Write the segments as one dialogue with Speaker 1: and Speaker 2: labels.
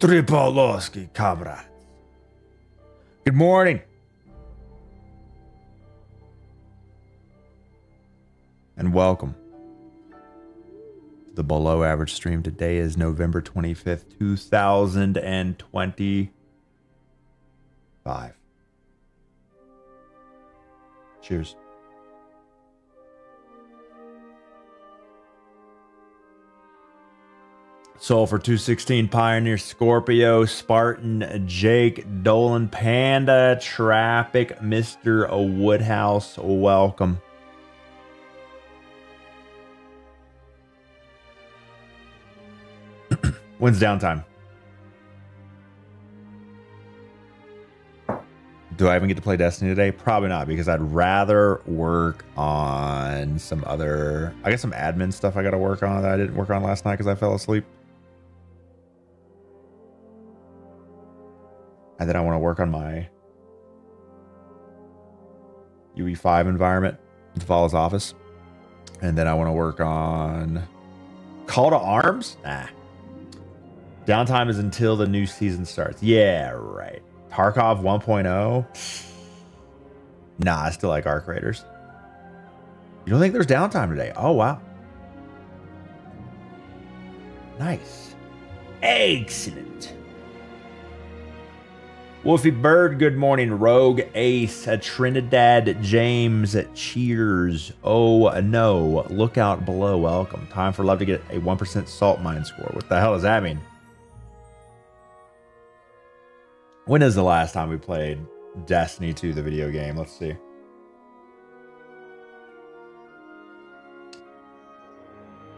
Speaker 1: Tripoloski, comrades. Good morning. And welcome to the Below Average stream. Today is November 25th, 2025. Cheers. Soul for 216, Pioneer, Scorpio, Spartan, Jake, Dolan, Panda, Traffic, Mr. Woodhouse, welcome. When's downtime? Do I even get to play Destiny today? Probably not, because I'd rather work on some other... I got some admin stuff I got to work on that I didn't work on last night because I fell asleep. And then I want to work on my UE5 environment to follow his office. And then I want to work on Call to Arms? Nah. Downtime is until the new season starts. Yeah, right. Tarkov 1.0? Nah, I still like Arc Raiders. You don't think there's downtime today? Oh, wow. Nice. Excellent. Wolfie Bird, good morning. Rogue, Ace, Trinidad, James, cheers. Oh, no. Look out below. Welcome. Time for love to get a 1% salt mine score. What the hell does that mean? When is the last time we played Destiny 2, the video game? Let's see.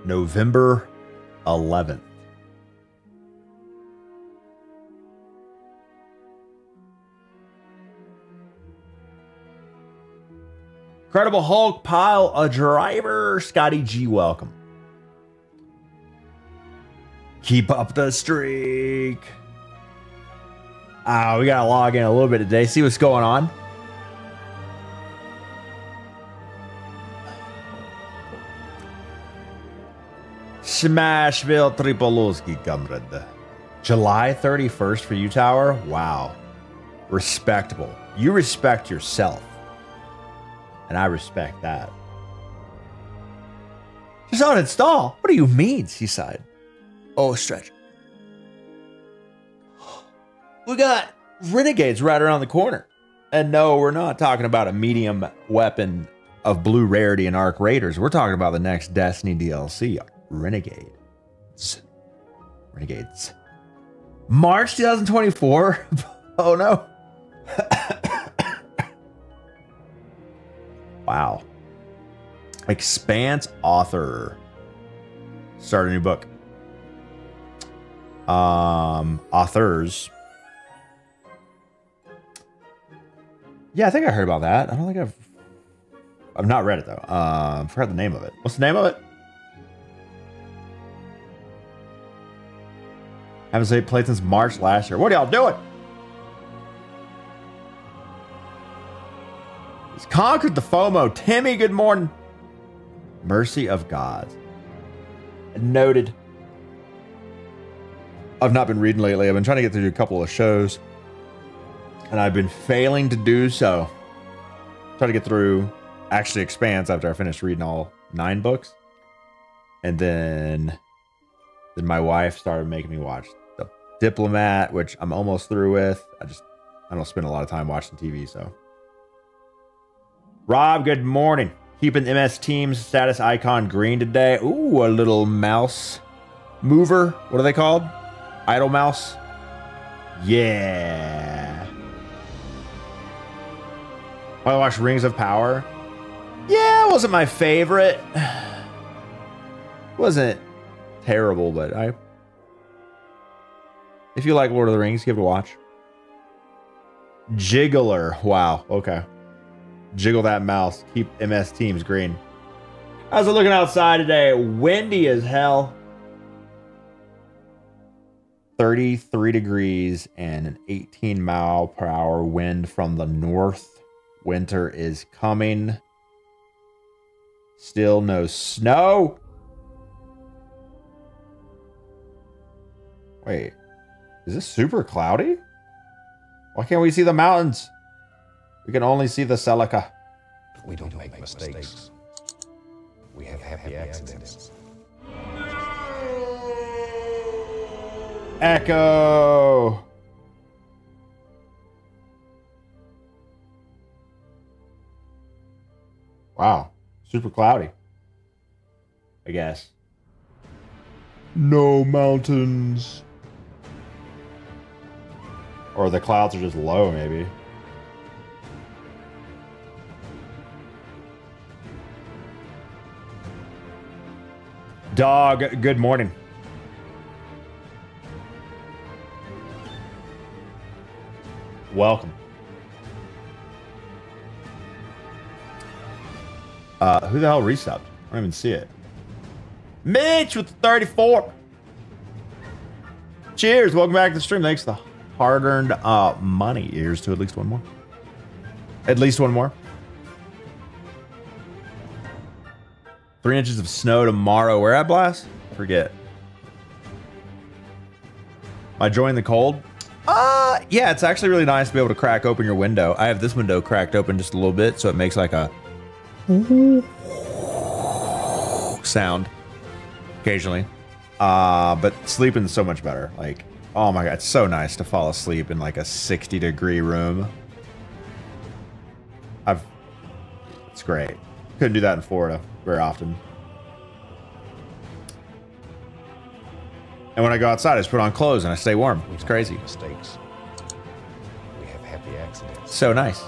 Speaker 1: November 11th. Incredible Hulk, Pile, a driver, Scotty G, welcome. Keep up the streak. We gotta log in a little bit today, see what's going on. Smashville, Tripolowski, comrade. July 31st for you, Tower? Wow. Respectable. You respect yourself. And I respect that. Just uninstall? What do you mean, Seaside? Oh, stretch. We got Renegades right around the corner. And no, we're not talking about a medium weapon of blue rarity and Arc Raiders. We're talking about the next Destiny DLC, Renegades. Renegades. March 2024? Oh, no. Wow. Expanse author. Start a new book. Authors. Yeah, I think I heard about that. I don't think I've not read it though. Forgot the name of it. What's the name of it? Haven't played since March last year. What are y'all doing? He's conquered the FOMO. Timmy, good morning. Mercy of God. Noted. I've not been reading lately. I've been trying to get through a couple of shows. And I've been failing to do so. Try to get through actually Expanse after I finished reading all 9 books. And then my wife started making me watch The Diplomat, which I'm almost through with. I don't spend a lot of time watching TV, so. Rob, good morning. Keeping MS Teams status icon green today. Ooh, a little mouse mover. What are they called? Idle mouse. Yeah. I watched Rings of Power. Yeah, it wasn't my favorite. Wasn't terrible, but if you like Lord of the Rings, give it a watch. Jiggler. Wow. Okay. Jiggle that mouse. Keep MS Teams green. How's it looking outside today? Windy as hell. 33 degrees and an 18-mile-per-hour wind from the north. Winter is coming. Still no snow. Wait. Is this super cloudy? Why can't we see the mountains? We can only see the Celica.
Speaker 2: We don't make mistakes. We have happy accidents.
Speaker 1: Echo. Wow. Super cloudy. I guess. No mountains. Or the clouds are just low, maybe. Dog, good morning. Welcome. Who the hell resubbed? I don't even see it. Mitch with the 34. Cheers. Welcome back to the stream. Thanks for the hard-earned money. Here's to at least one more. At least one more. 3 inches of snow tomorrow. Where at, Blast? Forget. Am I enjoying the cold? Yeah, it's actually really nice to be able to crack open your window. I have this window cracked open just a little bit, so it makes like a sound occasionally. But sleeping is so much better. Like, oh my god, it's so nice to fall asleep in like a 60-degree room. It's great. Couldn't do that in Florida very often. And when I go outside, I just put on clothes and I stay warm. It's crazy.
Speaker 2: Mistakes. We have happy accidents.
Speaker 1: So nice.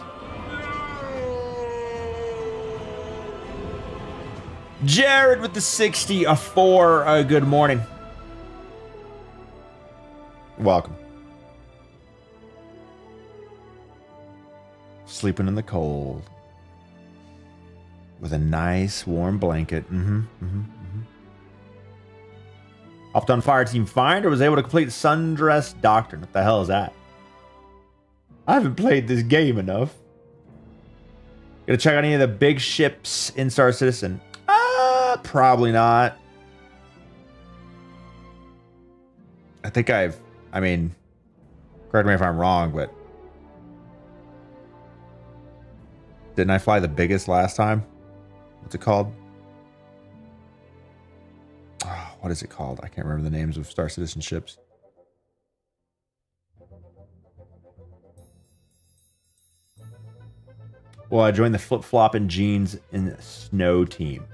Speaker 1: Jared with the 64. Good morning. Welcome. Sleeping in the cold. With a nice warm blanket. Hopped on Fireteam Finder, was able to complete Sundress Doctrine. What the hell is that? I haven't played this game enough. Gonna check out any of the big ships in Star Citizen. Probably not. I mean, correct me if I'm wrong, but didn't I fly the biggest last time? What's it called? Oh, what is it called? I can't remember the names of Star Citizen ships. Well, I joined the flip-flop and jeans in the snow team.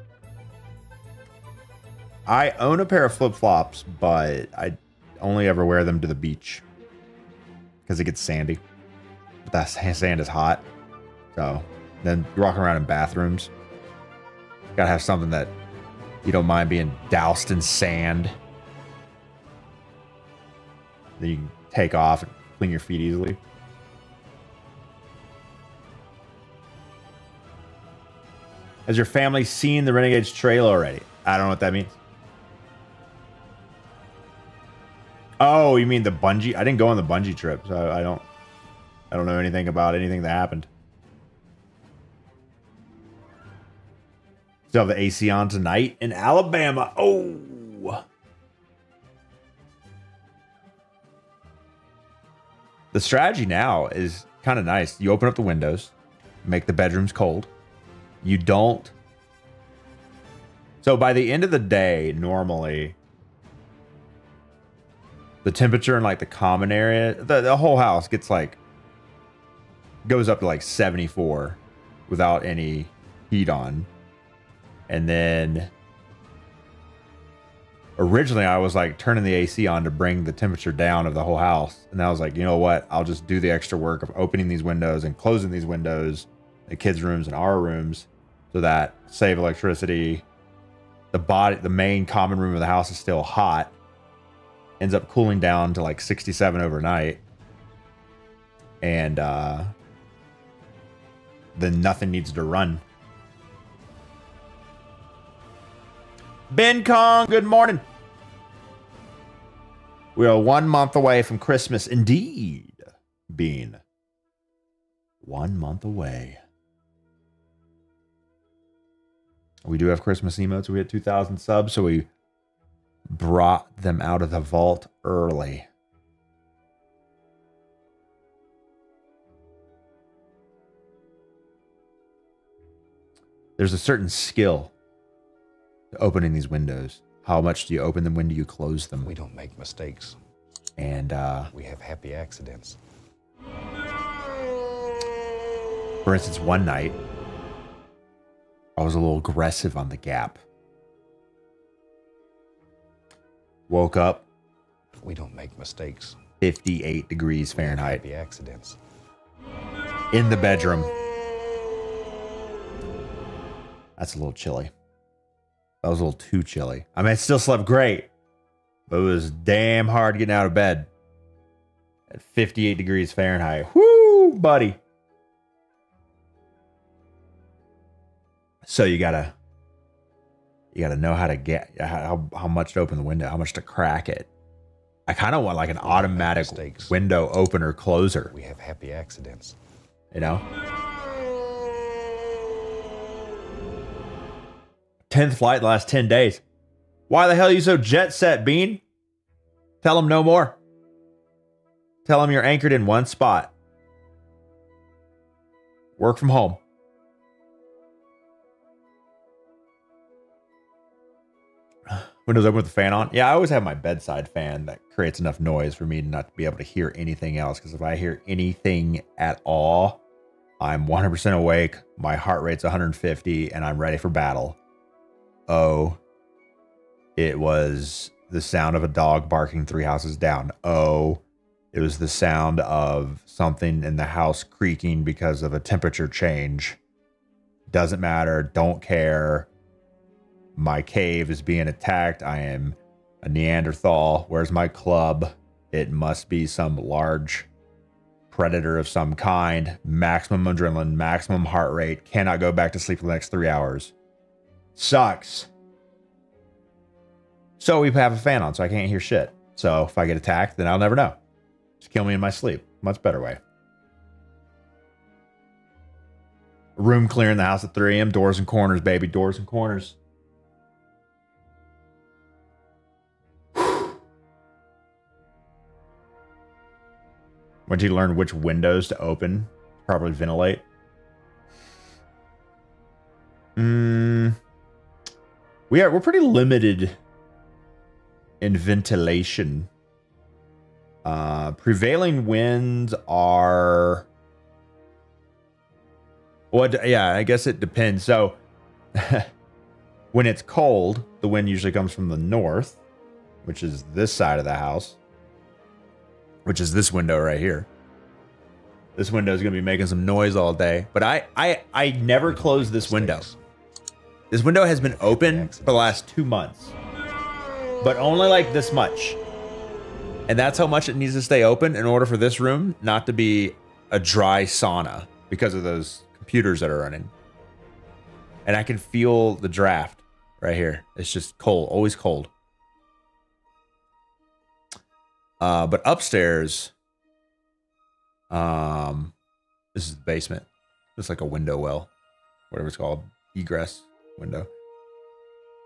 Speaker 1: I own a pair of flip-flops, but I only ever wear them to the beach because it gets sandy. But that sand is hot. So then you're walking around in bathrooms. Gotta have something that you don't mind being doused in sand. Then you can take off and clean your feet easily. Has your family seen the Renegades trailer already? I don't know what that means. Oh, you mean the Bungie? I didn't go on the Bungie trip, so I don't know anything about anything that happened. Still have the AC on tonight in Alabama. Oh. The strategy now is kind of nice. You open up the windows, make the bedrooms cold. You don't. So by the end of the day, normally, the temperature in like the common area, the whole house gets like, goes up to like 74 without any heat on. And then originally I was like turning the AC on to bring the temperature down of the whole house. And I was like, you know what? I'll just do the extra work of opening these windows and closing these windows, the kids' rooms and our rooms, so that save electricity. The main common room of the house is still hot. Ends up cooling down to like 67 overnight. And then nothing needs to run. Ben Kong, good morning. We are 1 month away from Christmas. Indeed, Bean. 1 month away. We do have Christmas emotes. We hit 2,000 subs, so we brought them out of the vault early. there's a certain skill to opening these windows. How much do you open them? When do you close them?
Speaker 2: We don't make mistakes.
Speaker 1: And
Speaker 2: we have happy accidents.
Speaker 1: For instance, one night, I was a little aggressive on the gap. Woke up.
Speaker 2: We don't make mistakes.
Speaker 1: 58 degrees Fahrenheit.
Speaker 2: Happy accidents.
Speaker 1: In the bedroom. That's a little chilly. That was a little too chilly. I mean, I still slept great, but it was damn hard getting out of bed at 58 degrees Fahrenheit. Whoo, buddy. So you gotta know how to get how much to open the window, how much to crack it. I kind of want like an automatic window opener closer.
Speaker 2: We have happy accidents.
Speaker 1: You know? 10th flight the last 10 days. Why the hell are you so jet set, Bean? Tell them no more. Tell them you're anchored in one spot. Work from home. Windows open with the fan on. Yeah, I always have my bedside fan that creates enough noise for me not to be able to hear anything else. Because if I hear anything at all, I'm 100% awake. My heart rate's 150 and I'm ready for battle. Oh, it was the sound of a dog barking 3 houses down. Oh, it was the sound of something in the house creaking because of a temperature change. Doesn't matter. Don't care. My cave is being attacked. I am a Neanderthal. Where's my club? It must be some large predator of some kind. Maximum adrenaline, maximum heart rate. Cannot go back to sleep for the next 3 hours. Sucks. So we have a fan on, so I can't hear shit. So if I get attacked, then I'll never know. Just kill me in my sleep. Much better way. Room clear in the house at 3 a.m. Doors and corners, baby. Doors and corners. Once you learn which windows to open, properly ventilate. We're pretty limited in ventilation. Prevailing winds are... Well, yeah, I guess it depends. So when it's cold, the wind usually comes from the north, which is this side of the house. Which is this window right here. This window is going to be making some noise all day. But I never close this window. This window has been open for the last 2 months. But only like this much. And that's how much it needs to stay open in order for this room not to be a dry sauna. Because of those computers that are running. And I can feel the draft right here. It's just cold. Always cold. But upstairs, this is the basement. It's like a window well, whatever it's called, egress window.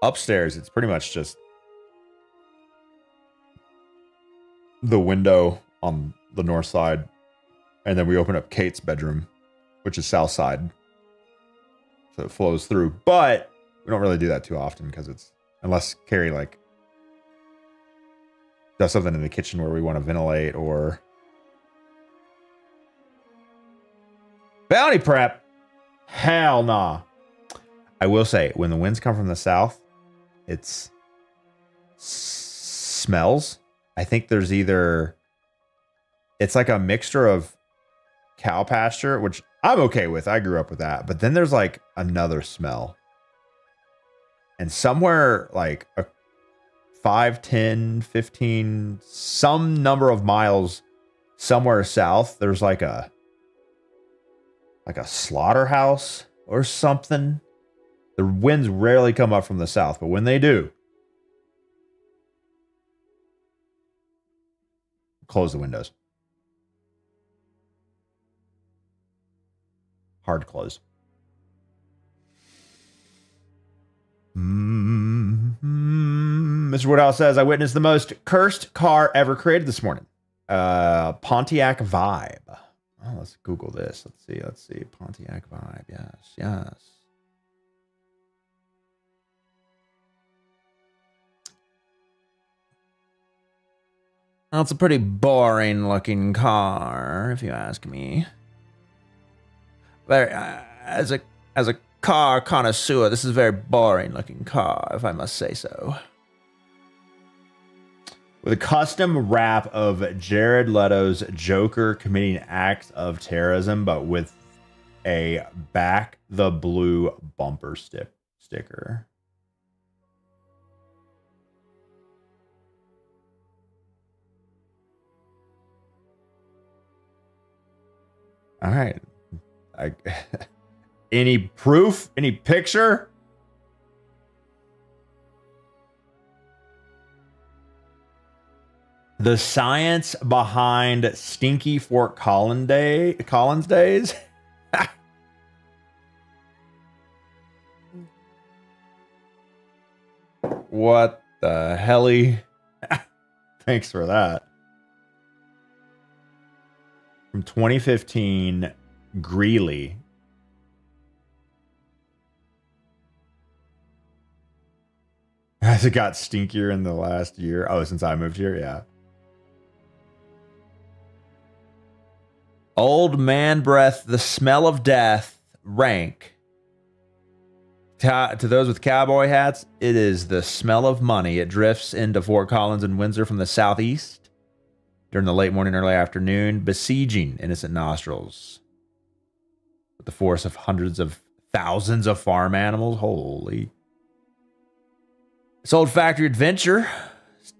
Speaker 1: Upstairs, it's pretty much just the window on the north side. And then we open up Kate's bedroom, which is south side. So it flows through, but we don't really do that too often because it's, unless Carrie like does something in the kitchen where we want to ventilate or bounty prep. Hell nah. I will say when the winds come from the south, it's smells. I think there's either, it's like a mixture of cow pasture, which I'm okay with. I grew up with that. But then there's like another smell. And somewhere like a 5, 10, 15, some number of miles somewhere south, there's like a slaughterhouse or something. The winds rarely come up from the south, but when they do, close the windows. Hard close. Mr. Woodhouse says, I witnessed the most cursed car ever created this morning. Pontiac Vibe. Oh, let's Google this. Let's see. Pontiac Vibe. Yes. That's a pretty boring looking car, if you ask me. Very, as a car connoisseur, this is a very boring looking car, if I must say so. With a custom wrap of Jared Leto's Joker committing acts of terrorism, but with a back the blue bumper sticker. All right. Any proof? Any picture? The science behind stinky Fort Collins days. What the helly? Thanks for that. From 2015, Greeley. Has it got stinkier in the last year? Oh, since I moved here, yeah. Old man breath, the smell of death, rank. To those with cowboy hats, it is the smell of money. It drifts into Fort Collins and Windsor from the southeast during the late morning, early afternoon, besieging innocent nostrils with the force of hundreds of thousands of farm animals. Holy. This old factory adventure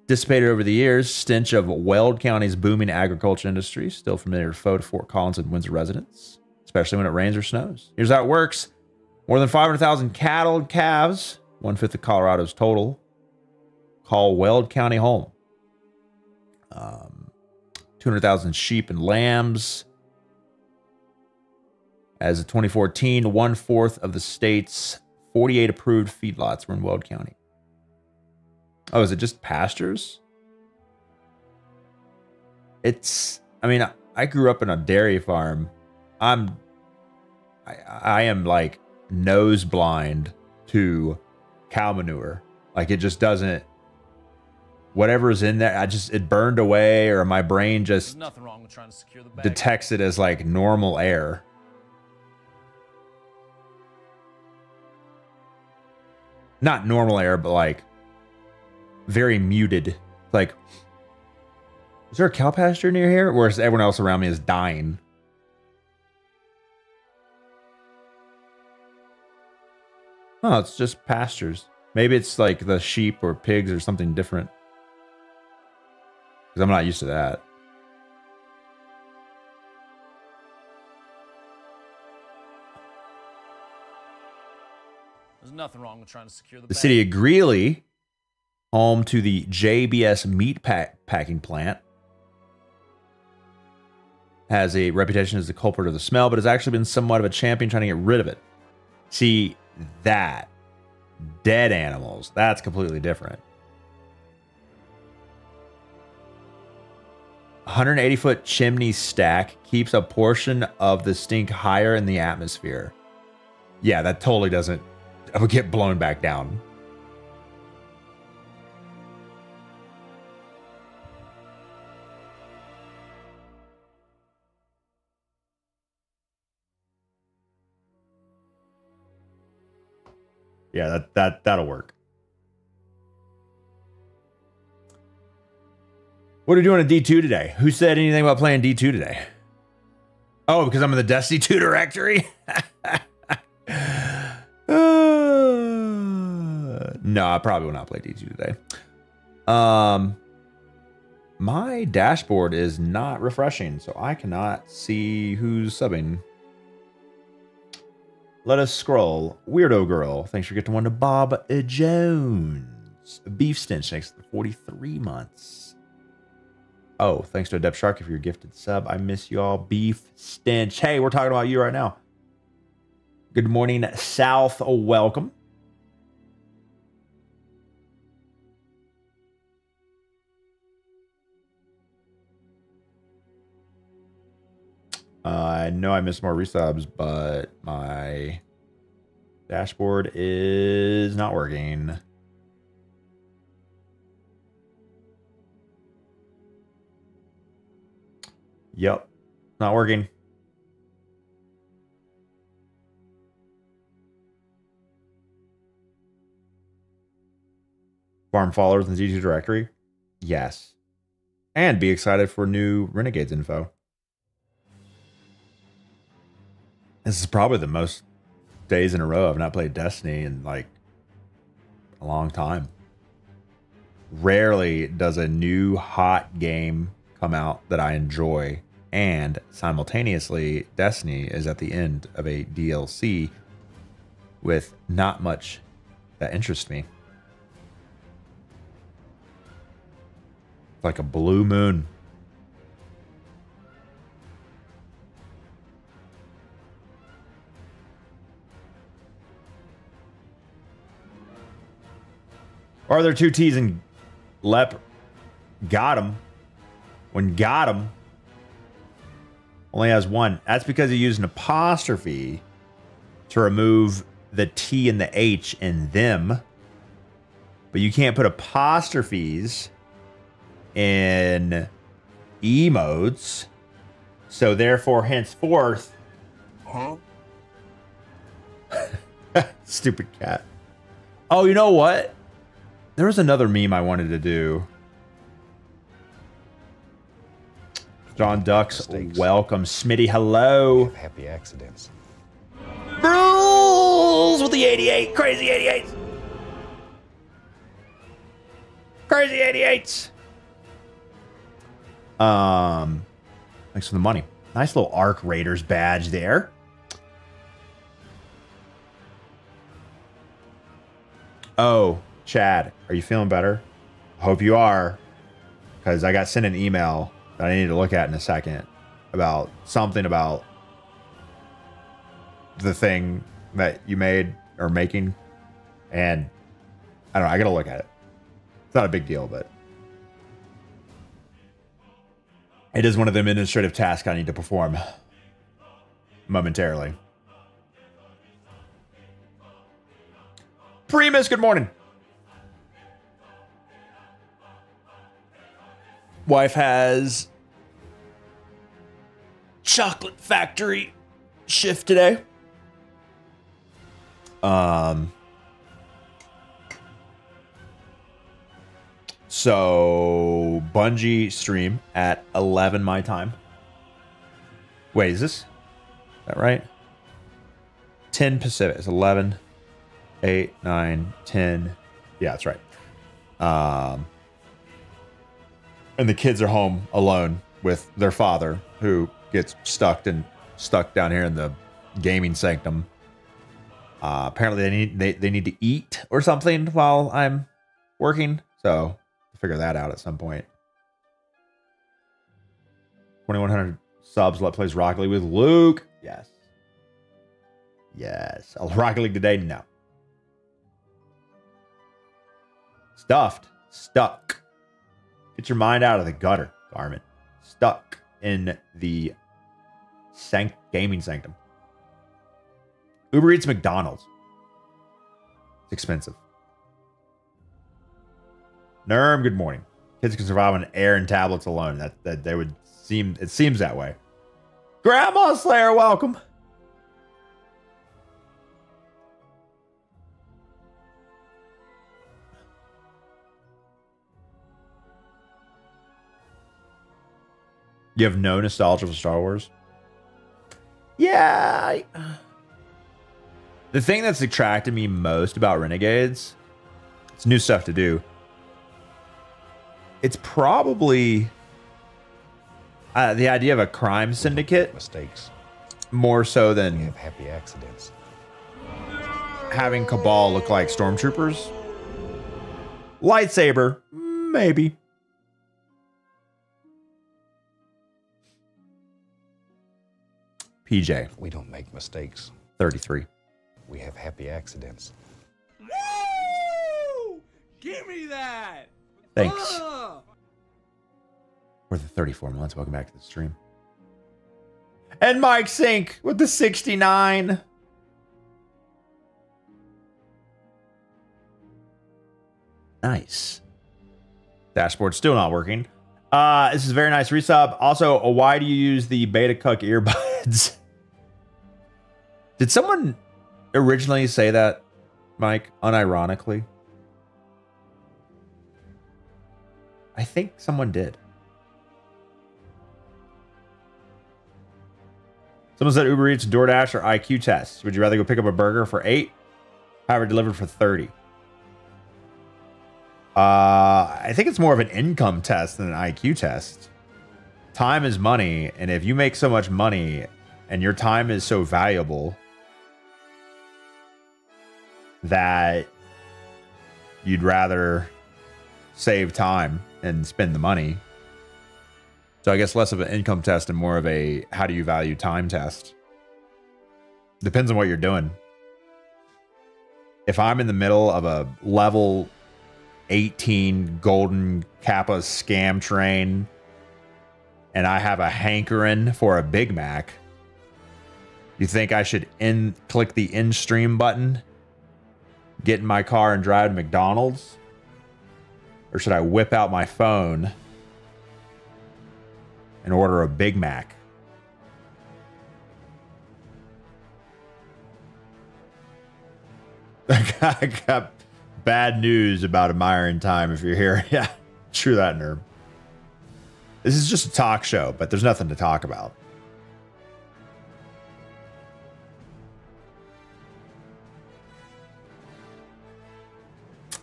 Speaker 1: dissipated over the years. Stench of Weld County's booming agriculture industry, still familiar foe to Fort Collins and Windsor residents, especially when it rains or snows. Here's how it works. More than 500,000 cattle and calves, 1/5 of Colorado's total, call Weld County home. 200,000 sheep and lambs. As of 2014, 1/4 of the state's 48 approved feedlots were in Weld County. Oh, is it just pastures? I mean, I grew up in a dairy farm. I am like nose blind to cow manure. Like it just doesn't, whatever's in there, it burned away, or my brain just
Speaker 3: nothing wrong with trying to secure the bag.
Speaker 1: Detects it as like normal air. Not normal air, but like very muted. Like, is there a cow pasture near here? Whereas everyone else around me is dying. Oh, it's just pastures. Maybe it's like the sheep or pigs or something different. Because I'm not used to that.
Speaker 3: There's nothing wrong with trying to secure the
Speaker 1: The
Speaker 3: bag.
Speaker 1: city of Greeley, home to the JBS meat packing plant, has a reputation as the culprit of the smell, but has actually been somewhat of a champion trying to get rid of it. See, that. Dead animals. That's completely different. 180-foot chimney stack keeps a portion of the stink higher in the atmosphere. Yeah, that totally doesn't get blown back down. Yeah, that'll work. What are we doing at D2 today? Who said anything about playing D2 today? Oh, because I'm in the Destiny 2 directory? No, I probably will not play D2 today. My dashboard is not refreshing, so I cannot see who's subbing. Let us scroll. Weirdo Girl. Thanks for getting one to Bob Jones. Beef Stench. Thanks for 43 months. Oh, thanks to Adept Shark for your gifted sub. I miss y'all. Beef Stench. Hey, we're talking about you right now. Good morning, South. Welcome. I know I missed more resubs, but my dashboard is not working. Yep. Not working. Farm followers in Z2 directory? Yes. And be excited for new Renegades info. This is probably the most days in a row I've not played Destiny in like a long time. Rarely does a new hot game come out that I enjoy, and simultaneously Destiny is at the end of a DLC with not much that interests me. Like a blue moon. Are there two T's in Lep? Got him. When got him, only has one. That's because he used an apostrophe to remove the T and the H in them. But you can't put apostrophes in emotes. So therefore, henceforth. Huh? Stupid cat. Oh, you know what? There was another meme I wanted to do. John Ducks, welcome. Smitty, hello.
Speaker 2: Happy accidents.
Speaker 1: Rules with the 88. Crazy 88s. Crazy 88s. Thanks for the money. Nice little Arc Raiders badge there. Oh, Chad, are you feeling better? Hope you are, because I got sent an email that I need to look at in a second about something about the thing that you made or making, and I don't know. I gotta look at it. It's not a big deal, but it is one of the administrative tasks I need to perform momentarily. Primus, good morning. Wife has chocolate factory shift today. So Bungie stream at 11 my time. Wait, is that right? 10 Pacific. It's 11, 8, 9, 10. Yeah, that's right. And the kids are home alone with their father, who gets stuck down here in the gaming sanctum. Apparently they need to eat or something while I'm working, so I'll figure that out at some point. 2100 subs. Let plays Rocket League with Luke. Yes. Yes. Rocket League today? No. Stuffed. Stuck. Get your mind out of the gutter, Garmin. Stuck in the gaming sanctum. Uber Eats, McDonald's. It's expensive. Nerm, good morning. Kids can survive on air and tablets alone. That they would seem. It seems that way. Grandma Slayer, welcome. You have no nostalgia for Star Wars? Yeah. The thing that's attracted me most about Renegades, it's new stuff to do. It's probably the idea of a crime syndicate.
Speaker 2: Mistakes.
Speaker 1: More so
Speaker 2: We
Speaker 1: than
Speaker 2: have happy accidents.
Speaker 1: having Cabal look like stormtroopers. Lightsaber, maybe. PJ,
Speaker 2: We don't make mistakes.
Speaker 1: 33.
Speaker 2: We have happy accidents.
Speaker 4: Woo! Give me that!
Speaker 1: Thanks.
Speaker 4: Ah!
Speaker 1: For the 34 months. Welcome back to the stream. And Mike Sink with the 69. Nice. Dashboard still not working. This is very nice resub. Also, why do you use the Beta Cuck earbuds? Did someone originally say that, Mike, unironically? I think someone did. Someone said Uber Eats, DoorDash, or IQ tests. Would you rather go pick up a burger for 8? However, delivered for 30. I think it's more of an income test than an IQ test. Time is money, and if you make so much money and your time is so valuable that you'd rather save time and spend the money. So I guess less of an income test and more of a how do you value time test. Depends on what you're doing. If I'm in the middle of a level 18 golden Kappa scam train and I have a hankering for a Big Mac, you think I should click the in stream button, get in my car and drive to McDonald's? Or should I whip out my phone and order a Big Mac? I got bad news about admiring time if you're here. Yeah, true that, nerd. This is just a talk show, but there's nothing to talk about.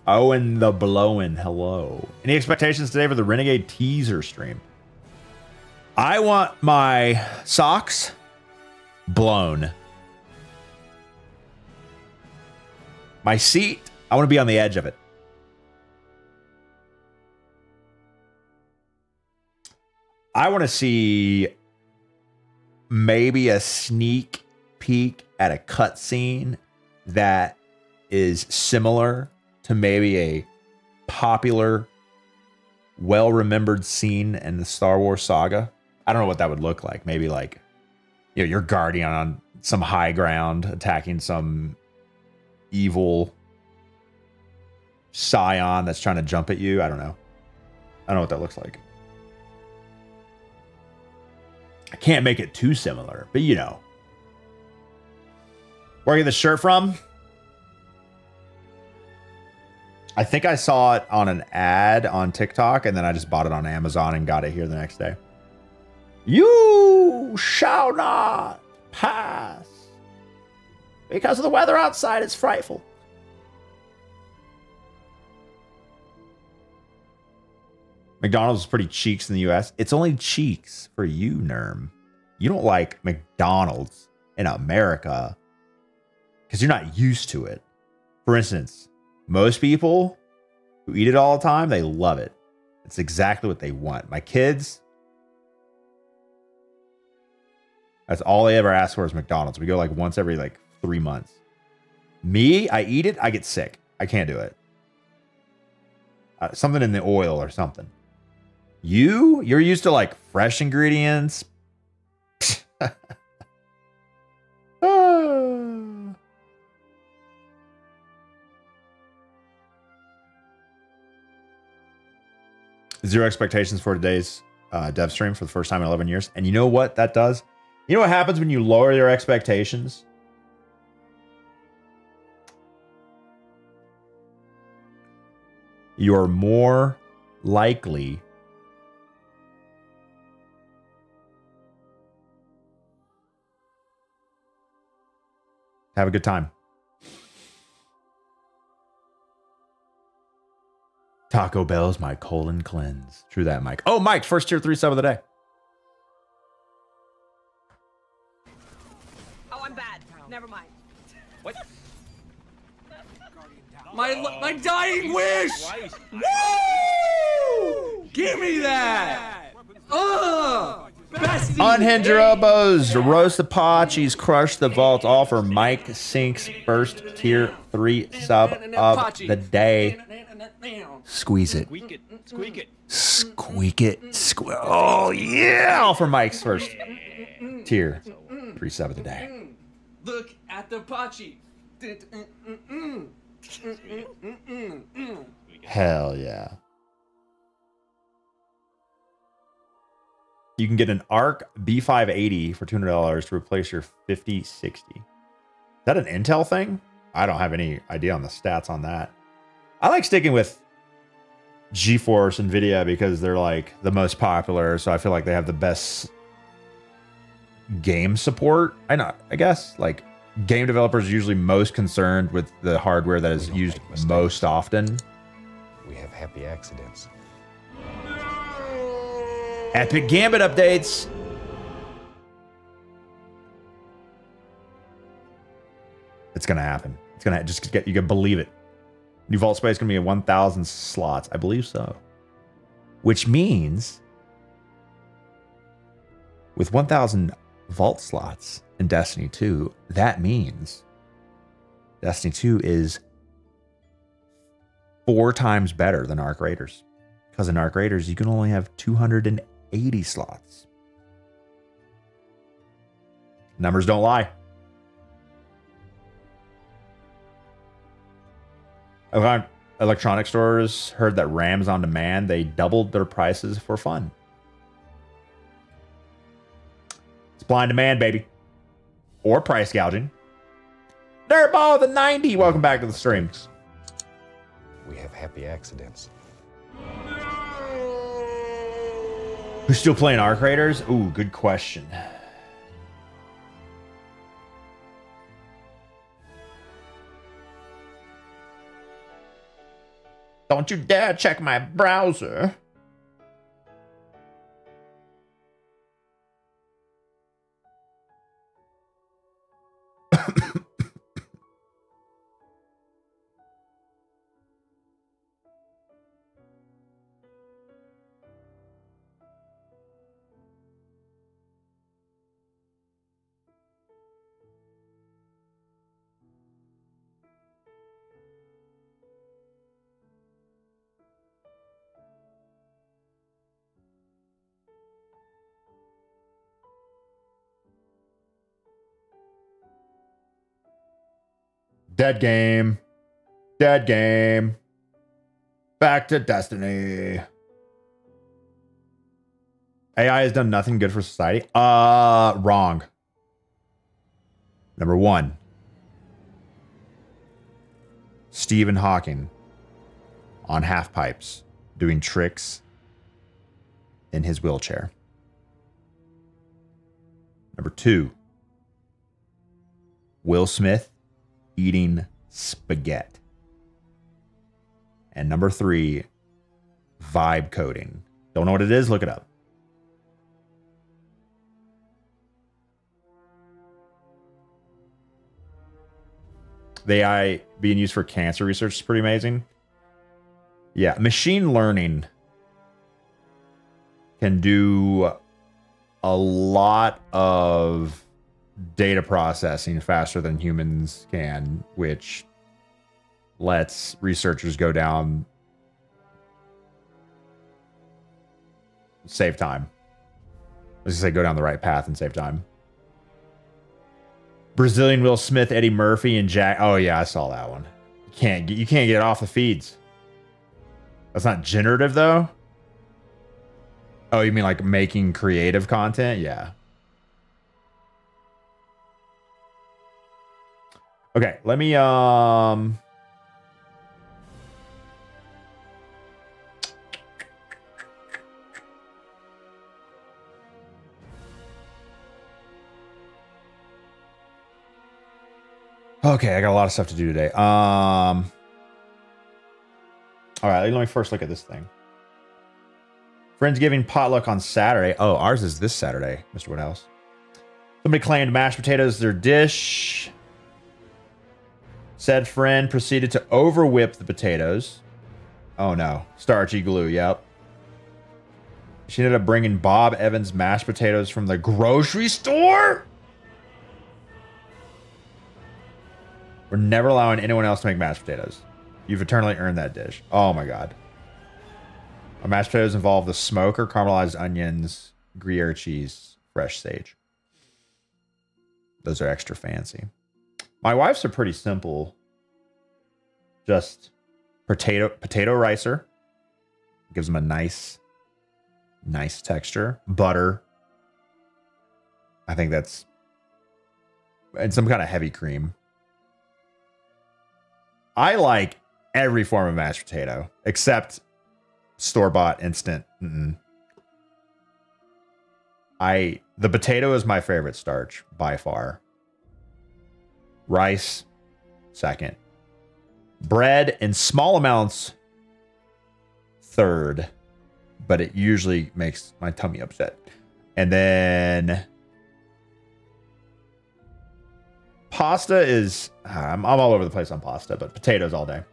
Speaker 1: Owen the Blowin', hello. Any expectations today for the Renegade teaser stream? I want my socks blown. My seat, I want to be on the edge of it. I want to see maybe a sneak peek at a cutscene that is similar to maybe a popular, well-remembered scene in the Star Wars saga. I don't know what that would look like. Maybe like, you know, your guardian on some high ground attacking some evil scion that's trying to jump at you. I don't know. I don't know what that looks like. I can't make it too similar, but you know. Where I get the shirt from? I think I saw it on an ad on TikTok, and then I just bought it on Amazon and got it here the next day. You shall not pass. Because of the weather outside, it's frightful. McDonald's is pretty cheeks in the US. It's only cheeks for you, Nerm. You don't like McDonald's in America because you're not used to it. For instance, most people who eat it all the time, they love it. It's exactly what they want. My kids, that's all they ever ask for is McDonald's. We go like once every like 3 months. Me, I eat it, I get sick. I can't do it. Something in the oil or something. You're used to like fresh ingredients. Zero expectations for today's dev stream for the first time in 11 years. And you know what that does? You know what happens when you lower your expectations? You're more likely to have a good time. Taco Bell's my colon cleanse. True that, Mike. Oh, Mike, first tier 3 sub of the day.
Speaker 5: Oh, I'm bad. Never mind.
Speaker 3: What?
Speaker 4: My dying wish! Woo! Give me that! Best
Speaker 1: Unhinge your elbows, roast the Pachis, crush the vault, all for Mike Sink's first tier 3 sub of the day. Squeeze it.
Speaker 3: Squeak it. Squeak it.
Speaker 1: Squeak it. Oh, yeah! All for Mike's first tier 3 sub of the day.
Speaker 4: Look at the Pachi.
Speaker 1: Hell yeah. You can get an ARC B580 for $200 to replace your 5060. Is that an Intel thing? I don't have any idea on the stats on that. I like sticking with GeForce NVIDIA because they're like the most popular, so I feel like they have the best game support. I guess like game developers are usually most concerned with the hardware that is used most often.
Speaker 2: We have happy accidents.
Speaker 1: Epic Gambit updates. It's gonna happen. It's gonna just get, you can believe it. New vault space is gonna be at 1,000 slots. I believe so. Which means with 1,000 vault slots in Destiny 2, that means Destiny 2 is 4 times better than Arc Raiders. Because in Arc Raiders, you can only have 280 slots. Numbers don't lie. Electronic stores heard that RAM's on demand. They doubled their prices for fun. Supply and demand, baby. Or price gouging. Dirtball the 90. Welcome back to the stream.
Speaker 2: We have happy accidents.
Speaker 1: Who's still playing Arc Raiders? Ooh, good question. Don't you dare check my browser. Dead game. Dead game. Back to Destiny. AI has done nothing good for society. Wrong. Number 1. Stephen Hawking on half pipes doing tricks in his wheelchair. Number 2. Will Smith eating spaghetti. And number 3, vibe coding. Don't know what it is? Look it up. The AI being used for cancer research is pretty amazing. Yeah, machine learning can do a lot of data processing faster than humans can, which lets researchers go down, save time. Let's just say go down the right path and save time. Brazilian Will Smith, Eddie Murphy, and Jack. Oh yeah, I saw that one. You can't get it off the feeds. That's not generative though. Oh, you mean like making creative content? Yeah. Okay, let me okay, I got a lot of stuff to do today. All right, let me first look at this thing. Friendsgiving potluck on Saturday. Oh, ours is this Saturday, Mr. Woodhouse. Somebody claimed mashed potatoes their dish. Said friend proceeded to over whip the potatoes. Oh no, starchy glue, yep. She ended up bringing Bob Evans mashed potatoes from the grocery store. We're never allowing anyone else to make mashed potatoes. You've eternally earned that dish. Oh my God. Our mashed potatoes involve the smoker, caramelized onions, Gruyere cheese, fresh sage. Those are extra fancy. My wife's are pretty simple. Just potato ricer. Gives them a nice texture. Butter, I think that's... And some kind of heavy cream. I like every form of mashed potato, except store-bought instant. The potato is my favorite starch, by far. Rice, second. Bread in small amounts, third. But it usually makes my tummy upset. And then pasta is... I'm all over the place on pasta, but potatoes all day.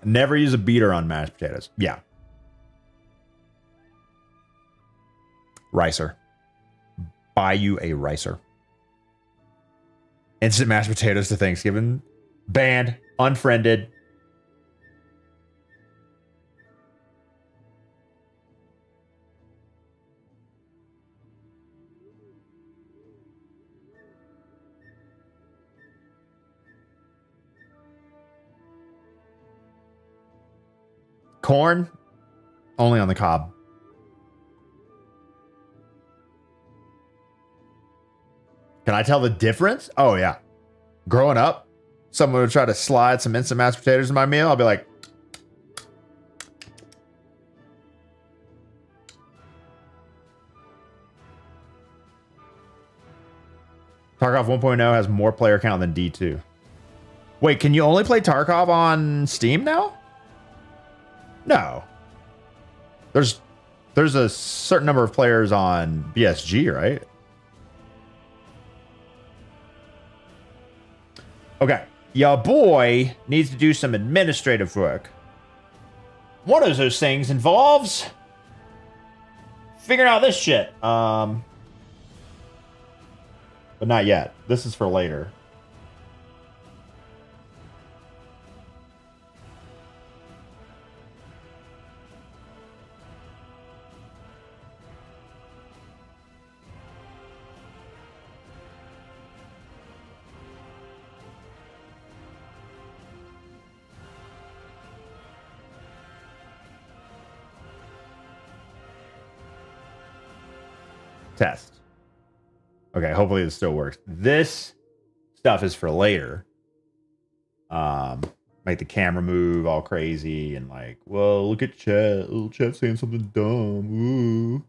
Speaker 1: Never use a beater on mashed potatoes. Yeah. Ricer. Buy you a ricer. Instant mashed potatoes to Thanksgiving. Banned. Unfriended. Corn, only on the cob. Can I tell the difference? Oh, yeah. Growing up, someone would try to slide some instant mashed potatoes in my meal. I'll be like... Tarkov 1.0 has more player count than D2. Wait, can you only play Tarkov on Steam now? No. There's a certain number of players on BSG, right? Okay. Your boy needs to do some administrative work. One of those things involves figuring out this shit. But not yet. This is for later. Test. Okay, hopefully this still works. This stuff is for later. Make the camera move all crazy and like, well, look at Chet. Little Chet saying something dumb. Ooh.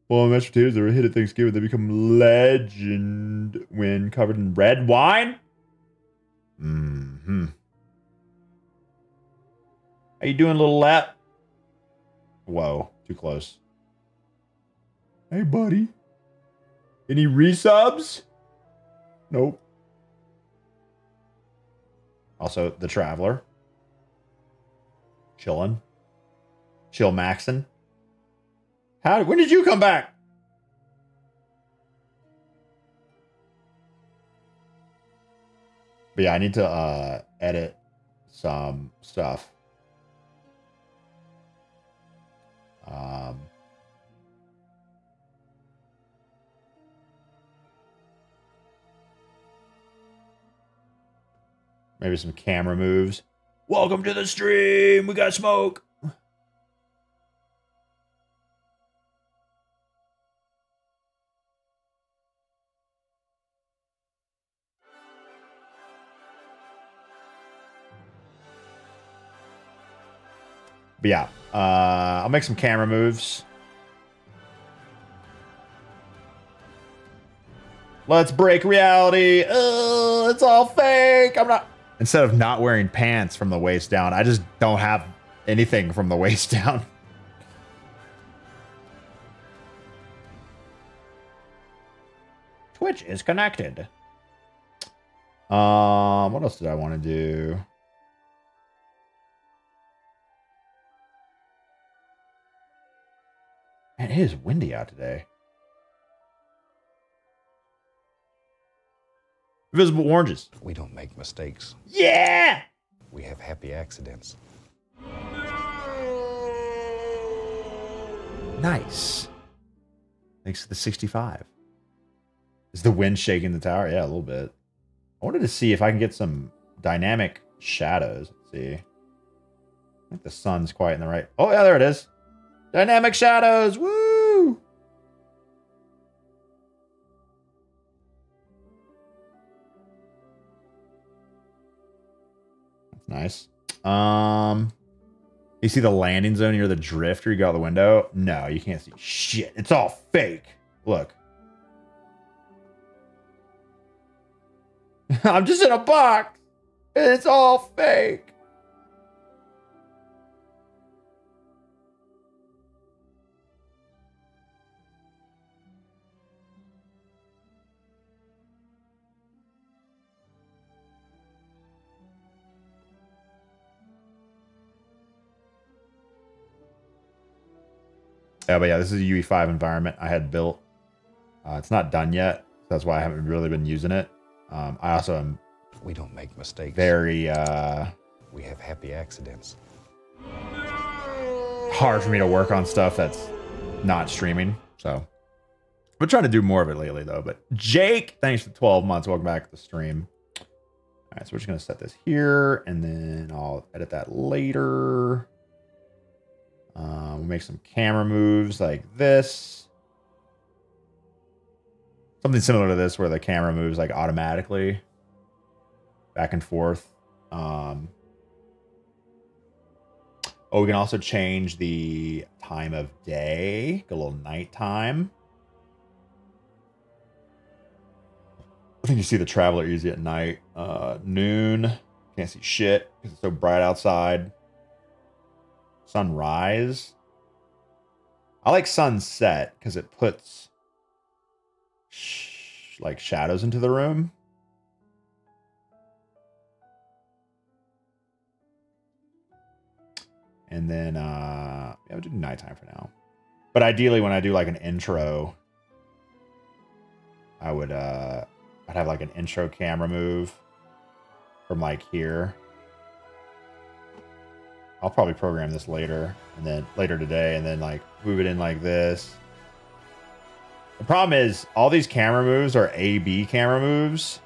Speaker 1: Well, mashed potatoes are a hit at Thanksgiving. They become legend when covered in red wine. Mm-hmm. How you doing, little lap? Whoa, too close. Hey, buddy. Any resubs? Nope. Also, the Traveler. Chillin'. Chill Maxon. When did you come back? But yeah, I need to edit some stuff. Maybe some camera moves. Welcome to the stream. We got smoke. But yeah, I'll make some camera moves. Let's break reality. It's all fake. I'm not... Instead of not wearing pants from the waist down, I just don't have anything from the waist down. Twitch is connected. What else did I want to do? Man, it is windy out today. Visible oranges.
Speaker 2: We don't make mistakes.
Speaker 1: Yeah!
Speaker 2: We have happy accidents.
Speaker 1: Nice. Thanks to the 65. Is the wind shaking the tower? Yeah, a little bit. I wanted to see if I can get some dynamic shadows. Let's see. think the sun's quite in the right. Oh yeah, there it is. Dynamic shadows. Woo! That's nice. You see the landing zone near the drifter you got out the window? No, you can't see shit. It's all fake. Look. I'm just in a box. It's all fake. Yeah, but yeah, this is a UE5 environment I had built. It's not done yet. That's why I haven't really been using it. I also am
Speaker 2: We don't make mistakes.
Speaker 1: very
Speaker 2: We have happy accidents.
Speaker 1: hard for me to work on stuff that's not streaming. So we're trying to do more of it lately though. But Jake, thanks for 12 months. Welcome back to the stream. All right, so we're just gonna set this here and then I'll edit that later. We'll make some camera moves like this. Something similar to this where the camera moves like automatically back and forth. Oh, we can also change the time of day, go a little nighttime. I think you see the traveler easy at night. Noon, can't see shit because it's so bright outside. Sunrise. I like sunset because it puts like shadows into the room. And then yeah, we'll do nighttime for now. But ideally when I do like an intro, I would I'd have like an intro camera move from like here. I'll probably program this later and then later today and then like move it in like this. The problem is all these camera moves are A-B camera moves.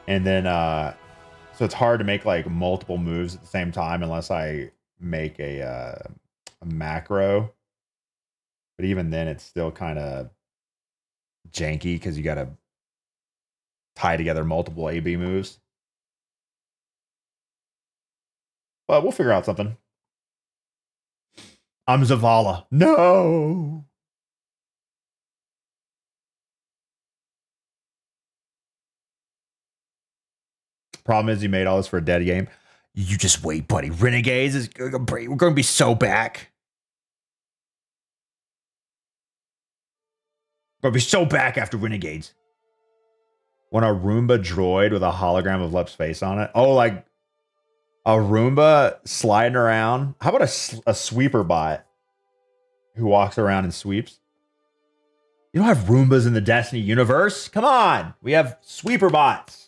Speaker 1: And then so it's hard to make like multiple moves at the same time unless I make a macro. But even then it's still kind of janky because you got to tie together multiple A-B moves. But we'll figure out something. I'm Zavala. No. Problem is you made all this for a dead game. You just wait, buddy. Renegades is we're going to be so back. We're going to be so back after Renegades. Want a Roomba droid with a hologram of Lep's face on it? Oh, like a Roomba sliding around. How about a sweeper bot who walks around and sweeps? You don't have Roombas in the Destiny universe? Come on. We have sweeper bots.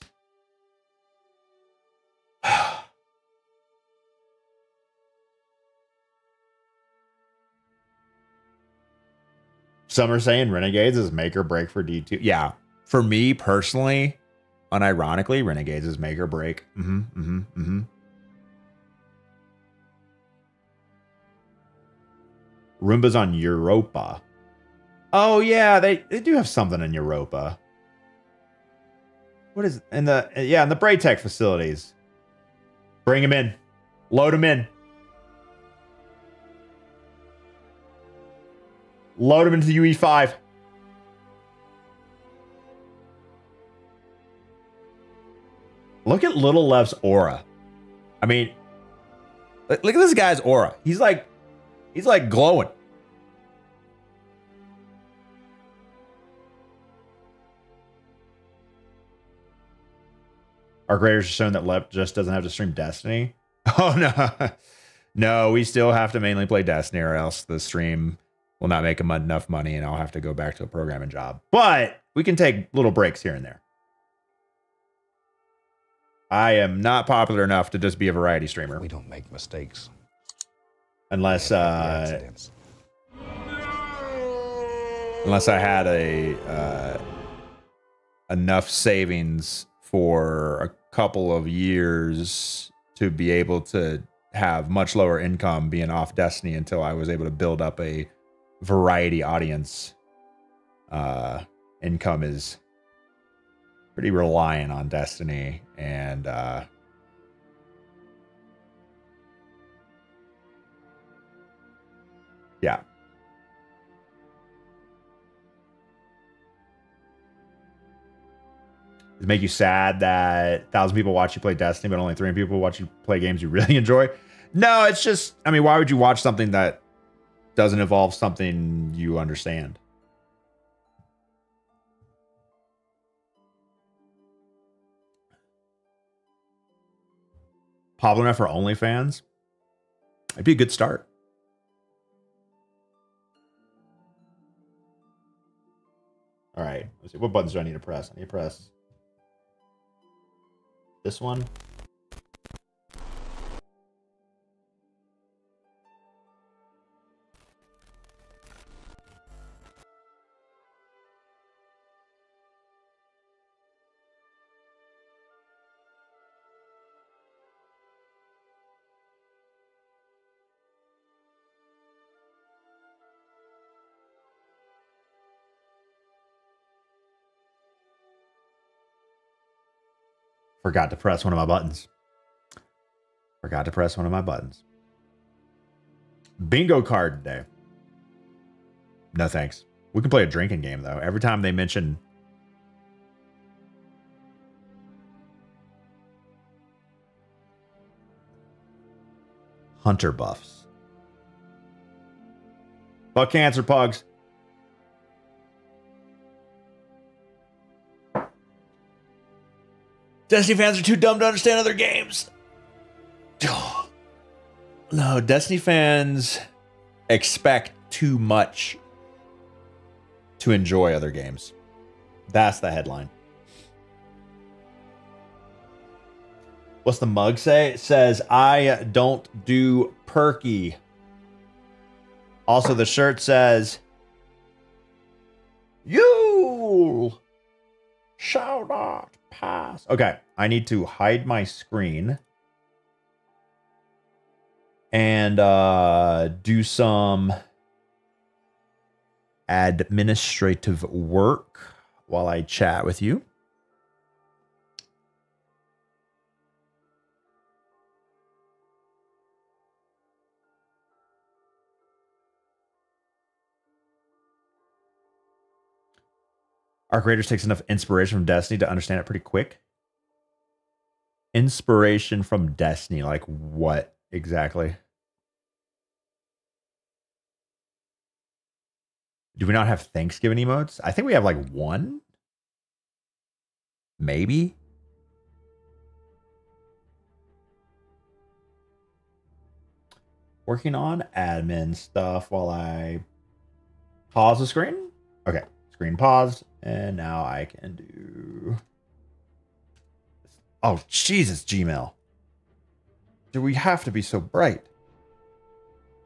Speaker 1: Some are saying Renegades is make or break for D2. Yeah. For me personally, unironically, Renegades is make or break. Roomba's on Europa. Oh yeah, they do have something in Europa. What is in the in the Braytech facilities? Bring them in. Load them in. Load them into the UE5. Look at Little Lev's aura. I mean, look at this guy's aura. He's like glowing. Our creators are showing that Lep just doesn't have to stream Destiny. Oh no. No, we still have to mainly play Destiny or else the stream will not make him enough money and I'll have to go back to a programming job. But we can take little breaks here and there. I am not popular enough to just be a variety streamer.
Speaker 2: We don't make mistakes.
Speaker 1: Unless
Speaker 2: Accidents.
Speaker 1: unless I had a enough savings for a couple of years to be able to have much lower income being off Destiny until I was able to build up a variety audience. Income is pretty reliant on Destiny, and yeah. Does it make you sad that 1,000 people watch you play Destiny, but only 3 people watch you play games you really enjoy? No, it's just, I mean, why would you watch something that doesn't involve something you understand? Pablo Net for OnlyFans? It'd be a good start. All right, let's see. What buttons do I need to press? I need to press this one. Forgot to press one of my buttons. Forgot to press one of my buttons. Bingo card day. No thanks. We can play a drinking game though. Every time they mention hunter buffs. Fuck cancer, pugs. Destiny fans are too dumb to understand other games. No, Destiny fans expect too much to enjoy other games. That's the headline. What's the mug say? It says, I don't do perky. Also, the shirt says, you shall not pass. Okay, I need to hide my screen and do some administrative work while I chat with you. Arc Raiders takes enough inspiration from Destiny to understand it pretty quick. Inspiration from Destiny, like what exactly? Do we not have Thanksgiving emotes? I think we have like one. Maybe. Working on admin stuff while I pause the screen. Okay, screen paused. And now I can do... Oh, Jesus, Gmail. Do we have to be so bright?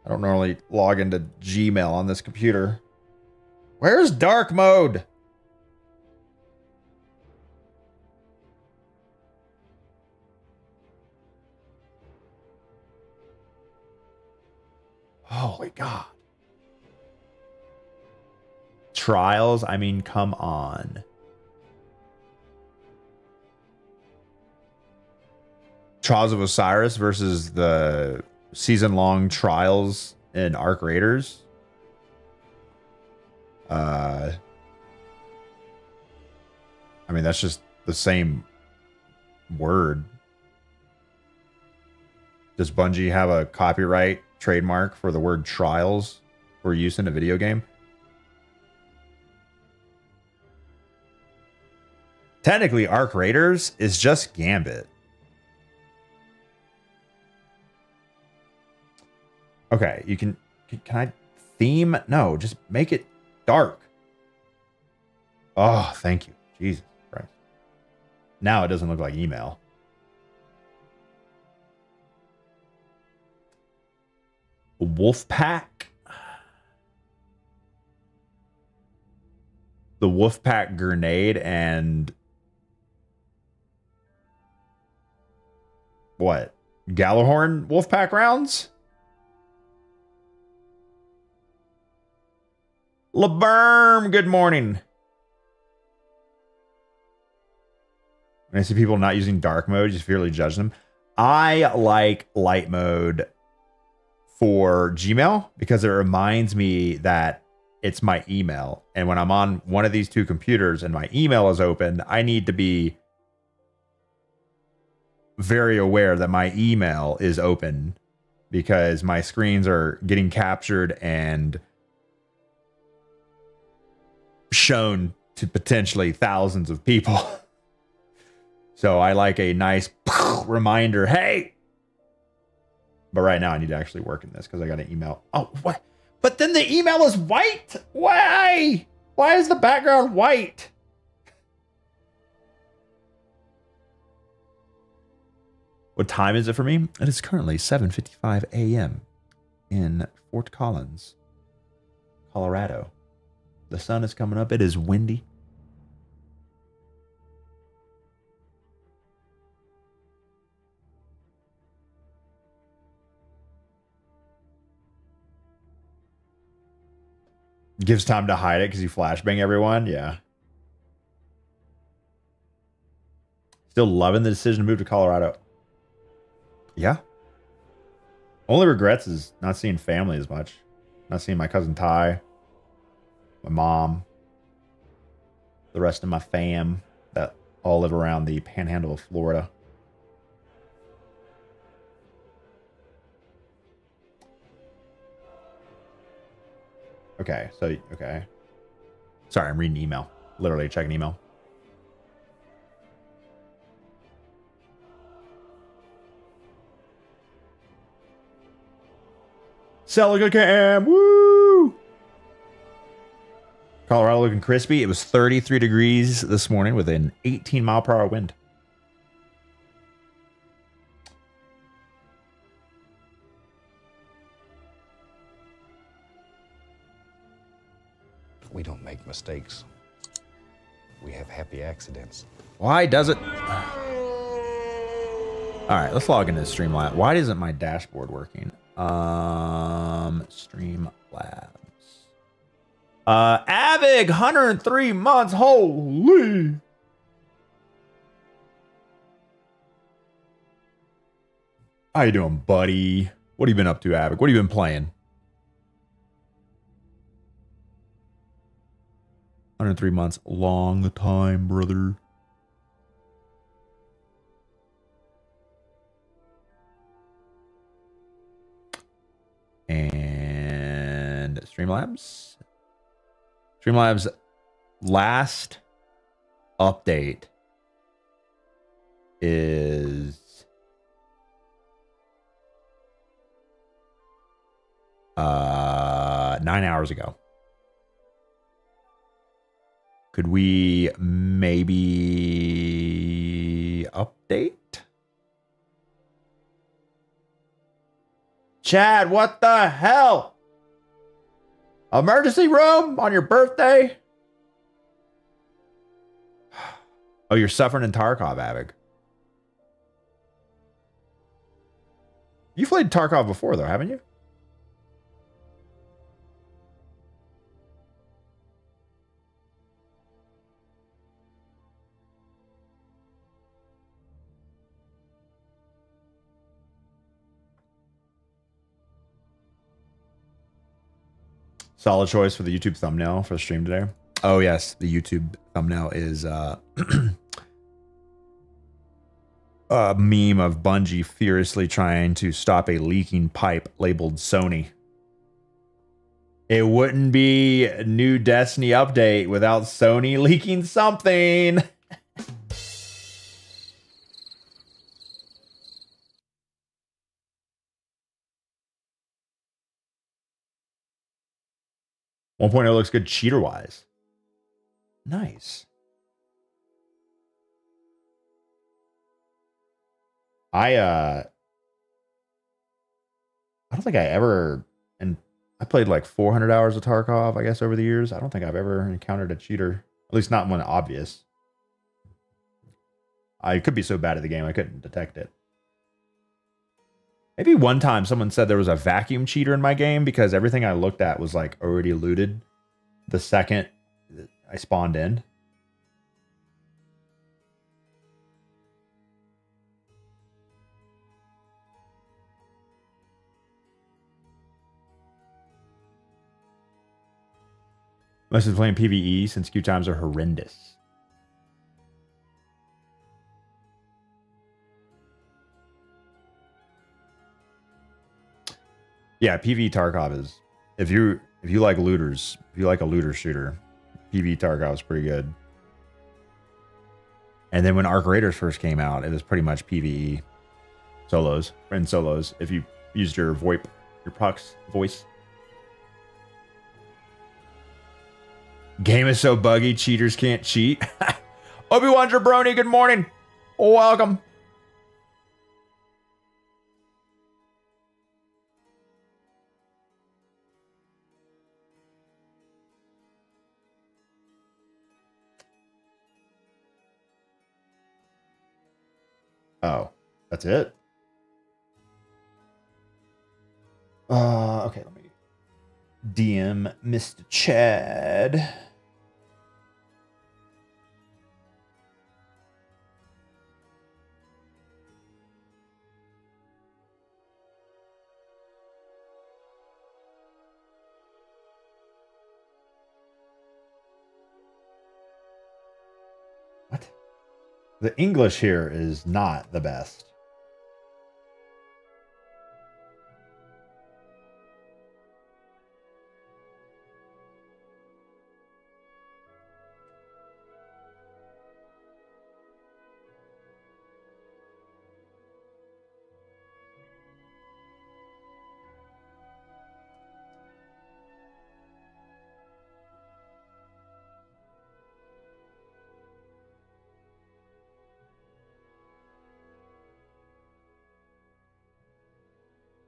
Speaker 1: I don't normally log into Gmail on this computer. Where's dark mode? Holy God. Trials? I mean, come on. Trials of Osiris versus the season-long Trials in Arc Raiders. I mean, that's just the same word. Does Bungie have a copyright trademark for the word trials for use in a video game? Technically, Arc Raiders is just Gambit. Okay, you can I theme? No, just make it dark. Oh, thank you. Jesus Christ. Now it doesn't look like email. Wolfpack. The Wolfpack grenade and what? Galahorn Wolfpack rounds. LaBerm, good morning. When I see people not using dark mode, just severely judge them. I like light mode for Gmail because it reminds me that it's my email. And when I'm on one of these two computers and my email is open, I need to be very aware that my email is open because my screens are getting captured and shown to potentially thousands of people. So I like a nice reminder, hey. But right now I need to actually work in this because I got an email. Oh, what? But then the email is white. Why? Why is the background white? What time is it for me? It is currently 7:55 a.m. in Fort Collins, Colorado. The sun is coming up. It is windy. Gives time to hide it because you flashbang everyone. Yeah. Still loving the decision to move to Colorado. Yeah. Only regrets is not seeing family as much. Not seeing my cousin Ty, my mom, the rest of my fam that all live around the panhandle of Florida. Okay, so, okay. Sorry, I'm reading email. Literally checking email. Celica Cam, woo! Colorado looking crispy. It was 33 degrees this morning with an 18-mile-per-hour wind.
Speaker 2: We don't make mistakes. We have happy accidents.
Speaker 1: Why does it? All right, let's log into Streamlabs. Why isn't my dashboard working? Streamlabs. Avig, 103 months. Holy. How you doing, buddy? What have you been up to, Avig? What have you been playing? 103 months. Long time, brother. And Streamlabs. Streamlabs last update is 9 hours ago. Could we maybe update? Chad, what the hell? Emergency room on your birthday? Oh, you're suffering in Tarkov, Avig. You've played Tarkov before, though, haven't you? Solid choice for the YouTube thumbnail for the stream today. Oh, yes. The YouTube thumbnail is a meme of Bungie furiously trying to stop a leaking pipe labeled Sony. It wouldn't be a new Destiny update without Sony leaking something. One point looks good cheater wise. Nice. I don't think I ever, and I played like 400 hours of Tarkov, I guess, over the years. I don't think I've ever encountered a cheater, at least not one obvious. I could be so bad at the game I couldn't detect it. Maybe one time someone said there was a vacuum cheater in my game because everything I looked at was like already looted the second I spawned in. Must have been playing PvE since queue times are horrendous. Yeah, PvE Tarkov is if you like looters, if you like a looter shooter, PvE Tarkov is pretty good. And then when Arc Raiders first came out, it was pretty much PvE solos and solos if you used your VoIP, your prox voice. Game is so buggy, cheaters can't cheat. Obi-Wan Jabroni, good morning. Welcome. Oh, that's it? Okay, let me DM Mr. Chad. What? The English here is not the best.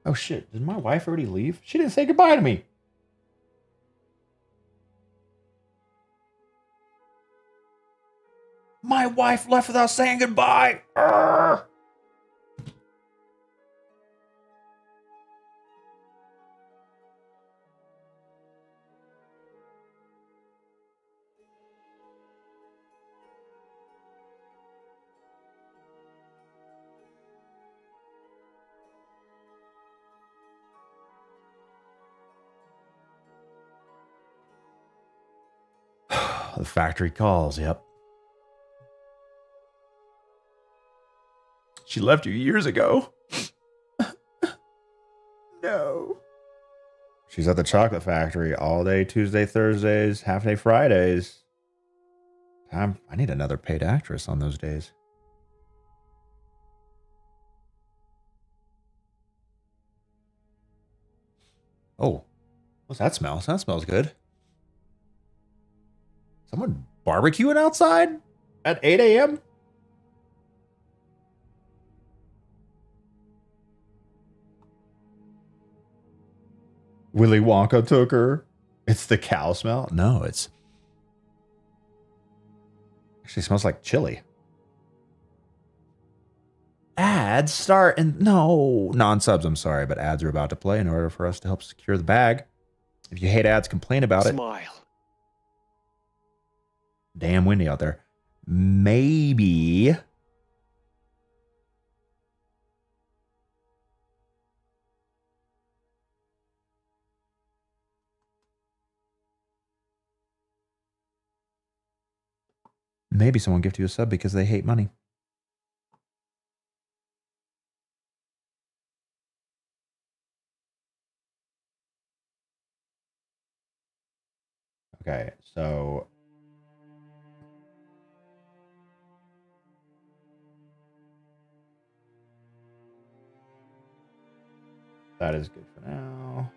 Speaker 1: Oh shit, did my wife already leave? She didn't say goodbye to me. My wife left without saying goodbye. Urgh. The factory calls, yep. She left you years ago. No. She's at the chocolate factory all day Tuesday, Thursdays, half day Fridays. I need another paid actress on those days. Oh, what's that smell? That smells good. Someone barbecuing outside at 8 a.m.? Willy Wonka took her. It's the cow smell? No, it's... Actually smells like chili. Ads start and... No, non-subs, I'm sorry, but ads are about to play in order for us to help secure the bag. If you hate ads, complain about it.
Speaker 5: Smile.
Speaker 1: Damn windy out there. Maybe... Maybe someone gift you a sub because they hate money. Okay, so... That is good for now.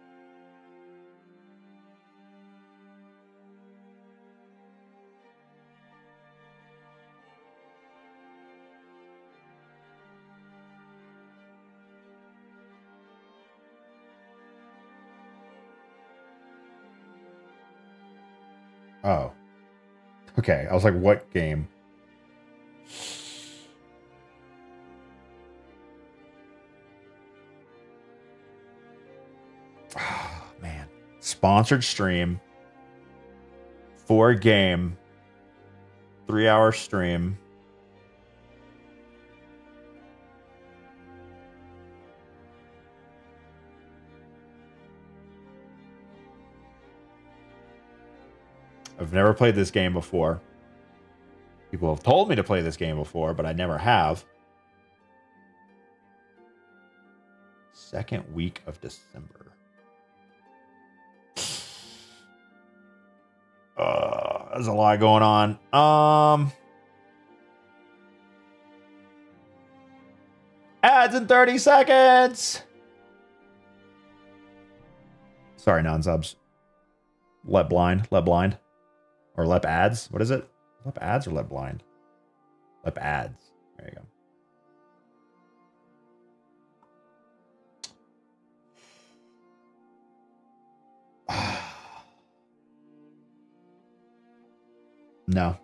Speaker 1: Oh. Okay, I was like, what game? Oh, man. Sponsored stream. 4-game. 3-hour stream. I've never played this game before. People have told me to play this game before, but I never have. Second week of December. There's a lot going on. Ads in 30 seconds. Sorry, non-subs. Let blind. Or lep ads. What is it? Lep ads or lep blind? Lep ads. There you go. No.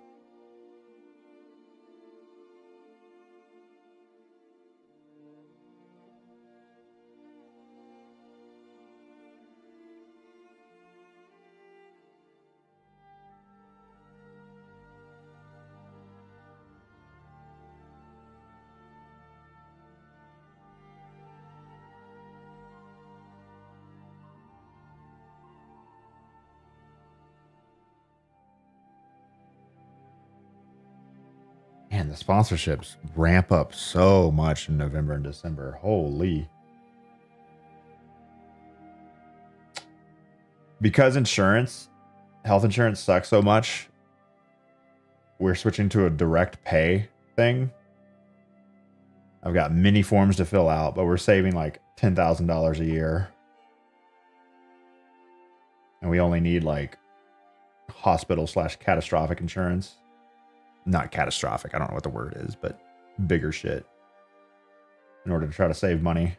Speaker 1: Man, the sponsorships ramp up so much in November and December. Holy. Because health insurance sucks so much, we're switching to a direct pay thing. I've got many forms to fill out, but we're saving like $10,000 a year. And we only need like hospital/catastrophic insurance. Not catastrophic. I don't know what the word is, but bigger shit in order to try to save money.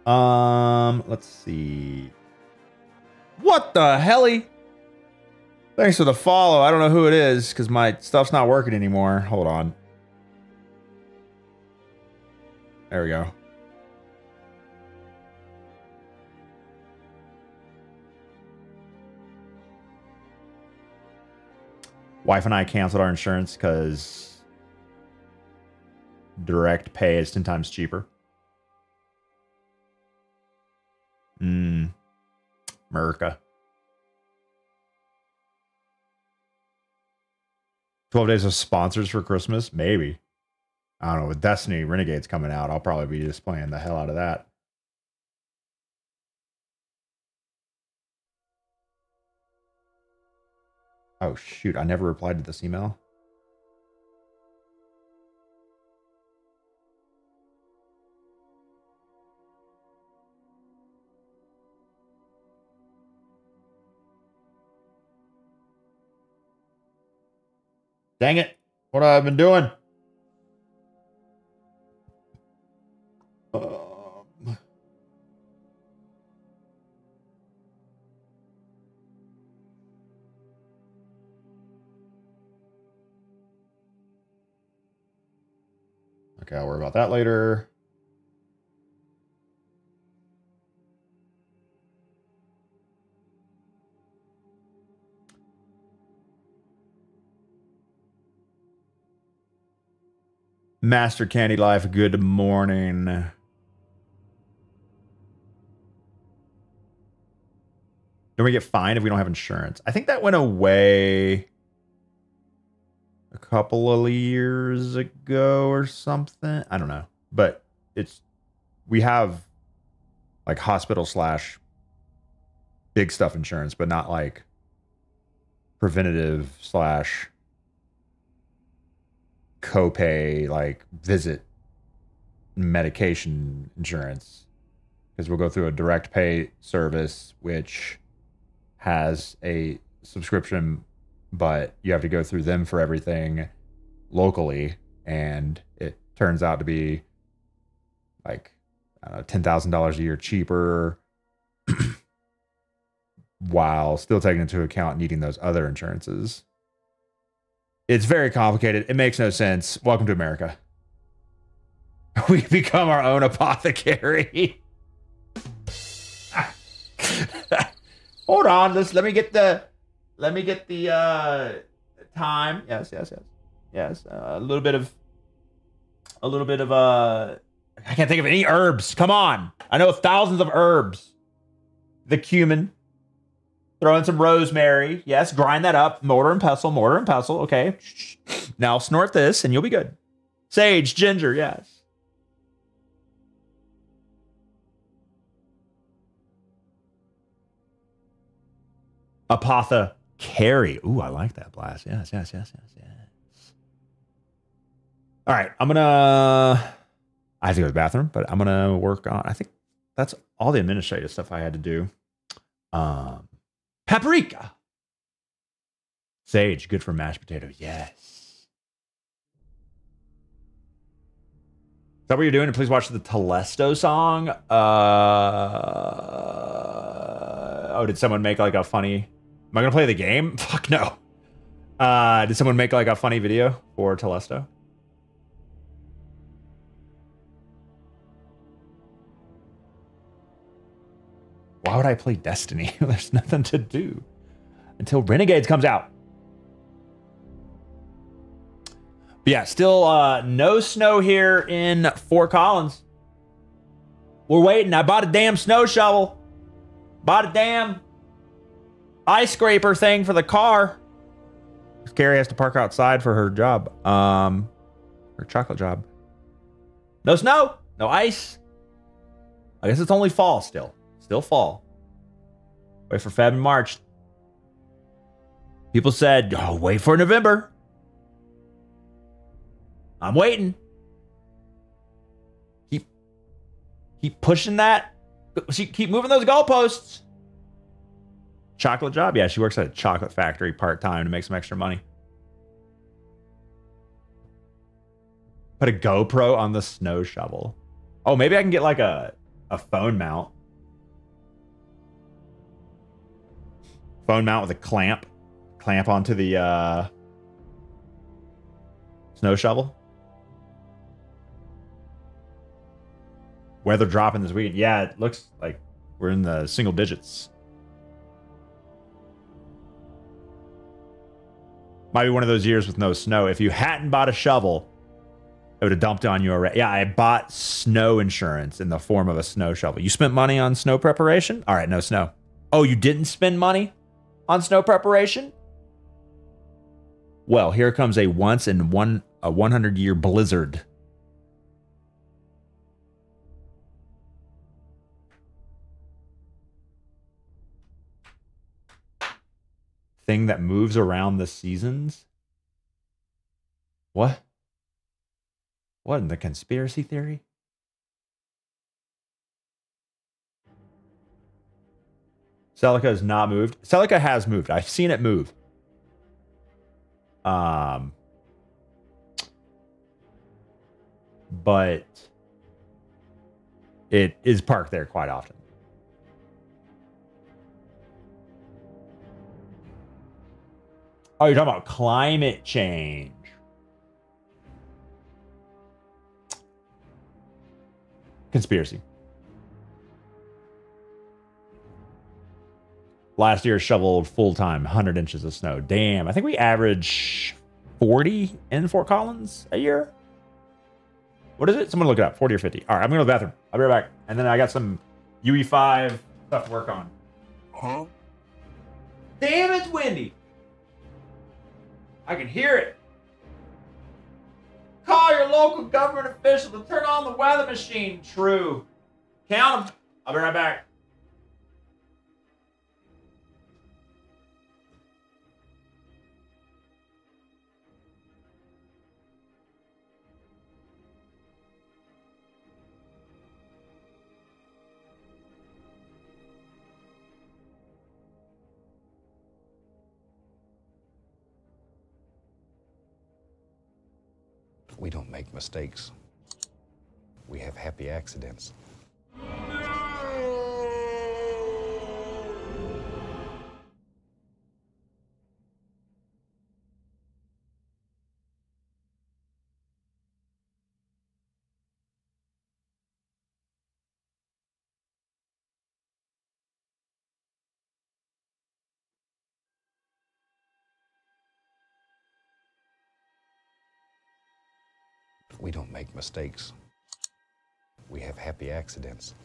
Speaker 1: Let's see. What the helly? Thanks for the follow. I don't know who it is because my stuff's not working anymore. Hold on. There we go. Wife and I canceled our insurance because direct pay is 10 times cheaper. America. 12 days of sponsors for Christmas? Maybe. I don't know. With Destiny Renegades coming out, I'll probably be just playing the hell out of that. Oh, shoot. I never replied to this email. Dang it. What have I been doing? Okay, I'll worry about that later. Master Candy Life, good morning. Don't we get fined if we don't have insurance? I think that went away a couple of years ago or something. I don't know. But we have like hospital / big stuff insurance, but not like preventative / copay, like visit medication insurance, because we'll go through a direct pay service which has a subscription, but you have to go through them for everything locally, and it turns out to be like $10,000 a year cheaper while still taking into account needing those other insurances. It's very complicated. It makes no sense. Welcome to America. We become our own apothecary. Hold on, let me get the time. Yes. A little bit of I can't think of any herbs. Come on. I know thousands of herbs. The cumin. Throw in some rosemary. Yes, grind that up. Mortar and pestle. Okay. Now snort this and you'll be good. Sage, ginger, yes. Apothecary. Ooh, I like that, Blast. Yes. All right, I have to go to the bathroom, but I'm gonna work on. I think that's all the administrative stuff I had to do. Paprika, sage, good for mashed potatoes. Yes. Is that what you're doing? And please watch the Telesto song. Oh, did someone make like a funny? Am I gonna play the game? Fuck no. Did someone make like a funny video for Telesto? Why would I play Destiny? There's nothing to do until Renegades comes out. But yeah, still no snow here in Fort Collins. We're waiting. I bought a damn snow shovel. Bought a damn ice scraper thing for the car. Carrie has to park outside for her job. Her chocolate job. No snow. No ice. I guess it's only fall still. Still fall. Wait for Feb and March. People said, oh, wait for November. I'm waiting. Keep pushing that. Keep moving those goalposts. Chocolate job? Yeah, she works at a chocolate factory part-time to make some extra money. Put a GoPro on the snow shovel. Oh, maybe I can get like a phone mount. Phone mount with a clamp. Clamp onto the snow shovel. Weather dropping this weekend. Yeah, it looks like we're in the single digits. Might be one of those years with no snow. If you hadn't bought a shovel, it would have dumped on you already. Yeah, I bought snow insurance in the form of a snow shovel. You spent money on snow preparation? All right, no snow. Oh, you didn't spend money on snow preparation? Well, here comes a 100-year blizzard. Thing that moves around the seasons? What? What in the conspiracy theory? Celica has not moved. Celica has moved. I've seen it move. But it is parked there quite often. Oh, you're talking about climate change. Conspiracy. Last year shoveled full-time 100 inches of snow. Damn, I think we average 40 in Fort Collins a year. What is it? Someone look it up. 40 or 50. All right, I'm going to the bathroom. I'll be right back. And then I got some UE5 stuff to work on. Huh? Damn, it's windy. I can hear it. Call your local government official to turn on the weather machine. True. Count them. I'll be right back.
Speaker 2: We don't make mistakes. We have happy accidents. We don't make mistakes. We have happy accidents.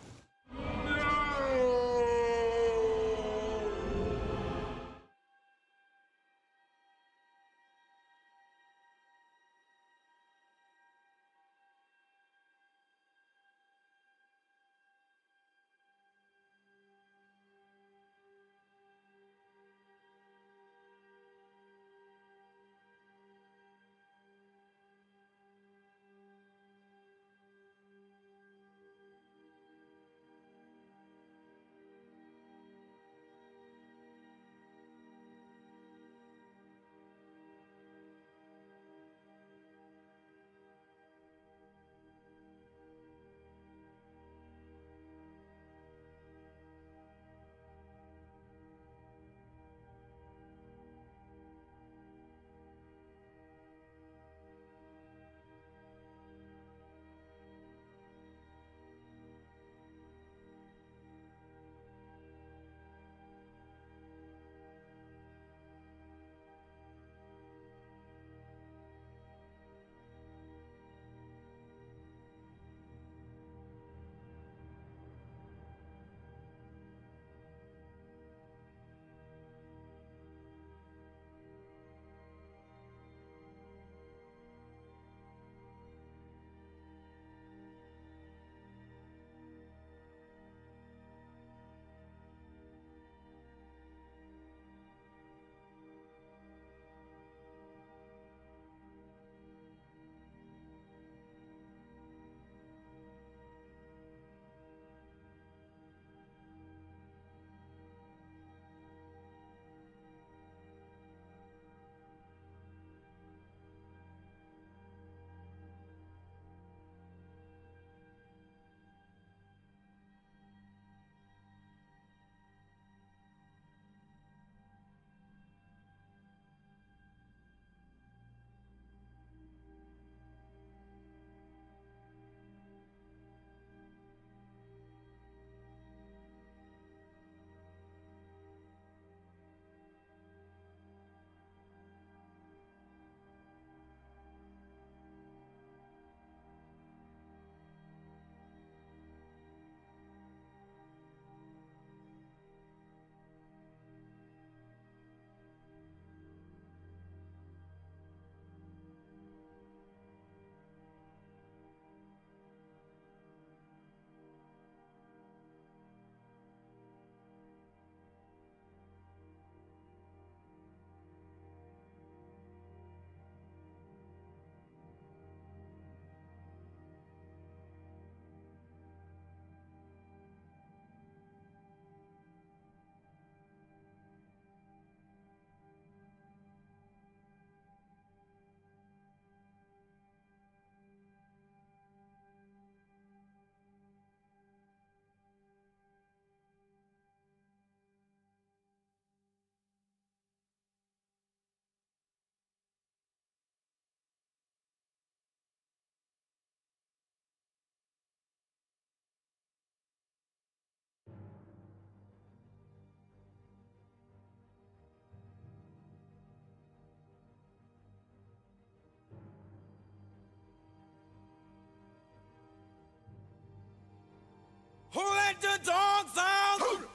Speaker 4: Who let the dogs out?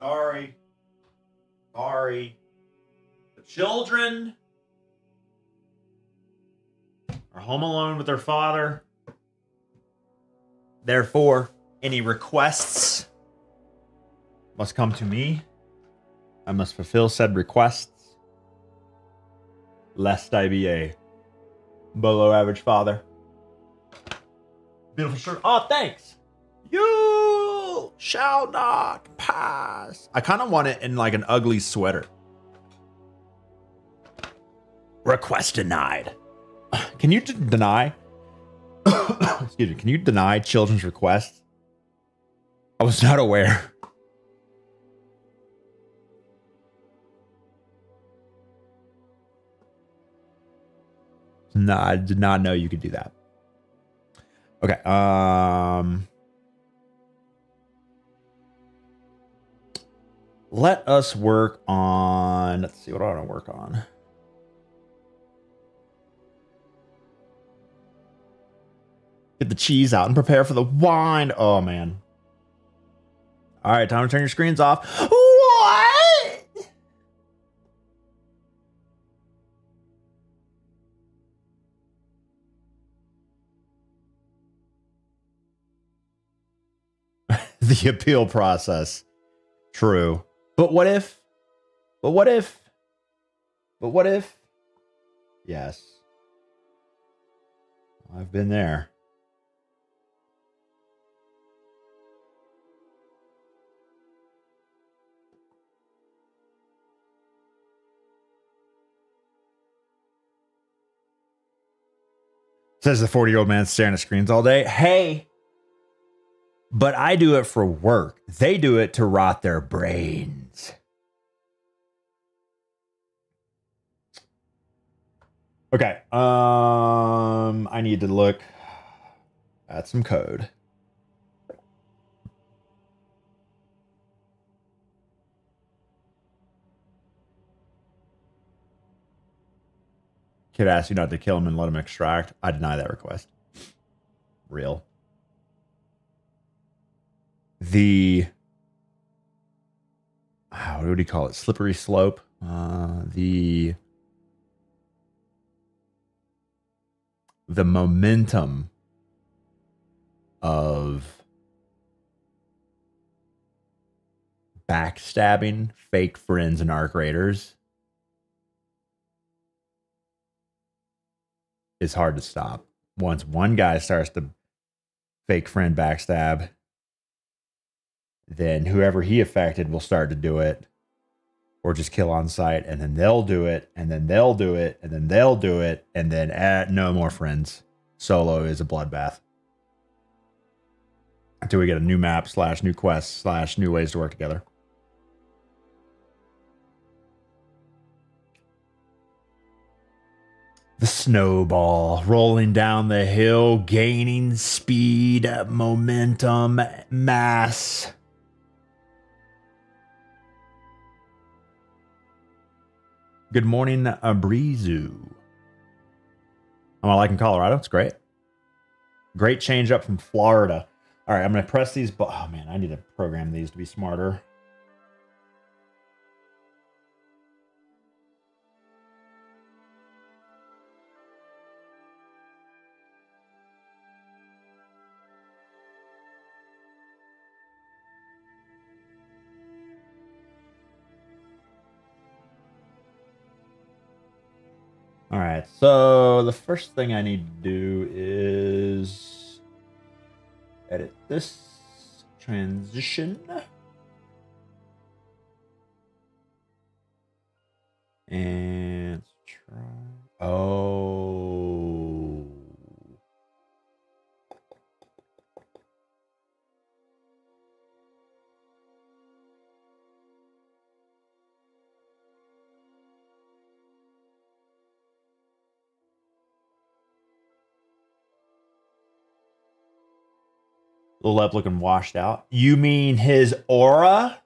Speaker 1: Sorry. Sorry. The children are home alone with their father. Therefore, any requests must come to me. I must fulfill said requests, lest I be a below average father. Beautiful shirt. Oh, thanks. You shall not pass. I kind of want it in like an ugly sweater. Request denied. Can you deny? Excuse me. Can you deny children's requests? I was not aware. No, I did not know you could do that. Okay. Let us work on. Let's see what I want to work on. Get the cheese out and prepare for the wine. Oh man. All right, time to turn your screens off. What? The appeal process. True. But what if? But what if? But what if? Yes. I've been there. Says the 40-year-old man staring at screens all day. Hey, but I do it for work. They do it to rot their brains. Okay. I need to look at some code. Kid asked you not to kill him and let him extract. I deny that request. Real. The what do you call it? Slippery slope. The momentum of backstabbing fake friends and arc raiders is hard to stop. Once one guy starts to fake friend backstab, then whoever he affected will start to do it or just kill on sight, and then they'll do it, and then they'll do it, and then they'll do it, and then no more friends. Solo is a bloodbath. Until we get a new map / new quest / new ways to work together. The snowball rolling down the hill, gaining speed, momentum, mass. Good morning, Abrizu. I'm liking Colorado. It's great. Great change up from Florida. All right, I'm going to press these. Oh, man, I need to program these to be smarter. All right, so the first thing I need to do is edit this transition. And let's try. Oh. Little Lep looking washed out. You mean his aura?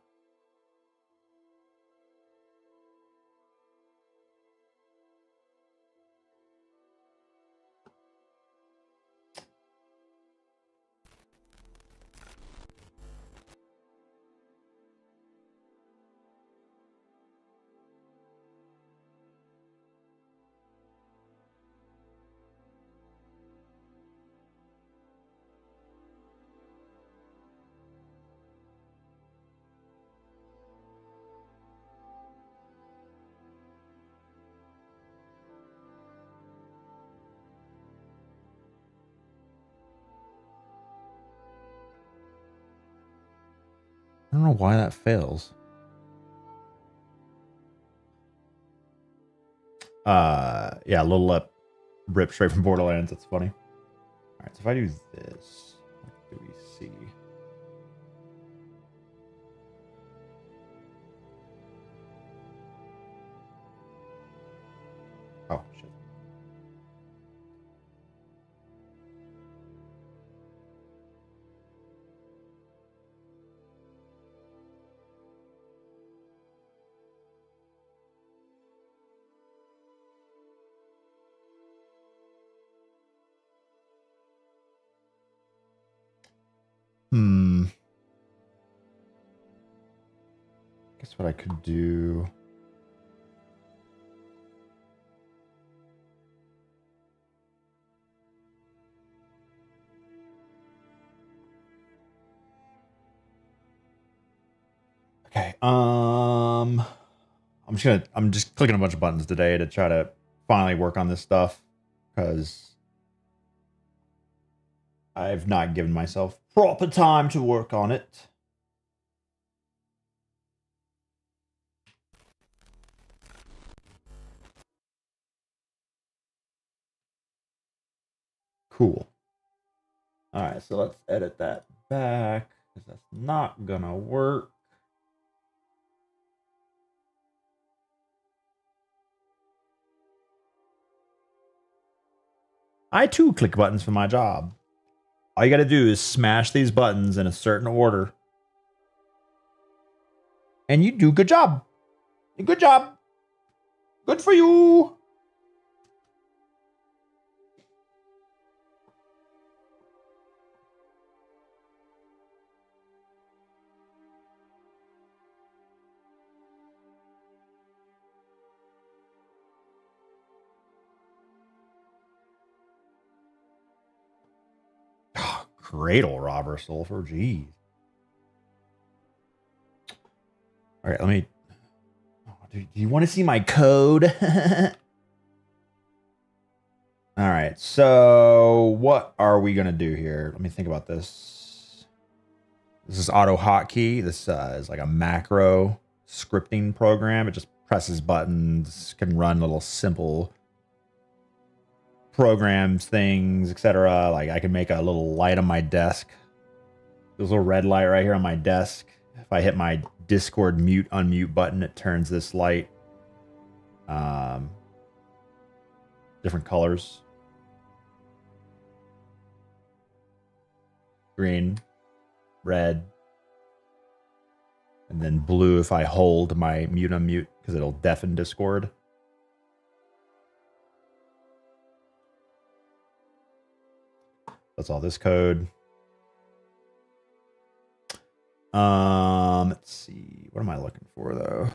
Speaker 1: don't know why that fails. Yeah, Little Lip ripped straight from Borderlands. That's funny. All right, so if I do this, what do we see? Oh, shit. Guess what I could do. Okay. I'm just clicking a bunch of buttons today to try to finally work on this stuff because I've not given myself proper time to work on it. Cool. All right, so let's edit that back because that's not gonna work. I too click buttons for my job. All you gotta do is smash these buttons in a certain order. And you do good job. Good job. Good for you. Cradle robber sulfur, geez. All right, let me. Oh, do you want to see my code? All right, so what are we gonna do here? Let me think about this. This is auto hotkey. This is like a macro scripting program. It just presses buttons, can run little simple programs, things, etc. Like I can make a little light on my desk. There's a little red light right here on my desk. If I hit my Discord mute unmute button, it turns this light different colors. Green, red, and then blue if I hold my mute unmute because it'll deafen Discord. That's all this code. Let's see. What am I looking for though?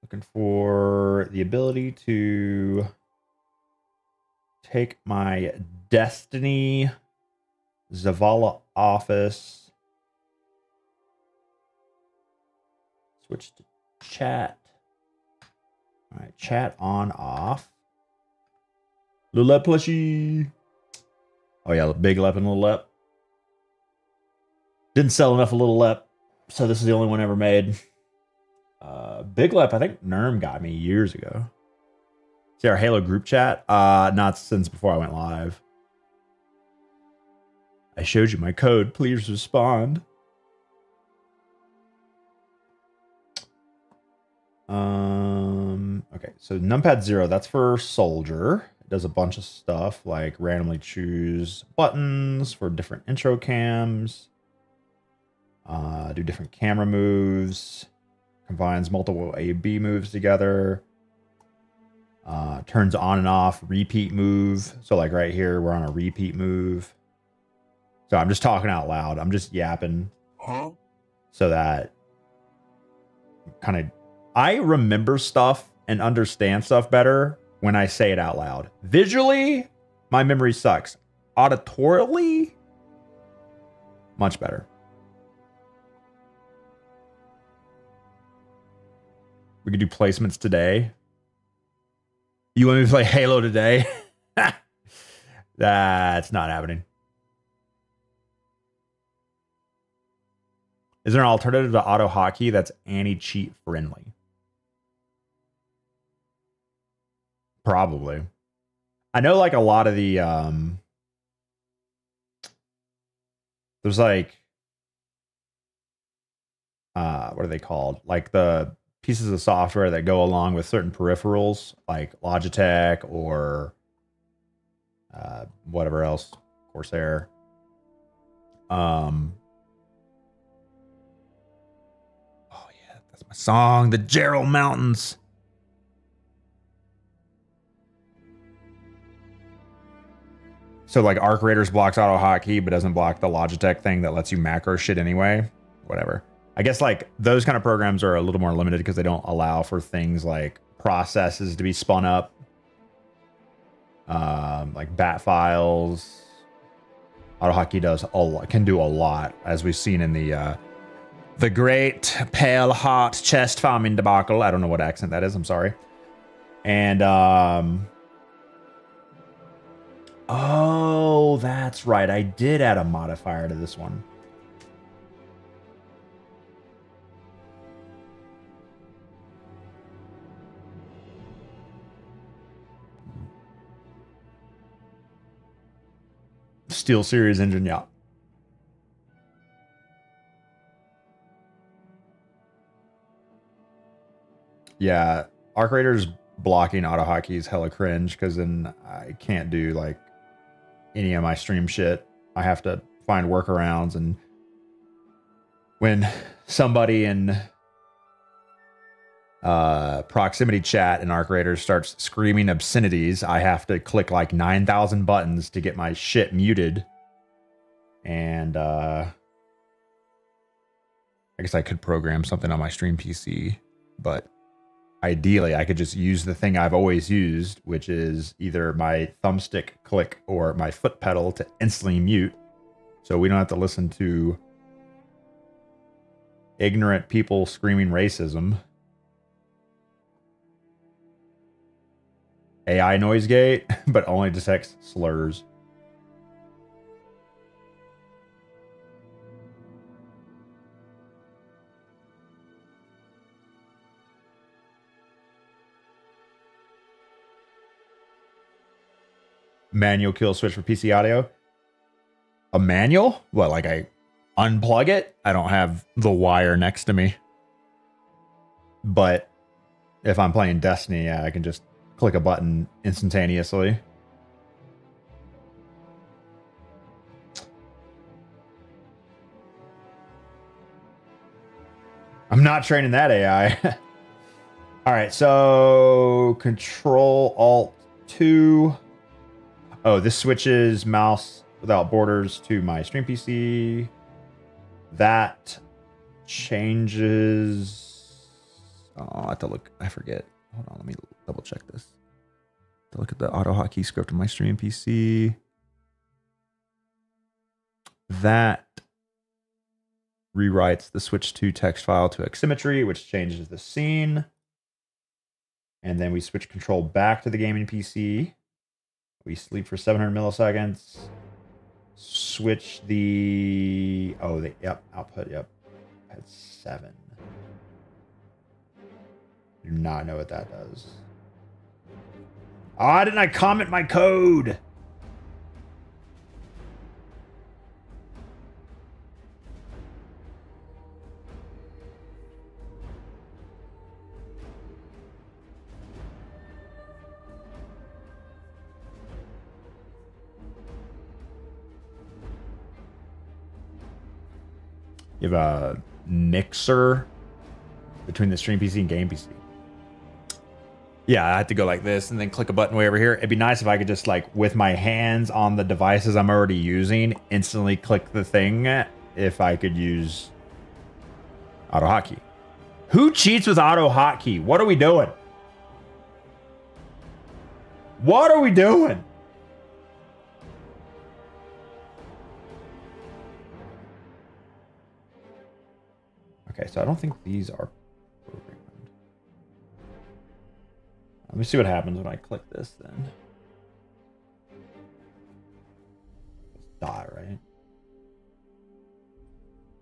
Speaker 1: Looking for the ability to take my Destiny Zavala office, switch to chat. All right, chat on off. Lulep plushie. Oh yeah, big lep and little lep. Didn't sell enough of little lep, so this is the only one ever made. Big lep, I think Nerm got me years ago. See our Halo group chat? Not since before I went live. I showed you my code. Please respond. Okay, so numpad 0, that's for soldier. It does a bunch of stuff like randomly choose buttons for different intro cams. Do different camera moves. Combines multiple A/B moves together. Turns on and off repeat move. So like right here, we're on a repeat move. So I'm just talking out loud. I'm just yapping.
Speaker 4: Huh?
Speaker 1: So that kind of, I remember stuff and understand stuff better when I say it out loud. Visually, my memory sucks. Auditorily, much better. We could do placements today. You want me to play Halo today? That's not happening. Is there an alternative to auto hotkey that's anti-cheat friendly? Probably. I know like a lot of the there's like what are they called? Like the pieces of software that go along with certain peripherals, like Logitech or whatever else, Corsair. Oh yeah, that's my song, the Gerald Mountains. So like Arc Raiders blocks auto hotkey, but doesn't block the Logitech thing that lets you macro shit anyway. Whatever. I guess like those kind of programs are a little more limited because they don't allow for things like processes to be spun up, like bat files. AutoHotkey does a lot, can do a lot, as we've seen in the great pale heart chest farming debacle. I don't know what accent that is. I'm sorry. And oh, that's right. I did add a modifier to this one. Steel Series engine, yeah. Yeah, Arc Raiders blocking auto hotkey is hella cringe because then I can't do like any of my stream shit. I have to find workarounds, and when somebody in proximity chat in Arc Raiders starts screaming obscenities, I have to click like 9,000 buttons to get my shit muted. And I guess I could program something on my stream PC, but ideally I could just use the thing I've always used, which is either my thumbstick click or my foot pedal to instantly mute, so we don't have to listen to ignorant people screaming racism. AI noise gate, but only detects slurs. Manual kill switch for PC audio. A manual? What, like I unplug it? I don't have the wire next to me. But if I'm playing Destiny, yeah, I can just click a button instantaneously. I'm not training that AI. All right, so Control Alt 2. Oh, this switches mouse without borders to my stream PC. That changes. Oh, I have to look. I forget. Hold on, let me double check this. To look at the auto hotkey script on my stream PC. That rewrites the switch to text file to Xsymmetry, which changes the scene. And then we switch control back to the gaming PC. We sleep for 700 milliseconds. Switch the output, yep. At 7. Do not know what that does. Why didn't I comment my code? You have a mixer between the stream PC and game PC. Yeah, I have to go like this and then click a button way over here. It'd be nice if I could just like with my hands on the devices I'm already using, instantly click the thing if I could use auto hotkey. Who cheats with auto hotkey? What are we doing? What are we doing? Okay, so I don't think these are programmed. Let me see what happens when I click this then. It's dot, right?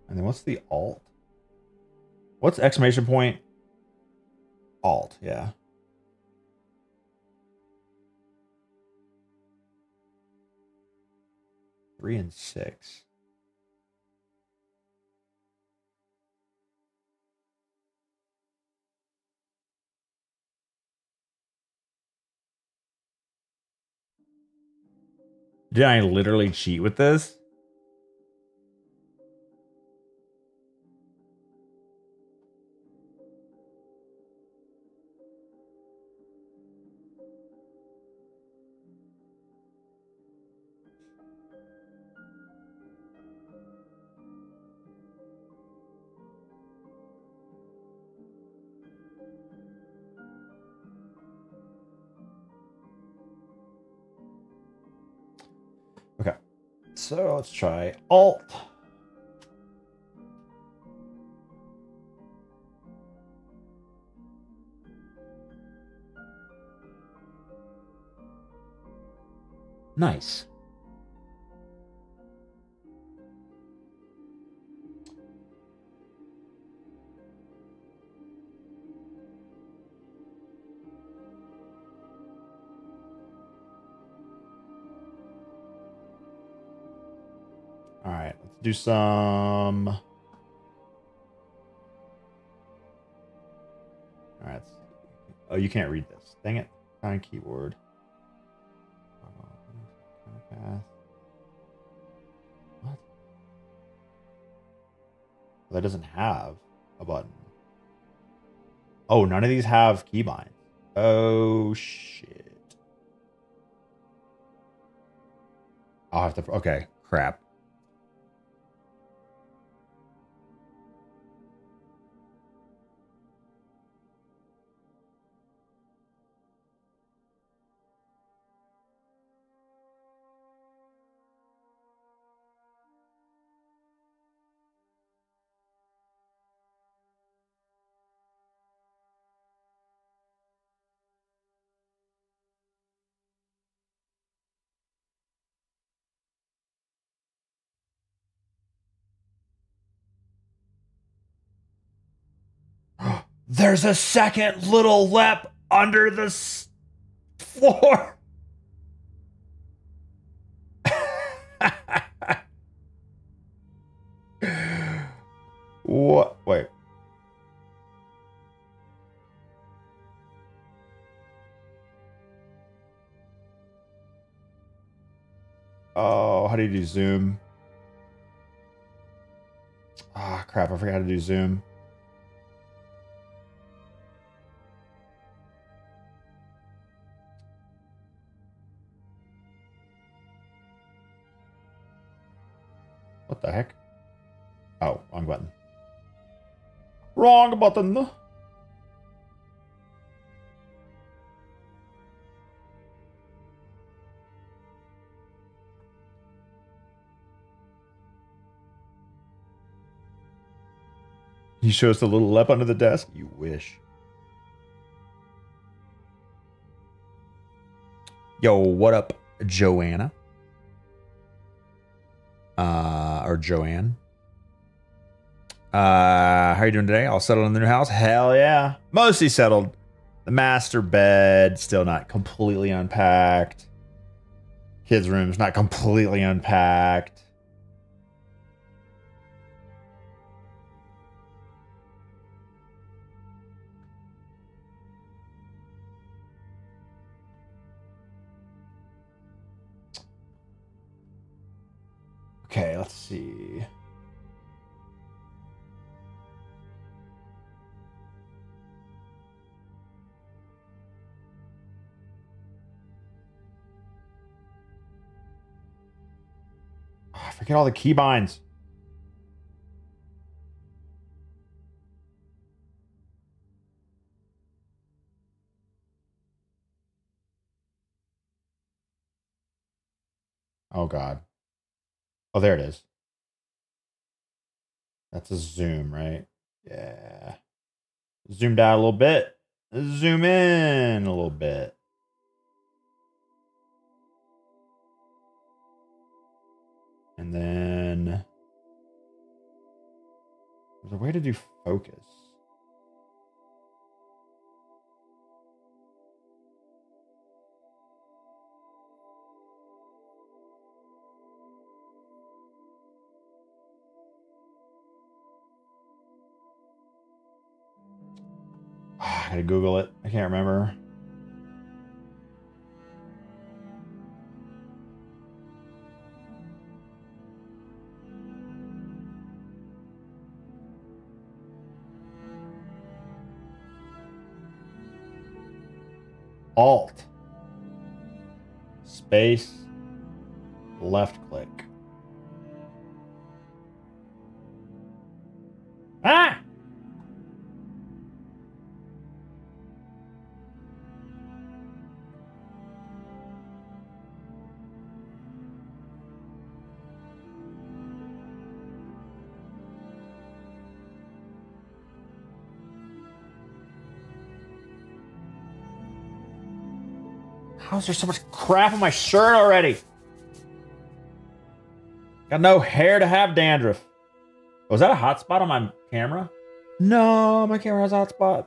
Speaker 1: And then what's the alt? What's exclamation point? Alt, yeah. Three and 6. Did I literally cheat with this? Okay. So let's try Alt. Nice. All right, let's do some. All right. Oh, you can't read this. Dang it. Find keyboard. What? That doesn't have a button. Oh, none of these have keybinds. Oh, shit. I'll have to. Okay, crap. There's a second little lep under the floor. What? Wait. Oh, how do you do zoom? Ah, crap. I forgot how to do zoom. What the heck? Oh, wrong button. Wrong button. He shows the little lep under the desk. You wish. Yo, what up, Joanna? Or Joanne. How are you doing today? All settled in the new house? Hell yeah. Mostly settled. The master bed, still not completely unpacked. Kids' room's not completely unpacked. Okay, let's see. Oh, I forget all the keybinds. Oh, God. Oh, there it is. That's a zoom, right? Yeah. Zoomed out a little bit. Zoom in a little bit. And then there's a way to do focus. had to Google it. I can't remember. Alt. Space. Left click. Ah! How is there so much crap on my shirt already? Got no hair to have dandruff. Was that a hotspot on my camera? No, my camera has a hotspot.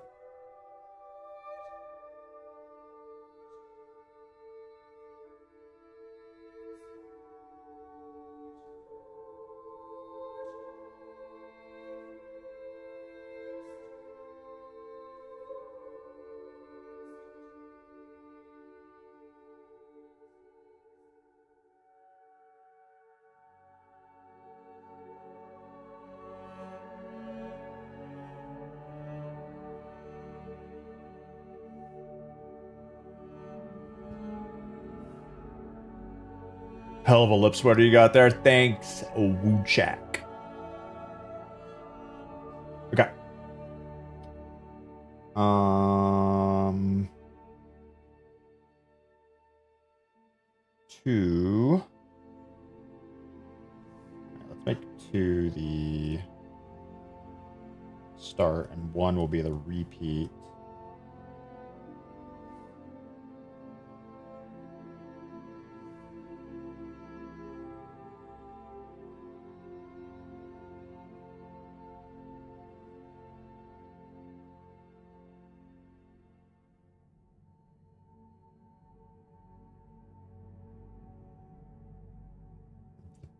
Speaker 1: Hell of a lip sweater you got there. Thanks, Woochak. Okay. Two. Let's make two the start, and one will be the repeat.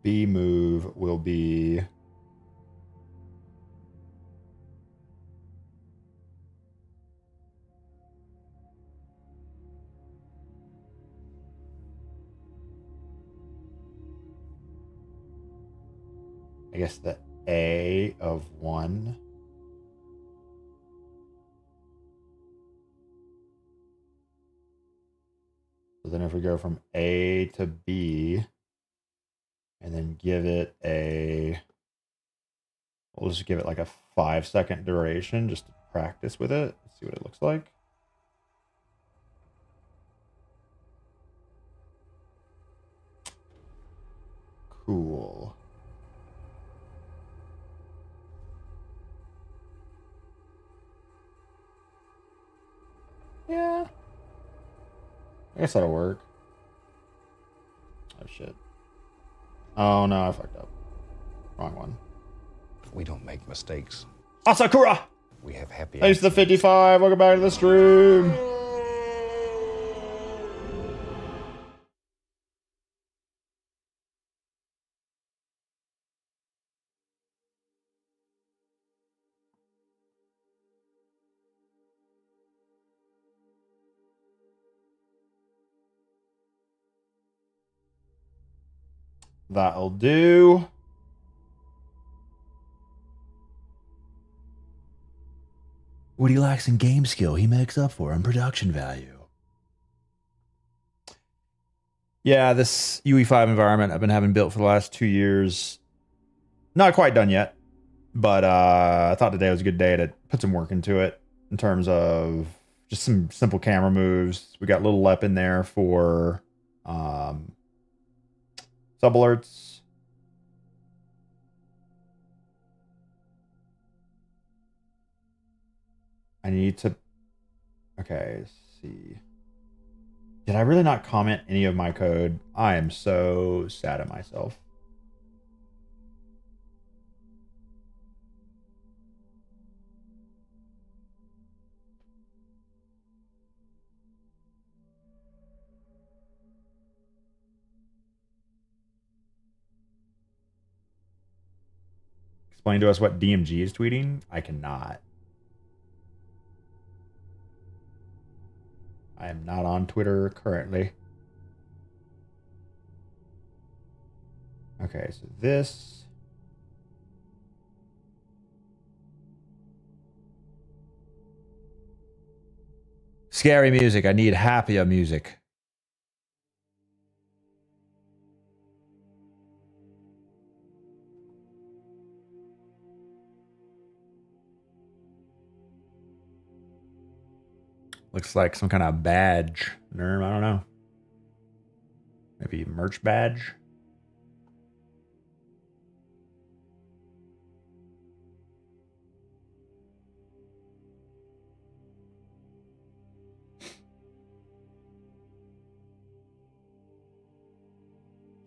Speaker 1: B move will be I guess the A of one. So then if we go from A to B and then give it a, we'll just give it like a 5-second duration just to practice with it. See what it looks like. Cool. Yeah. I guess that'll work. Oh, shit. Oh, no, I fucked up. Wrong one.
Speaker 2: We don't make mistakes.
Speaker 1: Asakura!
Speaker 2: We have happy
Speaker 1: Thanks to the
Speaker 2: accidents.
Speaker 1: 55. Welcome back to the stream. That'll do. What he lacks in game skill, he makes up for in production value. Yeah, this UE5 environment I've been having built for the last 2 years. Not quite done yet, but I thought today was a good day to put some work into it in terms of just some simple camera moves. We got little lep in there for sub alerts. I need to, okay, let's see. Did I really not comment any of my code? I am so sad at myself. Explain to us what DMG is tweeting? I cannot. I am not on Twitter currently. Okay, so this. Scary music. I need happier music. Looks like some kind of badge. Nerm, I don't know. Maybe merch badge.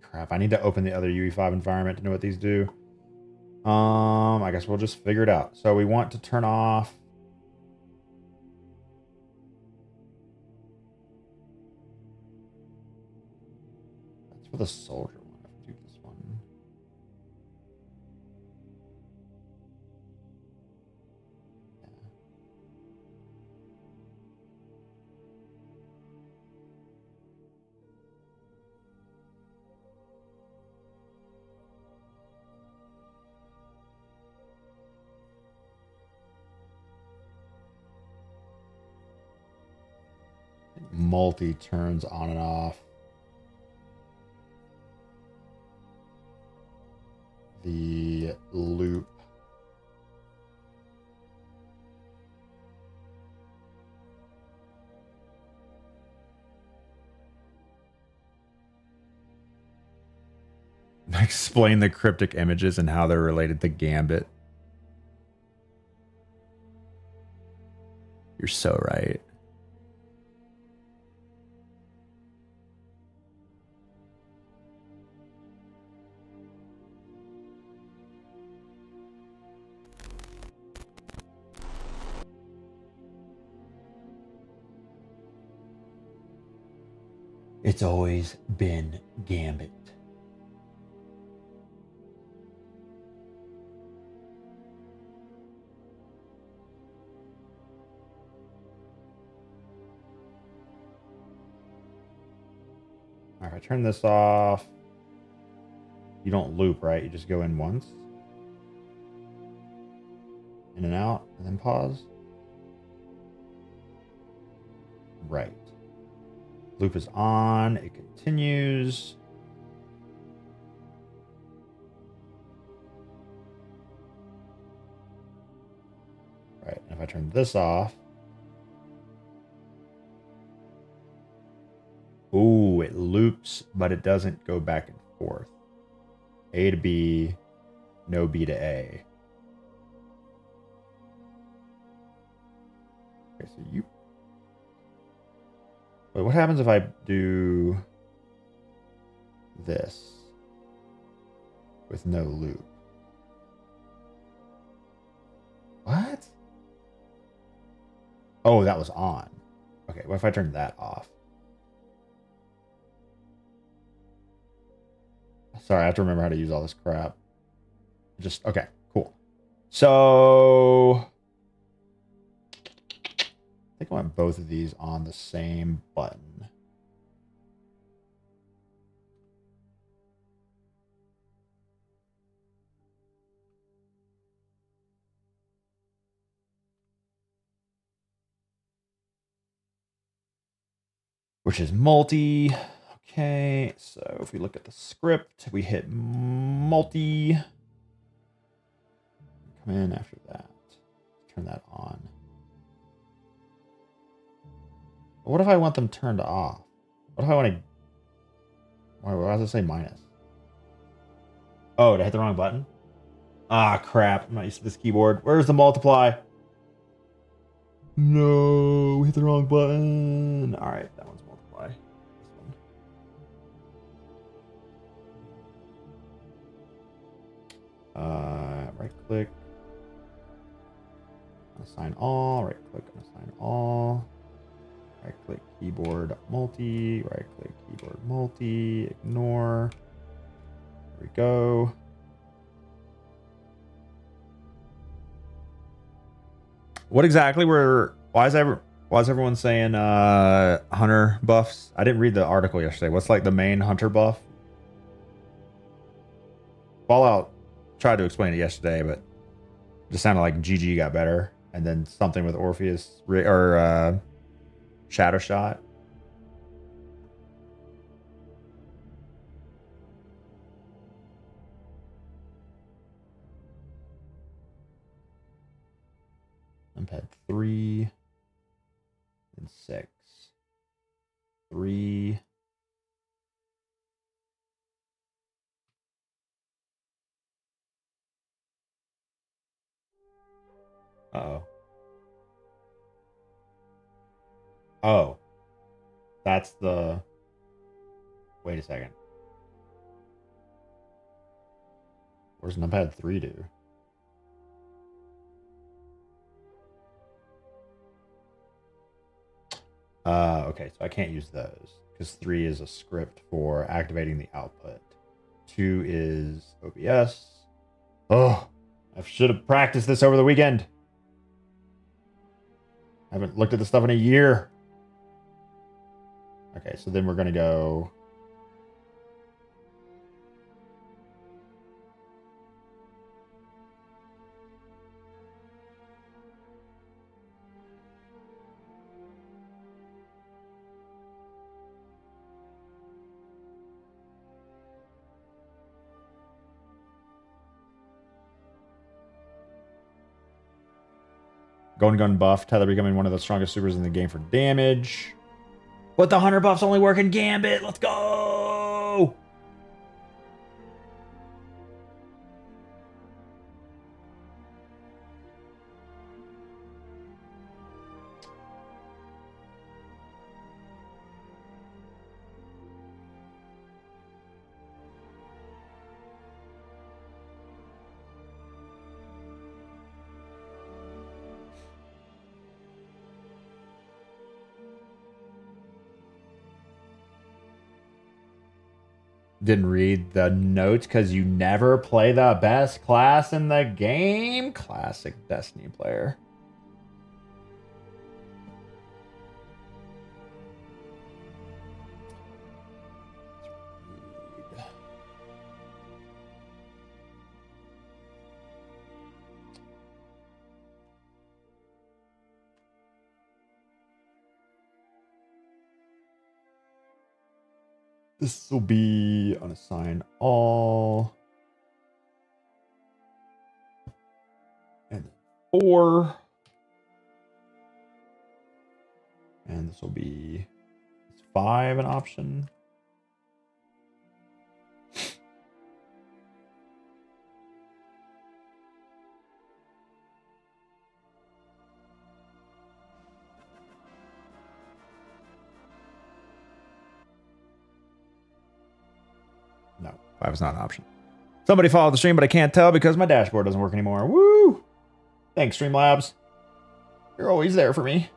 Speaker 1: Crap, I need to open the other UE5 environment to know what these do. I guess we'll just figure it out. So we want to turn off. That's for the soldier one. Let's do this one. Multi turns on and off. The loop. Explain the cryptic images and how they're related to Gambit. You're so right. It's always been Gambit. All right, if I turn this off, you don't loop, right? You just go in once. In and out, and then pause. Right. Loop is on. It continues. Right. And if I turn this off. Ooh, it loops, but it doesn't go back and forth. A to B, no B to A. Okay, so you... Wait, what happens if I do this with no loop? What? Oh, that was on. Okay, what if I turn that off? Sorry, I have to remember how to use all this crap. Just, okay, cool. So... I think I want both of these on the same button. Which is multi. Okay, so if we look at the script, we hit multi. Come in after that. Turn that on. What if I want them turned off? What if I want to... Why does it say minus? Oh, did I hit the wrong button? Ah, crap. I'm not used to this keyboard. Where's the multiply? No, we hit the wrong button. All right, that one's multiply. This one. Right click. Assign all. Right click and assign all. Right click keyboard multi, right click keyboard multi, ignore. There we go. What exactly why is Why is everyone saying hunter buffs? I didn't read the article yesterday. What's like the main hunter buff? Fallout tried to explain it yesterday, but it just sounded like GG got better. And then something with Orpheus or Shadow Shot. I've had 3 and 6. 3. Uh-oh. Oh. That's the... Wait a second. Where's Numpad 3 do? Okay, so I can't use those because 3 is a script for activating the output. 2 is OBS. Oh, I should have practiced this over the weekend. I haven't looked at this stuff in a year. Okay, so then we're going to go... Golden Gun buff, Tether becoming one of the strongest supers in the game for damage. But the Hunter buffs only work in Gambit. Let's go! Didn't read the notes because you never play the best class in the game. Classic Destiny player. This will be unassign all. And 4. And this will be 5 an option. No, 5 is not an option. Somebody followed the stream, but I can't tell because my dashboard doesn't work anymore. Woo! Thanks, Streamlabs. You're always there for me.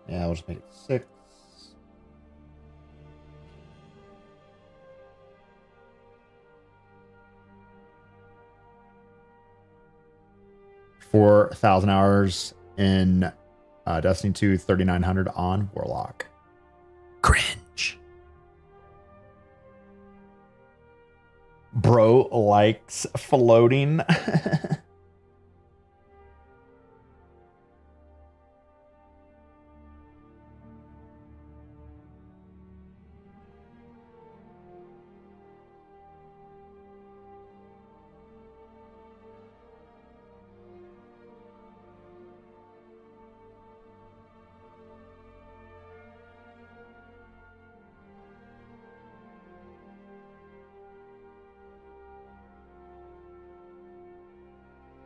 Speaker 1: Yeah, we'll just make it 6. $4,000 hours in Destiny 2, 3,900 on Warlock. Cringe. Bro likes floating.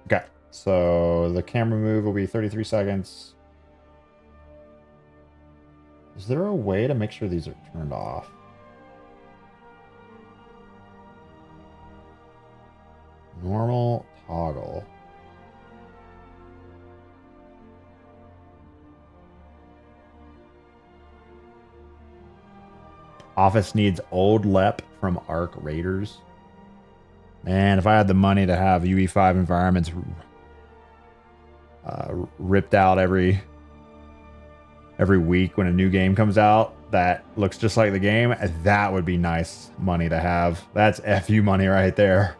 Speaker 1: Okay, so the camera move will be 33 seconds. Is there a way to make sure these are turned off? Normal toggle. Office needs old Lep from Arc Raiders. Man, if I had the money to have UE5 environments ripped out every week when a new game comes out that looks just like the game, that would be nice money to have. That's FU money right there.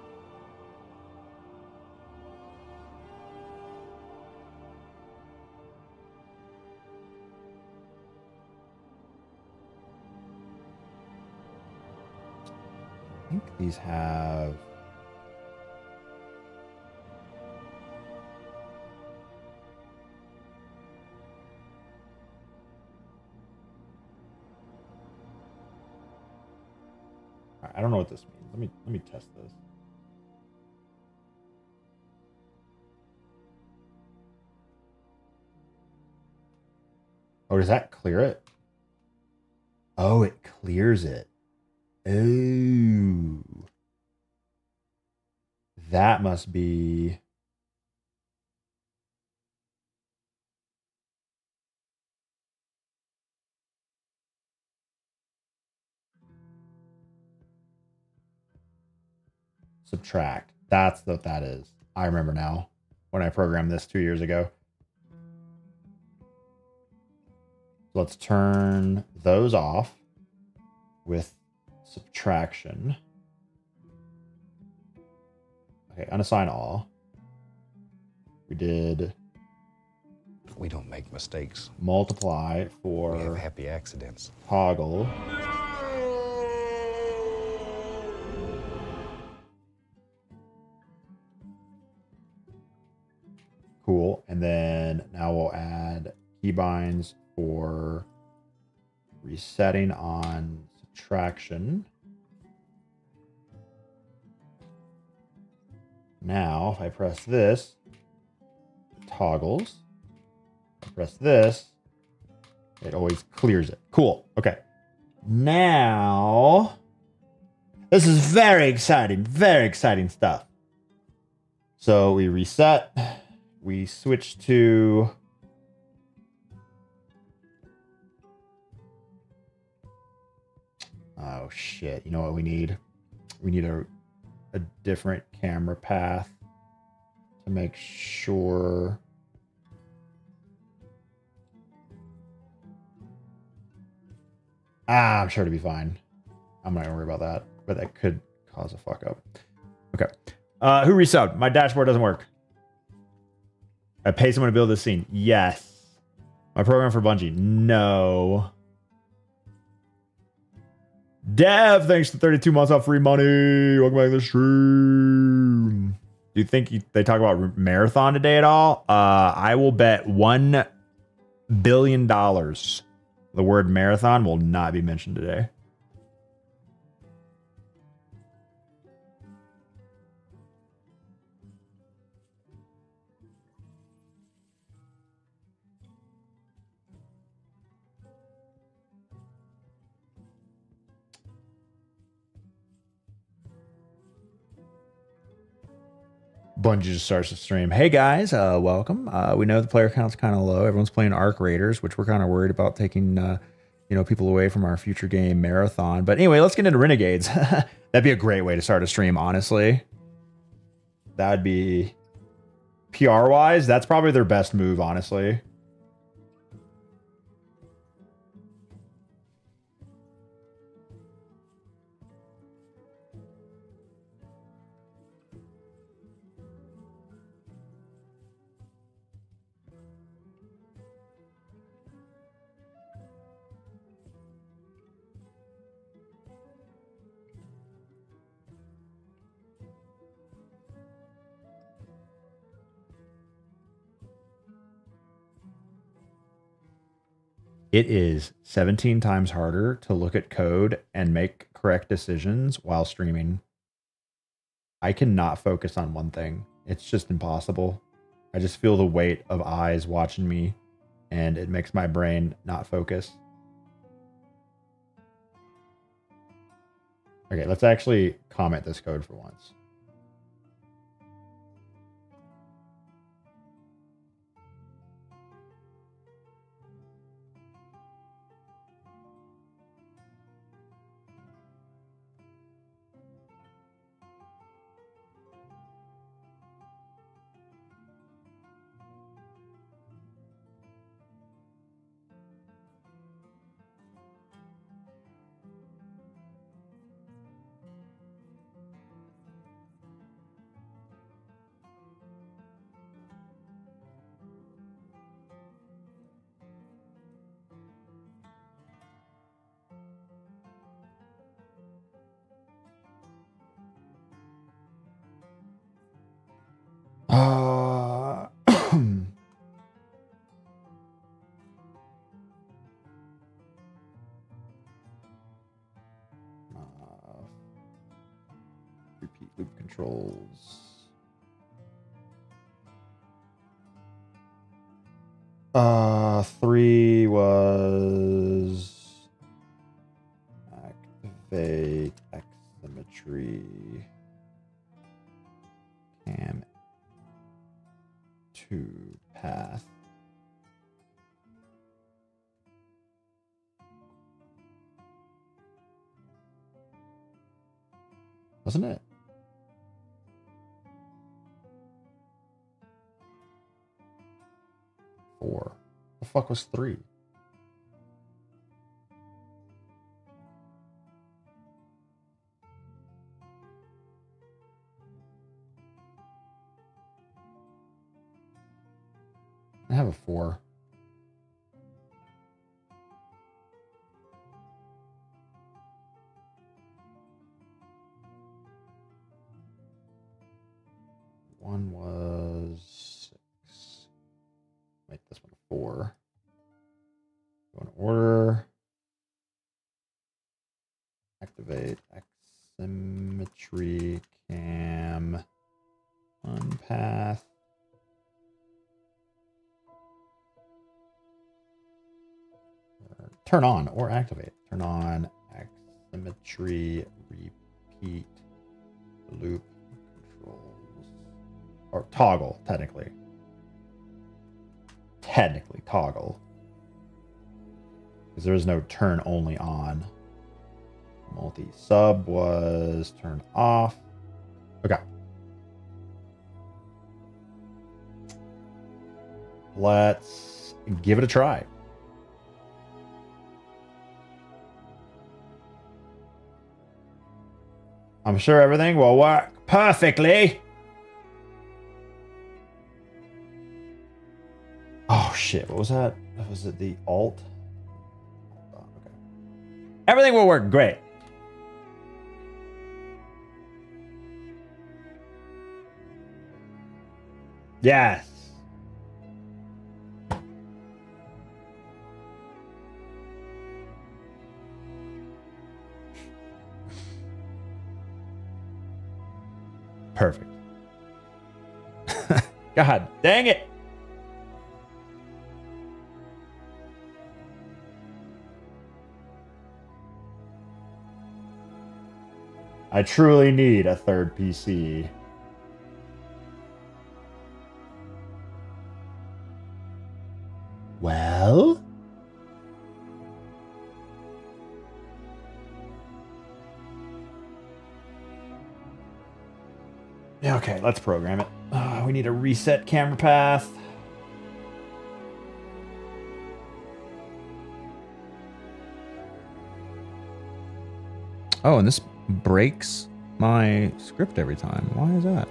Speaker 1: I think these have... I don't know what this means. Let me test this. Oh, does that clear it? Oh, it clears it. Oh. That must be... subtract. That's what that is. I remember now when I programmed this 2 years ago. Let's turn those off with subtraction. Okay, unassign all. We did...
Speaker 2: We don't make mistakes.
Speaker 1: multiply for...
Speaker 2: We have happy accidents.
Speaker 1: toggle. Cool. And then now we'll add keybinds for resetting on subtraction. Now, if I press this, it toggles. If I press this, it always clears it. Cool. Okay. Now, this is very exciting stuff. So we reset. We switch to... oh, shit. You know what we need? We need a different camera path to make sure... I'm sure it'll be fine. I'm not gonna worry about that, but that could cause a fuck up. Okay. Who resubbed? My dashboard doesn't work. I pay someone to build this scene. Yes. My program for Bungie. No. Dev, thanks to 32 months off free money. Welcome back to the stream. Do you think they talk about Marathon today at all? I will bet $1 billion the word Marathon will not be mentioned today. Bungie just starts to stream. Hey guys, welcome. We know the player count's kind of low. Everyone's playing Arc Raiders, which we're kind of worried about taking, people away from our future game Marathon. But anyway, let's get into Renegades. That'd be a great way to start a stream, honestly. That'd be PR-wise. That's probably their best move, honestly. It is 17 times harder to look at code and make correct decisions while streaming. I cannot focus on one thing. It's just impossible. I just feel the weight of eyes watching me, and it makes my brain not focus. Okay, let's actually comment this code for once. Uh, repeat loop controls. 3 was activate X symmetry. Cam 2 path. Wasn't it? Four. The fuck was 3? I have a 4. One was 6. Make this one 4. Go in order. Activate X symmetry cam. On path. Turn on or activate. Turn on X symmetry repeat loop controls. Or toggle, technically. Technically toggle. Because there is no turn only on. Multi-sub was turned off. Okay. Let's give it a try. I'm sure everything will work perfectly. Oh shit, what was that? Was it the alt? Oh, okay. Everything will work great. Yes. Perfect. God dang it. I truly need a third PC. Well? Yeah, okay, let's program it. We need a reset camera path. Oh, and this breaks my script every time. Why is that?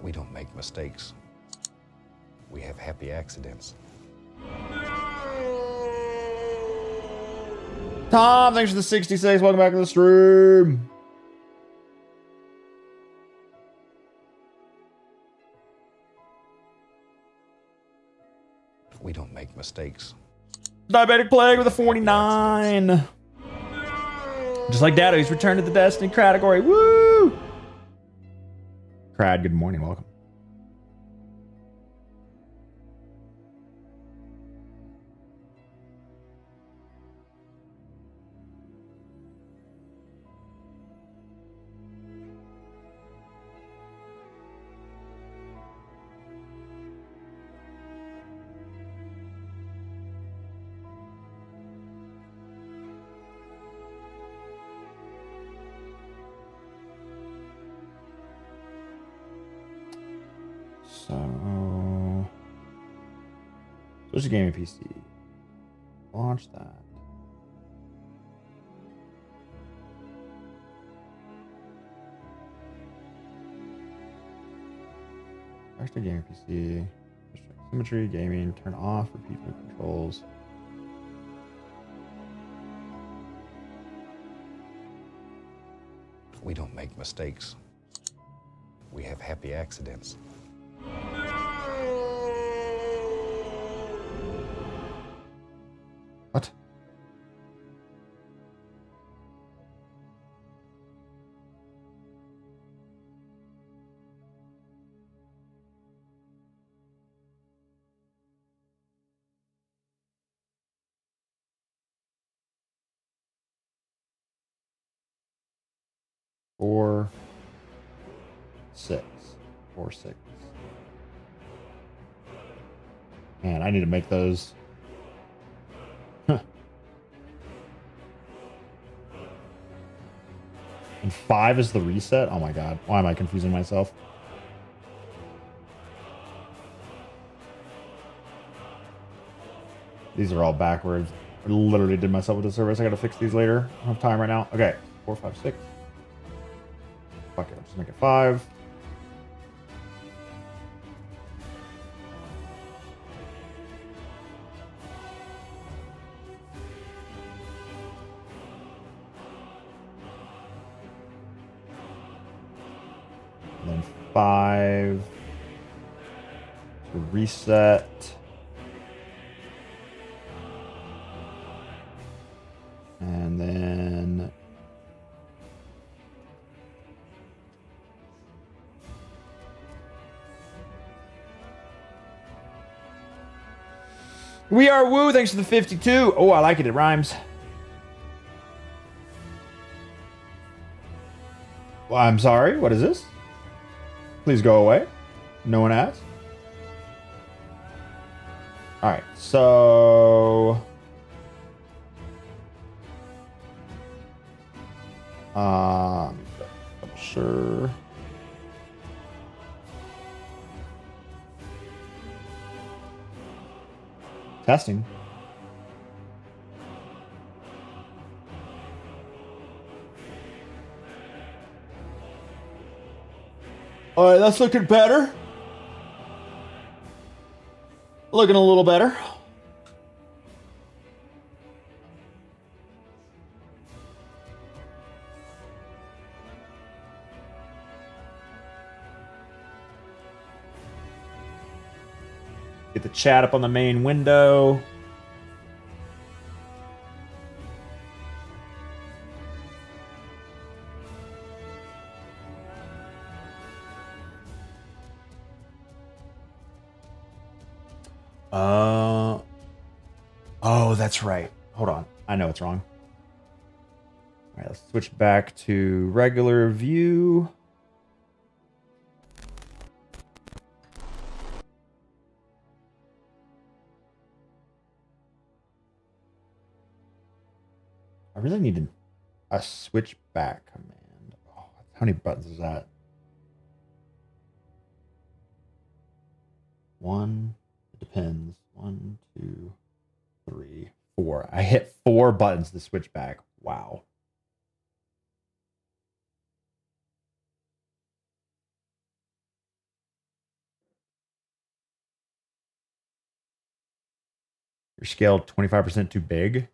Speaker 2: We don't make mistakes. We have happy accidents.
Speaker 1: Tom, thanks for the 66. Welcome back to the stream.
Speaker 2: We don't make mistakes.
Speaker 1: Diabetic Plague with a 49. Just like Dado, he's returned to the Destiny category. Woo! Crad, good morning. Welcome. So, switch to gaming PC. Launch that. Back to gaming PC. Symmetry, gaming, turn off, repeat the controls.
Speaker 2: We don't make mistakes. We have happy accidents.
Speaker 1: What? Four, six, 4, 6. Man, I need to make those. Huh. And 5 is the reset? Oh my god. Why am I confusing myself? These are all backwards. I literally did myself with a service. I gotta fix these later. I don't have time right now. Okay. 4, 5, 6. Fuck it. I'll just make it 5. And then 5 to reset. And then we are woo, thanks to the 52. Oh, I like it. It rhymes. Well, I'm sorry. What is this? Please go away. No one asked. All right, so sure. Testing. All right, that's looking better. Looking a little better. Get the chat up on the main window. Oh, that's right. Hold on. I know it's wrong. All right, let's switch back to regular view. I really need a switch back command. Oh, how many buttons is that? 1. It depends. 1, 2, 3, 4. I hit 4 buttons to switch back. Wow. You're scaled 25% too big.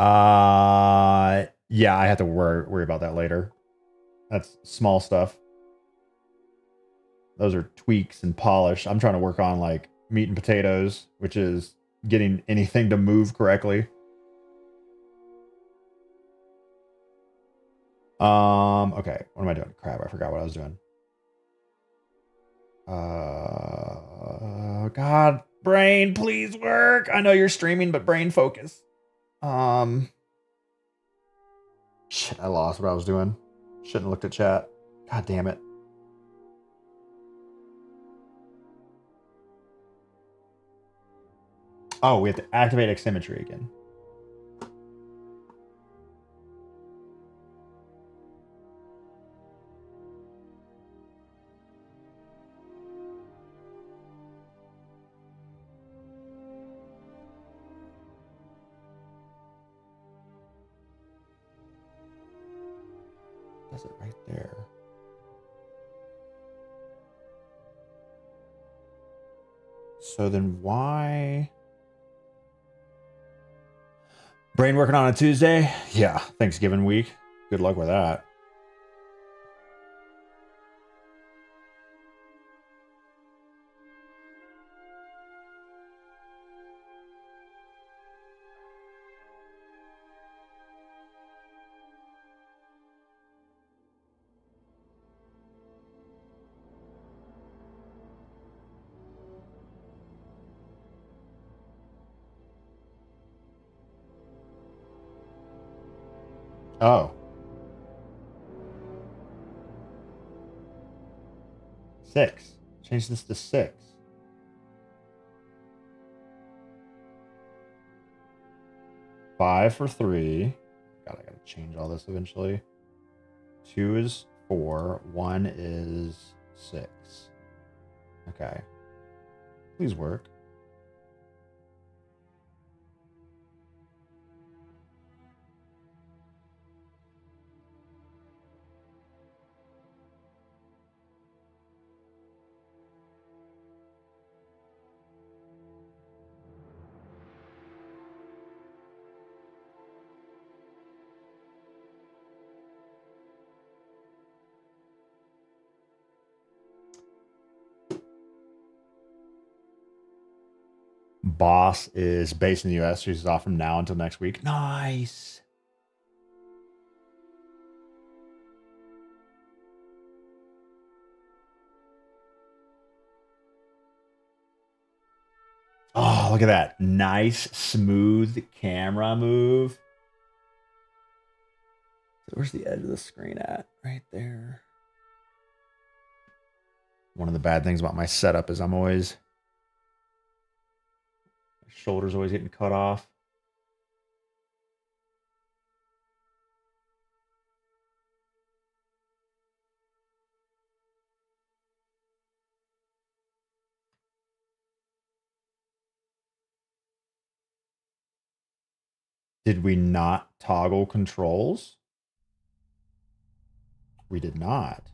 Speaker 1: Yeah, I have to worry about that later. That's small stuff. Those are tweaks and polish. I'm trying to work on like meat and potatoes, which is getting anything to move correctly. Okay, what am I doing? Crap, I forgot what I was doing. God, brain, please work. I know you're streaming, but brain focus. Shit, I lost what I was doing. Shouldn't have looked at chat. God damn it. Oh, we have to activate Xsymmetry again. Does it right there. So then why? Brain working on a Tuesday? Yeah, Thanksgiving week. Good luck with that. Oh. 6. Change this to 6. Five for 3. God, I gotta change all this eventually. 2 is 4. 1 is 6. Okay. Please work. Boss is based in the US. She's off from now until next week. Nice. Oh, look at that. Nice, smooth camera move. Where's the edge of the screen at? Right there. One of the bad things about my setup is my shoulder's always getting cut off. Did we not toggle controls? We did not.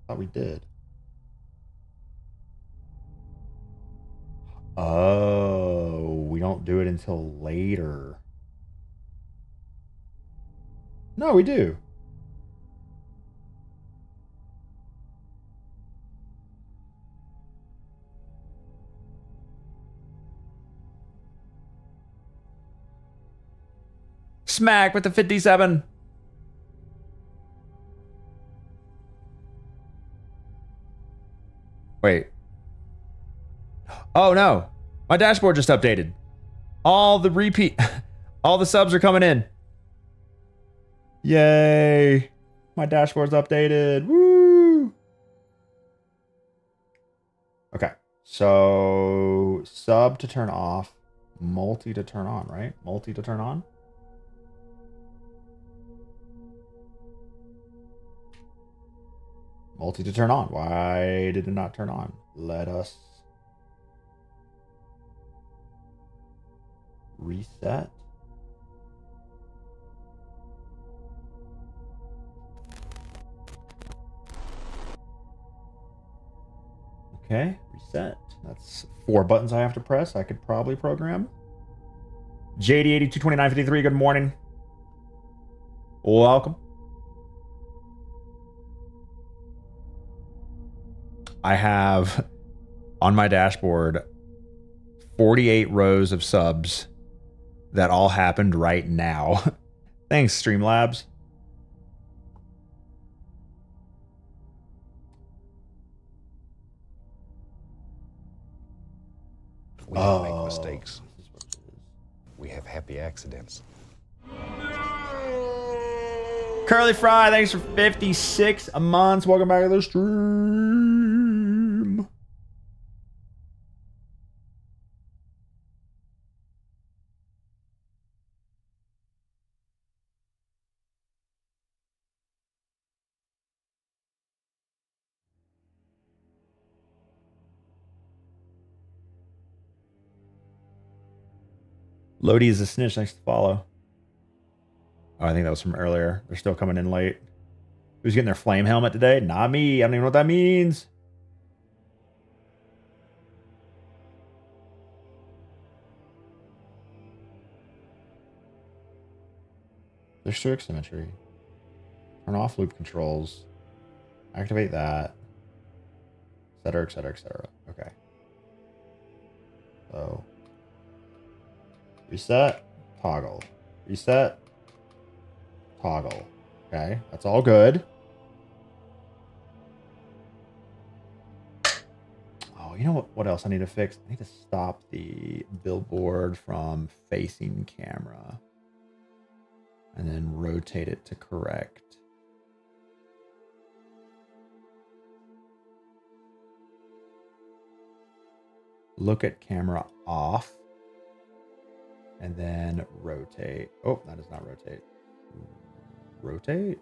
Speaker 1: Thought we did. Oh, we don't do it until later. No, we do. Smack with the 57. Wait. Oh no. My dashboard just updated. All the subs are coming in. Yay. My dashboard's updated. Woo. Okay. So sub to turn off, multi to turn on, right? Multi to turn on. Multi to turn on. Why did it not turn on? Let us reset. Okay, reset. That's 4 buttons I have to press. I could probably program. JD822953, good morning. Welcome. I have on my dashboard 48 rows of subs that all happened right now. Thanks, Streamlabs.
Speaker 2: We don't make mistakes. We have happy accidents.
Speaker 1: Curly Fry, thanks for 56 a month. Welcome back to the stream. Lodi is a snitch. Thanks to follow. Oh, I think that was from earlier. They're still coming in late. Who's getting their flame helmet today? Not me. I don't even know what that means. There's strict symmetry. Turn off loop controls. Activate that. Etc. Etc. Etc. Okay. So reset. Toggle. Reset. Toggle. Okay, that's all good. Oh, You know what else I need to fix? I need to stop the billboard from facing camera. And then rotate it to correct. Look at camera off. And then rotate. Oh, that does not rotate. Rotate?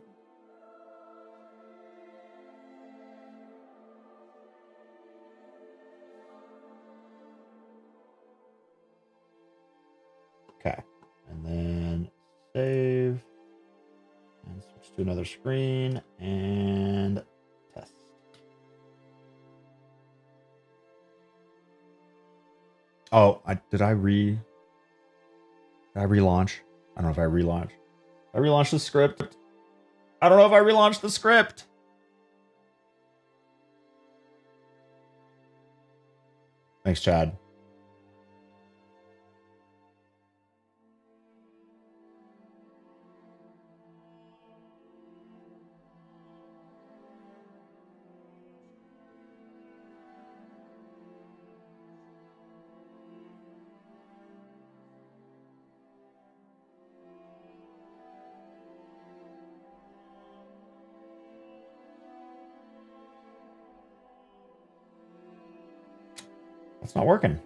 Speaker 1: Okay. And then save. And switch to another screen. And test. Oh, did I relaunch? I don't know if I relaunched. I relaunched the script. I don't know if I relaunched the script. Thanks, Chad. It's not working.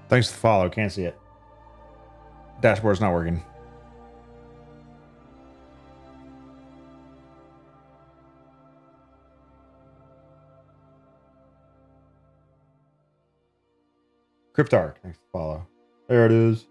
Speaker 1: Thanks for the follow. Can't see it. Dashboard's not working. Cryptarch. Thanks for the follow. There it is.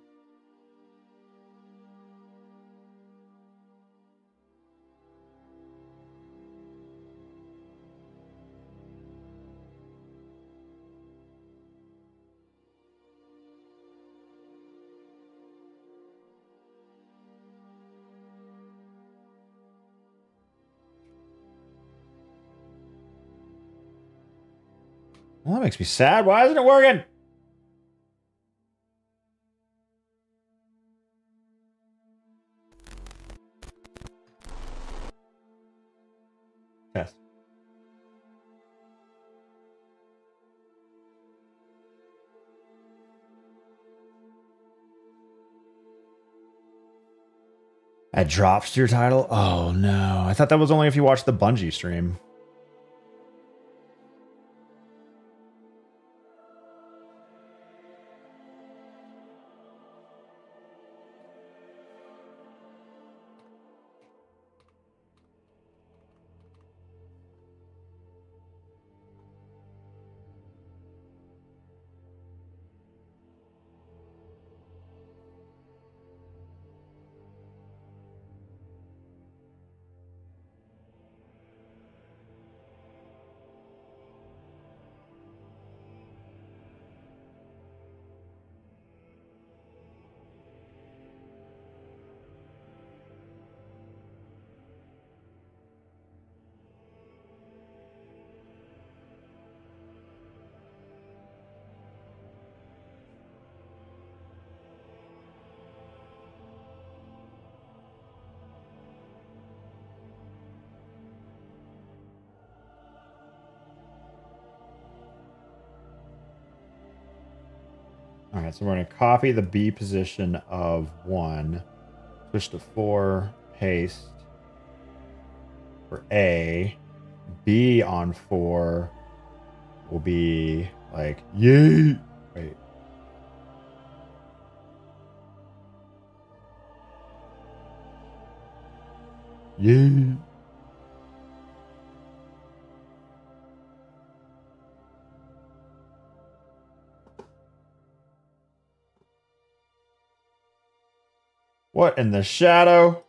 Speaker 1: Well, that makes me sad. Why isn't it working? Test. That drops to your title? Oh no. I thought that was only if you watched the Bungie stream. All right, so we're going to copy the B position of 1, switch to 4, paste for A. B on 4 will be like, yay. Wait. Yay. What in the shadow?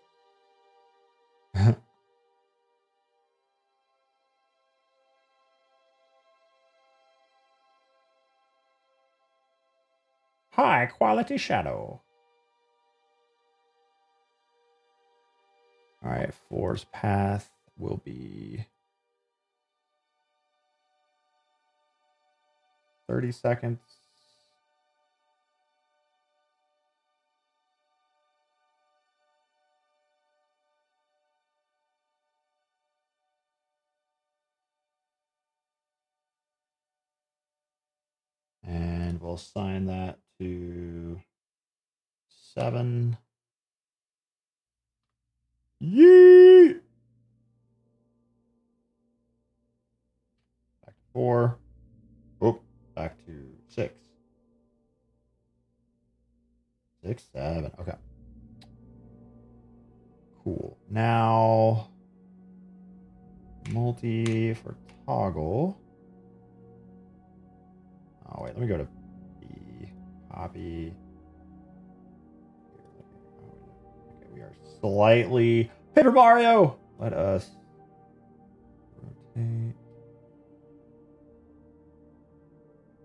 Speaker 1: High quality shadow. All right, Floor's path will be 30 seconds. And we'll assign that to 7. Yeet! Back to 4. Oh, back to 6. 6, 7. Okay. Cool. Now, multi for toggle. Oh, wait. Let me go to B. Copy. Okay, we are slightly... Paper Mario! Let us rotate.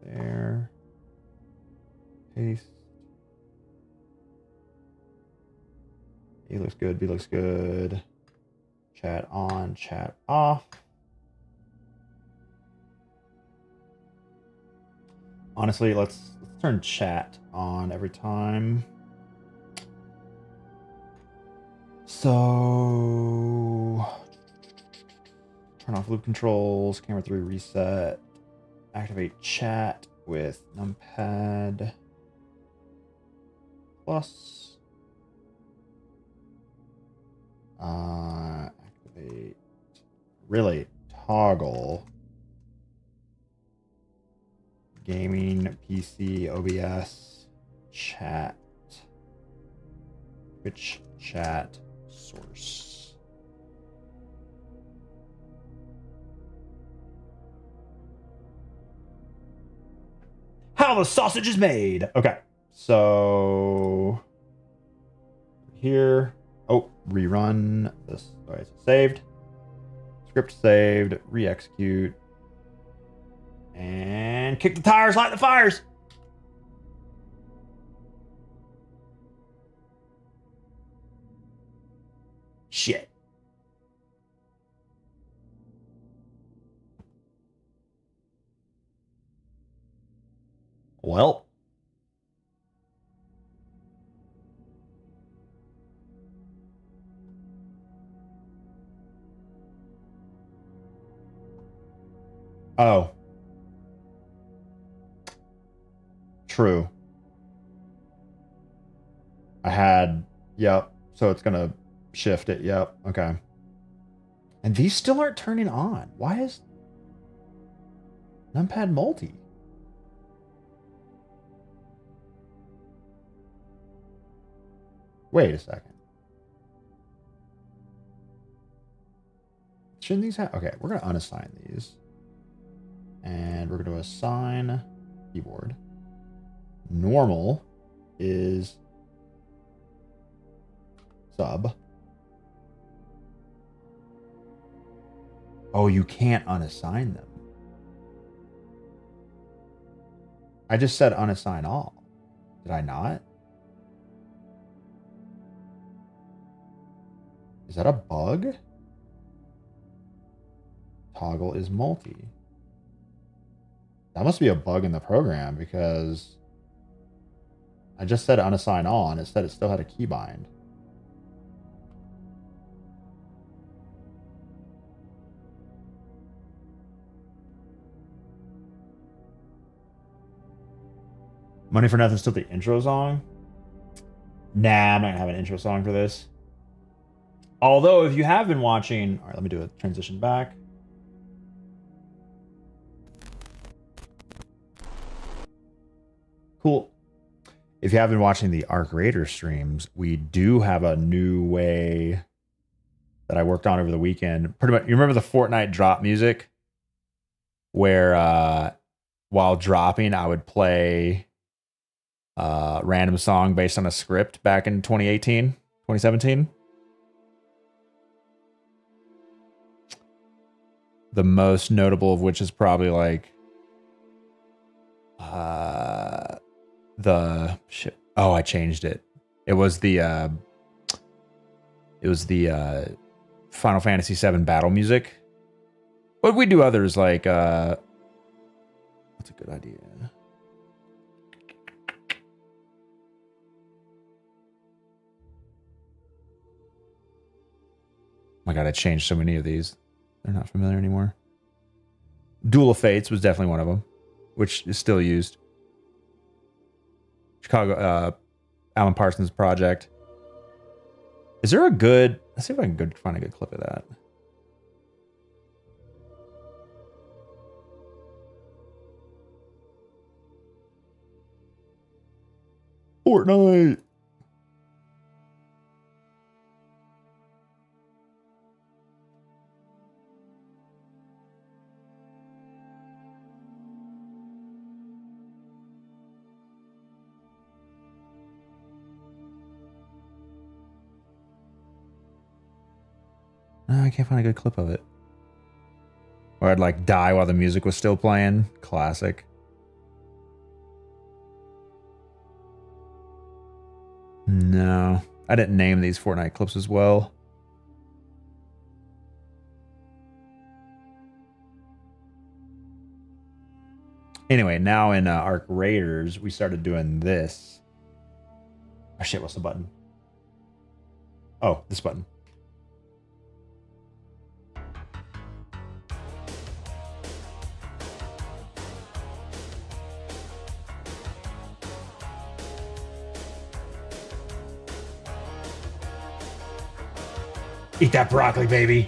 Speaker 1: There. Paste. A looks good. B looks good. Chat on, chat off. Honestly, let's turn chat on every time. So turn off loop controls, camera 3 reset, activate chat with numpad plus, activate, really, toggle, gaming, PC, OBS, chat, Twitch chat, source. How the sausage is made. Okay, so here, oh, rerun this. All right, so saved, script saved, re-execute, and kick the tires, light the fires. Shit. Well. Oh. True. I had, yep. So it's gonna shift it. Yep. Okay. And these still aren't turning on. Why is numpad multi? Wait a second. Shouldn't these have? Okay, we're gonna unassign these. And we're gonna assign keyboard. Normal is sub. Oh, you can't unassign them. I just said unassign all. Did I not? Is that a bug? Toggle is multi. That must be a bug in the program because I just said unassign all and it said it still had a keybind. Money for Nothing's still the intro song? Nah, I'm not gonna have an intro song for this. Although, if you have been watching... All right, let me do a transition back. Cool. If you have been watching the Arc Raider streams, we do have a new way that I worked on over the weekend. Pretty much, you remember the Fortnite drop music? Where while dropping, I would play random song based on a script back in 2018, 2017. The most notable of which is probably like the shit. Oh, I changed it. It was the Final Fantasy VII battle music. But we do others like what's a good idea? Oh my god, I changed so many of these. They're not familiar anymore. Duel of Fates was definitely one of them, which is still used. Chicago, Alan Parsons Project. Is there a good... Let's see if I can find a good clip of that. Fortnite. I can't find a good clip of it. Or I'd like die while the music was still playing. Classic. No, I didn't name these Fortnite clips as well. Anyway, now in Arc Raiders, we started doing this. Oh shit, what's the button? Oh, this button. Eat that broccoli, baby.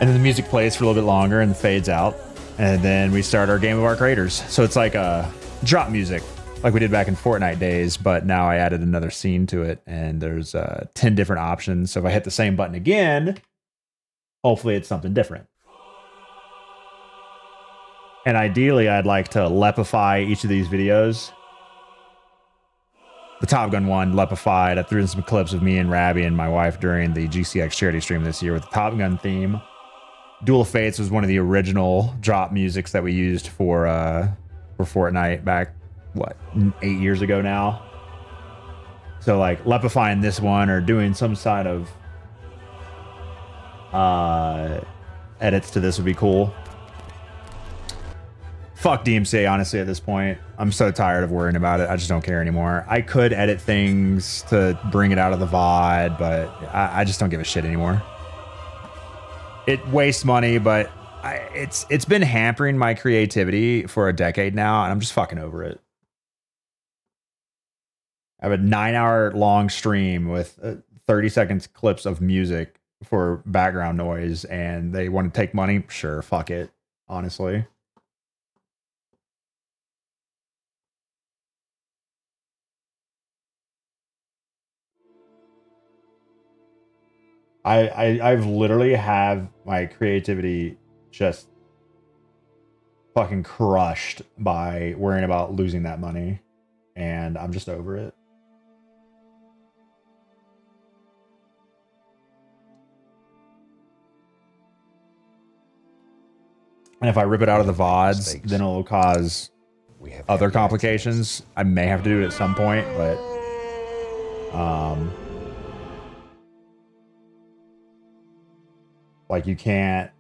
Speaker 1: And then the music plays for a little bit longer and fades out. And then we start our game of Arc Raiders. So it's like a drop music, like we did back in Fortnite days, but now I added another scene to it, and there's 10 different options. So if I hit the same button again, hopefully it's something different. And ideally, I'd like to lepify each of these videos. The Top Gun one, lepified. I threw in some clips of me and Rabby and my wife during the GCX charity stream this year with the Top Gun theme. Duel of Fates was one of the original drop musics that we used for Fortnite back, what, 8 years ago now. So like lepifying this one or doing some side of edits to this would be cool. Fuck DMCA, honestly, at this point. I'm so tired of worrying about it. I just don't care anymore. I could edit things to bring it out of the VOD, but I just don't give a shit anymore. It wastes money, but it's been hampering my creativity for a decade now, and I'm just fucking over it. I have a 9-hour long stream with 30 seconds clips of music for background noise, and they want to take money? Sure, fuck it, honestly. I've literally have my creativity just fucking crushed by worrying about losing that money, and I'm just over it. And if I rip it out of the VODs, then it'll cause other complications. I may have to do it at some point, but like you can't,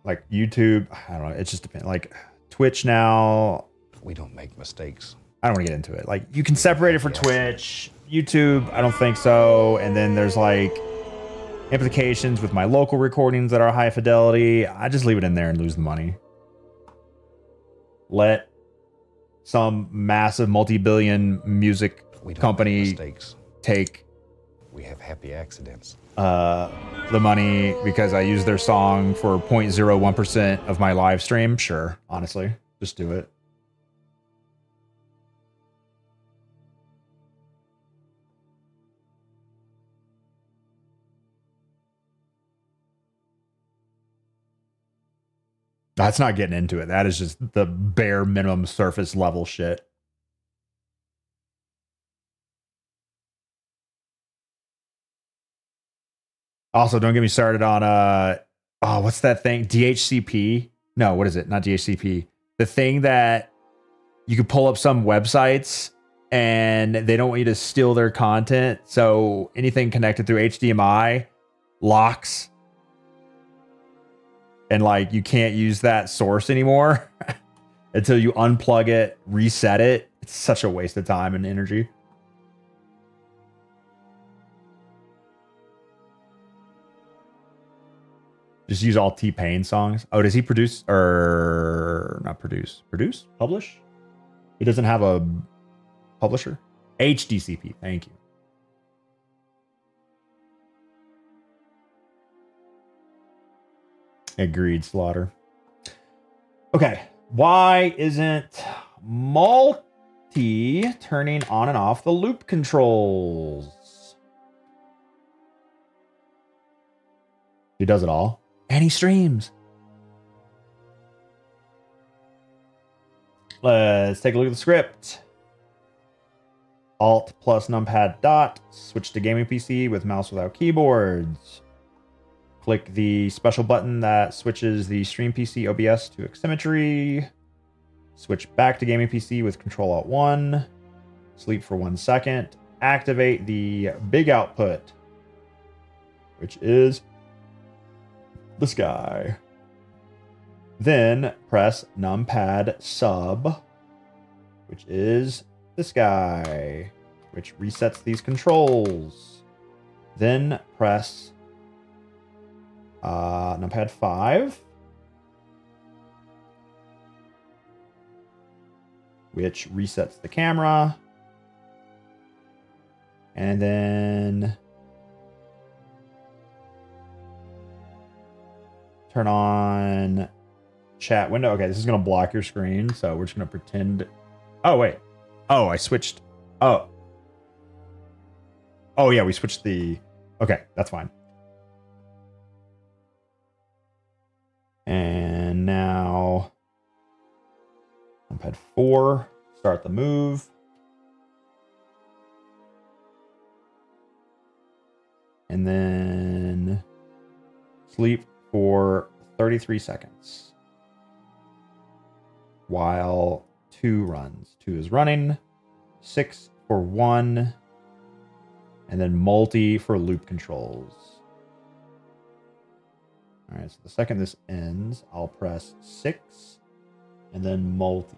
Speaker 1: like YouTube, I don't know, it just depends. Like Twitch now,
Speaker 2: We don't make mistakes.
Speaker 1: I don't want to get into it. Like you can separate it for Twitch. YouTube, I don't think so. And then there's like implications with my local recordings that are high fidelity. I just leave it in there and lose the money. Let some massive multi-billion music company take
Speaker 2: We have happy accidents.
Speaker 1: The money because I use their song for 0.01% of my live stream. Sure, honestly, just do it. That's not getting into it. That is just the bare minimum surface level shit. Also, don't get me started on oh, what's that thing? DHCP? No, what is it? Not DHCP. The thing that you could pull up some websites and they don't want you to steal their content. So anything connected through HDMI locks. And like you can't use that source anymore until you unplug it, reset it. It's such a waste of time and energy. Just use all T-Pain songs. Oh, does he produce or not produce? Produce? Publish? He doesn't have a publisher? HDCP. Thank you. Agreed, Slaughter. Okay. Why isn't Multi turning on and off the loop controls? He does it all. And he streams. Let's take a look at the script. Alt plus numpad dot. Switch to gaming PC with mouse without keyboards. Click the special button that switches the stream PC OBS to Ximmetry. Switch back to gaming PC with Control Alt 1. Sleep for 1 second. Activate the big output, which is this guy. Then press numpad sub, which is this guy, which resets these controls. Then press numpad 5, which resets the camera. And then turn on chat window. Okay, this is going to block your screen, so we're just going to pretend. Oh, wait. Oh, I switched. Oh. Oh, yeah, we switched the... Okay, that's fine. And now... numpad 4. Start the move. And then... sleep for 33 seconds. While 2 runs. 2 is running. 6 for 1. And then multi for loop controls. All right, so the second this ends, I'll press 6 and then multi.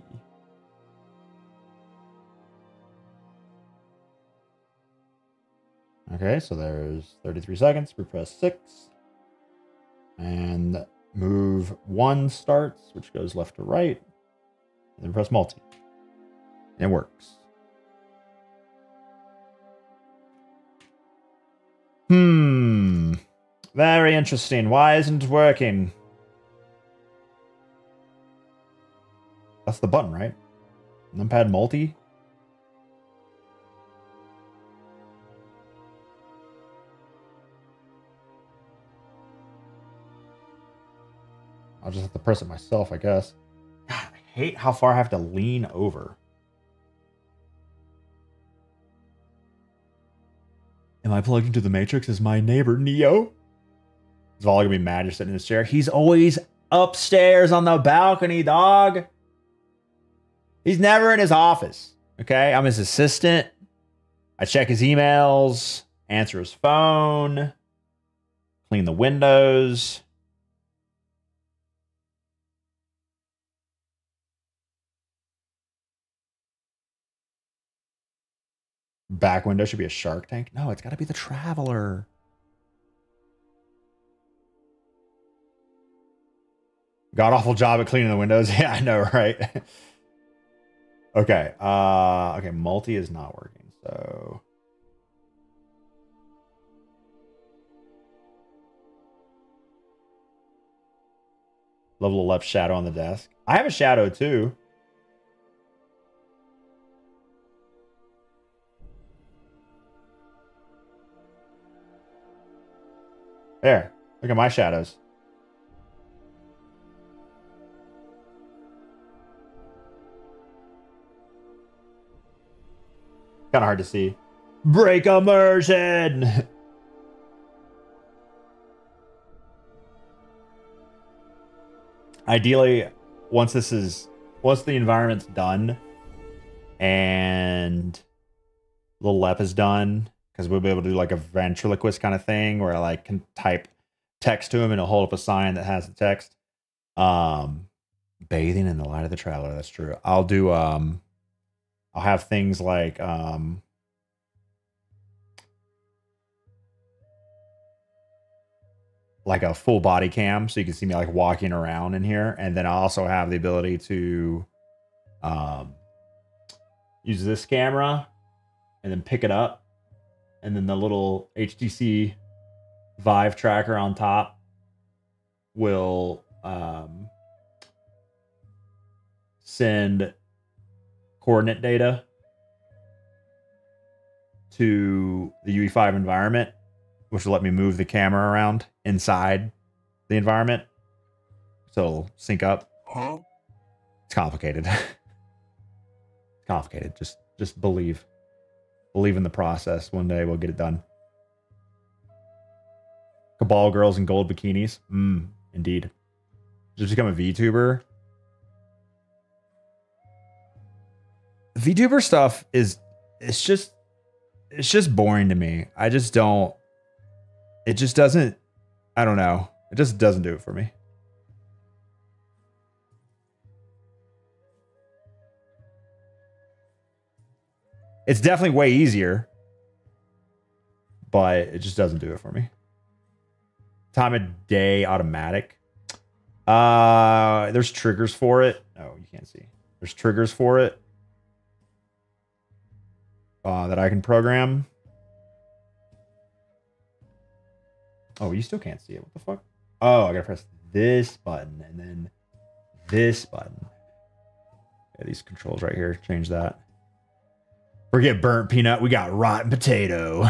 Speaker 1: Okay, so there's 33 seconds. We press 6 and move 1 starts, which goes left to right, and then press multi. And it works. Very interesting. Why isn't it working? That's the button, right? Numpad multi? I'll just have to press it myself, I guess. God, I hate how far I have to lean over. Am I plugged into the Matrix? Is my neighbor Neo? Is Volley gonna be mad you're sitting in his chair? He's always upstairs on the balcony, dog. He's never in his office. Okay, I'm his assistant. I check his emails, answer his phone, clean the windows. Back window should be a shark tank. No, it's got to be the Traveler. God awful job at cleaning the windows. Yeah, I know, right? Okay. Okay, multi is not working. So Level left shadow on the desk. I have a shadow too. There. Look at my shadows. Kind of hard to see. Break immersion! Ideally, once the environment's done and the LEP is done, because we'll be able to do like a ventriloquist kind of thing where I like can type text to him and it'll hold up a sign that has the text. Bathing in the light of the traveler, that's true. I'll do I'll have things like a full body cam so you can see me like walking around in here, and then I also have the ability to use this camera and then pick it up, and then the little HTC Vive tracker on top will send coordinate data to the UE5 environment, which will let me move the camera around inside the environment, so it'll sync up.
Speaker 4: Huh?
Speaker 1: It's complicated. It's complicated. Just believe in the process. One day we'll get it done. Cabal girls in gold bikinis. Indeed. Just become a VTuber. VTuber stuff it's just boring to me. I just don't. It just doesn't. I don't know. It just doesn't do it for me. It's definitely way easier, but it just doesn't do it for me. Time of day automatic. There's triggers for it. Oh, you can't see. There's triggers for it that I can program. Oh, you still can't see it. What the fuck? Oh, I gotta press this button and then this button. Yeah, these controls right here. Change that. Forget burnt peanut. We got rotten potato.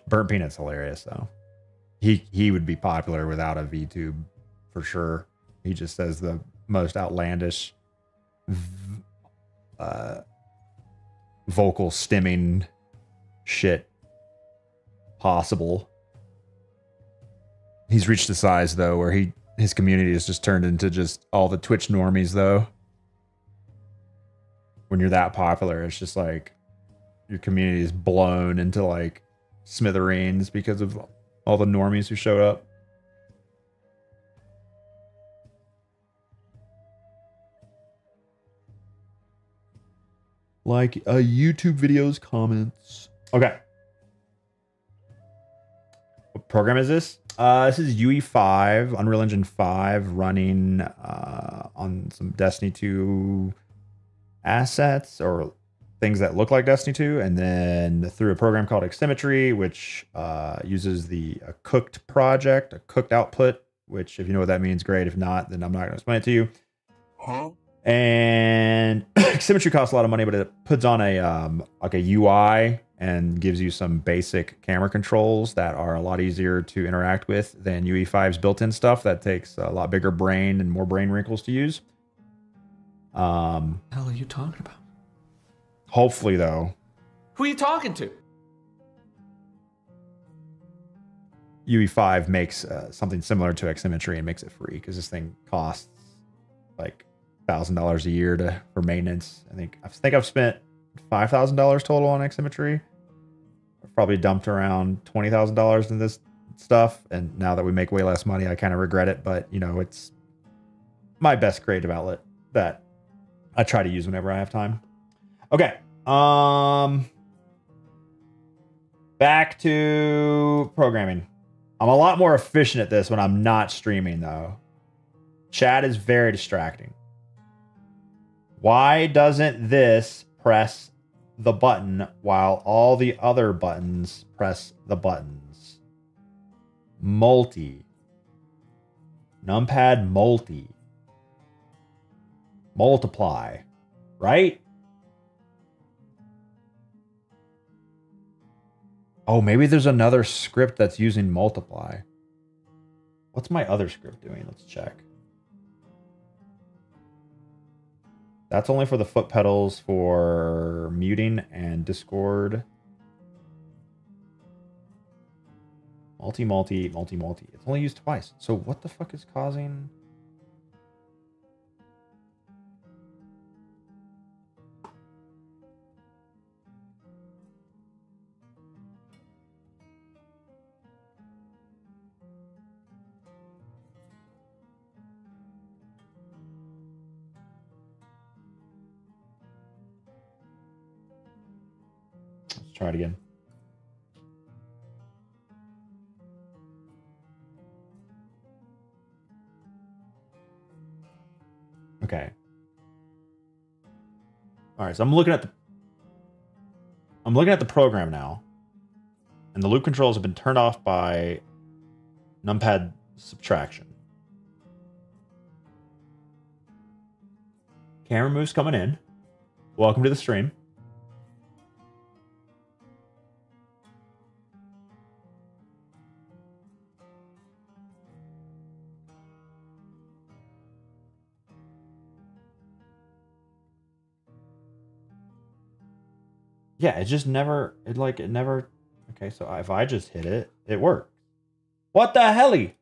Speaker 1: Burnt peanut's hilarious though. He would be popular without a VTube for sure. He just says the most outlandish vocal stimming shit possible. He's reached a size though where his community has just turned into just all the Twitch normies though. When you're that popular, it's just like your community is blown into like smithereens because of all the normies who showed up. Like YouTube videos, comments. Okay. What program is this? This is UE5, Unreal Engine 5, running on some Destiny 2 assets or things that look like Destiny 2, and then through a program called Ximmetry, which uses the cooked project, a cooked output, which if you know what that means, great. If not, then I'm not going to explain it to you.
Speaker 4: Huh?
Speaker 1: And Ximmetry costs a lot of money, but it puts on a like a UI and gives you some basic camera controls that are a lot easier to interact with than UE5's built-in stuff that takes a lot bigger brain and more brain wrinkles to use.
Speaker 5: What the hell are you talking about?
Speaker 1: Hopefully, though,
Speaker 5: Who are you talking to?
Speaker 1: UE5 makes something similar to Ximmetry and makes it free because this thing costs like $1,000 a year for maintenance. I think I've spent $5,000 total on Ximmetry. I've probably dumped around $20,000 in this stuff, and now that we make way less money, I kind of regret it. But you know, it's my best creative outlet that I try to use whenever I have time. Okay. Back to programming. I'm a lot more efficient at this when I'm not streaming though. Chat is very distracting. Why doesn't this press the button while all the other buttons press the buttons. Multi. Numpad multi. Multiply. Right? Oh, maybe there's another script that's using multiply. What's my other script doing? Let's check. That's only for the foot pedals for muting and Discord. Multi. It's only used twice. So what the fuck is causing... Let's try it again. Okay. All right, so I'm looking at the program now, and the loop controls have been turned off by numpad subtraction. Camera moves coming in. Welcome to the stream. Yeah, it just never, it never, okay, so if I just hit it, it works. What the helly?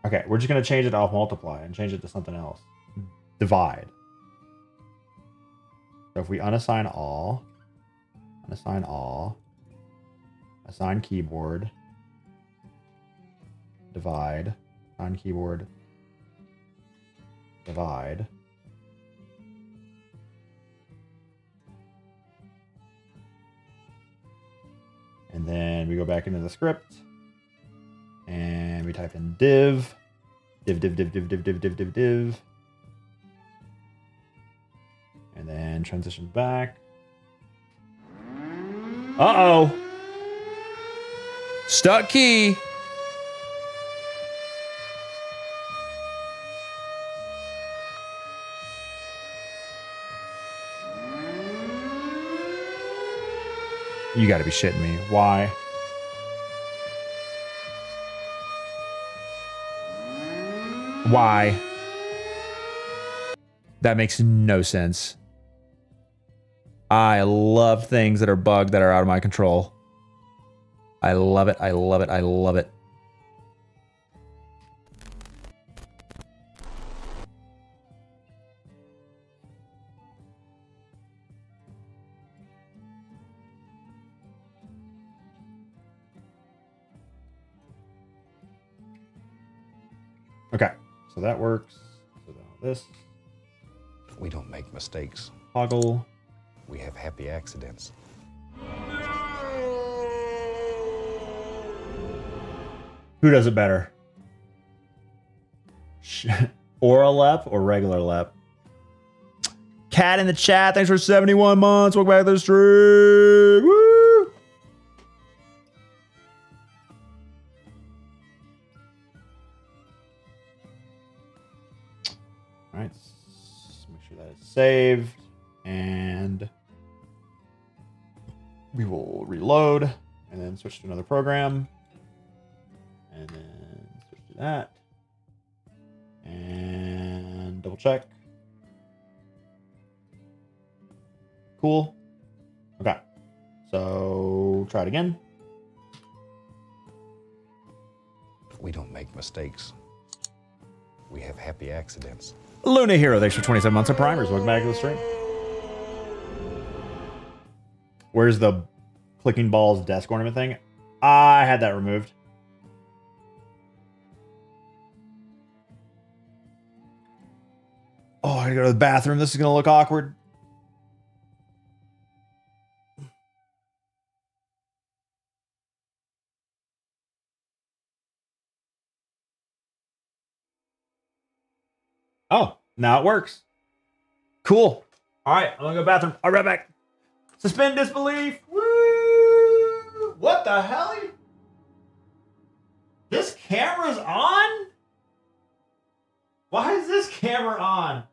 Speaker 1: Okay, we're just going to change it off multiply and change it to something else. Divide. So if we unassign all, assign keyboard, divide, assign keyboard, divide. And then we go back into the script and we type in div. And then transition back. Uh-oh. Stuck key. You gotta be shitting me. Why? Why? That makes no sense. I love things that are bugged that are out of my control. I love it. I love it. I love it. Okay, so that works. So now this.
Speaker 2: We don't make mistakes.
Speaker 1: Toggle.
Speaker 2: We have happy accidents.
Speaker 1: Who does it better? Aura lep or regular lep? Cat in the chat, thanks for 71 months. Welcome back to the stream. Woo! All right, make sure that is saved, and we will reload and then switch to another program, and then switch to that, and double check. Cool. Okay, so try it again.
Speaker 2: We don't make mistakes. We have happy accidents.
Speaker 1: Luna Hero, thanks for 27 months of primers. Welcome back to the stream. Where's the clicking balls desk ornament thing? I had that removed. Oh, I gotta go to the bathroom. This is gonna look awkward. Oh, now it works. Cool. All right, I'm gonna go to the bathroom. I'll be right back. Suspend disbelief. Woo! What the hell? This camera's on? Why is this camera on?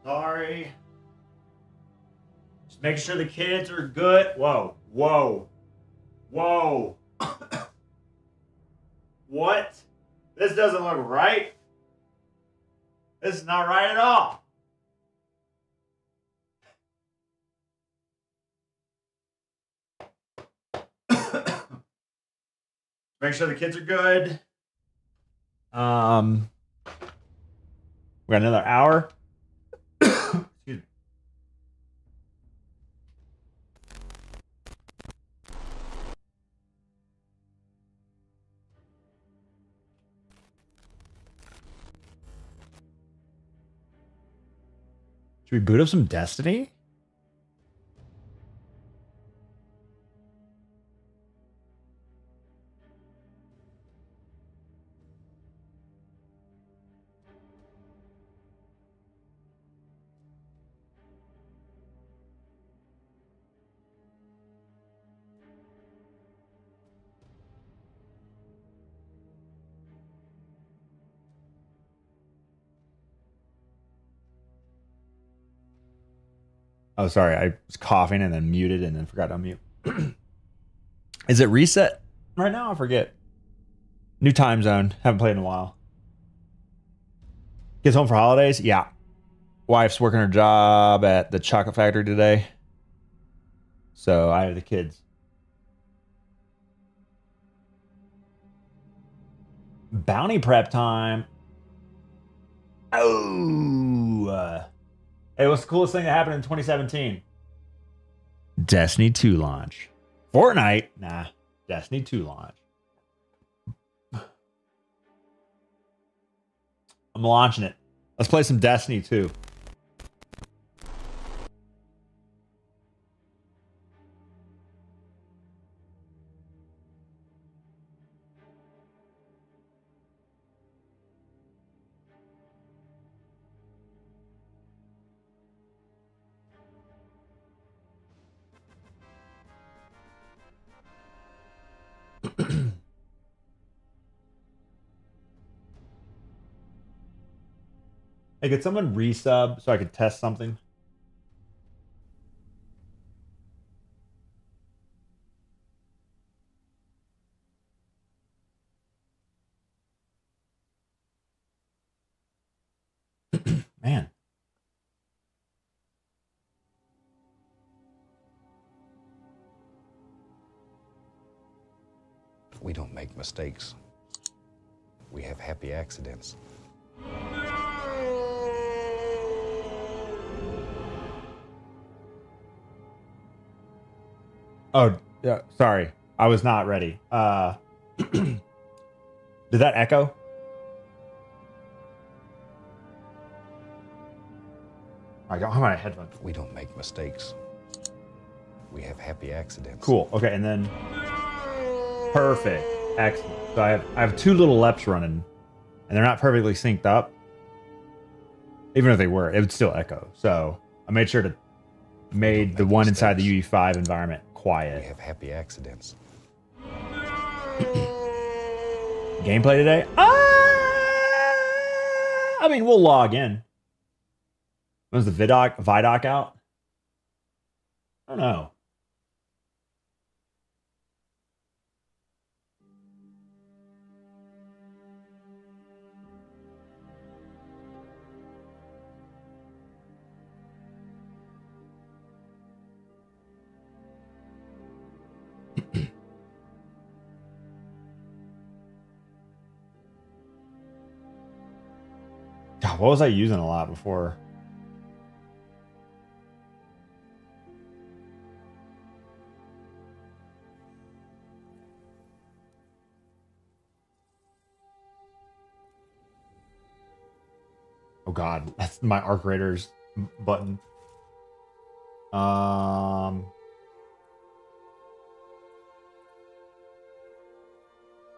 Speaker 1: Sorry. Just making sure the kids are good. Whoa. Whoa. Whoa. What? This doesn't look right. This is not right at all. Make sure the kids are good. We got another hour. Excuse me. Should we boot up some Destiny? Oh, sorry. I was coughing and then muted and then forgot to unmute. Is it reset right now? I forget. New time zone. Haven't played in a while. Kids home for holidays? Yeah. Wife's working her job at the chocolate factory today. So I have the kids. Bounty prep time. Oh. Hey, what's the coolest thing that happened in 2017? Destiny 2 launch. Fortnite? Nah. Destiny 2 launch. I'm launching it. Let's play some Destiny 2. Hey, could someone resub so I could test something? Man.
Speaker 2: We don't make mistakes. We have happy accidents.
Speaker 1: Oh, yeah, sorry. I was not ready. Did that echo? I don't have my headphones.
Speaker 2: We don't make mistakes. We have happy accidents.
Speaker 1: Cool. Okay, and then perfect. Excellent. So I have two little LEPs running, and they're not perfectly synced up. Even if they were, it would still echo. So I made sure to made the one inside the UE5 environment quiet.
Speaker 2: We have happy accidents.
Speaker 1: Gameplay today? I mean, we'll log in. When's the Vidoc out? I don't know. God, what was I using a lot before? Oh God, that's my Arc Raiders button.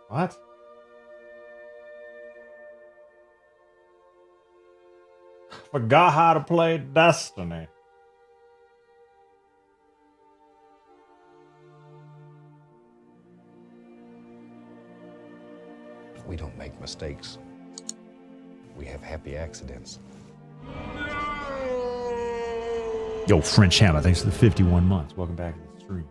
Speaker 1: What? Forgot how to play Destiny.
Speaker 2: We don't make mistakes. We have happy accidents.
Speaker 1: Yo, French Hammer, thanks for the 51 months. Welcome back to the stream.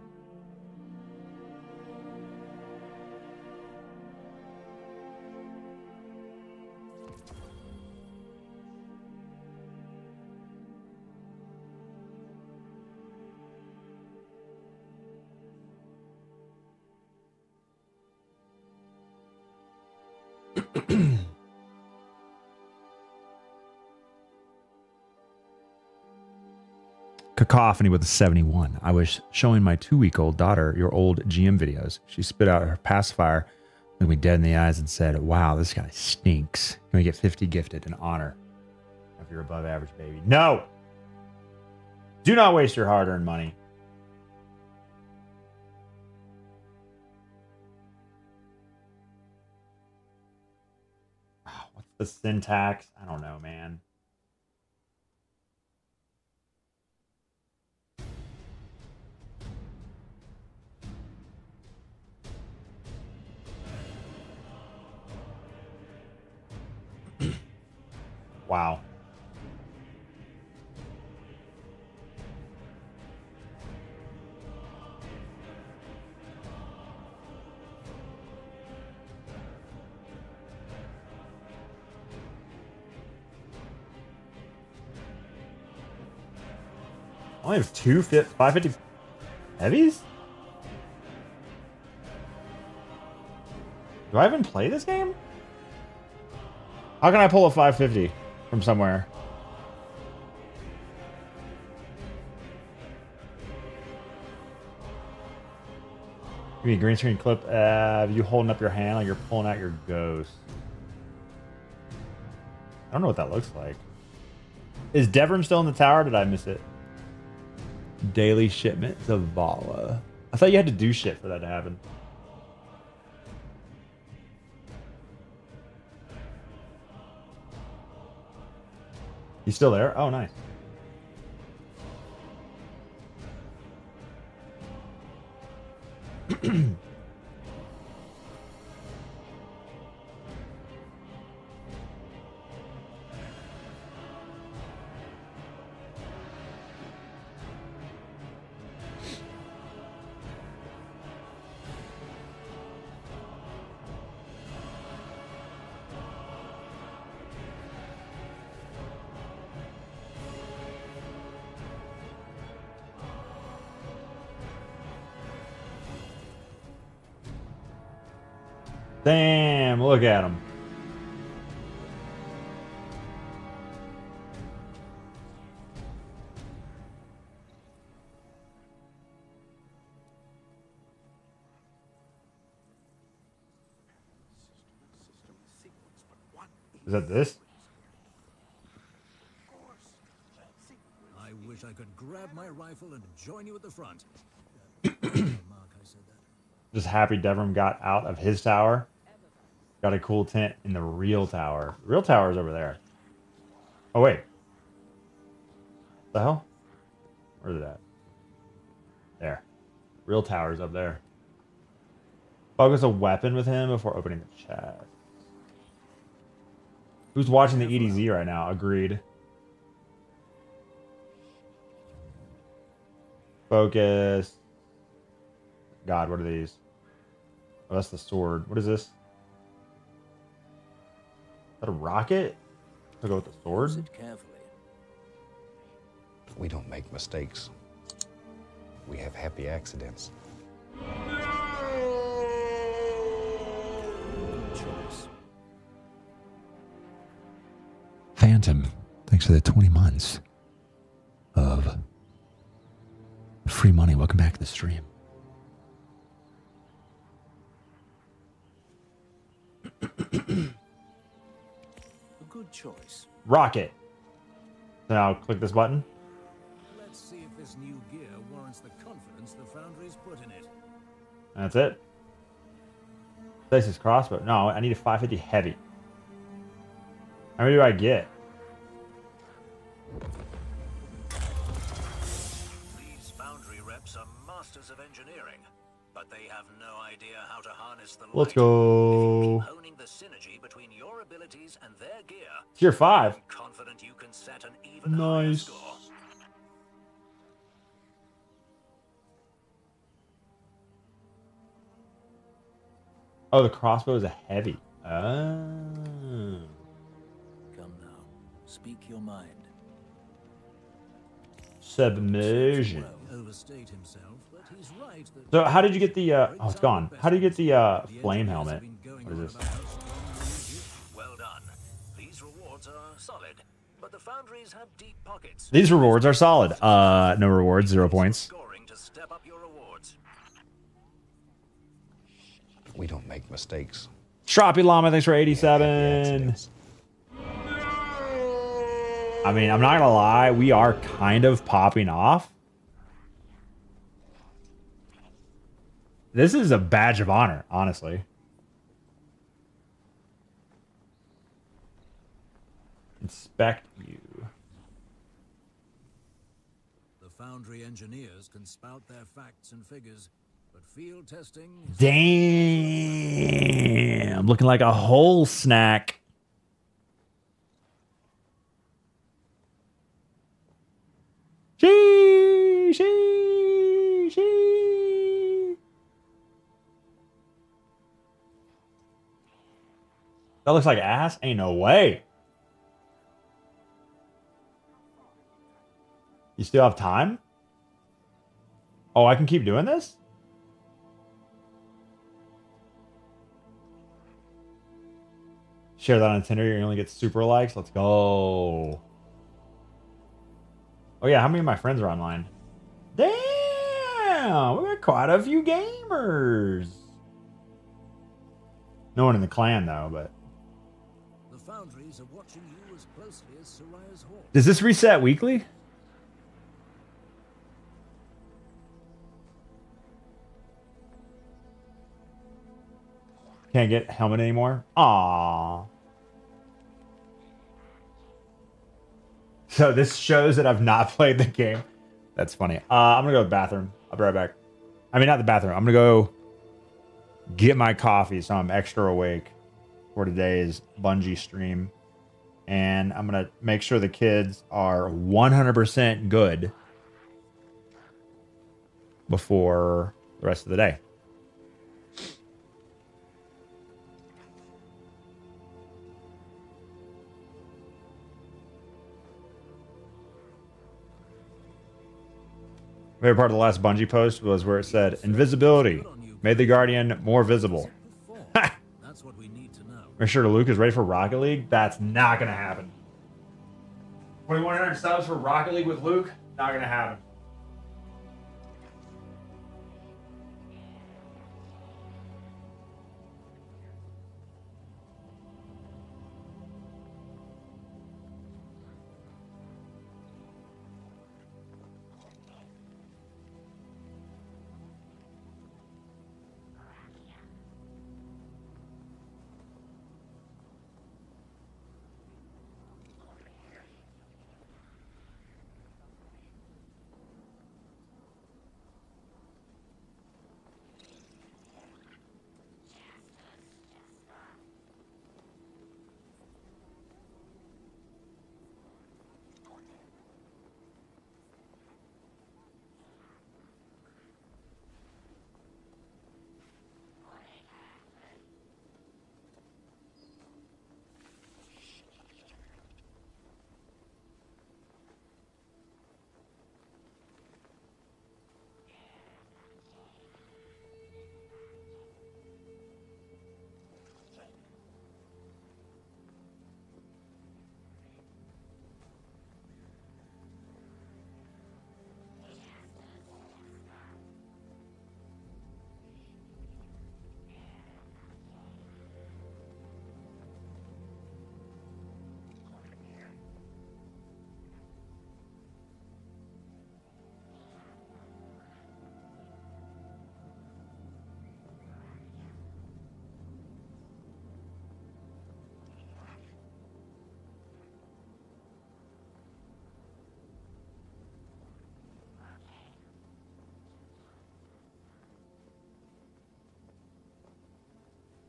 Speaker 1: Cacophony with a 71. I was showing my 2-week-old daughter your old GM videos. She spit out her pacifier, looked me dead in the eyes, and said, "Wow, this guy stinks. Can we get 50 gifted in honor of your above average baby?" No! Do not waste your hard-earned money. Oh, what's the syntax? I don't know, man. Wow. I only have 550 heavies? Do I even play this game? How can I pull a 550 from somewhere? Give me a green screen clip of you holding up your hand like you're pulling out your ghost. I don't know what that looks like. Is Devrim still in the tower? Did I miss it? Daily shipment to Vala. I thought you had to do shit for that to happen. He's still there? Oh, nice. Damn, look at him. Is that this?
Speaker 6: I wish I could grab my rifle and join you at the front.
Speaker 1: Just happy Devrim got out of his tower. Got a cool tent in the real tower. The real tower is over there. Oh, wait. What the hell? Where's it at? There. Real tower's up there. Focus a weapon with him before opening the chat. Who's watching the EDZ right now? Agreed. Focus. God, what are these? Oh, that's the sword. What is this? Is that a rocket? To go with the sword?
Speaker 2: We don't make mistakes. We have happy accidents.
Speaker 7: Phantom, thanks for the 20 months of free money. Welcome back to the stream.
Speaker 6: Good choice.
Speaker 1: Rocket. Now click this button.
Speaker 6: Let's see if this new gear warrants the confidence the Foundry's put in it.
Speaker 1: That's it. Stasis crossbow. No, I need a 550 heavy. How many do I get?
Speaker 6: These Foundry reps are masters of engineering, but they have no idea how to harness the light.
Speaker 1: Let's go.
Speaker 6: Honing the synergy between your abilities and their gear.
Speaker 1: Tier 5.
Speaker 6: I'm confident you can set an even higher
Speaker 1: Nice.
Speaker 6: score.
Speaker 1: Oh, the crossbow is a heavy. Oh.
Speaker 6: Come now, speak your mind.
Speaker 1: Submersion.
Speaker 6: Overstate himself, but he's right that
Speaker 1: So how did you get the oh, it's gone. How did you get the flame helmet? What is this?
Speaker 6: Well done. These rewards are solid, but the foundries have deep pockets.
Speaker 1: These rewards are solid. No rewards, 0 points.
Speaker 6: Scoring to step up your rewards.
Speaker 2: We don't make mistakes.
Speaker 1: Stroppy Llama, thanks for
Speaker 2: We have happy
Speaker 1: 87.
Speaker 2: accidents.
Speaker 1: I mean, I'm not gonna lie, we are kind of popping off. This is a badge of honor, honestly. Inspect you.
Speaker 6: The foundry engineers can spout their facts and figures, but field testing is
Speaker 1: Damn, looking like a whole snack. Shee, shee, shee. That looks like ass? Ain't no way. You still have time? Oh, I can keep doing this? Share that on Tinder, you only get super likes. Let's go. Oh yeah, how many of my friends are online? Damn, we got quite a few gamers. No one in the clan though, but
Speaker 6: the foundries are watching you as closely as Soraya's hawk.
Speaker 1: does this reset weekly? Can't get helmet anymore. Aww. So this shows that I've not played the game. That's funny. I'm gonna go to the bathroom. I'll be right back. I mean, not the bathroom. I'm gonna go get my coffee so I'm extra awake for today's Bungie stream. And I'm gonna make sure the kids are 100% good before the rest of the day. My favorite part of the last Bungie post was where it said, invisibility made the Guardian more visible.
Speaker 6: That's what we need to know.
Speaker 1: Make sure Luke is ready for Rocket League. That's not going to happen. 2,100 subs for Rocket League with Luke? Not going to happen.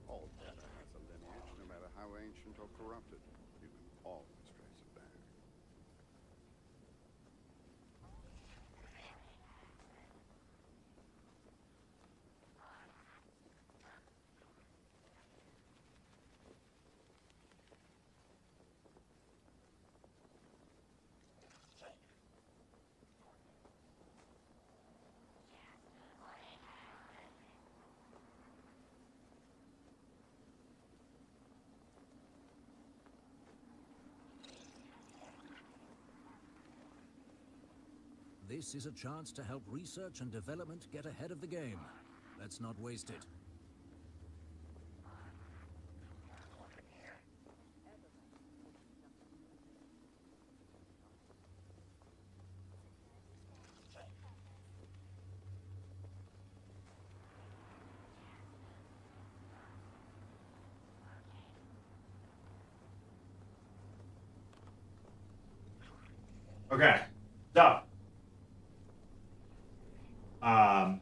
Speaker 8: All data has a lineage, no matter how ancient or corrupted. You can always trace it back.
Speaker 6: This is a chance to help research and development get ahead of the game. Let's not waste it.
Speaker 1: Okay, so um,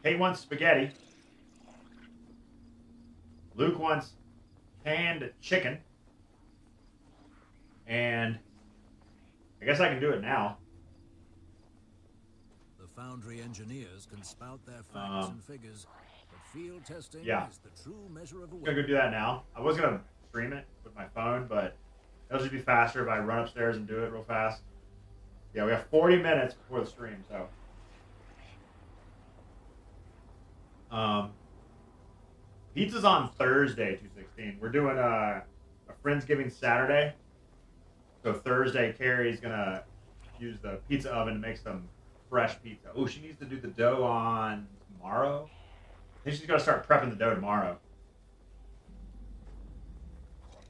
Speaker 1: Kate wants spaghetti. Luke wants canned chicken, and I guess I can do it now.
Speaker 6: The Foundry engineers can spout their facts and figures, but field testing is the true measure of a
Speaker 1: I'm gonna go do that now. I was gonna stream it with my phone, but it'll just be faster if I run upstairs and do it real fast. Yeah, we have 40 minutes before the stream, so. Pizza's on Thursday, 2/16. We're doing a Friendsgiving Saturday. So Thursday, Carrie's gonna use the pizza oven to make some fresh pizza. Oh, she needs to do the dough on tomorrow. I think she's got to start prepping the dough tomorrow.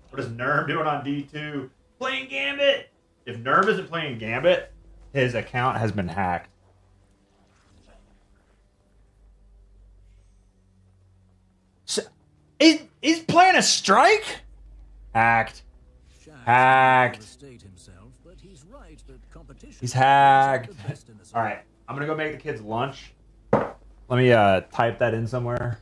Speaker 1: What is Nerm doing on D2? Playing Gambit! If Nerm isn't playing Gambit, his account has been hacked. So, he's playing a strike? Hacked. Hacked. He's hacked. Alright, I'm gonna go make the kids lunch. Let me type that in somewhere.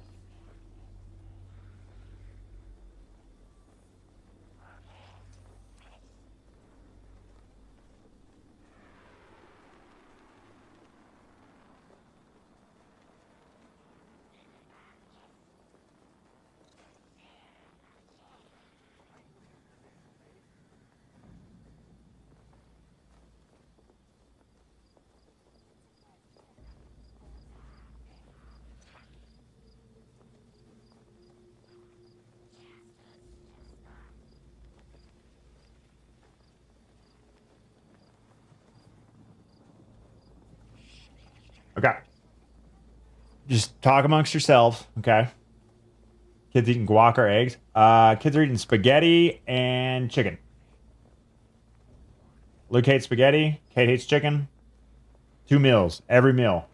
Speaker 1: Okay. Just talk amongst yourselves, okay? Kids eating guac or eggs. Kids are eating spaghetti and chicken. Luke hates spaghetti. Kate hates chicken. 2 meals. Every meal.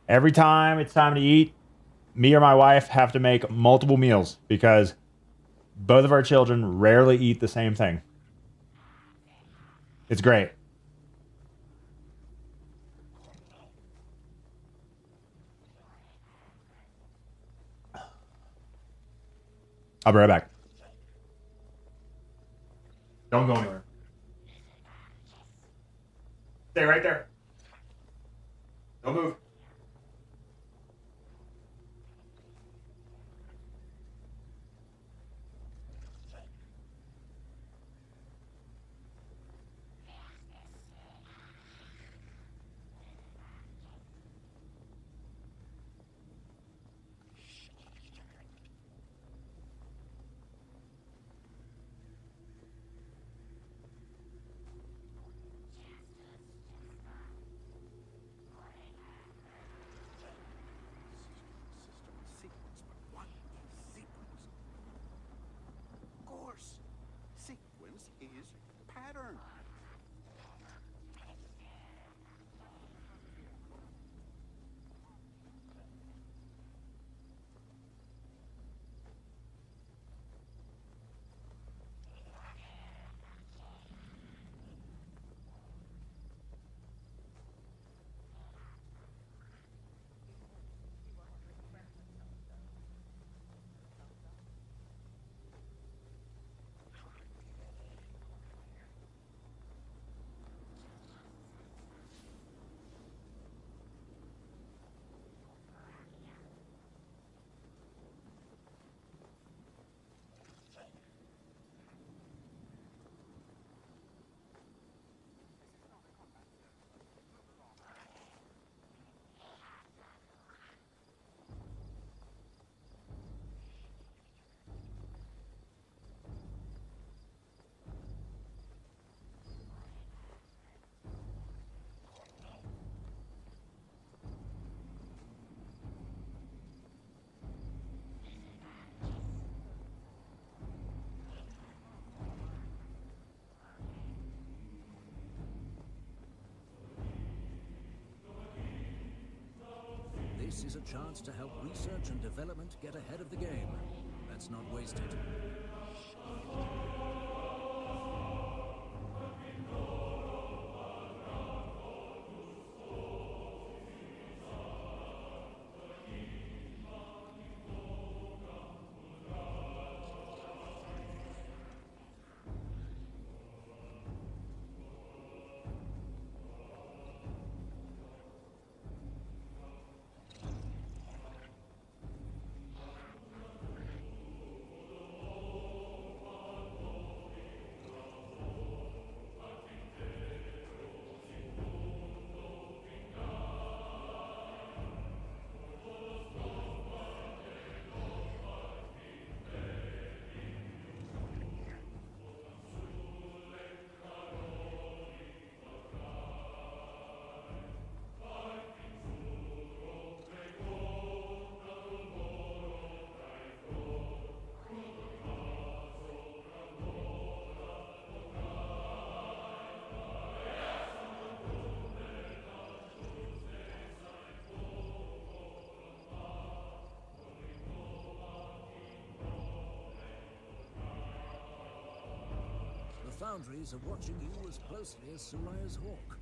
Speaker 1: Every time it's time to eat, me or my wife have to make multiple meals because both of our children rarely eat the same thing. It's great. I'll be right back. Don't go anywhere. Stay right there. Don't move.
Speaker 8: Sequence is pattern.
Speaker 6: This is a chance to help research and development get ahead of the game. Let's not waste it. The Foundries are watching you as closely as Suraya's hawk.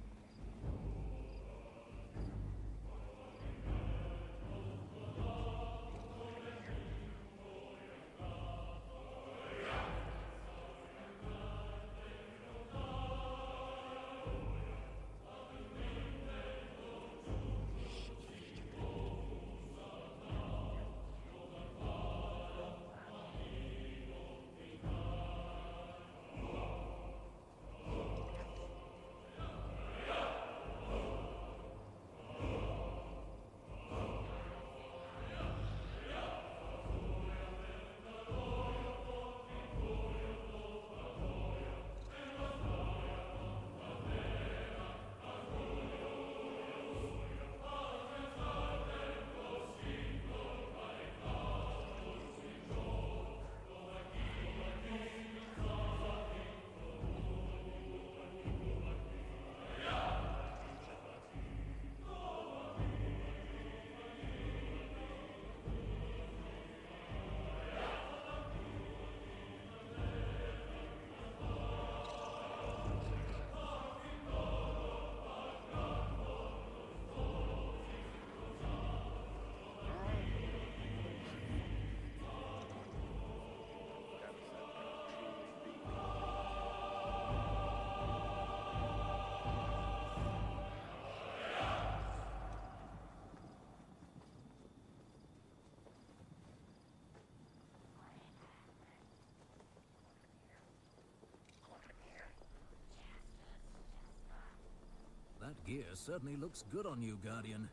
Speaker 6: That gear certainly looks good on you, Guardian.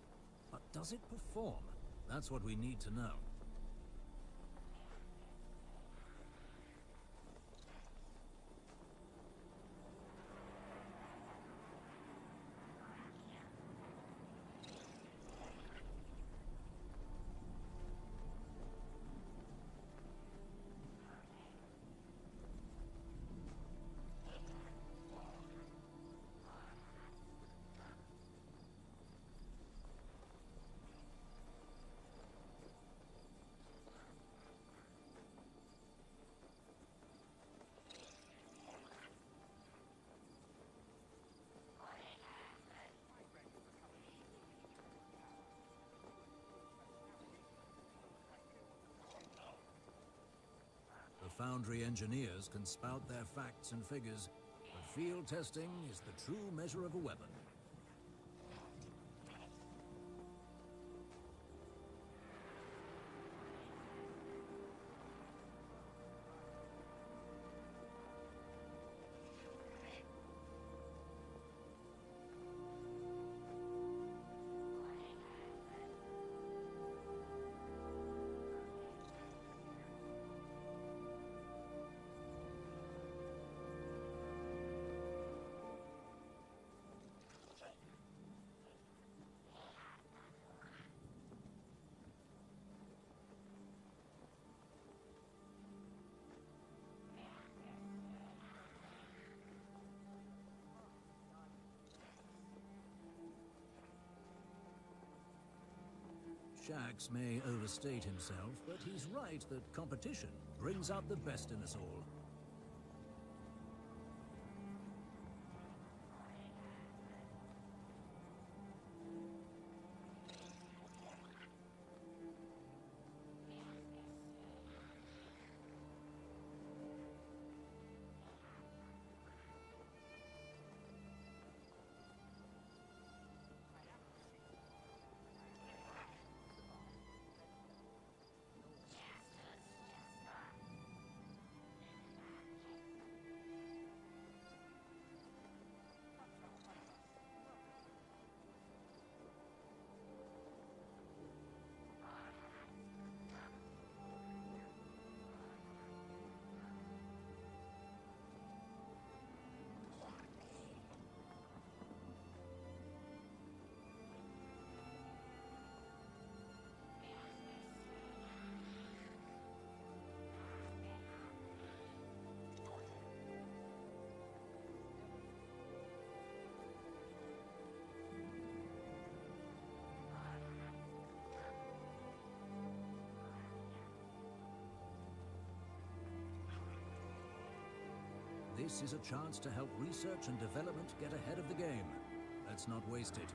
Speaker 6: But does it perform? That's what we need to know. The Foundry engineers can spout their facts and figures, but field testing is the true measure of a weapon. Shax may overstate himself, but he's right that competition brings out the best in us all. This is a chance to help research and development get ahead of the game. Let's not waste it.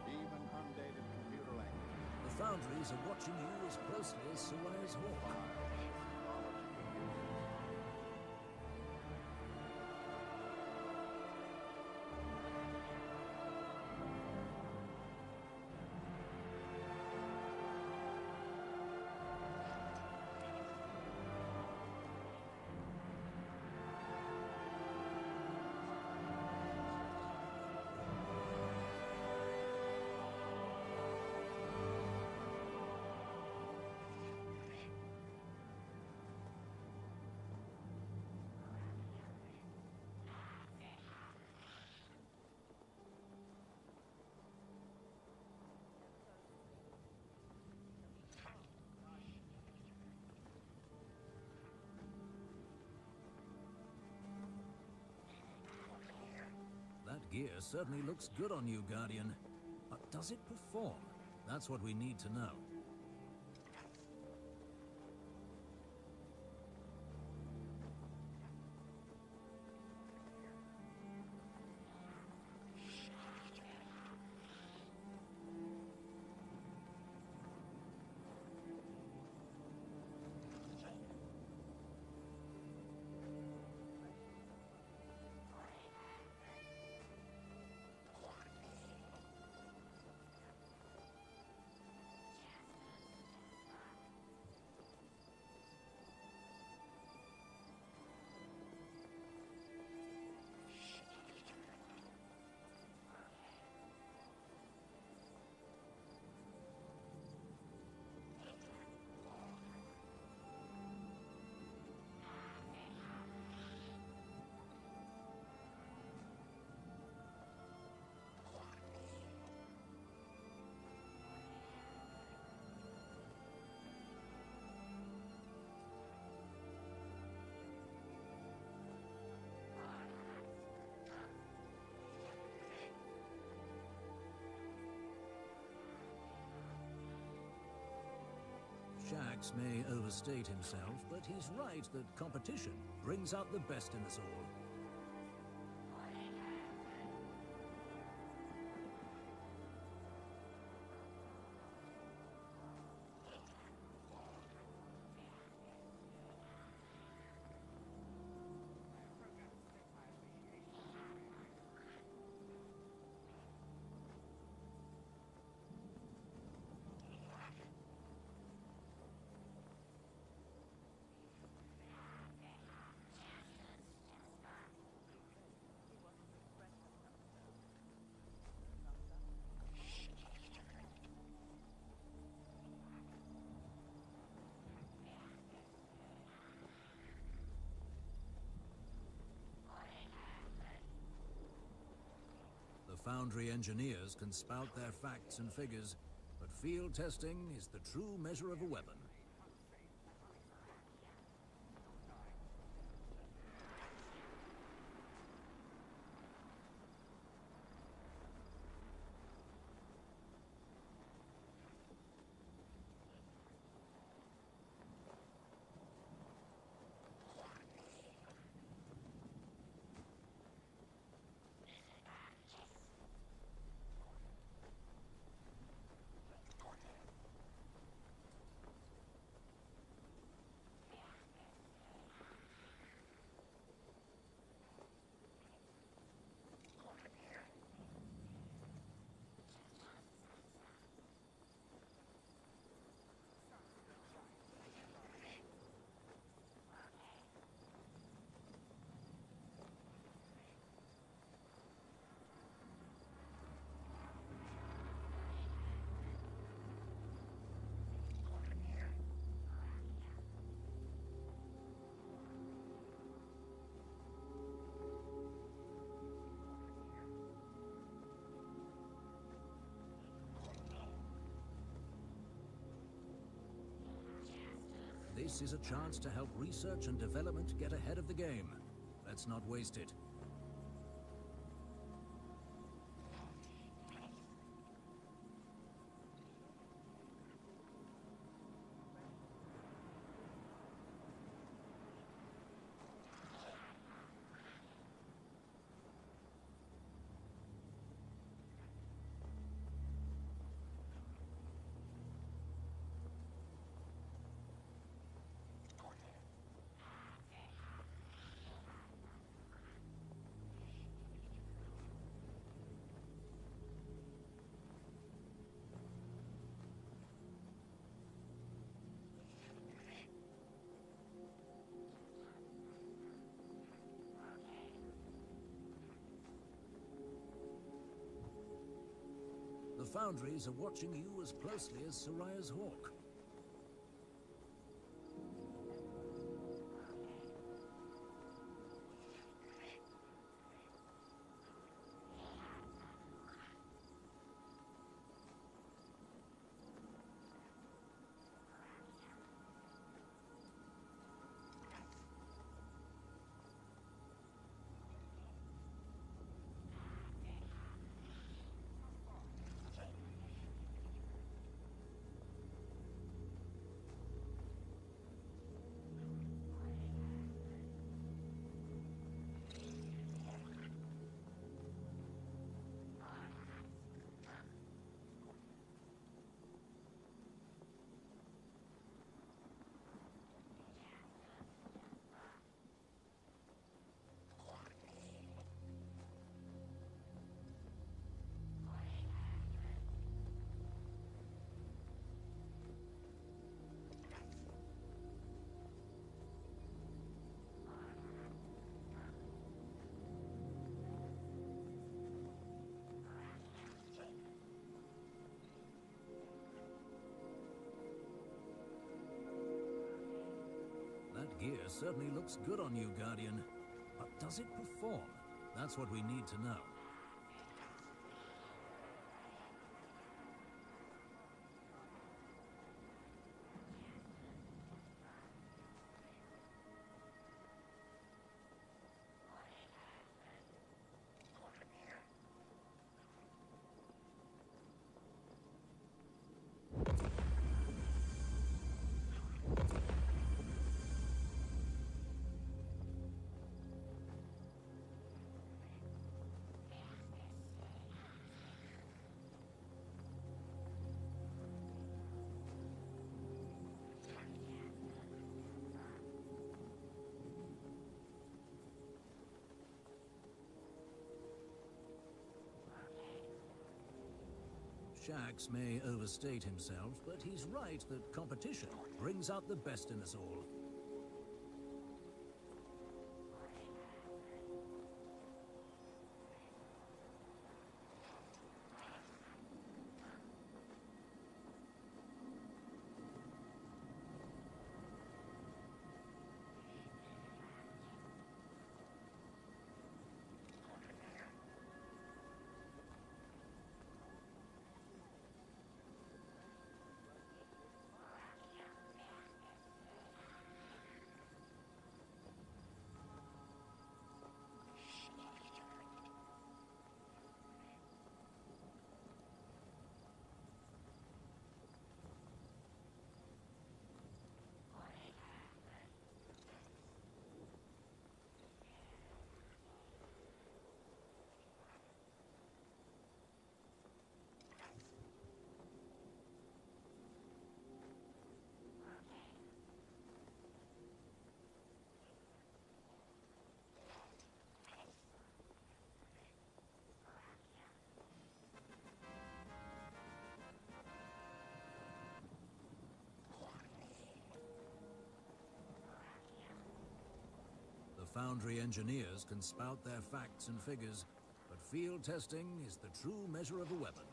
Speaker 8: Even undated computer language.
Speaker 6: The Foundries are watching you as closely as Soraya's hawk. That gear certainly looks good on you, Guardian. But does it perform? That's what we need to know. Shax may overstate himself, but he's right that competition brings out the best in us all. The Foundry engineers can spout their facts and figures, but field testing is the true measure of a weapon. This is a chance to help research and development get ahead of the game. Let's not waste it. The Foundries are watching you as closely as Soraya's hawk. That gear certainly looks good on you, Guardian. But does it perform? That's what we need to know. Shax may overstate himself, but he's right that competition brings out the best in us all. Foundry engineers can spout their facts and figures, but field testing is the true measure of a weapon.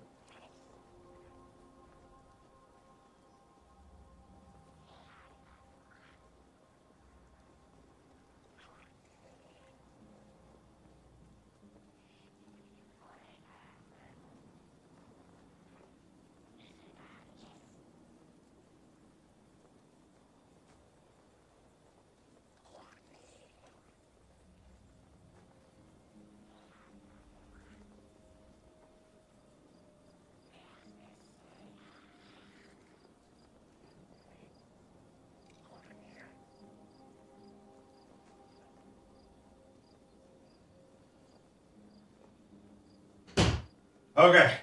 Speaker 1: Okay.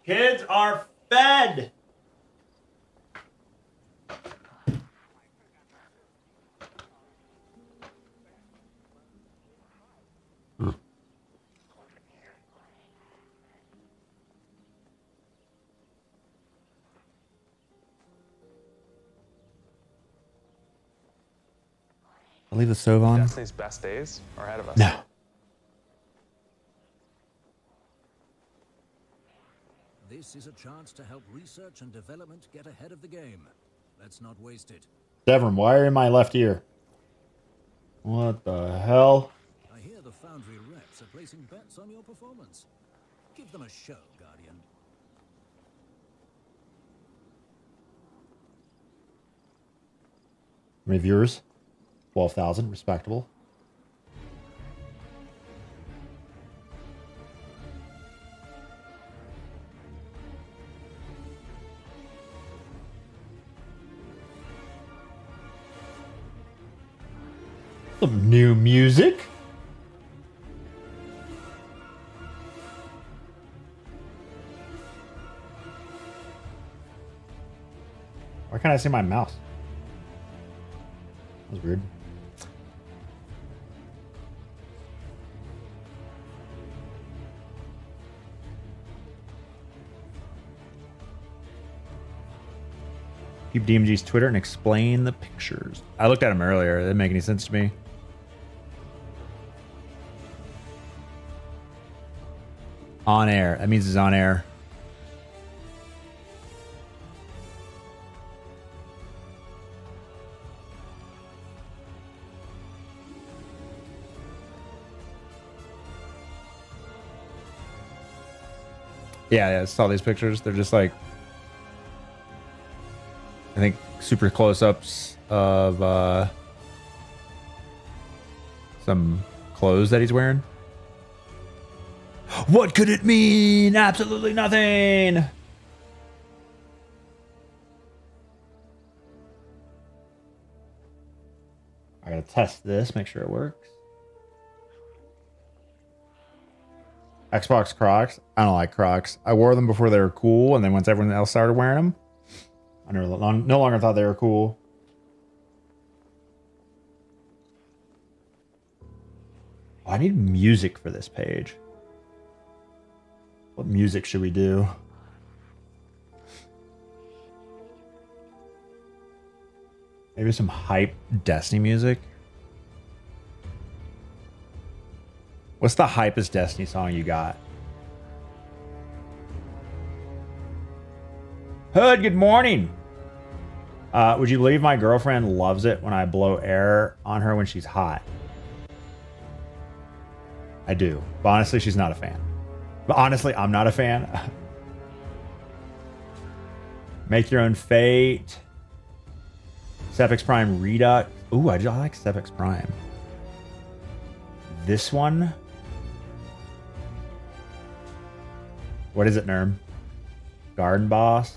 Speaker 1: Kids are fed. I'll leave the stove on.
Speaker 9: Destiny's best days are ahead of us.
Speaker 1: No.
Speaker 6: This is a chance to help research and development get ahead of the game. Let's not waste it.
Speaker 1: Devon, wire in my left ear. What the hell?
Speaker 6: I hear the Foundry reps are placing bets on your performance. Give them a show, Guardian.
Speaker 1: How many viewers? 12,000, respectable. Some new music. Why can't I see my mouse? That was weird. Keep DMG's Twitter and explain the pictures. I looked at him earlier. It didn't make any sense to me. On air. That means it's on air. Yeah, I saw these pictures. They're just like, I think, super close-ups of some clothes that he's wearing. What could it mean? Absolutely nothing. I gotta test this, make sure it works. Xbox Crocs. I don't like Crocs. I wore them before they were cool, and then once everyone else started wearing them, I no longer thought they were cool. Oh, I need music for this page. What music should we do? Maybe some hype Destiny music. What's the hypest Destiny song you got? Hood, good morning. Would you believe my girlfriend loves it when I blow air on her when she's hot? I do. But honestly, she's not a fan. But honestly, I'm not a fan. Make your own fate. Sepix Prime Redux. Ooh, I like Sepix Prime. This one. What is it, Nerm? Garden Boss.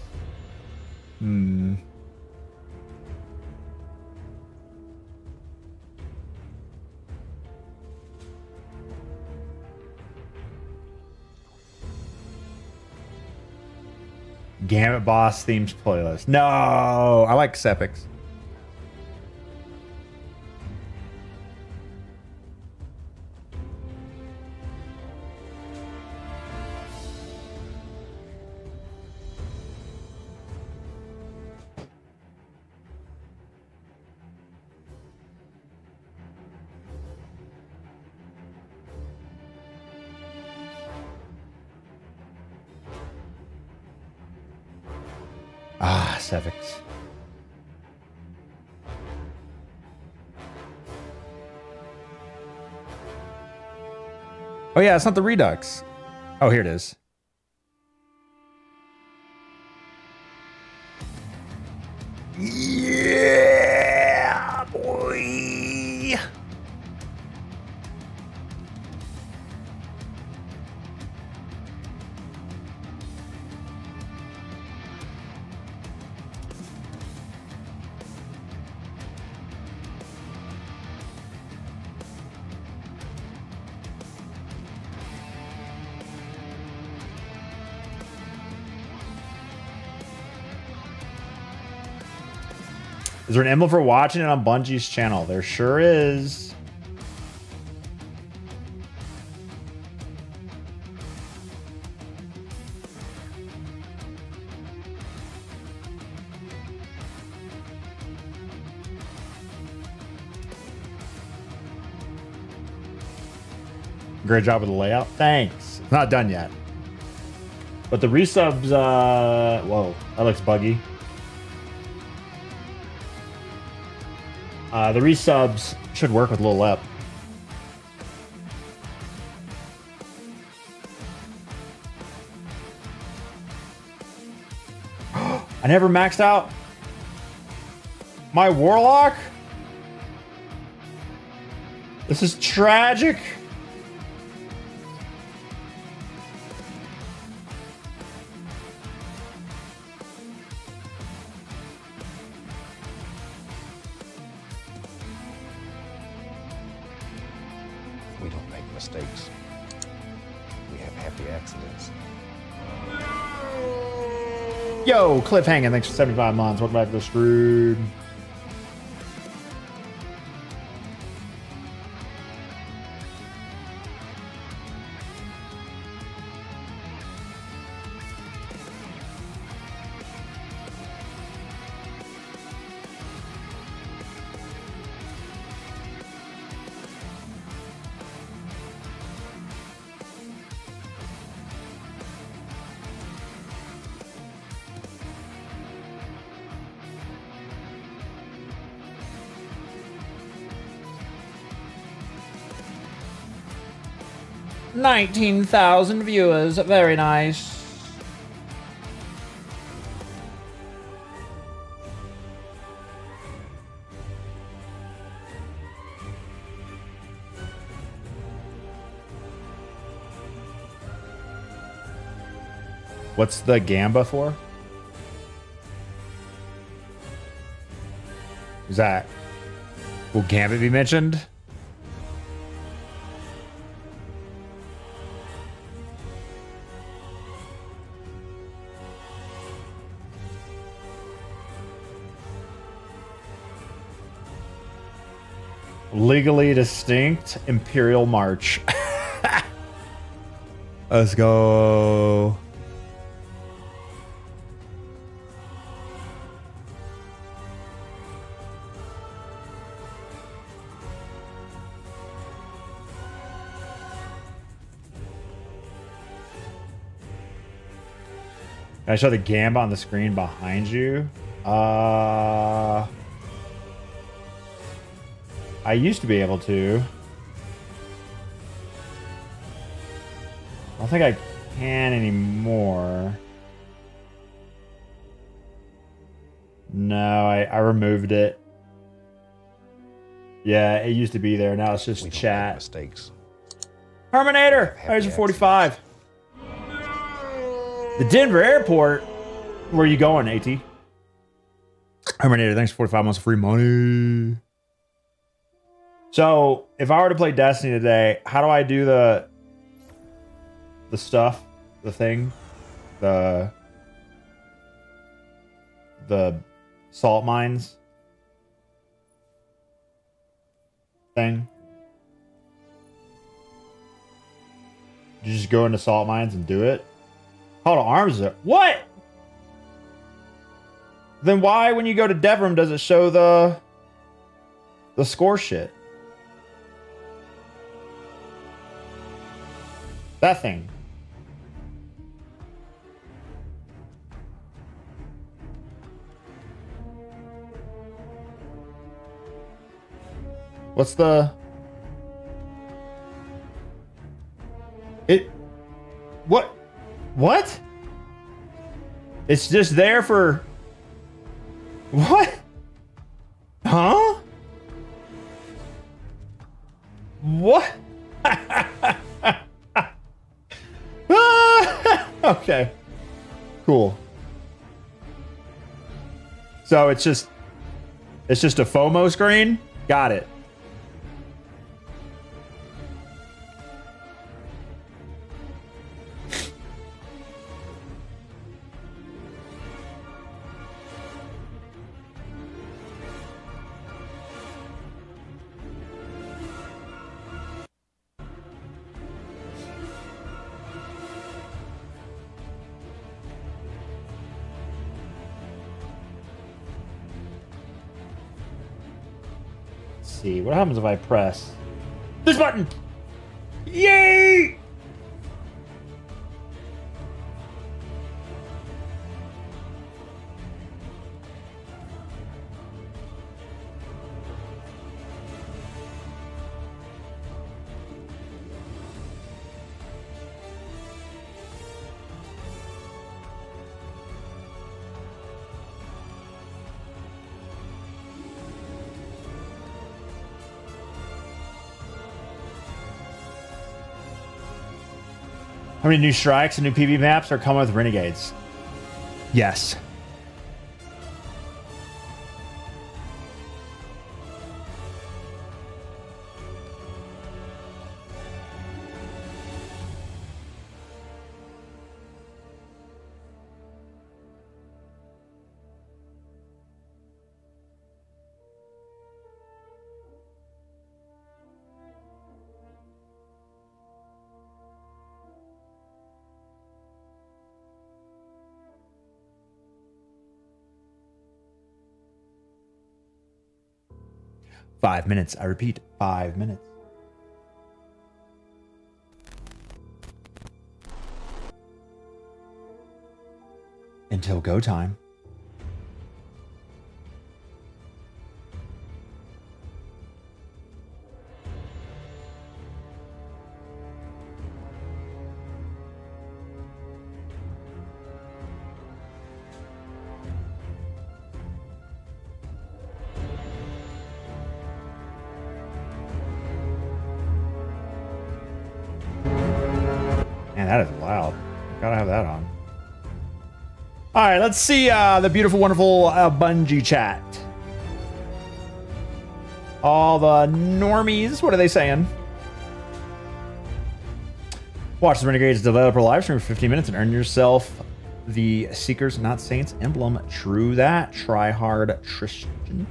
Speaker 1: Gambit Boss themed playlist. No, I like Sepix. Ah, Sevix. Oh yeah, it's not the Redux. Oh, here it is. Yeah, boy. Is there an emblem for watching it on Bungie's channel? There sure is. Great job with the layout. Thanks. It's not done yet. But the resubs, whoa, that looks buggy. The resubs should work with Lil Lep. I never maxed out my Warlock. This is tragic.
Speaker 2: We don't make mistakes. We have happy accidents.
Speaker 1: Yo, Cliffhanger, thanks for 75 months. Welcome back to the Screwed. $19,000 viewers. Very nice. What's the Gamba for? Is that... Will Gambit be mentioned? Legally distinct Imperial March. Let's go. Can I show the Gamba on the screen behind you? I used to be able to. I don't think I can anymore. No, I removed it. Yeah, it used to be there. Now it's just chat.
Speaker 2: Mistakes.
Speaker 1: Terminator! There's your 45. The Denver airport. Where are you going, AT? Terminator, thanks for 45 months of free money. So, if I were to play Destiny today, how do I do the stuff? The thing? The salt mines thing? You just go into salt mines and do it? Call to arms it. What? Then why, when you go to Devrim, does it show the score shit? That thing. What's the... What? What? It's just there for... What? Huh? What? Okay. Cool. So it's just a FOMO screen? Got it. See what happens if I press this button. Yay! How many new strikes and new PV maps are coming with Renegades? Yes. Five minutes. I repeat, 5 minutes. Until go time. Man, that is loud. Gotta have that on. All right, let's see the beautiful, wonderful Bungie chat. All the normies, what are they saying? Watch the Renegades developer live stream for 15 minutes and earn yourself the Seekers Not Saints emblem. True that. Try hard, Tristan.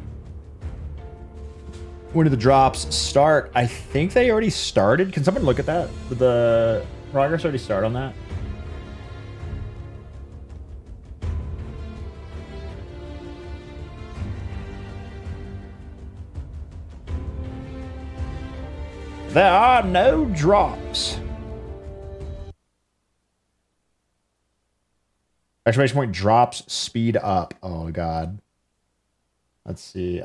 Speaker 1: When do the drops start? I think they already started. Can someone look at that? Did the progress already start on that? There are no drops. Exclamation point drops speed up. Oh god. Let's see.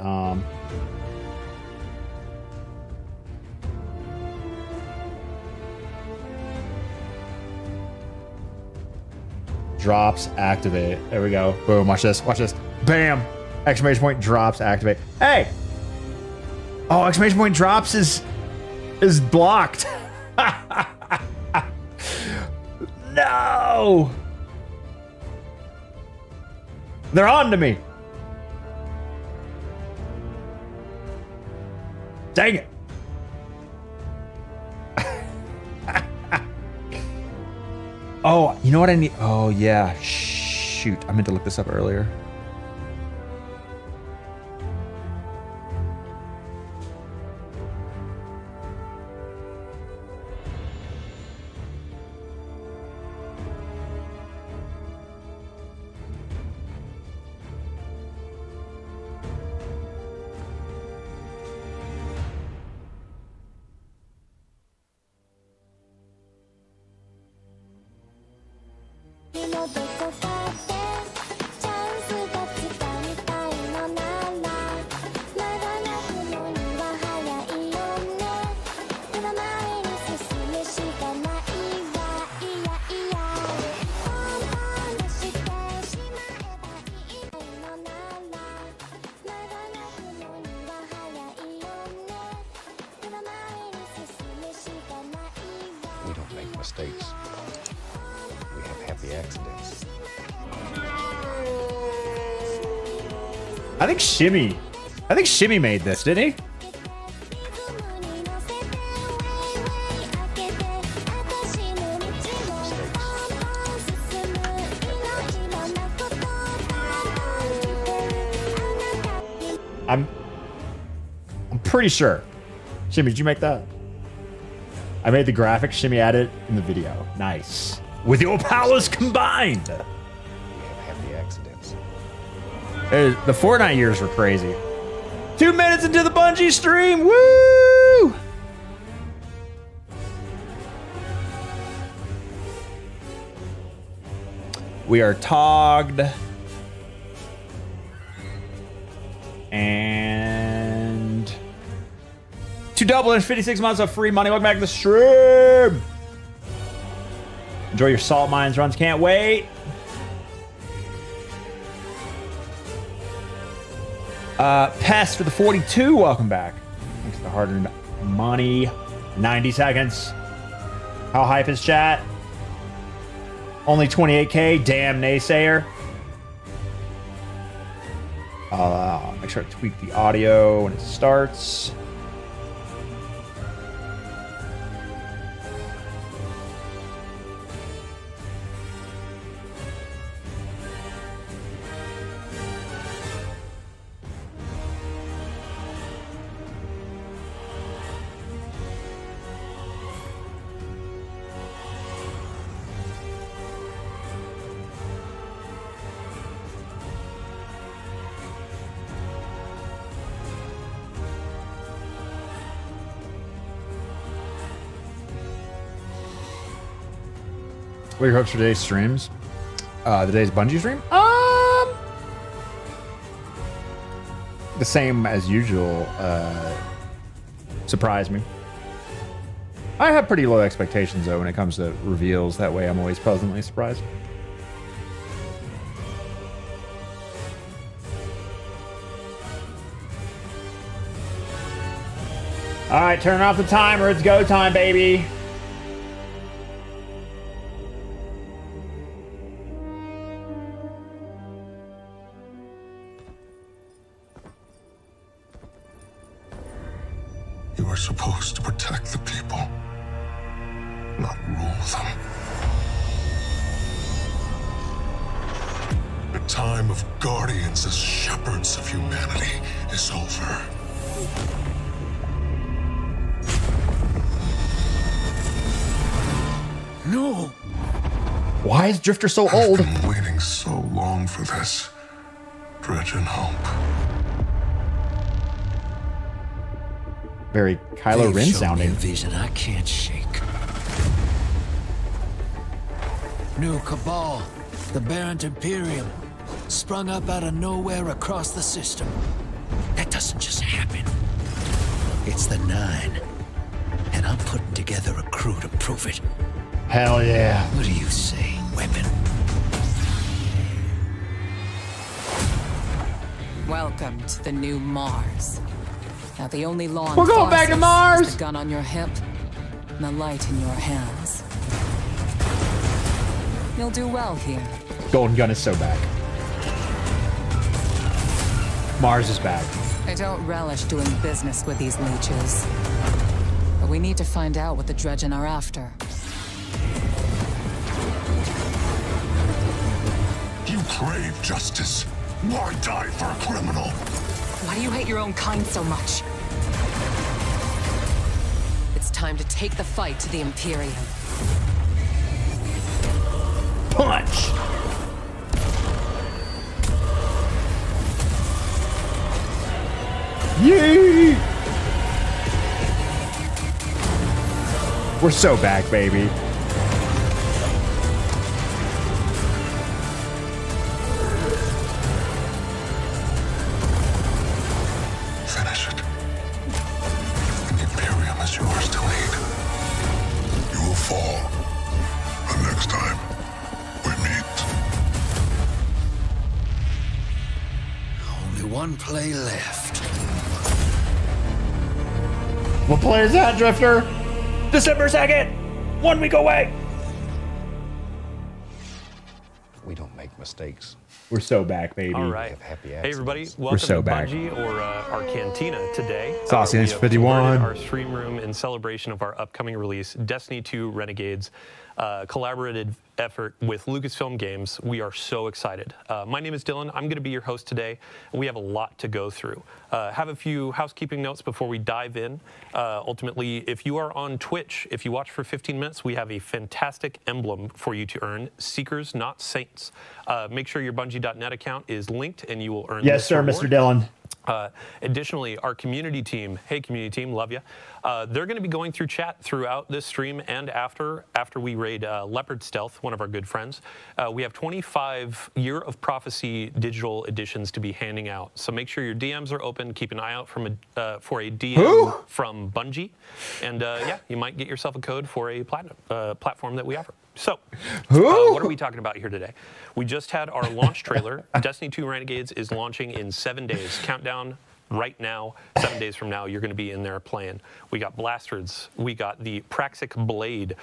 Speaker 1: Drops activate. There we go. Boom. Watch this. Watch this. Bam. Exclamation point drops activate. Hey. Oh, exclamation point drops is blocked. No. They're on to me. Dang it. Oh, you know what I need? Oh, yeah. Shoot. I meant to look this up earlier.
Speaker 2: We don't make mistakes. We have happy accidents.
Speaker 1: I think Shimmy made this, didn't he? I'm pretty sure. Shimmy, did you make that? I made the graphics. Shimmy added in the video. Nice. With your powers combined.
Speaker 2: We have happy accidents.
Speaker 1: The Fortnite years were crazy. 2 minutes into the Bungie stream. Woo! We are togged. And 2 double and 56 months of free money. Welcome back to the stream. Enjoy your salt mines runs. Can't wait. Pest for the 42. Welcome back. Thanks for the hard-earned money. 90 seconds. How hype is chat? Only 28K. Damn naysayer. I'll make sure to tweak the audio when it starts. What are your hopes for today's streams? Today's Bungie stream? The same as usual. Surprise me. I have pretty low expectations though when it comes to reveals. That way I'm always pleasantly surprised. All right, turn off the timer. It's go time, baby.
Speaker 10: You are supposed to protect the people, not rule them. The time of guardians as shepherds of humanity is over.
Speaker 6: No!
Speaker 1: Why is Drifter so old?
Speaker 10: I've been waiting so long for this. Dredge and hope.
Speaker 1: Very Kylo Ren sounding.
Speaker 6: A vision I can't shake. New Cabal, The Barrent Imperium sprung up out of nowhere across the system. That doesn't just happen. It's the Nine. And I'm putting together a crew to prove it.
Speaker 1: Hell yeah.
Speaker 6: What do you say, weapon?
Speaker 11: Welcome to the new Mars. Now the only law
Speaker 1: We're going back to Mars!
Speaker 11: is the gun on your hip and the light in your hands. You'll do well here.
Speaker 1: Golden Gun is so back. Mars is back.
Speaker 11: I don't relish doing business with these leeches. But we need to find out what the Dredgen are after.
Speaker 10: You crave justice. Why die for a criminal?
Speaker 11: Why do you hate your own kind so much? It's time to take the fight to the Imperium.
Speaker 1: Punch! Yee! We're so back, baby.
Speaker 10: Finish it. And the Imperium is yours to lead. You will fall. The next time we meet.
Speaker 6: Only one play left.
Speaker 1: What play is that, Drifter? December 2nd! 1 week away!
Speaker 2: We don't make mistakes.
Speaker 1: We're so back, baby.
Speaker 12: All right.
Speaker 2: Happy
Speaker 12: Hey, everybody.
Speaker 2: accidents.
Speaker 12: Welcome
Speaker 1: so
Speaker 12: to
Speaker 1: back.
Speaker 12: Bungie, or our Cantina today.
Speaker 1: Saucy
Speaker 12: We
Speaker 1: Nice
Speaker 12: have
Speaker 1: 51.
Speaker 12: converted our stream room in celebration of our upcoming release, Destiny 2 Renegades, collaborative effort with Lucasfilm Games. We are so excited. My name is Dylan. I'm going to be your host today. We have a lot to go through. Have a few housekeeping notes before we dive in. Ultimately, if you are on Twitch, if you watch for 15 minutes, we have a fantastic emblem for you to earn, Seekers, Not Saints. Make sure your Bungie.net account is linked and you will earn
Speaker 1: Yes,
Speaker 12: this
Speaker 1: sir,
Speaker 12: reward.
Speaker 1: Mr. Dillon.
Speaker 12: Additionally, our community team, hey community team, love you. They're going to be going through chat throughout this stream and after we raid Leopard Stealth, one of our good friends. We have 25 Year of Prophecy digital editions to be handing out. So make sure your DMs are open. Keep an eye out for a DM from Bungie. And yeah, you might get yourself a code for a platinum platform that we offer. So, what are we talking about here today? We just had our launch trailer. Destiny 2 Renegades is launching in 7 days. Countdown right now. 7 days from now, you're going to be in there playing. We got blasters. We got the Praxic Blade.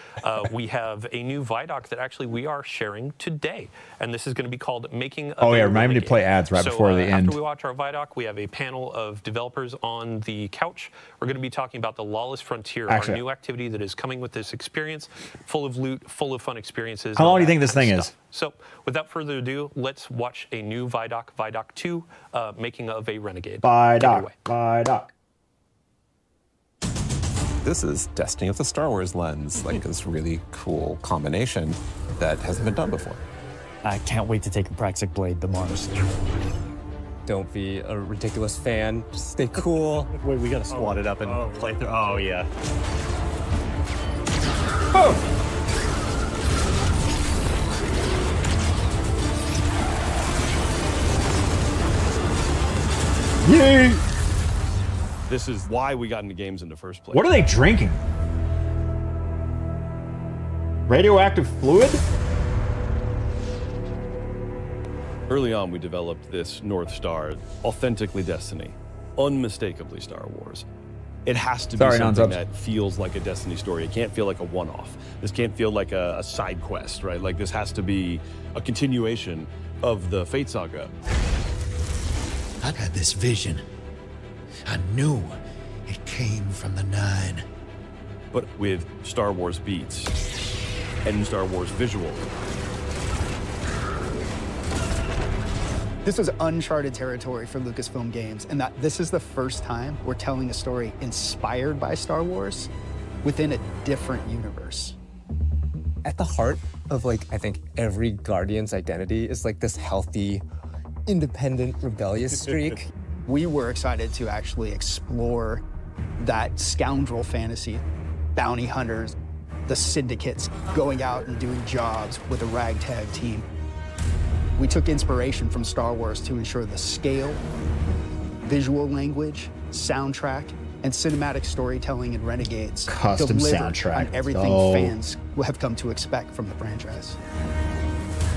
Speaker 12: We have a new Vidoc that actually we are sharing today. And this is going to be called Making a
Speaker 1: Oh, yeah, remind me to
Speaker 12: Renegade.
Speaker 1: play ads right before the end.
Speaker 12: After we watch our Vidoc, we have a panel of developers on the couch. We're going to be talking about the Lawless Frontier, our new activity that is coming with this experience, full of loot, full of fun experiences.
Speaker 1: How long do you think this thing is?
Speaker 12: So, without further ado, let's watch a new Vidoc, Vidoc 2, Making of a Renegade.
Speaker 1: Vidoc, Vidoc.
Speaker 13: This is Destiny with the Star Wars lens, like this really cool combination that hasn't been done before.
Speaker 14: I can't wait to take a Praxic Blade to Mars.
Speaker 15: Don't be a ridiculous fan. Just stay cool.
Speaker 14: Wait, we gotta squat it up and play through. Oh, yeah.
Speaker 1: Oh! Yay!
Speaker 16: This is why we got into games in the first place.
Speaker 1: What are they drinking? Radioactive fluid?
Speaker 16: Early on, we developed this North Star, authentically Destiny, unmistakably Star Wars. It has to be something that feels like a Destiny story. It can't feel like a one-off. This can't feel like a side quest, right? Like this has to be a continuation of the Fate Saga.
Speaker 6: I had this vision. I knew it came from the Nine.
Speaker 16: But with Star Wars beats and Star Wars visual.
Speaker 17: This was uncharted territory for Lucasfilm Games, and that this is the first time we're telling a story inspired by Star Wars within a different universe.
Speaker 15: At the heart of, like, I think every Guardian's identity is like this healthy, independent, rebellious streak.
Speaker 17: We were excited to actually explore that scoundrel fantasy, bounty hunters, the syndicates, going out and doing jobs with a ragtag team. We took inspiration from Star Wars to ensure the scale, visual language, soundtrack, and cinematic storytelling in Renegades
Speaker 1: Custom
Speaker 17: delivered
Speaker 1: soundtrack.
Speaker 17: on everything
Speaker 1: Oh.
Speaker 17: fans will have come to expect from the franchise.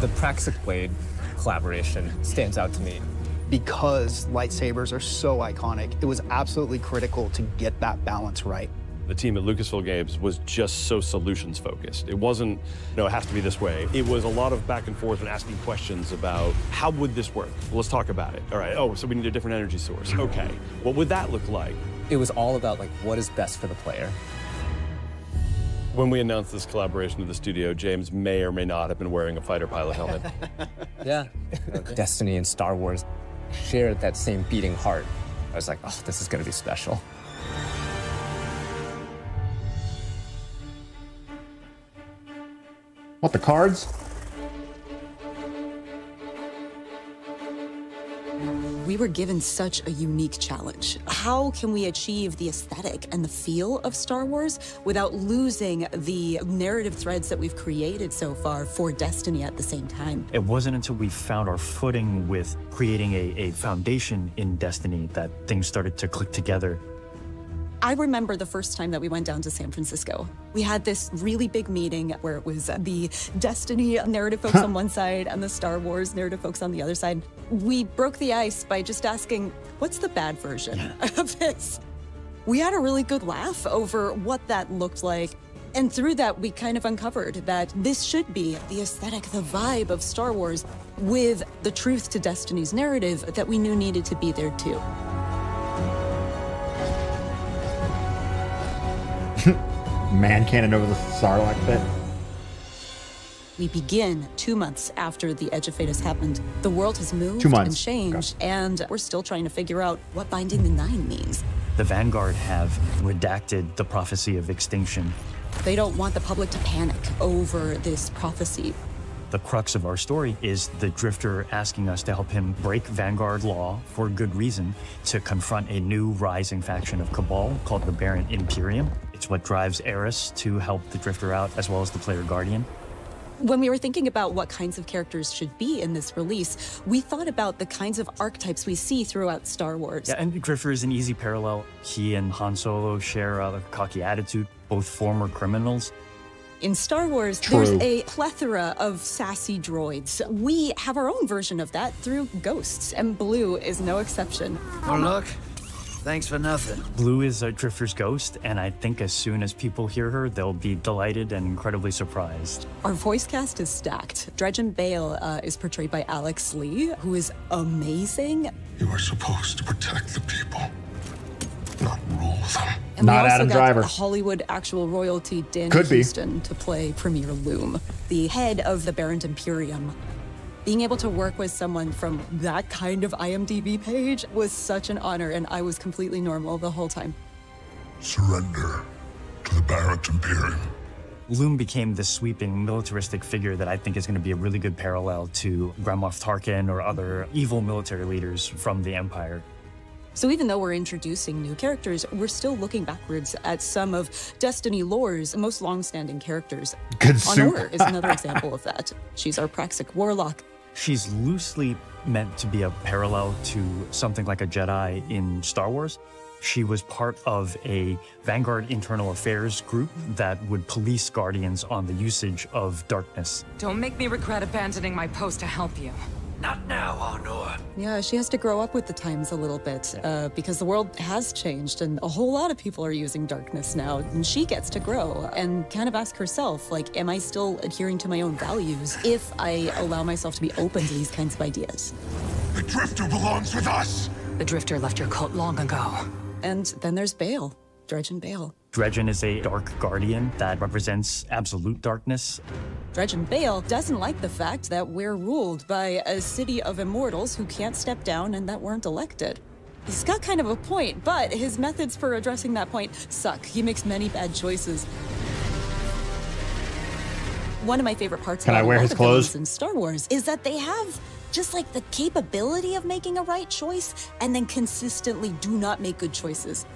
Speaker 15: The Praxic Blade collaboration stands out to me.
Speaker 17: Because lightsabers are so iconic, it was absolutely critical to get that balance right.
Speaker 16: The team at Lucasfilm Games was just so solutions focused. It wasn't, it has to be this way. It was a lot of back and forth and asking questions about how would this work? Well, let's talk about it. All right, so we need a different energy source. Okay, what would that look like?
Speaker 15: It was all about like what is best for the player.
Speaker 16: When we announced this collaboration with the studio, James may or may not have been wearing a fighter pilot helmet.
Speaker 15: Yeah. Destiny and Star Wars shared that same beating heart. I was like, oh, this is gonna be special.
Speaker 1: What, the cards?
Speaker 18: We were given such a unique challenge. How can we achieve the aesthetic and the feel of Star Wars without losing the narrative threads that we've created so far for Destiny at the same time?
Speaker 14: It wasn't until we found our footing with creating a foundation in Destiny that things started to click together.
Speaker 18: I remember the first time that we went down to San Francisco. We had this really big meeting where it was the Destiny narrative folks on one side and the Star Wars narrative folks on the other side. We broke the ice by just asking, what's the bad version of this? We had a really good laugh over what that looked like. And through that, we kind of uncovered that this should be the aesthetic, the vibe of Star Wars with the truth to Destiny's narrative that we knew needed to be there too.
Speaker 1: Man cannon over the Sarlacc pit.
Speaker 18: We begin 2 months after the Edge of Fate has happened. The world has moved
Speaker 1: 2 months.
Speaker 18: and changed, and we're still trying to figure out what Binding the Nine means.
Speaker 14: The Vanguard have redacted the prophecy of extinction.
Speaker 18: They don't want the public to panic over this prophecy.
Speaker 14: The crux of our story is the Drifter asking us to help him break Vanguard law for good reason to confront a new rising faction of Cabal called the Barren Imperium. It's what drives Eris to help the Drifter out, as well as the player Guardian.
Speaker 18: When we were thinking about what kinds of characters should be in this release, we thought about the kinds of archetypes we see throughout Star Wars.
Speaker 14: Yeah, and Drifter is an easy parallel. He and Han Solo share a cocky attitude, both former criminals.
Speaker 18: In Star Wars, there's a plethora of sassy droids. We have our own version of that through Ghosts, and Blue is no exception.
Speaker 6: Well, look, thanks for nothing.
Speaker 14: Blue is a Drifter's ghost, and I think as soon as people hear her, they'll be delighted and incredibly surprised.
Speaker 18: Our voice cast is stacked. Dredgen Bale is portrayed by Alex Lee, who is amazing.
Speaker 10: You are supposed to protect the people, not rule them.
Speaker 18: And
Speaker 1: Not
Speaker 18: we also
Speaker 1: Adam
Speaker 18: got
Speaker 1: Driver.
Speaker 18: Hollywood actual royalty Danny
Speaker 1: Could be.
Speaker 18: Houston to play Premier Loom, the head of the Barren Imperium. Being able to work with someone from that kind of IMDb page was such an honor, and I was completely normal the whole time.
Speaker 10: Surrender to the Barren Imperium.
Speaker 14: Loom became this sweeping militaristic figure that I think is going to be a really good parallel to Grand Moff Tarkin or other evil military leaders from the Empire.
Speaker 18: So even though we're introducing new characters, we're still looking backwards at some of Destiny lore's most long-standing characters.
Speaker 1: Good soup.
Speaker 18: Honor is another example of that. She's our Praxic warlock.
Speaker 14: She's loosely meant to be a parallel to something like a Jedi in Star Wars. She was part of a Vanguard internal affairs group that would police Guardians on the usage of darkness.
Speaker 11: Don't make me regret abandoning my post to help you.
Speaker 6: Not now, Honor.
Speaker 18: Yeah, she has to grow up with the times a little bit because the world has changed and a whole lot of people are using darkness now. And she gets to grow and kind of ask herself, like, am I still adhering to my own values if I allow myself to be open to these kinds of ideas?
Speaker 10: The Drifter belongs with us.
Speaker 11: The Drifter left your cult long ago.
Speaker 18: And then there's Bale, Dredgen Bale.
Speaker 14: Dredgen is a dark guardian that represents absolute darkness.
Speaker 18: Dredgen Bale doesn't like the fact that we're ruled by a city of immortals who can't step down and that weren't elected. He's got kind of a point, but his methods for addressing that point suck. He makes many bad choices. One of my favorite parts
Speaker 1: Can I wear his clothes
Speaker 18: in Star Wars is that they have just like the capability of making a right choice and then consistently do not make good choices.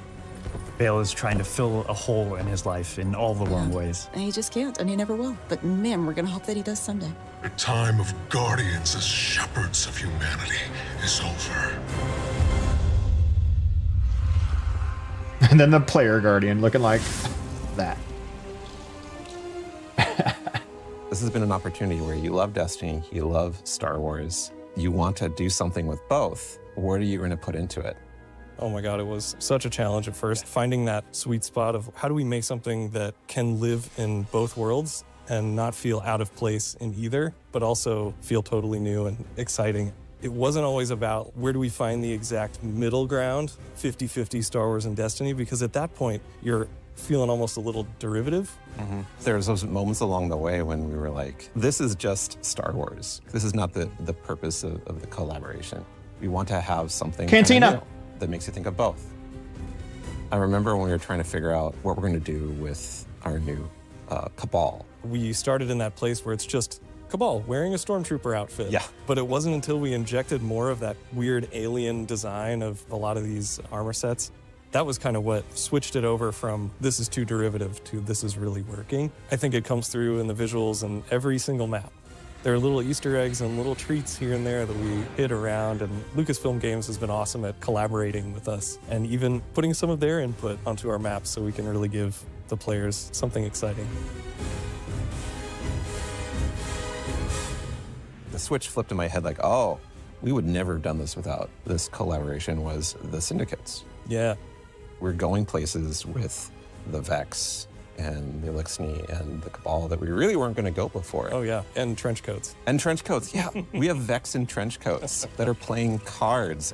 Speaker 14: Bale is trying to fill a hole in his life in all the wrong ways.
Speaker 18: And he just can't, and he never will. But man, we're gonna hope that he does someday.
Speaker 10: The time of guardians as shepherds of humanity is over.
Speaker 1: And then the player guardian looking like that.
Speaker 13: This has been an opportunity where you love Destiny, you love Star Wars, you want to do something with both. What are you going to put into it?
Speaker 9: Oh my God, it was such a challenge at first, finding that sweet spot of how do we make something that can live in both worlds and not feel out of place in either, but also feel totally new and exciting. It wasn't always about where do we find the exact middle ground, 50-50 Star Wars and Destiny, because at that point, you're feeling almost a little derivative.
Speaker 13: There was those moments along the way when we were like, this is just Star Wars. This is not the purpose of the collaboration. We want to have something
Speaker 1: Cantina
Speaker 13: that makes you think of both. I remember when we were trying to figure out what we're going to do with our new Cabal.
Speaker 9: We started in that place where it's just Cabal wearing a stormtrooper outfit.
Speaker 13: Yeah.
Speaker 9: But it wasn't until we injected more of that weird alien design of a lot of these armor sets. That was kind of what switched it over from this is too derivative to this is really working. I think it comes through in the visuals and every single map. There are little Easter eggs and little treats here and there that we hit around, and Lucasfilm Games has been awesome at collaborating with us and even putting some of their input onto our maps so we can really give the players something exciting.
Speaker 13: The switch flipped in my head like, oh, we would never have done this without this collaboration was the Syndicates.
Speaker 9: Yeah.
Speaker 13: We're going places with the Vex and the Elixni and the Cabal that we really weren't going to go before.
Speaker 9: Oh yeah, and trench coats.
Speaker 13: And trench coats, yeah. We have Vex in trench coats that are playing cards.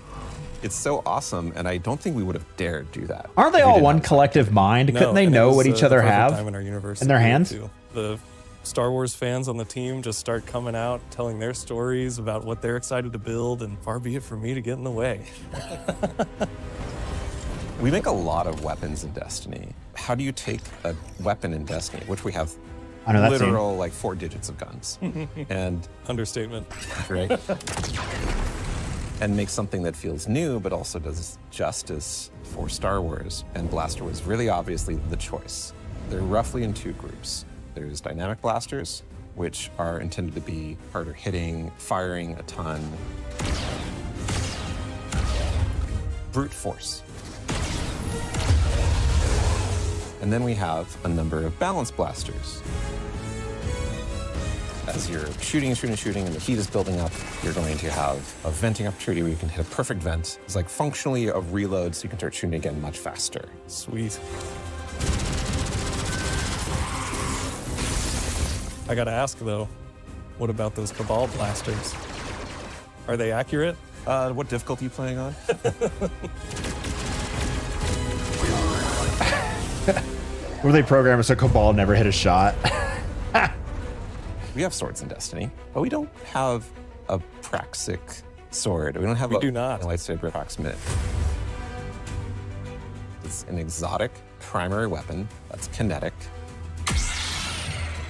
Speaker 13: It's so awesome, and I don't think we would have dared do that.
Speaker 1: Aren't they all one collective mind? Couldn't they know what each other have
Speaker 9: in, our universe
Speaker 1: in their hands?
Speaker 9: The Star Wars fans on the team just start coming out, telling their stories about what they're excited to build, and far be it for me to get in the way.
Speaker 13: We make a lot of weapons in Destiny. How do you take a weapon in Destiny, which we have literal like 4 digits of guns, and
Speaker 9: understatement,
Speaker 13: right? And make something that feels new, but also does justice for Star Wars. And Blaster was really obviously the choice. They're roughly in 2 groups. There's dynamic blasters, which are intended to be harder hitting, firing a ton. Brute force. And then we have a number of balance blasters. As you're shooting, and the heat is building up, you're going to have a venting opportunity where you can hit a perfect vent. It's like functionally a reload, so you can start shooting again much faster.
Speaker 9: Sweet. I gotta ask though, what about those Cabal blasters? Are they accurate?
Speaker 13: What difficulty are you playing on?
Speaker 1: Were they programmed so Cabal never hit a shot?
Speaker 13: We have swords in Destiny, but we don't have a Praxic sword. We don't have a lightsaber approximate. It's an exotic primary weapon that's kinetic,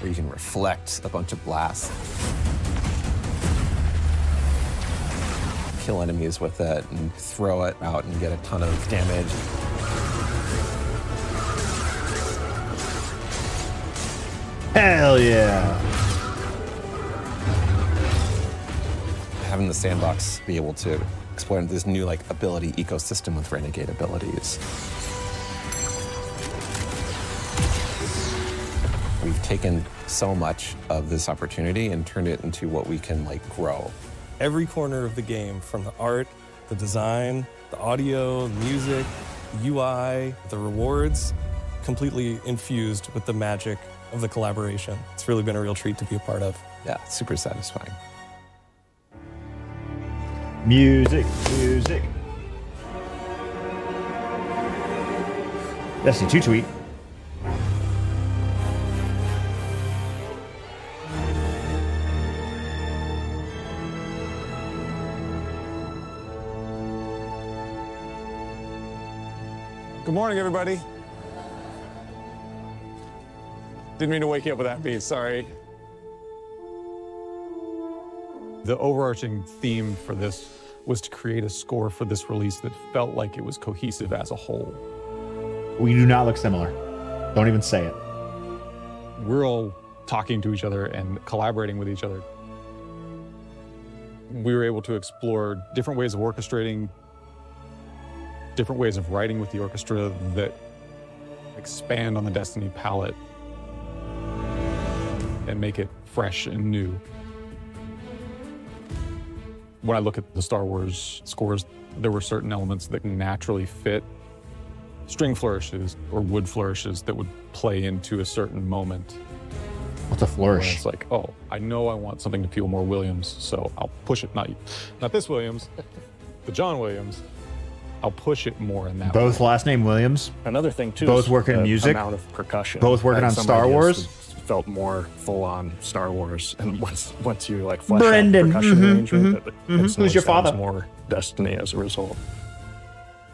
Speaker 13: where you can reflect a bunch of blasts, kill enemies with it, and throw it out and get a ton of damage.
Speaker 1: Hell yeah.
Speaker 13: Having the sandbox be able to explore this new ability ecosystem with Renegade abilities. We've taken so much of this opportunity and turned it into what we can grow.
Speaker 9: Every corner of the game, from the art, the design, the audio, the music, the UI, the rewards, completely infused with the magic of the collaboration. It's really been a real treat to be a part of.
Speaker 13: Yeah, it's super satisfying.
Speaker 1: Music. Destiny 2 tweet.
Speaker 19: Good morning, everybody. Didn't mean to wake you up with that beat, sorry. The overarching theme for this was to create a score for this release that felt like it was cohesive as a whole.
Speaker 1: We do not look similar. Don't even say it.
Speaker 19: We're all talking to each other and collaborating with each other. We were able to explore different ways of orchestrating, different ways of writing with the orchestra that expand on the Destiny palette and make it fresh and new. When I look at the Star Wars scores, there were certain elements that naturally fit string flourishes or wood flourishes that would play into a certain moment.
Speaker 1: What's a flourish?
Speaker 19: It's like, oh, I know I want something to feel more Williams, so I'll push it. Not this Williams, the John Williams. I'll push it more in that.
Speaker 1: Both
Speaker 19: way.
Speaker 1: last name Williams.
Speaker 20: Another thing too.
Speaker 1: Both working in music.
Speaker 20: Amount of percussion.
Speaker 1: Both working on Star Wars.
Speaker 20: Felt more full on Star Wars, and once you like flesh
Speaker 1: Brendan.
Speaker 20: out percussion arrangement,
Speaker 1: Who's your father?
Speaker 20: More Destiny as a result.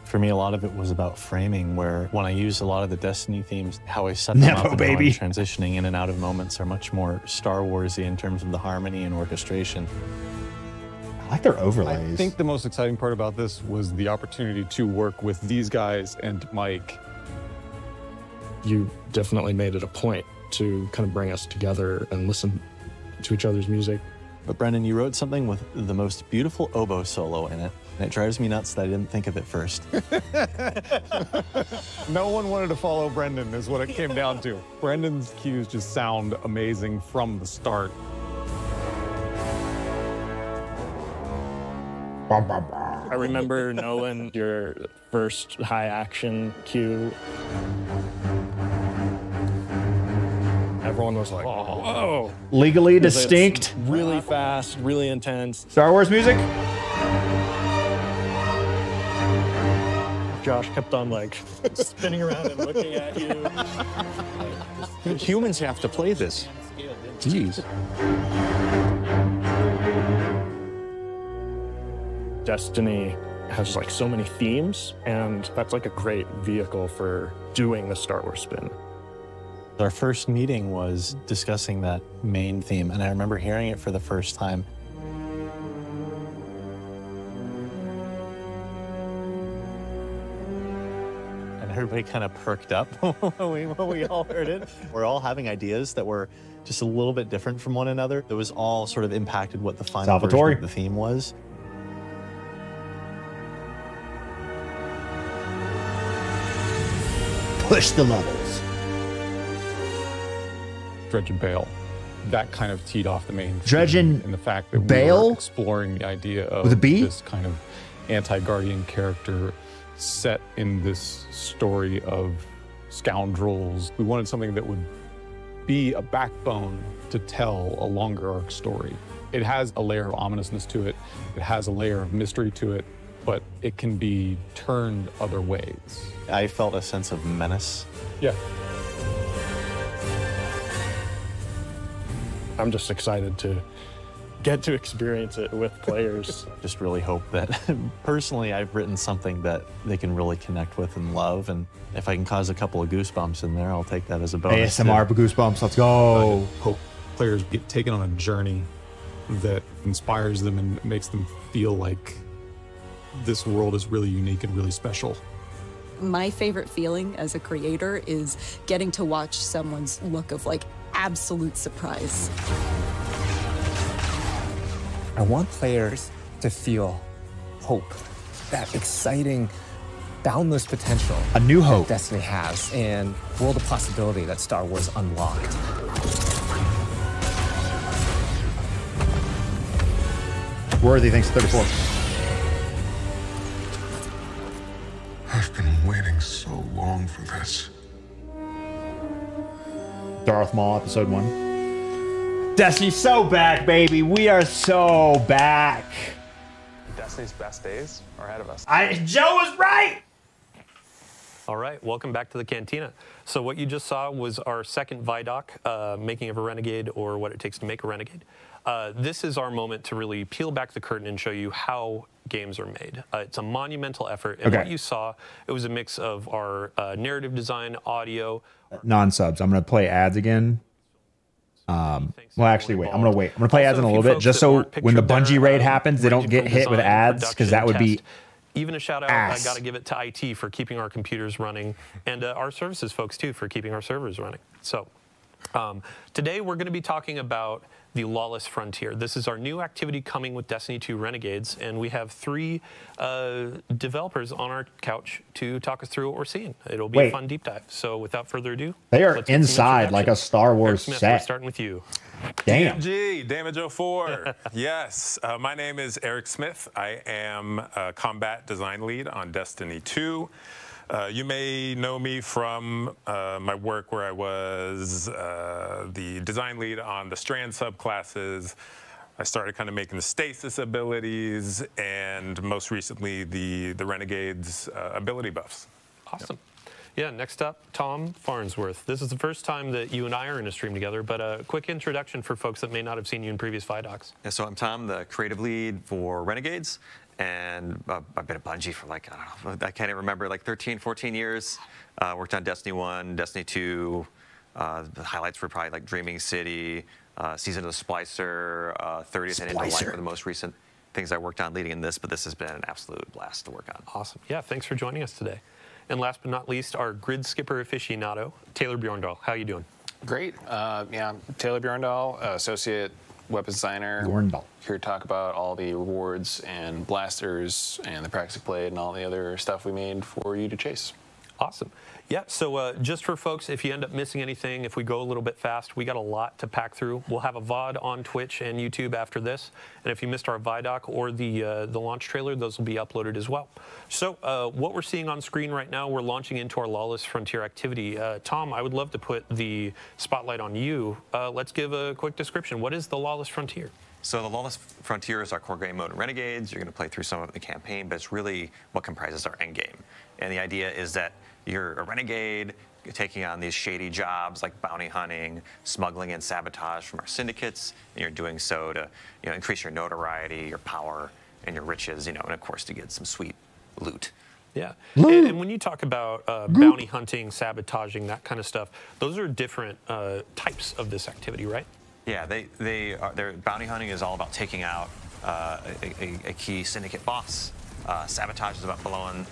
Speaker 21: For me, a lot of it was about framing, where when I use a lot of the Destiny themes, how I set them up and how I'm transitioning in and out of moments are much more Star Warsy in terms of the harmony and orchestration.
Speaker 1: I like their overlays.
Speaker 19: I think the most exciting part about this was the opportunity to work with these guys and Mike.
Speaker 20: You definitely made it a point to kind of bring us together and listen to each other's music.
Speaker 21: But Brendan, you wrote something with the most beautiful oboe solo in it, and it drives me nuts that I didn't think of it first.
Speaker 19: No one wanted to follow Brendan is what it came down to. Brendan's cues just sound amazing from the start.
Speaker 20: I remember knowing your first high action cue. Everyone was like, whoa.
Speaker 1: Legally distinct.
Speaker 20: Really fast, really intense.
Speaker 1: Star Wars music.
Speaker 20: Josh kept on like spinning around and looking at you.
Speaker 13: Humans have to play this. Jeez.
Speaker 20: Destiny has like so many themes, and that's like a great vehicle for doing the Star Wars spin.
Speaker 21: Our first meeting was discussing that main theme, and I remember hearing it for the first time. And everybody kind of perked up when we all heard it. We're all having ideas that were just a little bit different from one another. That was all sort of impacted what the final version of the theme was.
Speaker 1: Push the levels.
Speaker 19: Dredge and Bale. That kind of teed off the main
Speaker 1: Dredge and
Speaker 19: the fact that
Speaker 1: Bale?
Speaker 19: we were exploring the idea of
Speaker 1: With a B?
Speaker 19: this kind of anti-Guardian character set in this story of scoundrels. We wanted something that would be a backbone to tell a longer arc story. It has a layer of ominousness to it. It has a layer of mystery to it, but it can be turned other ways.
Speaker 21: I felt a sense of menace.
Speaker 19: Yeah.
Speaker 20: I'm just excited to get to experience it with players.
Speaker 21: Just really hope that, personally, I've written something that they can really connect with and love, and if I can cause a couple of goosebumps in there, I'll take that as a bonus.
Speaker 1: ASMR goosebumps, let's go.
Speaker 19: Hope players get taken on a journey that inspires them and makes them feel like this world is really unique and really special.
Speaker 18: My favorite feeling as a creator is getting to watch someone's look of like absolute surprise.
Speaker 15: I want players to feel hope, that exciting, boundless potential.
Speaker 1: A new hope.
Speaker 15: That Destiny has, and world of possibility that Star Wars unlocked.
Speaker 1: Worthy, thanks, 34.
Speaker 10: I've been waiting so long for this.
Speaker 1: Darth Maul, episode 1. Destiny's so back, baby. We are so back.
Speaker 22: Destiny's best days are ahead of us.
Speaker 1: Joe was right.
Speaker 12: All right, welcome back to the Cantina. So what you just saw was our second Vidoc, Making of a Renegade, or What It Takes to Make a Renegade. This is our moment to really peel back the curtain and show you how games are made. It's a monumental effort, and what you saw, it was a mix of our narrative design, audio.
Speaker 1: Non-subs. I'm going to play ads again. Well, actually, wait. I'm going to play ads in a little bit, just so when the Bungie raid happens, they don't get hit with ads, because that would be
Speaker 12: even a shout out, I got to give it to IT for keeping our computers running, and our services folks too for keeping our servers running. So today we're going to be talking about the Lawless Frontier. This is our new activity coming with Destiny 2 Renegades, and we have 3 developers on our couch to talk us through what we're seeing. It'll be a fun deep dive. So without further ado,
Speaker 1: they are inside like a Star Wars
Speaker 12: Smith,
Speaker 1: set.
Speaker 12: We're starting with you.
Speaker 1: Damn.
Speaker 3: DMG, Damage 04. Yes, my name is Eric Smith. I am a combat design lead on Destiny 2. You may know me from my work where I was the design lead on the Strand subclasses. I started kind of making the stasis abilities, and most recently the Renegades ability buffs.
Speaker 12: Awesome. Yeah, next up, Tom Farnsworth. This is the first time that you and I are in a stream together, but a quick introduction for folks that may not have seen you in previous ViDocs.
Speaker 4: Yeah, so I'm Tom, the creative lead for Renegades, and I've been at Bungie for like, I don't know, I can't even remember, like 13, 14 years. Worked on Destiny 1, Destiny 2. The highlights were probably like Dreaming City, Season of the Splicer, 30th and Into Light were the most recent things I worked on leading in this, but this has been an absolute blast to work on.
Speaker 12: Awesome. Yeah, thanks for joining us today. And last but not least, our grid skipper aficionado, Taylor Bjorndal. How you doing?
Speaker 23: Great. Yeah, Taylor Bjorndal, associate weapons designer.
Speaker 1: Bjorndal.
Speaker 23: Here to talk about all the rewards and blasters and the practice blade and all the other stuff we made for you to chase.
Speaker 12: Awesome. Yeah, so just for folks, if you end up missing anything, if we go a little bit fast, we got a lot to pack through. We'll have a VOD on Twitch and YouTube after this. And if you missed our ViDoc or the launch trailer, those will be uploaded as well. So what we're seeing on screen right now, we're launching into our Lawless Frontier activity. Tom, I would love to put the spotlight on you. Let's give a quick description. What is the Lawless Frontier?
Speaker 4: So the Lawless Frontier is our core game mode in Renegades. You're going to play through some of the campaign, but it's really what comprises our end game. And the idea is that you're a renegade, you're taking on these shady jobs like bounty hunting, smuggling, and sabotage from our syndicates, and you're doing so to increase your notoriety, your power, and your riches, and of course to get some sweet loot.
Speaker 12: Yeah, and when you talk about bounty hunting, sabotaging, that kind of stuff, those are different types of this activity, right?
Speaker 4: Yeah, their bounty hunting is all about taking out a key syndicate boss. Sabotage is about blowing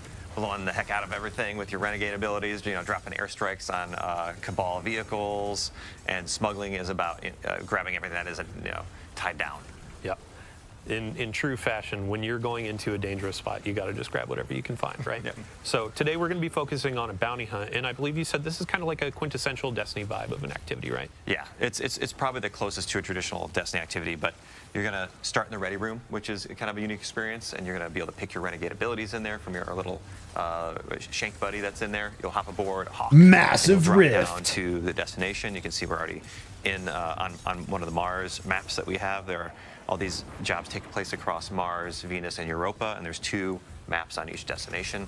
Speaker 4: the heck out of everything with your renegade abilities, dropping airstrikes on Cabal vehicles, and smuggling is about grabbing everything that isn't tied down.
Speaker 12: Yep. In true fashion, when you're going into a dangerous spot, you got to just grab whatever you can find, right?
Speaker 4: Yep.
Speaker 12: So today we're going to be focusing on a bounty hunt, and I believe you said this is kind of like a quintessential Destiny vibe of an activity, right?
Speaker 4: Yeah, it's probably the closest to a traditional Destiny activity, but you're going to start in the ready room, which is kind of a unique experience, and you're going to be able to pick your renegade abilities in there from your little shank buddy that's in there. You'll hop aboard, hawk,
Speaker 1: massive
Speaker 4: drop
Speaker 1: rift
Speaker 4: down to the destination. You can see we're already in on one of the Mars maps that we have. There are all these jobs take place across Mars, Venus, and Europa, and there's 2 maps on each destination.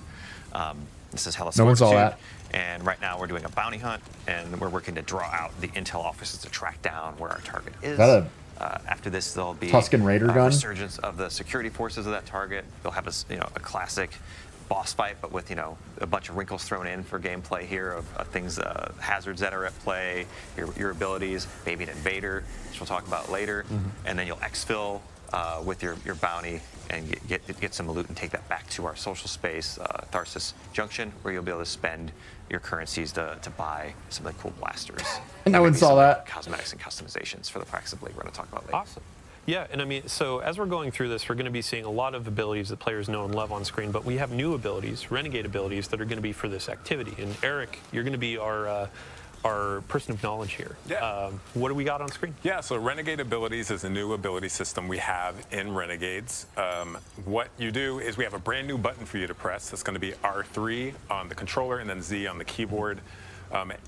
Speaker 4: This is Hellas Fortitude, and right now we're doing a bounty hunt, and we're working to draw out the intel officers to track down where our target is. After this, there'll be
Speaker 1: Tusken Raider gun?
Speaker 4: Resurgence of the security forces of that target. They'll have a classic boss fight, but with a bunch of wrinkles thrown in for gameplay here of things, hazards that are at play, your abilities, maybe an invader, which we'll talk about later, and then you'll exfil with your bounty and get some loot and take that back to our social space, Tharsis Junction, where you'll be able to spend your currencies to buy some of the cool blasters.
Speaker 1: No one saw that.
Speaker 4: Cosmetics and customizations for the practice blade we're going to talk about later.
Speaker 12: Awesome. Yeah, and I mean, so as we're going through this, we're going to be seeing a lot of abilities that players know and love on screen, but we have new abilities, renegade abilities, that are going to be for this activity. And Eric, you're going to be our person of knowledge here.
Speaker 3: Yeah.
Speaker 12: What do we got on screen?
Speaker 3: Yeah, so Renegade Abilities is a new ability system we have in Renegades. What you do is we have a brand new button for you to press. That's going to be R3 on the controller and then Z on the keyboard.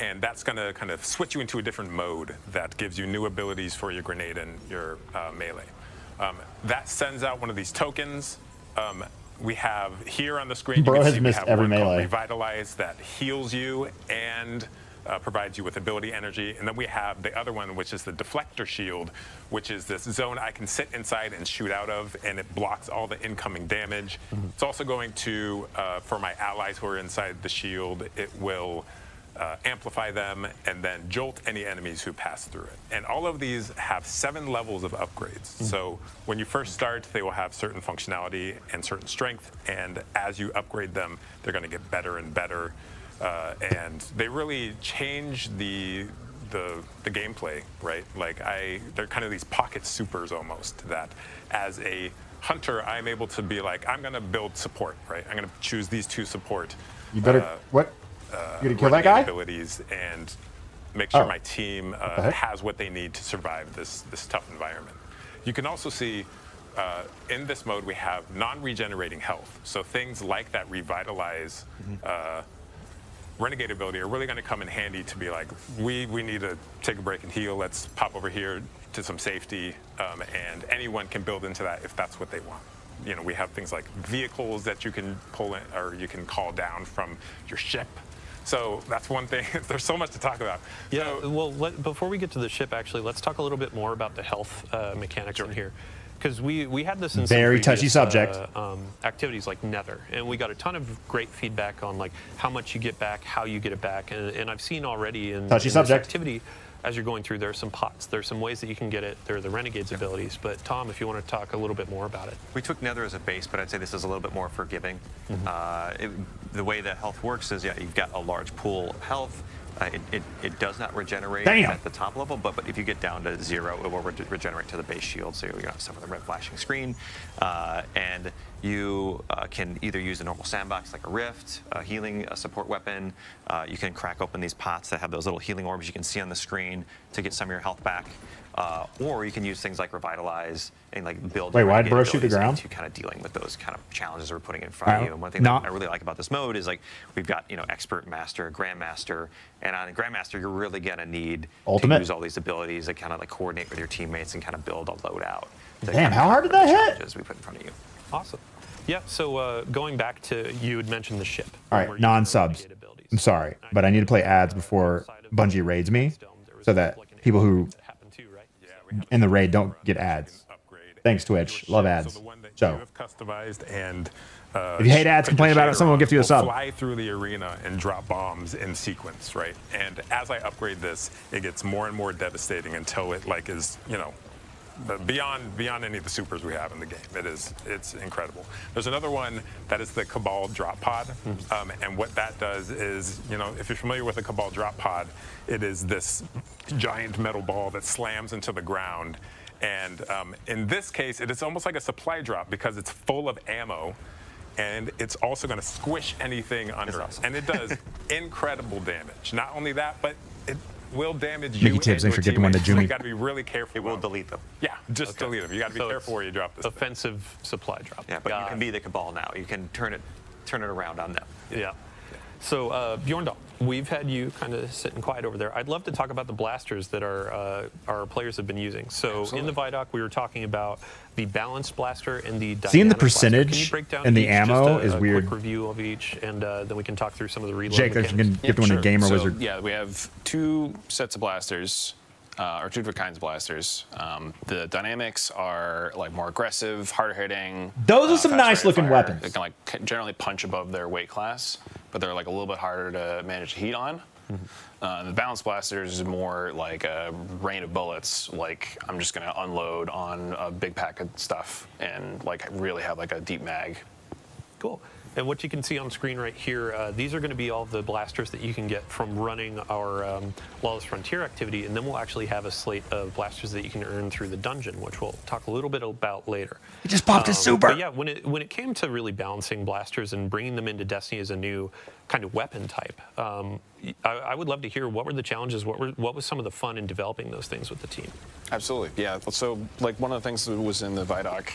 Speaker 3: And that's going to kind of switch you into a different mode that gives you new abilities for your grenade and your melee. That sends out one of these tokens. We have here on the screen, you can see we have one called Revitalize that heals you and provides you with ability energy. And then we have the other one, which is the Deflector Shield, which is this zone I can sit inside and shoot out of, and it blocks all the incoming damage. It's also going to, for my allies who are inside the shield, it will amplify them, and then jolt any enemies who pass through it. And all of these have 7 levels of upgrades. So when you first start, they will have certain functionality and certain strength, and as you upgrade them, they're going to get better and better. And they really change the gameplay, right? Like they're kind of these pocket supers almost, that as a hunter, I'm able to be like, I'm going to build support, right? I'm going to choose these 2 support.
Speaker 1: You better, what? You gonna kill that guy?
Speaker 3: Abilities and make sure my team has what they need to survive this tough environment. You can also see in this mode we have non-regenerating health. So things like that revitalize Renegade ability are really going to come in handy to be like, we need to take a break and heal. Let's pop over here to some safety, and anyone can build into that if that's what they want. You know, we have things like vehicles that you can pull in, or you can call down from your ship. So that's one thing. There's so much to talk about.
Speaker 12: Yeah, well, before we get to the ship, actually, let's talk a little bit more about the health mechanics in here. Because we had this in
Speaker 1: very
Speaker 12: some
Speaker 1: touchy subject
Speaker 12: activities like Nether, and we got a ton of great feedback on like how much you get back, how you get it back, and I've seen already in this activity, as you're going through, there are some pots, there's some ways that you can get it. There are the Renegades abilities, but Tom, if you want to talk a little bit more about it.
Speaker 4: We took Nether as a base, but I'd say this is a little bit more forgiving. The way that health works is, you've got a large pool of health. It does not regenerate at the top level, but if you get down to 0, it will regenerate to the base shield, so you're not stuck with a red flashing screen. And you can either use a normal sandbox like a rift, a healing support weapon. You can crack open these pots that have those little healing orbs you can see on the screen to get some of your health back. Or you can use things like Revitalize and like build.
Speaker 1: Wait, why did Bro shoot the ground?
Speaker 4: To kind of dealing with those kind of challenges we're putting in front of you. And one thing that I really like about this mode is like we've got expert, master, grandmaster, and on grandmaster you're really gonna need to use all these abilities that kind of like coordinate with your teammates and kind of build a loadout.
Speaker 1: Damn, how hard did that hit?
Speaker 4: Challenges we put in front of you.
Speaker 12: Awesome. Yeah. So going back to you had mentioned the ship.
Speaker 1: All right, non-subs. I'm sorry, but I need to play ads before Bungie raids me, so that people who in the raid don't get ads. Thanks, Twitch. Love ads. So,
Speaker 3: customized and
Speaker 1: if you hate ads, complain about it. Someone will gift you a sub.
Speaker 3: Fly through the arena and drop bombs in sequence, right? And as I upgrade this, it gets more and more devastating until it like is beyond any of the supers we have in the game. It's incredible. There's another one that is the Cabal drop pod, and what that does is, if you're familiar with a Cabal drop pod, it is this giant metal ball that slams into the ground, and in this case, it is almost like a supply drop because it's full of ammo, and it's also going to squish anything under it, and it does incredible damage. Not only that, but it will damage you.
Speaker 1: Mickey Tibbs, thanks for giving one to Jimmy.
Speaker 3: You got to be really careful.
Speaker 4: It will delete them.
Speaker 3: Yeah, just delete them. You got to be careful where you drop this.
Speaker 12: Offensive supply drop.
Speaker 4: Yeah, but you can be the Cabal now. You can turn it around on them.
Speaker 12: Yeah. So Bjorndal, we've had you kind of sitting quiet over there. I'd love to talk about the blasters that our players have been using. So in the Vidoc, we were talking about the balanced blaster and the dynamic
Speaker 1: seeing the
Speaker 12: blaster.
Speaker 1: percentage
Speaker 12: Can you break down
Speaker 1: and the
Speaker 12: each,
Speaker 1: ammo
Speaker 12: just
Speaker 1: is weird.
Speaker 12: Quick review of each, and then we can talk through some of the reload
Speaker 1: Jake, you can give one to Gamer Wizard.
Speaker 23: Yeah, we have 2 sets of blasters. Or 2 different kinds of blasters. The dynamics are like more aggressive, harder hitting.
Speaker 1: Those are some nice looking weapons.
Speaker 23: They can like generally punch above their weight class, but they're like a little bit harder to manage heat on. The balanced blasters is more like a rain of bullets. Like I'm just gonna unload on a big pack of stuff and like really have like a deep mag.
Speaker 12: Cool. And what you can see on screen right here, these are going to be all the blasters that you can get from running our Lawless Frontier activity, and then we'll actually have a slate of blasters that you can earn through the dungeon, which we'll talk a little bit about later.
Speaker 1: He just popped his super.
Speaker 12: But yeah, when it came to really balancing blasters and bringing them into Destiny as a new kind of weapon type, I would love to hear what were the challenges, what was some of the fun in developing those things with the team?
Speaker 23: Absolutely, yeah. So like one of the things that was in the Vidoc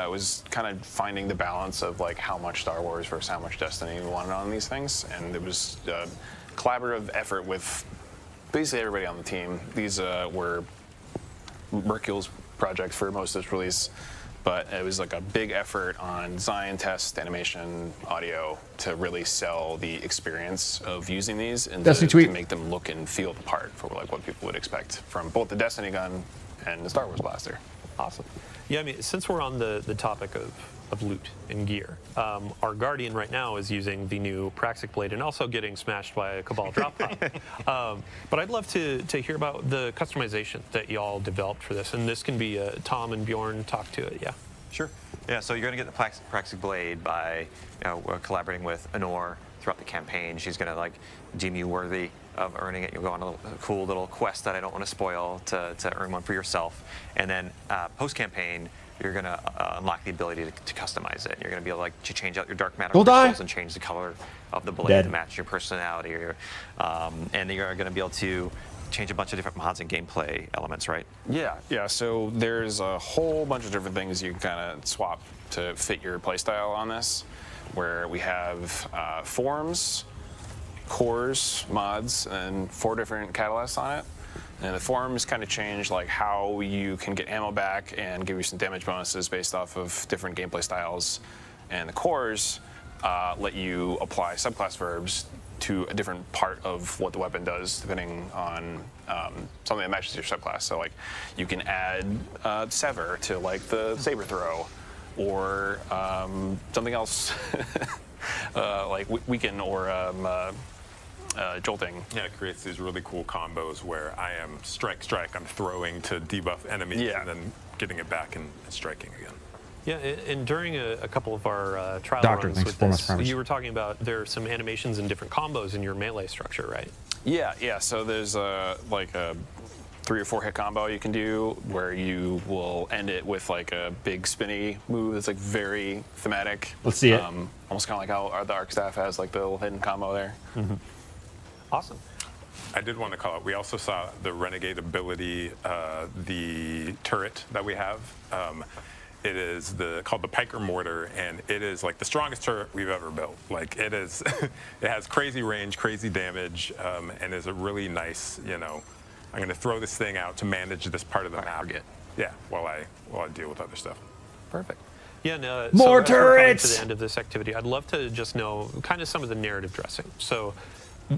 Speaker 23: was kind of finding the balance of like how much Star Wars versus how much Destiny we wanted on these things, and it was a collaborative effort with basically everybody on the team. These were Mercule's project for most of this release, but it was like a big effort on design, test, animation, audio to really sell the experience of using these and to make them look and feel the part for like what people would expect from both the Destiny gun and the Star Wars blaster.
Speaker 12: Awesome. Yeah, I mean, since we're on the topic of loot and gear, our Guardian right now is using the new Praxic Blade and also getting smashed by a Cabal drop pod. But I'd love to hear about the customization that y'all developed for this. And this can be Tom and Bjorn talk to it, yeah?
Speaker 4: Sure. Yeah, so you're going to get the Praxic Blade by collaborating with Honor throughout the campaign. She's going to like deem you worthy of earning it. You'll go on a cool little quest that I don't want to spoil to earn one for yourself. And then post-campaign, you're going to unlock the ability to customize it. You're going to be able to change out your dark matter crystals and change the color of the blade to match your personality. And then you're going to be able to change a bunch of different mods and gameplay elements, right?
Speaker 23: Yeah. So there's a whole bunch of different things you can kind of swap to fit your playstyle on this, where we have forms, cores, mods, and 4 different catalysts on it. And the forms kind of change like how you can get ammo back and give you some damage bonuses based off of different gameplay styles. And the cores let you apply subclass verbs to a different part of what the weapon does, depending on something that matches your subclass. So like you can add sever to like the saber throw, or something else like weaken or jolting.
Speaker 3: Yeah, it creates these really cool combos where I am strike, I'm throwing to debuff enemies and then getting it back and striking again.
Speaker 12: Yeah, and during a couple of our trial runs with this, you were talking about there are some animations and different combos in your melee structure, right?
Speaker 23: Yeah. So there's like a 3 or 4 hit combo you can do where you will end it with like a big spinny move that's like very thematic.
Speaker 1: Let's see it.
Speaker 23: Almost kind of like how the Arc Staff has like the little hidden combo there.
Speaker 12: Awesome.
Speaker 3: I did want to call out, we also saw the Renegade ability, the turret that we have. It is called the Piker Mortar, and it is like the strongest turret we've ever built. Like it is, it has crazy range, crazy damage, and is a really nice, I'm going to throw this thing out to manage this part of the map. Yeah, while I deal with other stuff.
Speaker 12: Perfect. Yeah, no,
Speaker 1: more
Speaker 12: so
Speaker 1: turrets!
Speaker 12: To the end of this activity, I'd love to just know kind of some of the narrative dressing. So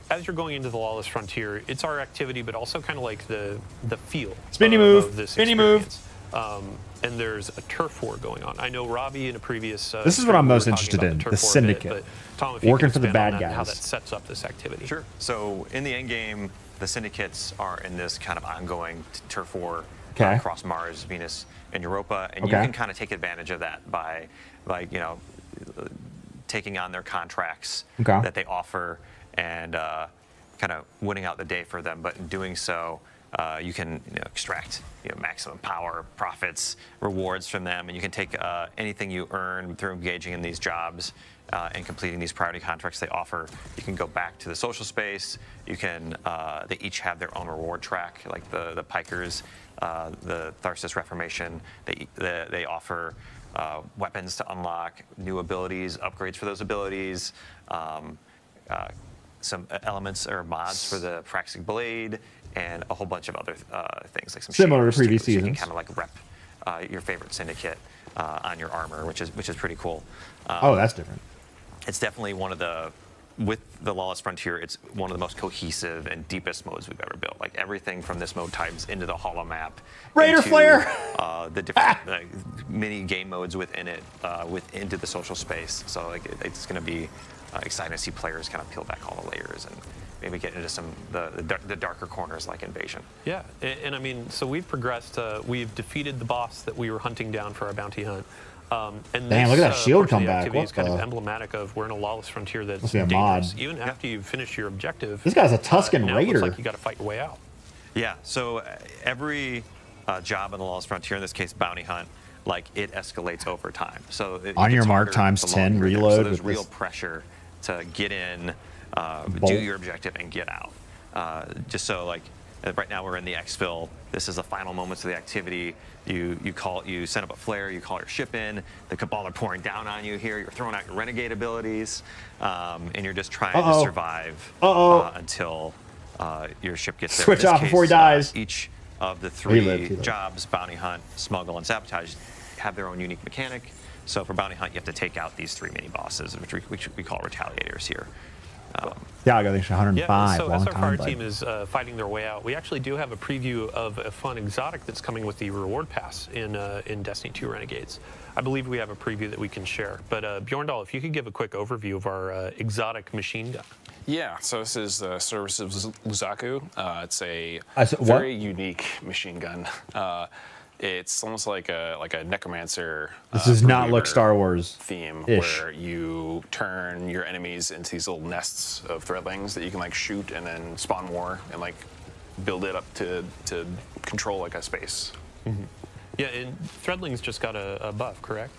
Speaker 12: as you're going into the Lawless Frontier, it's our activity, but also kind of like the feel of this experience. And there's a turf war going on. I know Robbie in a previous
Speaker 1: this is what I'm most interested in, the Syndicate.
Speaker 12: Tom, if
Speaker 1: working
Speaker 12: you
Speaker 1: for the bad
Speaker 12: guys.
Speaker 1: guys.
Speaker 12: How that sets up this activity.
Speaker 4: Sure. So in the end game, the Syndicates are in this kind of ongoing turf war across Mars, Venus, and Europa, and you can kind of take advantage of that by, taking on their contracts that they offer and kind of winning out the day for them. But in doing so, you can extract maximum power, profits, rewards from them, and you can take anything you earn through engaging in these jobs and completing these priority contracts they offer. You can go back to the social space. You can they each have their own reward track, like the Pikers, the Tharsis Reformation. They offer weapons to unlock, new abilities, upgrades for those abilities. Some elements or mods for the Praxic Blade, and a whole bunch of other things like some
Speaker 1: similar to previous seasons.
Speaker 4: So you can kind of like rep your favorite Syndicate on your armor, which is pretty cool.
Speaker 1: Oh, that's different.
Speaker 4: It's definitely one of with the Lawless Frontier, it's one of the most cohesive and deepest modes we've ever built. Like everything from this mode ties into the holo map,
Speaker 1: Raider Flare,
Speaker 4: the different mini game modes within it, into the social space. So like it's going to be exciting to see players kind of peel back all the layers and maybe get into some the darker corners like Invasion.
Speaker 12: Yeah, and I mean, so we've progressed. We've defeated the boss that we were hunting down for our bounty hunt. And
Speaker 1: damn, look at that shield come back.
Speaker 12: It's kind of emblematic of we're in a lawless frontier that's
Speaker 1: dangerous.
Speaker 12: Mod. Even after you finish your objective,
Speaker 1: this guy's a Tuscan
Speaker 12: now
Speaker 1: Raider.
Speaker 12: It looks like you got to fight your way out.
Speaker 4: Yeah. So every job in the lawless frontier, in this case bounty hunt, like it escalates over time. So
Speaker 1: on your mark times 10 reload.
Speaker 4: So there's real pressure to get in, do your objective, and get out. Just so like. Right now we're in the exfil. This is the final moments of the activity. You send up a flare, you call your ship in, the Cabal are pouring down on you here, you're throwing out your Renegade abilities, and you're just trying to survive until your ship gets there.
Speaker 1: Switch off before he dies.
Speaker 4: Each of the three jobs, Bounty Hunt, Smuggle, and Sabotage, have their own unique mechanic. So for Bounty Hunt, you have to take out these 3 mini-bosses, which we call Retaliators here.
Speaker 1: Yeah, I think 105.
Speaker 12: Yeah, so
Speaker 1: long
Speaker 12: as our fire
Speaker 1: time,
Speaker 12: team is fighting their way out, we actually do have a preview of a fun exotic that's coming with the reward pass in Destiny 2 Renegades. I believe we have a preview that we can share. But Bjorndal, if you could give a quick overview of our exotic machine gun.
Speaker 23: Yeah, so this is the Service of Luzaku. It's a
Speaker 1: what?
Speaker 23: very unique machine gun. It's almost like a necromancer.
Speaker 1: This does not look Star Wars
Speaker 23: theme,
Speaker 1: -ish.
Speaker 23: where you turn your enemies into these little nests of threadlings that you can like shoot and then spawn more and like build it up to control like a space.
Speaker 12: Mm-hmm. Yeah, and threadlings just got a buff, correct?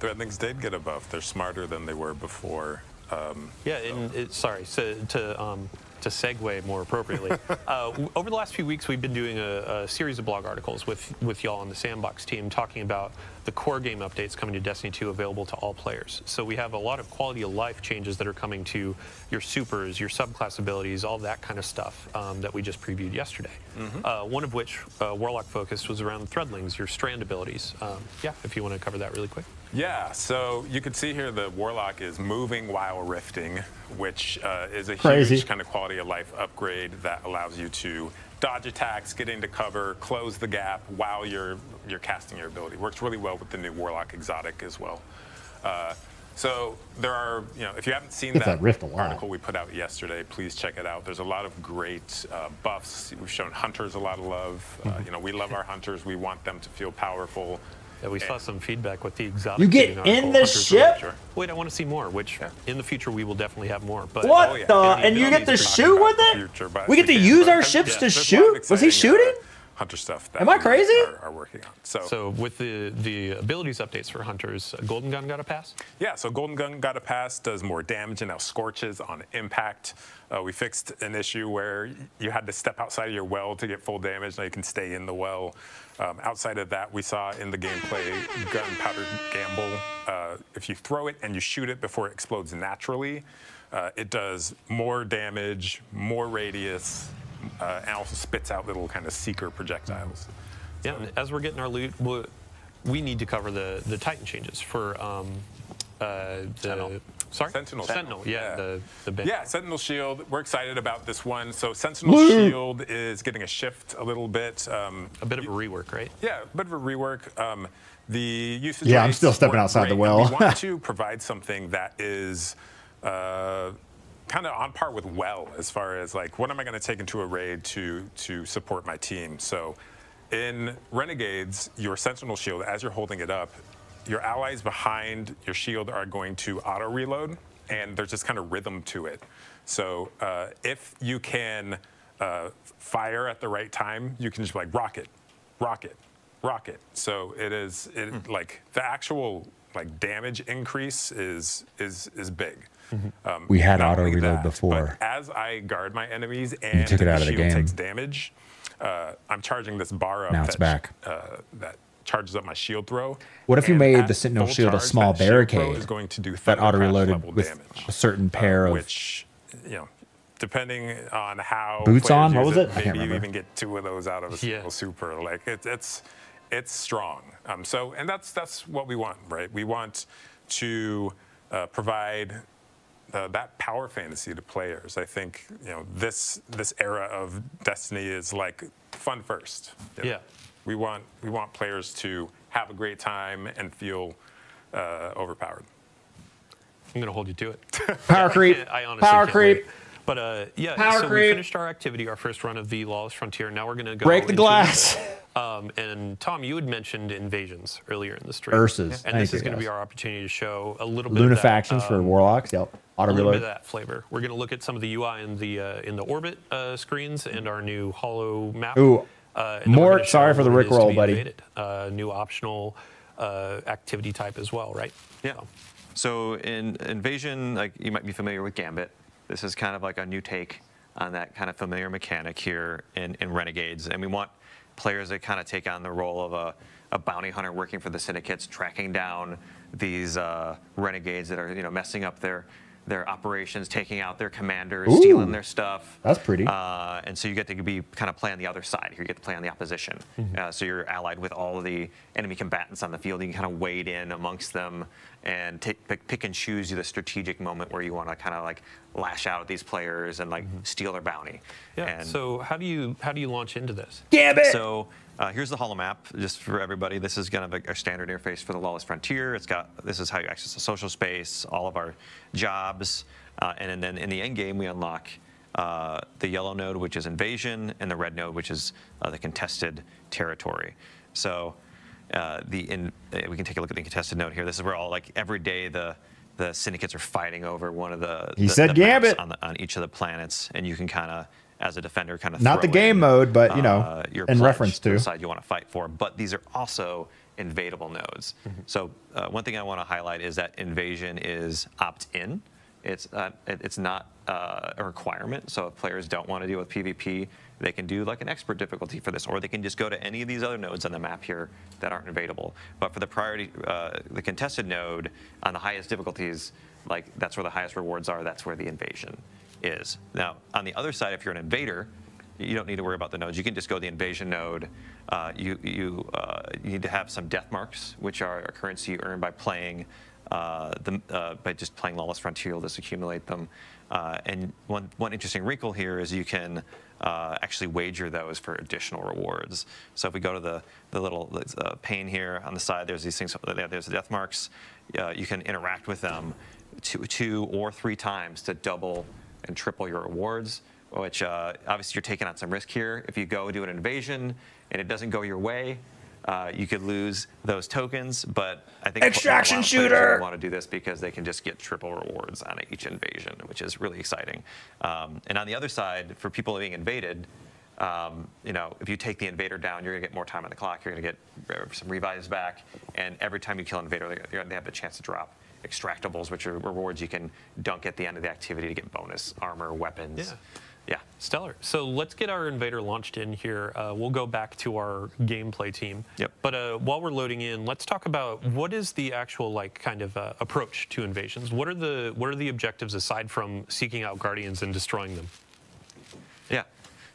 Speaker 3: Threadlings did get a buff. They're smarter than they were before.
Speaker 12: Yeah, and sorry, so to segue more appropriately, over the last few weeks, we've been doing a series of blog articles with y'all on the Sandbox team talking about the core game updates coming to Destiny 2 available to all players. So we have a lot of quality of life changes that are coming to your supers, your subclass abilities, all that kind of stuff that we just previewed yesterday. Mm-hmm. One of which, Warlock focused, was around threadlings, your strand abilities. Yeah, if you want to cover that really quick.
Speaker 3: Yeah, so you can see here the Warlock is moving while rifting, which is a
Speaker 1: Crazy.
Speaker 3: huge kind of quality of life upgrade that allows you to dodge attacks, get into cover, close the gap while you're casting your ability. Works really well with the new Warlock exotic as well. So there are, if you haven't seen that article we put out yesterday, please check it out. There's a lot of great buffs. We've shown hunters a lot of love. We love our hunters. We want them to feel powerful.
Speaker 12: Yeah, we saw some feedback with the exotic.
Speaker 1: You get in the ship?
Speaker 12: Wait, I want to see more, which in the future we will definitely have more. But
Speaker 1: what the? And you get to shoot with it? We get to use our ships to shoot? Was he shooting?
Speaker 3: Hunter stuff.
Speaker 1: Am I crazy?
Speaker 3: Are working on.
Speaker 12: So with the abilities updates for hunters, Golden Gun got a pass?
Speaker 3: Yeah, so Golden Gun got a pass, does more damage, and now scorches on impact. We fixed an issue where you had to step outside of your well to get full damage. Now you can stay in the well. Outside of that, we saw in the gameplay Gunpowder Gamble. If you throw it and you shoot it before it explodes naturally, it does more damage, more radius, and also spits out little kind of seeker projectiles.
Speaker 12: Yeah, and as we're getting our loot, we need to cover the Titan changes for Sentinel. Yeah, the big.
Speaker 3: Yeah, Sentinel Shield. We're excited about this one. So Sentinel Shield is getting a shift a little bit.
Speaker 12: A bit of a rework, right?
Speaker 3: Yeah, a bit of a rework. The usage.
Speaker 1: Yeah, I'm still stepping outside the well.
Speaker 3: We want to provide something that is kind of on par with well, as far as like, what am I going to take into a raid to support my team? So in Renegades, your Sentinel Shield, as you're holding it up, your allies behind your shield are going to auto reload, and there's just kind of rhythm to it. So if you can fire at the right time, you can just like rocket, rocket, rocket. So it is like the actual like damage increase is big.
Speaker 1: We had auto reload before.
Speaker 3: But as I guard my enemies and
Speaker 1: you took it out of the
Speaker 3: shield
Speaker 1: game.
Speaker 3: takes damage, I'm charging this bar up
Speaker 1: Now it's back.
Speaker 3: that charges up my shield throw.
Speaker 1: What if you
Speaker 3: And
Speaker 1: made
Speaker 3: at
Speaker 1: the Sentinel
Speaker 3: full
Speaker 1: Shield a
Speaker 3: charge,
Speaker 1: small
Speaker 3: that shield throw
Speaker 1: barricade
Speaker 3: is going to do
Speaker 1: that auto
Speaker 3: Thundercraft
Speaker 1: reloaded
Speaker 3: level
Speaker 1: with
Speaker 3: damage,
Speaker 1: a certain pair of
Speaker 3: which, depending on how
Speaker 1: boots
Speaker 3: players
Speaker 1: on? What
Speaker 3: use
Speaker 1: was it? I
Speaker 3: maybe
Speaker 1: can't
Speaker 3: you
Speaker 1: remember.
Speaker 3: even get 2 of those out of a single super. Like it's strong. And that's what we want, right? We want to provide that power fantasy to players. I think this era of Destiny is like fun first.
Speaker 12: Yeah.
Speaker 3: We want players to have a great time and feel overpowered.
Speaker 12: I'm gonna hold you to it.
Speaker 1: Power creep.
Speaker 12: I honestly
Speaker 1: Power
Speaker 12: can't
Speaker 1: creep.
Speaker 12: wait. But yeah,
Speaker 1: Power
Speaker 12: so
Speaker 1: creep.
Speaker 12: we finished our activity, our first run of the Lawless Frontier. Now we're gonna go
Speaker 1: Break the
Speaker 12: into
Speaker 1: glass.
Speaker 12: And Tom, you had mentioned invasions earlier in the stream.
Speaker 1: Ursas.
Speaker 12: And this is going to be our opportunity to show a little bit
Speaker 1: Luna
Speaker 12: of that,
Speaker 1: factions for Warlocks. Yep. Auto
Speaker 12: a little bit
Speaker 1: reload.
Speaker 12: of that flavor. We're going to look at some of the UI in the orbit screens and our new holo map.
Speaker 1: Ooh.
Speaker 12: And then we're
Speaker 1: More.
Speaker 12: gonna show
Speaker 1: Sorry for the
Speaker 12: what it is to
Speaker 1: Rickroll,
Speaker 12: be
Speaker 1: buddy.
Speaker 12: invaded. New optional activity type as well, right?
Speaker 4: Yeah. So in Invasion, like you might be familiar with Gambit. This is kind of like a new take on that kind of familiar mechanic here in Renegades, and we want players that kind of take on the role of a bounty hunter working for the syndicates, tracking down these renegades that are messing up their their operations, taking out their commanders, stealing their stuff.
Speaker 1: That's pretty.
Speaker 4: And so you get to be kind of play on the other side here. You get to play on the opposition. So you're allied with all of the enemy combatants on the field. You can kind of wade in amongst them and pick and choose the strategic moment where you want to kind of like lash out at these players and like steal their bounty.
Speaker 12: Yeah.
Speaker 4: And
Speaker 12: so how do you launch into this?
Speaker 1: Gambit.
Speaker 4: So here's the holo map, just for everybody. This is kind of a standard interface for the Lawless Frontier. This is how you access the social space, all of our jobs, and then in the end game we unlock the yellow node, which is invasion, and the red node, which is the contested territory. So we can take a look at the contested node here. This is where all like every day the syndicates are fighting over one of the
Speaker 1: Gambit
Speaker 4: on each of the planets, and you can kind of, as a defender, kind of
Speaker 1: not the game mode, but you know, in reference to
Speaker 4: the side you want to fight for. But these are also invadable nodes. So one thing I want to highlight is that invasion is opt-in. It's not a requirement. So if players don't want to deal with PvP, they can do like an expert difficulty for this, or they can just go to any of these other nodes on the map here that aren't invadable. But for the priority, the contested node on the highest difficulties, like that's where the highest rewards are. That's where the invasion is. Now, on the other side, if you're an invader, you don't need to worry about the nodes. You can just go to the invasion node. You need to have some death marks, which are a currency you earn by playing by just playing Lawless Frontier. You'll just accumulate them. And one interesting wrinkle here is you can actually wager those for additional rewards. So if we go to the little pane here on the side, there's these things. There's the death marks. You can interact with them two or three times to double and triple your rewards, which obviously you're taking on some risk here. If you go do an invasion and it doesn't go your way, you could lose those tokens, but I think
Speaker 1: extraction shooter
Speaker 4: want to do this because they can just get triple rewards on each invasion, which is really exciting. And on the other side, for people being invaded, you know, if you take the invader down, you're gonna get more time on the clock. You're gonna get some revives back, and every time you kill an invader, they have the chance to drop extractables, which are rewards you can dunk at the end of the activity to get bonus armor, weapons. Yeah.
Speaker 12: Stellar. So let's get our invader launched in here. We'll go back to our gameplay team.
Speaker 4: Yep.
Speaker 12: But while we're loading in, let's talk about what is the actual like kind of approach to invasions. What are the objectives aside from seeking out guardians and destroying them?
Speaker 4: Yeah.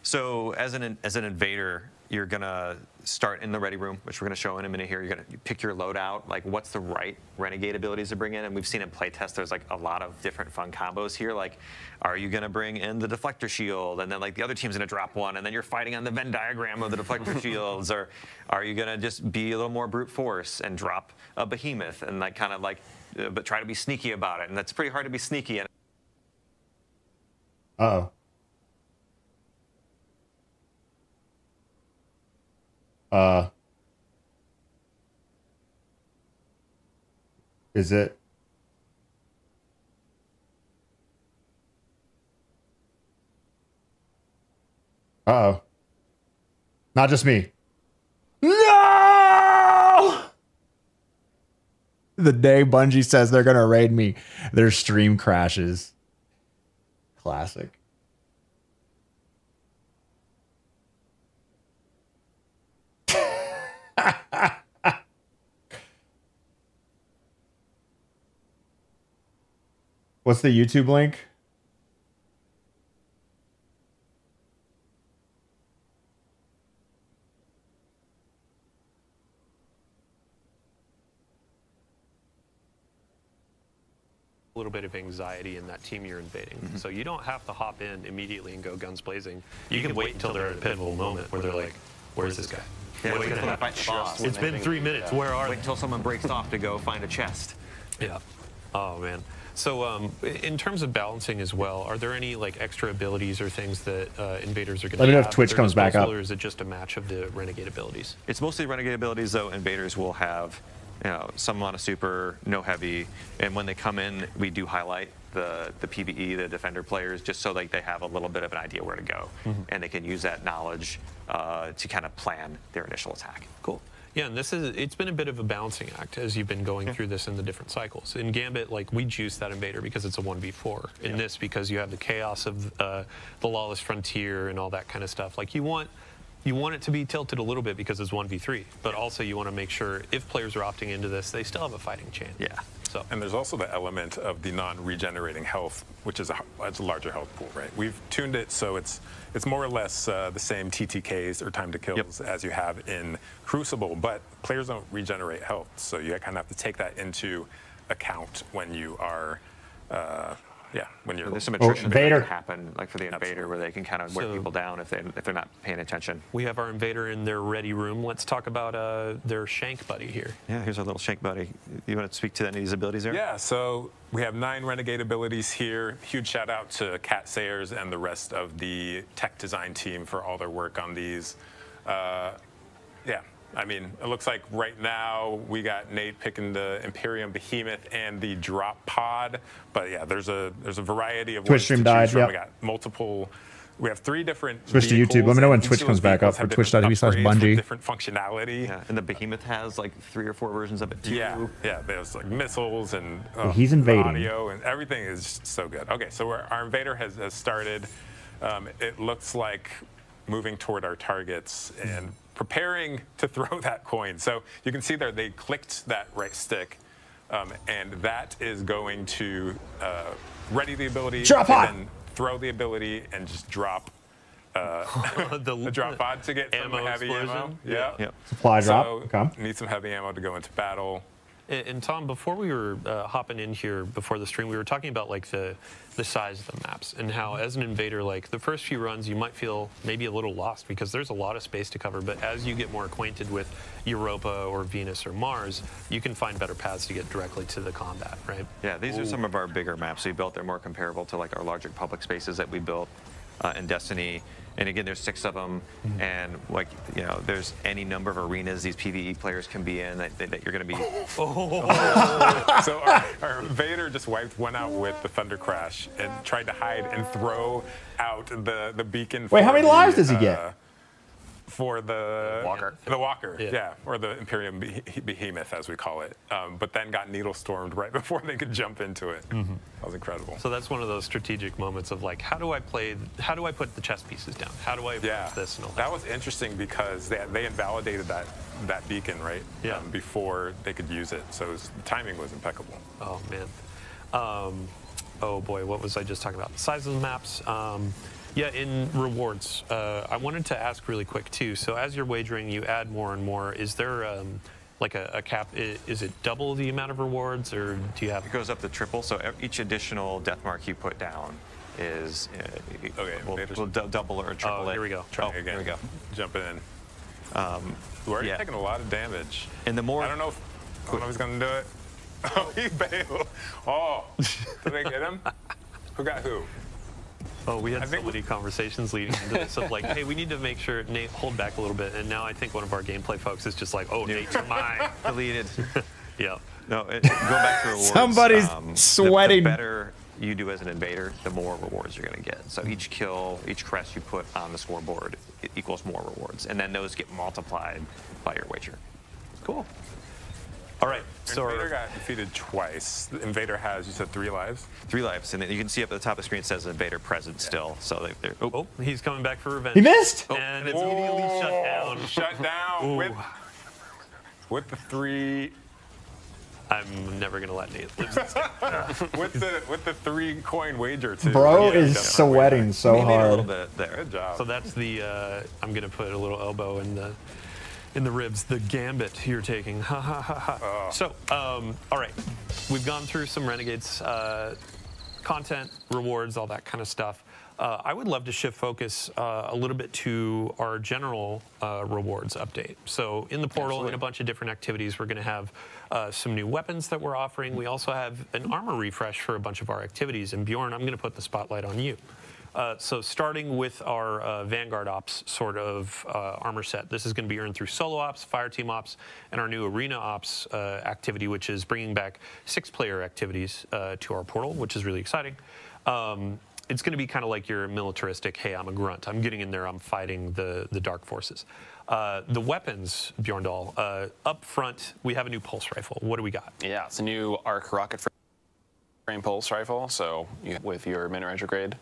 Speaker 4: So as an invader, you're gonna start in the ready room, which we're gonna show in a minute here. You're gonna pick your loadout, like what's the right renegade abilities to bring in, and we've seen in playtest there's like a lot of different fun combos here. Like, are you gonna bring in the deflector shield, and then like the other team's gonna drop one, and then you're fighting on the Venn diagram of the deflector shields, or are you gonna just be a little more brute force and drop a behemoth and like kind of like, but try to be sneaky about it, and that's pretty hard to be sneaky.
Speaker 1: Uh-oh. Is it? Uh-oh. Not just me. No! The day Bungie says they're going to raid me, their stream crashes. Classic. What's the YouTube link?
Speaker 12: A little bit of anxiety in that team you're invading. So you don't have to hop in immediately and go guns blazing. You can wait until they're at a pivotal moment where they're like, where's this guy?
Speaker 4: Yeah, wait until they fight the boss.
Speaker 12: It's been 3 minutes. Where are they?
Speaker 4: Wait until someone breaks off to go find a chest.
Speaker 12: Yeah. Oh, man. So in terms of balancing as well, are there any like extra abilities or things that invaders are going to have?
Speaker 1: Let me know if Twitch comes back up.
Speaker 12: Or is it just a match of the renegade abilities?
Speaker 4: It's mostly renegade abilities, though. Invaders will have, you know, some amount of super, no heavy, and when they come in, we do highlight the PvE, the defender players, just so like they have a little bit of an idea where to go, and they can use that knowledge to kind of plan their initial attack.
Speaker 12: Cool. Yeah, and it's been a bit of a balancing act as you've been going through this in the different cycles. In Gambit, like, we juice that invader because it's a 1v4. In this, because you have the chaos of the Lawless Frontier and all that kind of stuff. Like, you want you want it to be tilted a little bit because it's 1v3, but also you want to make sure if players are opting into this, they still have a fighting chance.
Speaker 4: Yeah.
Speaker 12: So.
Speaker 3: And there's also the element of the non-regenerating health, which is a larger health pool, right? We've tuned it so it's more or less the same TTKs or time to kills as you have in Crucible, but players don't regenerate health, so you kind of have to take that into account when you are, when you're.
Speaker 4: There's some attrition that can happen, like for the invader, where they can kind of wear people down if they're not paying attention.
Speaker 12: We have our invader in their ready room. Let's talk about their Shank buddy here.
Speaker 4: Yeah, here's our little Shank buddy. You want to speak to any of these abilities there?
Speaker 3: Yeah, so we have 9 Renegade abilities here. Huge shout out to Cat Sayers and the rest of the tech design team for all their work on these. Yeah, I mean, it looks like right now we got Nate picking the Imperium Behemoth and the drop pod, but yeah, there's a variety of
Speaker 1: Twitch stream died.
Speaker 3: We got multiple. We have 3 different.
Speaker 1: Switch to YouTube. Let me know when Twitch comes back up for twitch.tv/Bungie.
Speaker 3: Different functionality.
Speaker 4: Yeah, and the Behemoth has like 3 or 4 versions of it too.
Speaker 3: Yeah, there's like missiles and
Speaker 1: he's invading.
Speaker 3: Audio and everything is just so good. Okay, so our invader has started. It looks like moving toward our targets and preparing to throw that coin. So you can see there they clicked that right stick, and that is going to ready the ability,
Speaker 1: drop
Speaker 3: and then throw the ability and just drop the drop pod to get some heavy ammo. Yeah.
Speaker 1: Supply drop.
Speaker 3: So need some heavy ammo to go into battle.
Speaker 12: And Tom, before we were hopping in here before the stream, we were talking about like the size of the maps and how as an invader, like the first few runs, you might feel maybe a little lost because there's a lot of space to cover. But as you get more acquainted with Europa or Venus or Mars, you can find better paths to get directly to the combat, right?
Speaker 4: Yeah, these are some of our bigger maps we built. They're more comparable to like our larger public spaces that we built in Destiny. And again, there's 6 of them, and like there's any number of arenas these PvE players can be in that you're going to be.
Speaker 3: So our invader just wiped one out with the Thunder Crash and tried to hide and throw out the beacon.
Speaker 1: Wait, how many lives does he get?
Speaker 3: For the
Speaker 4: Walker.
Speaker 3: The Walker, yeah, or the Imperium Behemoth, as we call it. But then got needle stormed right before they could jump into it. That was incredible.
Speaker 12: So that's one of those strategic moments of like, how do I put the chess pieces down? How do I approach this and all that?
Speaker 3: That was interesting because they invalidated that beacon, right?
Speaker 12: Yeah.
Speaker 3: Before they could use it. So the timing was impeccable.
Speaker 12: Oh, man. Oh, boy, what was I just talking about? The size of the maps. Yeah, in rewards, I wanted to ask really quick, too. So as you're wagering, you add more and more. Is there like a cap? Is it double the amount of rewards, or do you have?
Speaker 4: It goes up to triple, so each additional death mark you put down is will double or triple it.
Speaker 12: Here we go.
Speaker 3: Trying again.
Speaker 4: Here we go.
Speaker 3: Jumping in. We're already taking a lot of damage.
Speaker 4: And the more...
Speaker 3: I don't know if he's going to do it. Oh, he bailed. Oh, did they get him? Who got who?
Speaker 12: Oh, we had so many conversations leading into this of like, hey, we need to make sure Nate hold back a little bit. And now I think one of our gameplay folks is just like, oh, Nate, you're mine.
Speaker 4: Deleted.
Speaker 12: Yeah.
Speaker 4: No, go back to rewards.
Speaker 1: Somebody's sweating.
Speaker 4: The better you do as an invader, the more rewards you're going to get. So each kill, each crest you put on the scoreboard equals more rewards. And then those get multiplied by your wager.
Speaker 12: Cool. All right.
Speaker 3: So Invader got defeated twice. The Invader has, you said, 3 lives?
Speaker 4: 3 lives. And you can see up at the top of the screen it says Invader present still. So they're
Speaker 12: oh, he's coming back for revenge.
Speaker 1: He missed!
Speaker 12: And it's immediately shut down.
Speaker 3: Shut down with the 3...
Speaker 12: I'm never going to let Nate lose.
Speaker 3: with the 3 coin wager, too.
Speaker 1: Bro is sweating so hard.
Speaker 4: A little bit there.
Speaker 3: Good job.
Speaker 12: So that's the, I'm going to put a little elbow in the ribs, the gambit you're taking. Ha ha ha ha. So, all right, we've gone through some Renegades content, rewards, all that kind of stuff. I would love to shift focus a little bit to our general rewards update. So in the portal, in a bunch of different activities, we're going to have some new weapons that we're offering. We also have an armor refresh for a bunch of our activities. And Bjorn, I'm going to put the spotlight on you. So starting with our Vanguard Ops sort of armor set, this is going to be earned through Solo Ops, Fireteam Ops, and our new Arena Ops activity, which is bringing back 6-player activities to our portal, which is really exciting. It's going to be kind of like your militaristic, hey, I'm a grunt. I'm getting in there. I'm fighting the dark forces. The weapons, Bjorndal, up front, we have a new pulse rifle. What do we got?
Speaker 23: Yeah, it's a new arc rocket frame pulse rifle. So with your Renegade grade.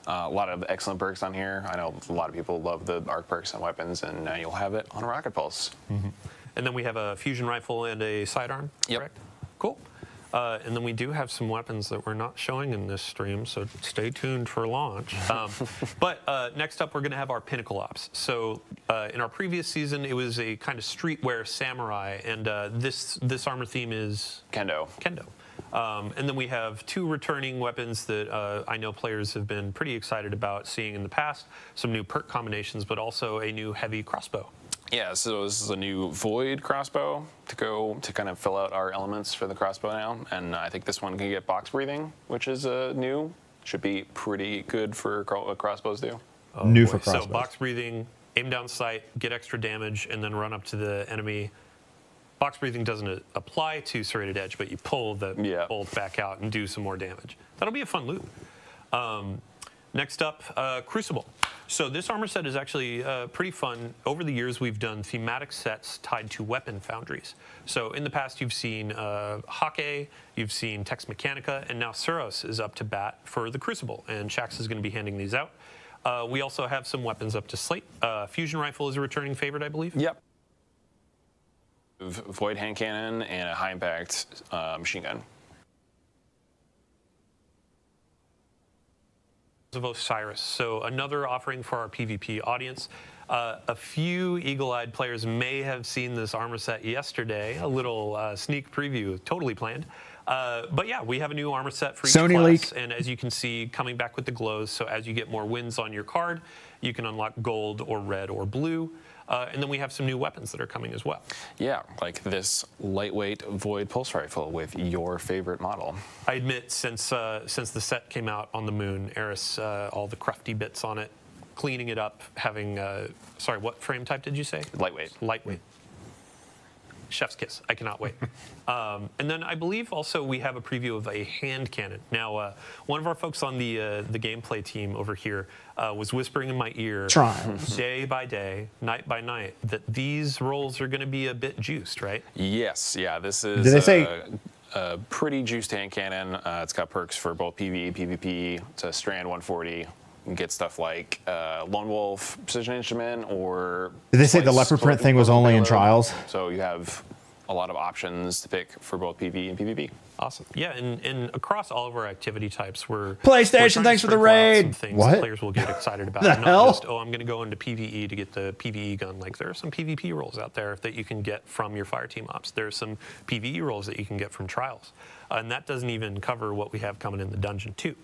Speaker 23: A lot of excellent perks on here. I know a lot of people love the arc perks and weapons, and now you'll have it on a Rocket Pulse.
Speaker 12: And then we have a fusion rifle and a sidearm, correct? Cool. And then we do have some weapons that we're not showing in this stream, so stay tuned for launch. But next up, we're going to have our Pinnacle Ops. So in our previous season, it was a kind of streetwear samurai, and this armor theme is
Speaker 23: Kendo.
Speaker 12: And then we have 2 returning weapons that I know players have been pretty excited about seeing in the past. Some new perk combinations, but also a new heavy crossbow.
Speaker 23: Yeah, so this is a new Void crossbow to kind of fill out our elements for the crossbow now. And I think this one can get box breathing, which is new. Should be pretty good for what crossbows do.
Speaker 1: New for crossbows.
Speaker 12: So box breathing, aim down sight, get extra damage, and then run up to the enemy. Box breathing doesn't apply to Serrated Edge, but you pull the bolt back out and do some more damage. That'll be a fun loot. Next up, Crucible. So this armor set is actually pretty fun. Over the years, we've done thematic sets tied to weapon foundries. So in the past, you've seen Hake, you've seen Tex Mechanica, and now Suros is up to bat for the Crucible, and Shax is going to be handing these out. We also have some weapons up to slate. Fusion Rifle is a returning favorite, I believe.
Speaker 23: Yep. Void hand cannon and a high impact machine gun.
Speaker 12: Of Osiris. So another offering for our PvP audience. A few eagle-eyed players may have seen this armor set yesterday. A little sneak preview, totally planned. But yeah, we have a new armor set for each
Speaker 1: Sony
Speaker 12: class,
Speaker 1: leak.
Speaker 12: and as you can see, coming back with the glows. So as you get more wins on your card, you can unlock gold or red or blue. And then we have some new weapons that are coming as well.
Speaker 23: Yeah, like this lightweight Void pulse rifle with your favorite model.
Speaker 12: I admit, since the set came out on the moon, Eris, all the crufty bits on it, cleaning it up, having, sorry, what frame type did you say?
Speaker 23: Lightweight.
Speaker 12: Lightweight. Chef's kiss. I cannot wait. And then I believe also we have a preview of a hand cannon. Now, one of our folks on the gameplay team over here was whispering in my ear, day by day, night by night, that these rolls are going to be a bit juiced, right?
Speaker 23: Yes. Yeah. This is
Speaker 1: Did they say
Speaker 23: a pretty juiced hand cannon. It's got perks for both PvE, PvP. It's a Strand 140. You can get stuff like Lone Wolf Precision Instrument or...
Speaker 1: Did they say the leopard print thing was only in Trials?
Speaker 23: So you have a lot of options to pick for both PvE and PvP.
Speaker 12: Awesome. Yeah, and across all of our activity types, we're
Speaker 1: PlayStation, thanks for the raid.
Speaker 12: What? Players will get excited about.
Speaker 1: The
Speaker 12: Not
Speaker 1: hell?
Speaker 12: just, oh, I'm going to go into PvE to get the PvE gun. Like, there are some PvP rolls out there that you can get from your Fireteam Ops. There are some PvE rolls that you can get from Trials. And that doesn't even cover what we have coming in the dungeon, too.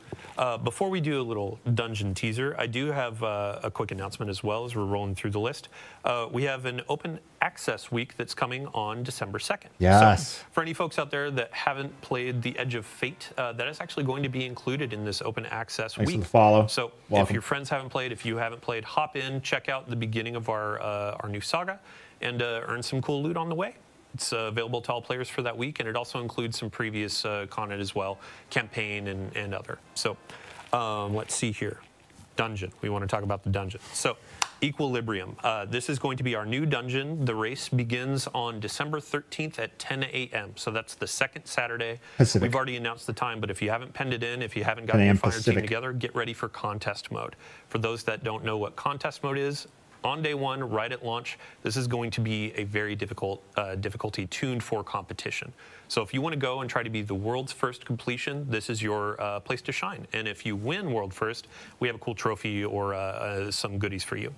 Speaker 12: Before we do a little dungeon teaser, I do have a quick announcement as well as we're rolling through the list. We have an open access week that's coming on December 2nd.
Speaker 1: Yes.
Speaker 12: So for any folks out there that haven't played The Edge of Fate, that is actually going to be included in this open access
Speaker 1: Thanks
Speaker 12: week.
Speaker 1: for the follow.
Speaker 12: So
Speaker 1: Welcome.
Speaker 12: if your friends haven't played, if you haven't played, hop in, check out the beginning of our new saga, and earn some cool loot on the way. It's available to all players for that week, and it also includes some previous content as well, campaign and other. So let's see here. Dungeon. We want to talk about the dungeon. So Equilibrium. This is going to be our new dungeon. The race begins on December 13th at 10 a.m. So that's the second Saturday.
Speaker 1: Pacific.
Speaker 12: We've already announced the time, but if you haven't penned it in, if you haven't gotten your fire team together, get ready for contest mode. For those that don't know what contest mode is, on day one, right at launch, this is going to be a very difficult difficulty tuned for competition. So if you want to go and try to be the world's first completion, this is your place to shine. And if you win world first, we have a cool trophy or some goodies for you.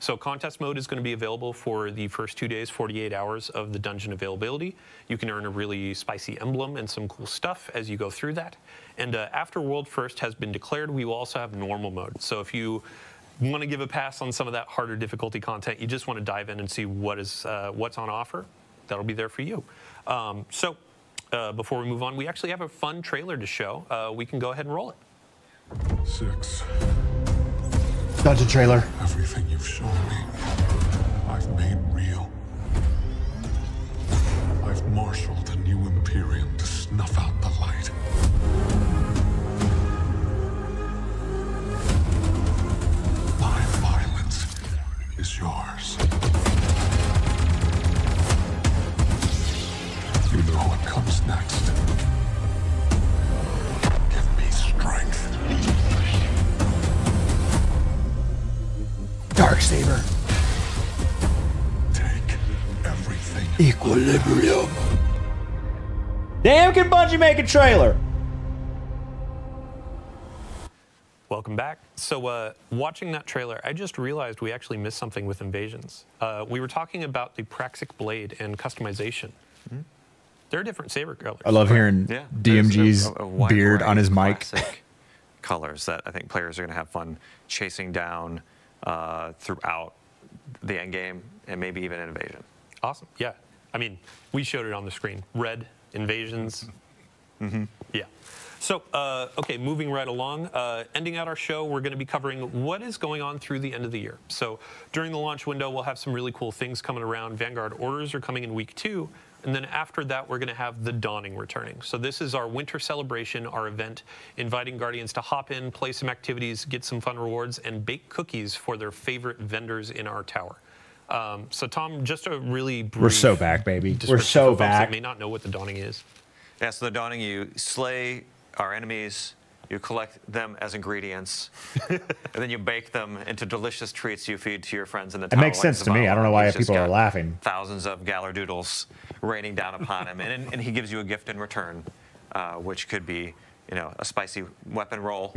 Speaker 12: So contest mode is going to be available for the first 2 days, 48 hours of the dungeon availability. You can earn a really spicy emblem and some cool stuff as you go through that. And after world first has been declared, we will also have normal mode. So if you want to give a pass on some of that harder difficulty content, you just want to dive in and see what's on offer, that'll be there for you. Before we move on, we actually have a fun trailer to show. We can go ahead and roll it.
Speaker 10: 6.
Speaker 1: Dungeon trailer.
Speaker 10: Everything you've shown me, I've made real. I've marshaled a new Imperium to snuff out the light. My violence is yours. You know what comes next. Give me strength.
Speaker 1: lightsaber.
Speaker 10: Take everything.
Speaker 1: Equilibrium. Damn, can Bungie make a trailer?
Speaker 12: Welcome back. So watching that trailer, I just realized we actually missed something with Invasions. We were talking about the Praxic blade and customization. Mm-hmm. There are different saber colors.
Speaker 1: I love hearing DMG's
Speaker 4: a
Speaker 1: beard on his mic.
Speaker 4: Colors that I think players are going to have fun chasing down throughout the end game and maybe even in Invasion.
Speaker 12: Awesome. Yeah. I mean, we showed it on the screen. Red, Invasions. Mm-hmm. Yeah. So, okay, moving right along, ending out our show, we're going to be covering what is going on through the end of the year. So during the launch window, we'll have some really cool things coming around. Vanguard orders are coming in week 2. And then after that, we're going to have the Dawning returning. So this is our winter celebration, our event, inviting Guardians to hop in, play some activities, get some fun rewards, and bake cookies for their favorite vendors in our tower. So Tom, just a really brief...
Speaker 1: We're so back, baby. We're so back.
Speaker 12: That may not know what the Dawning is.
Speaker 4: Yeah, so the Dawning, you slay our enemies, you collect them as ingredients, and then you bake them into delicious treats you feed to your friends in the tower.
Speaker 1: It makes sense to me. I don't know why people are laughing.
Speaker 4: Thousands of Galardoodles raining down upon him, and he gives you a gift in return, which could be, you know, a spicy weapon roll.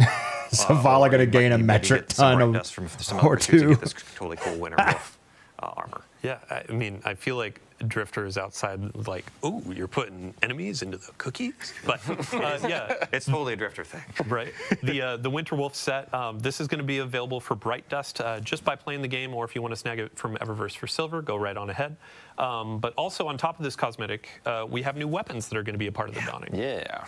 Speaker 1: Zavala going to gain a metric ton of or 2.
Speaker 4: To get this totally cool Winter Wolf armor.
Speaker 12: Yeah, I mean, I feel like Drifter is outside, like, ooh, you're putting enemies into the cookies? But, yeah.
Speaker 4: It's totally a Drifter thing.
Speaker 12: Right. The Winter Wolf set, this is going to be available for Bright Dust just by playing the game, or if you want to snag it from Eververse for silver, go right on ahead. But also on top of this cosmetic, we have new weapons that are going to be a part of the Dawning.
Speaker 23: Yeah.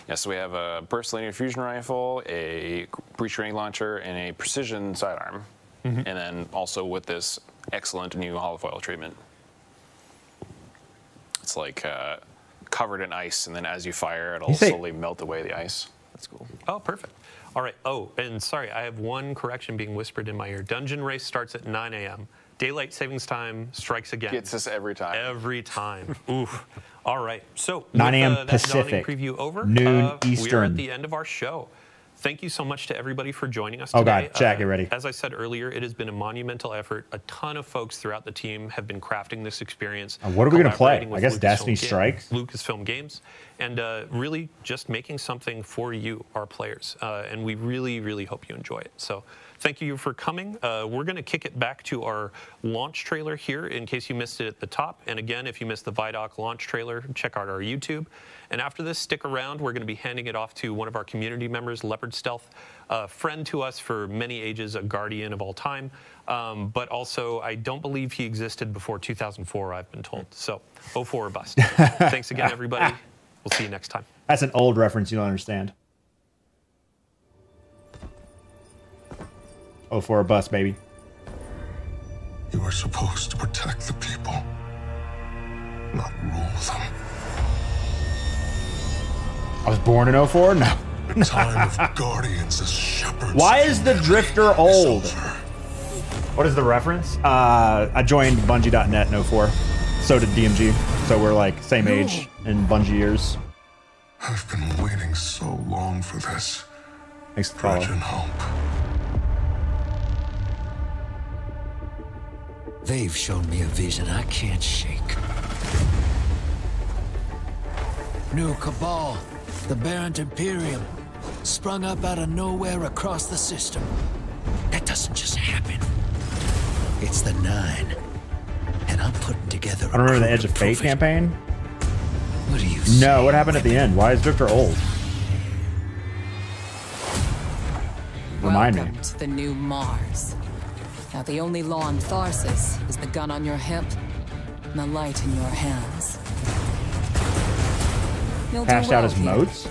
Speaker 23: Yeah, so we have a burst linear fusion rifle, a breach grenade launcher, and a precision sidearm. Mm-hmm. And then also with this excellent new holofoil treatment. It's like covered in ice, and then as you fire, it'll slowly melt away the ice. That's cool.
Speaker 12: Oh, perfect. All right. Oh, and sorry, I have one correction being whispered in my ear. Dungeon race starts at 9 a.m. Daylight savings time strikes again.
Speaker 23: Gets us every time.
Speaker 12: Every time. Oof. All right. So
Speaker 1: 9 a.m. Pacific.
Speaker 12: Preview over.
Speaker 1: Noon Eastern.
Speaker 12: We are at the end of our show. Thank you so much to everybody for joining us today.
Speaker 1: Oh, God. Jack, get ready.
Speaker 12: As I said earlier, it has been a monumental effort. A ton of folks throughout the team have been crafting this experience.
Speaker 1: What are we going to play? I guess Destiny Strikes?
Speaker 12: Lucasfilm Games. And really just making something for you, our players. And we really, really hope you enjoy it. So thank you for coming. We're going to kick it back to our launch trailer here in case you missed it at the top. And again, if you missed the Vidoc launch trailer, check out our YouTube. And after this, stick around. We're going to be handing it off to one of our community members, Leopard Stealth, a friend to us for many ages, a guardian of all time. But also, I don't believe he existed before 2004, I've been told. So, 04 or bust. Thanks again, everybody. We'll see you next time.
Speaker 1: That's an old reference you don't understand. 04 or bust, baby.
Speaker 10: You are supposed to protect the people, not rule them.
Speaker 1: I was born in 04? No.
Speaker 10: The time of Guardians as shepherds.
Speaker 1: Why is the Drifter old? What is the reference? I joined Bungie.net in 04. So did DMG. So we're like same age in Bungie years.
Speaker 10: I've been waiting so long for this.
Speaker 1: Thanks for calling.
Speaker 10: Hope.
Speaker 6: They've shown me a vision I can't shake. New Cabal, the Aberrant Imperium, sprung up out of nowhere across the system. That doesn't just happen. It's the 9, and I'm putting together.
Speaker 1: I don't remember the Edge of Fate campaign.
Speaker 6: What do you
Speaker 1: No, what happened at the end? Why is Drifter old? Remind me.
Speaker 11: Welcome to the new Mars. Now the only law in Tharsis is the gun on your hip and the light in your hands.
Speaker 1: Cashed out his moats?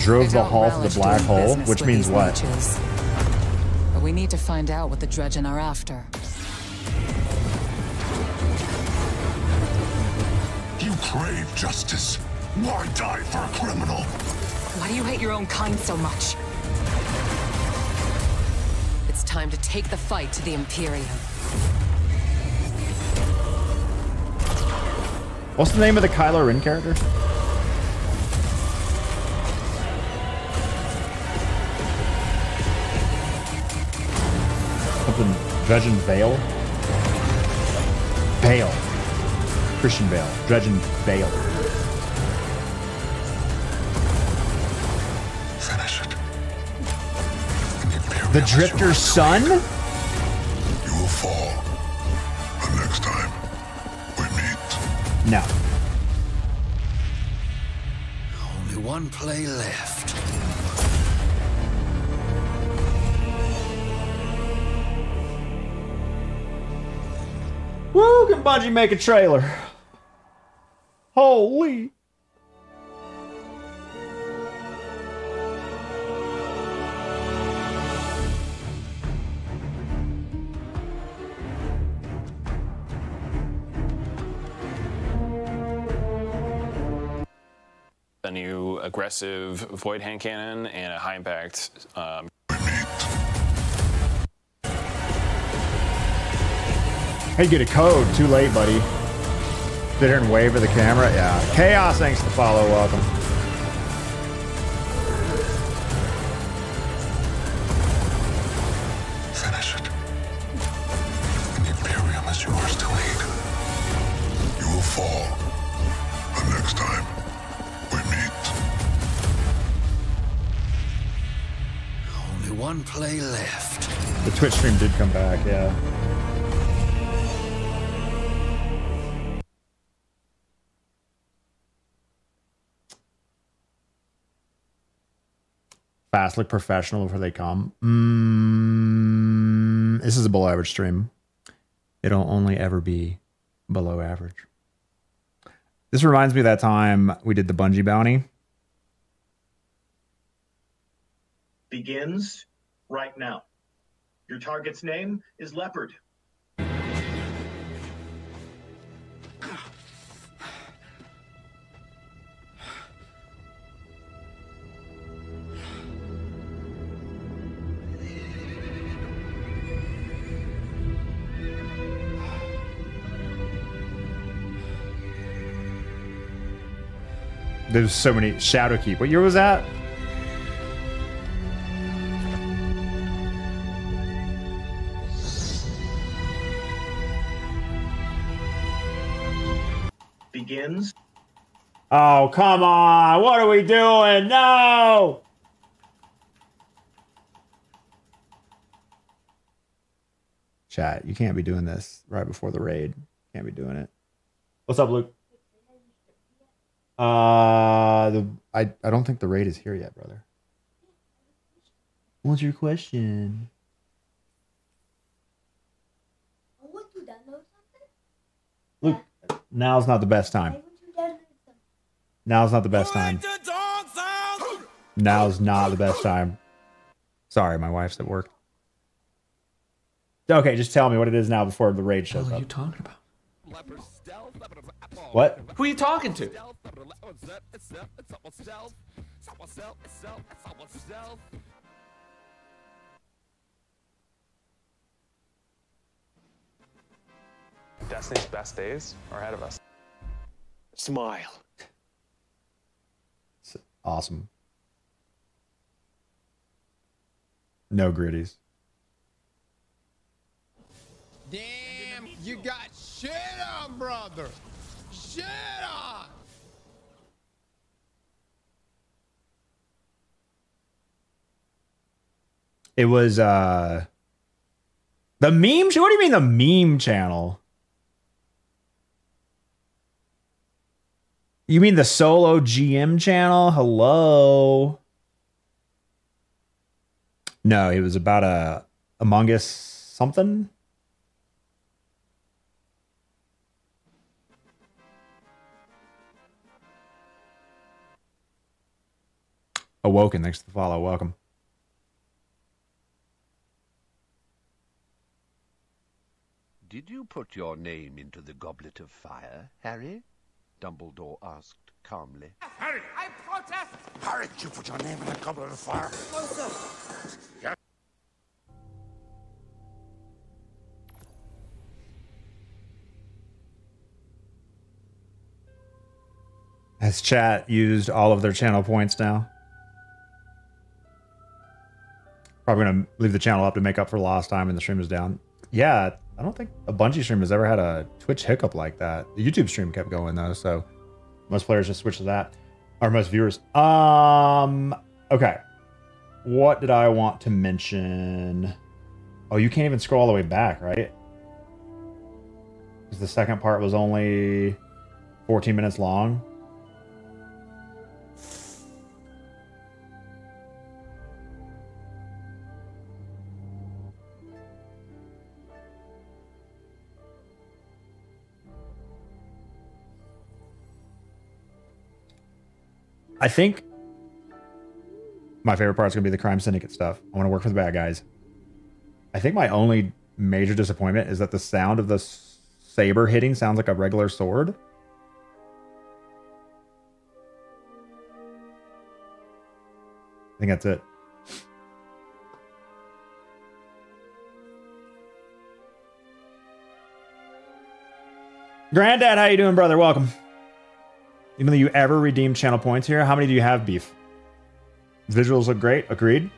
Speaker 1: Drove the Hall to the black hole, which means what?
Speaker 11: But we need to find out what the Dredgen are after.
Speaker 10: You crave justice. Why die for a criminal?
Speaker 11: Why do you hate your own kind so much? It's time to take the fight to the Imperium.
Speaker 1: What's the name of the Kylo Ren character? Something Dredgen Vale? Bale. Christian Bale. Dredgen Bale.
Speaker 10: Finish it.
Speaker 1: The Drifter's son?
Speaker 10: You will fall. The next time we meet.
Speaker 1: No.
Speaker 6: Only one play left.
Speaker 1: Woo, can Bungie make a trailer? Holy.
Speaker 23: A new aggressive void hand cannon and a high impact.
Speaker 1: Hey, get a code. Too late, buddy. Sit here and wave for the camera. Yeah. Chaos, thanks to follow. Welcome.
Speaker 10: Finish it. The Imperium is yours to lead. You will fall. The next time we meet.
Speaker 6: Only one play left.
Speaker 1: The Twitch stream did come back, yeah. Fast, look professional before they come. This is a below average stream. It'll only ever be below average. This reminds me of that time we did the Bungie bounty.
Speaker 5: Begins right now. Your target's name is Leopard.
Speaker 1: There's so many. Shadowkeep. What year was that?
Speaker 5: Begins.
Speaker 1: Oh, come on. What are we doing? No! Chat, you can't be doing this right before the raid. Can't be doing it. What's up, Luke? I don't think the raid is here yet, brother. What's your question? Luke, now's not the best time. Now's not the best time. Now's not the best time. Sorry, my wife's at work. Okay, just tell me what it is now before the raid shows up.
Speaker 7: What are you talking about?
Speaker 1: What?
Speaker 7: Who are you talking to?
Speaker 22: Destiny's best days are ahead of us.
Speaker 5: Smile.
Speaker 1: Awesome. No gritties.
Speaker 8: Damn, you got shit on, brother. Shit on.
Speaker 1: It was the meme. What do you mean the meme channel? You mean the solo GM channel? Hello. No, it was about a Among Us something. Awoken, thanks for the follow. Welcome.
Speaker 24: Did you put your name into the goblet of fire, Harry? Dumbledore asked calmly.
Speaker 8: Harry! I protest! Harry, did you put your name in the goblet of fire? No, sir. Yeah.
Speaker 1: Has chat used all of their channel points now? Probably gonna leave the channel up to make up for lost time and the stream is down. Yeah, I don't think a Bungie stream has ever had a Twitch hiccup like that. The YouTube stream kept going though, so most players just switch to that. Or most viewers. Okay. What did I want to mention? Oh, you can't even scroll all the way back, right? Because the second part was only 14 minutes long. I think my favorite part is going to be the Crime Syndicate stuff. I want to work for the bad guys. I think my only major disappointment is that the sound of the saber hitting sounds like a regular sword. I think that's it. Granddad, how you doing, brother? Welcome. Even though you ever redeemed channel points here, how many do you have, Beef? Visuals look great. Agreed.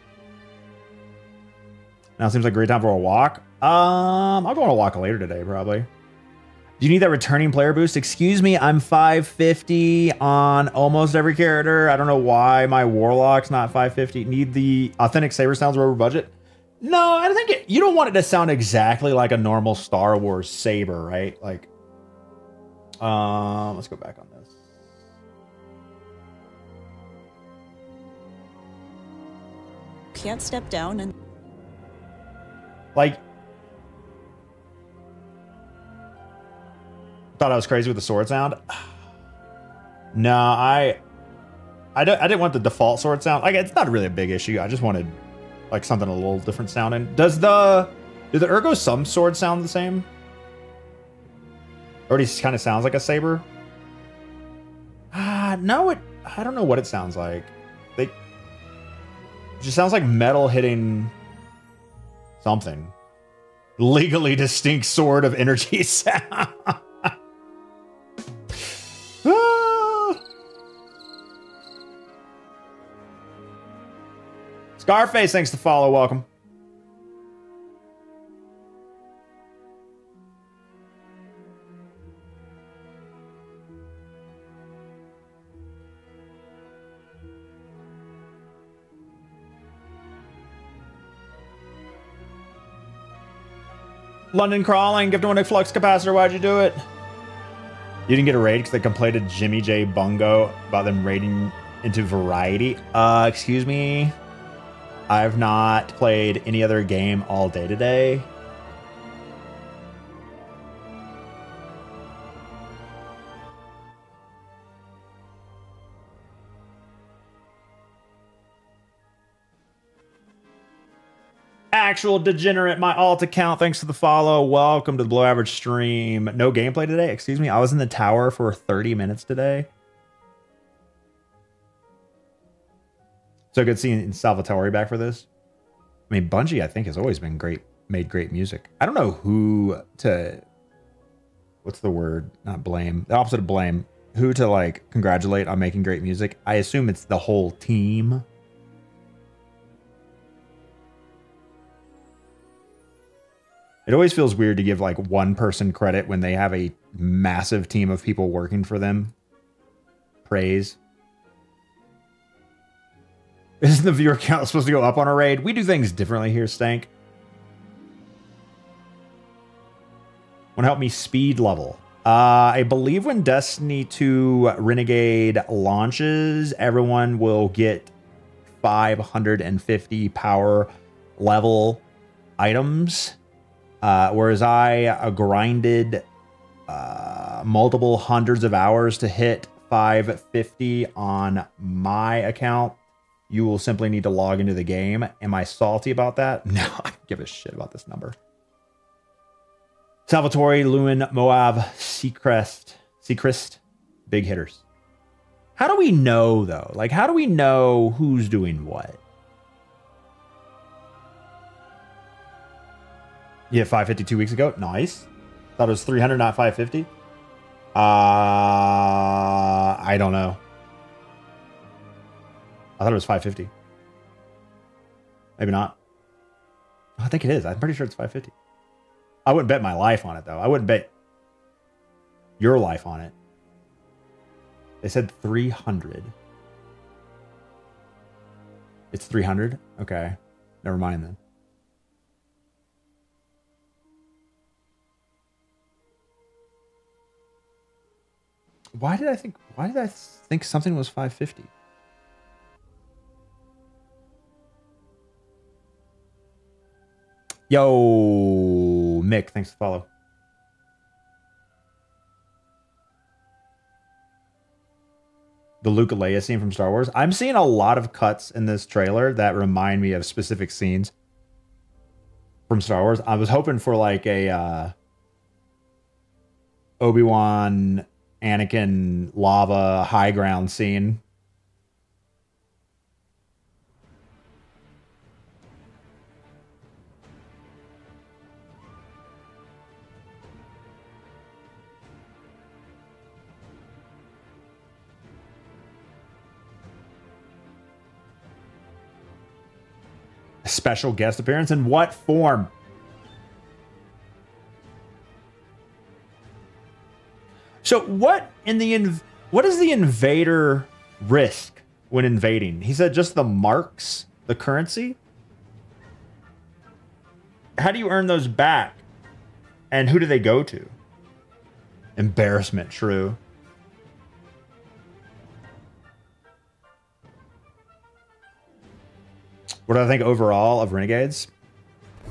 Speaker 1: Now seems like a great time for a walk. I'll go on a walk later today, probably. Do you need that returning player boost? Excuse me, I'm 550 on almost every character. I don't know why my Warlock's not 550. Need the authentic saber sounds over budget? No, I don't think you don't want it to sound exactly like a normal Star Wars saber, right? Like, let's go back on this.
Speaker 18: Can't step down and
Speaker 1: like, thought I was crazy with the sword sound. No, I didn't want the default sword sound. Like, it's not really a big issue. I just wanted like something a little different sounding. Do the Ergo Sum sword sound the same? Or it kind of sounds like a saber? No, I don't know what it sounds like. It just sounds like metal hitting something. Legally distinct sword of energy sound. Scarface, thanks to follow. Welcome. London Crawling, gift one flux capacitor. Why'd you do it? You didn't get a raid because they complained to Jimmy J Bungo about them raiding into Variety. Excuse me. I've not played any other game all day today. Actual degenerate, my alt account, thanks for the follow. Welcome to the Below Average stream. No gameplay today? Excuse me, I was in the tower for 30 minutes today. So good seeing Salvatore back for this. I mean, Bungie, I think, has always been great, made great music. I don't know who to, what's the word? Not blame, the opposite of blame. Who to like congratulate on making great music. I assume it's the whole team. It always feels weird to give like one person credit when they have a massive team of people working for them. Praise. Isn't the viewer count supposed to go up on a raid? We do things differently here, Stank. Want to help me speed level? I believe when Destiny 2 Renegade launches, everyone will get 550 power level items. Whereas I grinded multiple hundreds of hours to hit 550 on my account. You will simply need to log into the game. Am I salty about that? No, I give a shit about this number. Salvatore, Lewin, Moab, Seacrest, big hitters. How do we know, though? Like, how do we know who's doing what? Yeah, 550 2 weeks ago. Nice. Thought it was 300, not 550. I don't know. I thought it was 550. Maybe not. I think it is. I'm pretty sure it's 550. I wouldn't bet my life on it, though. I wouldn't bet your life on it. They said 300. It's 300? Okay. Never mind then. Why did I think something was 550? Yo, Mick, thanks to follow. The Luke and Leia scene from Star Wars. I'm seeing a lot of cuts in this trailer that remind me of specific scenes from Star Wars. I was hoping for like a Obi-Wan, Anakin, lava, high ground scene. A special guest appearance? In what form? So what does the invader risk when invading? He said just the marks, the currency? How do you earn those back? And who do they go to? Embarrassment, true. What do I think overall of Renegades?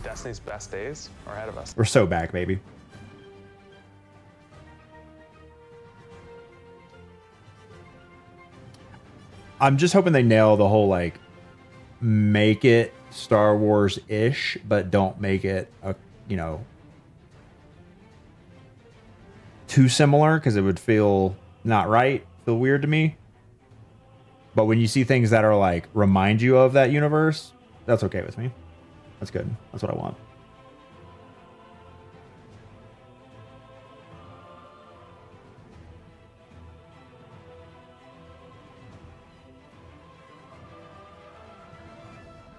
Speaker 22: Destiny's best days are ahead of us.
Speaker 1: We're so back, baby. I'm just hoping they nail the whole, like, make it Star Wars-ish, but don't make it, you know, too similar, because it would feel not right, feel weird to me. But when you see things that are, like, remind you of that universe, that's okay with me. That's good. That's what I want.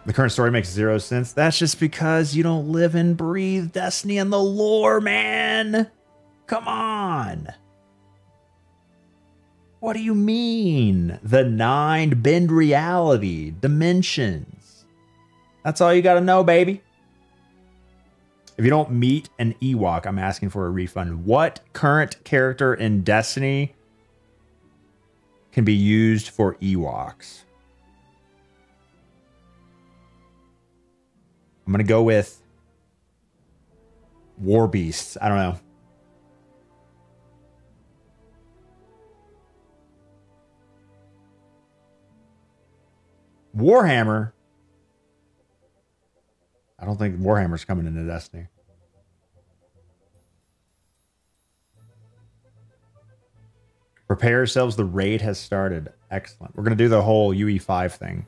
Speaker 1: The current story makes zero sense. That's just because you don't live and breathe Destiny and the lore, man. Come on. What do you mean? The 9 bend reality, dimensions. That's all you got to know, baby. If you don't meet an Ewok, I'm asking for a refund. What current character in Destiny can be used for Ewoks? I'm going to go with War Beasts. I don't know. Warhammer. I don't think Warhammer's coming into Destiny. Prepare yourselves. The raid has started. Excellent. We're going to do the whole UE5 thing.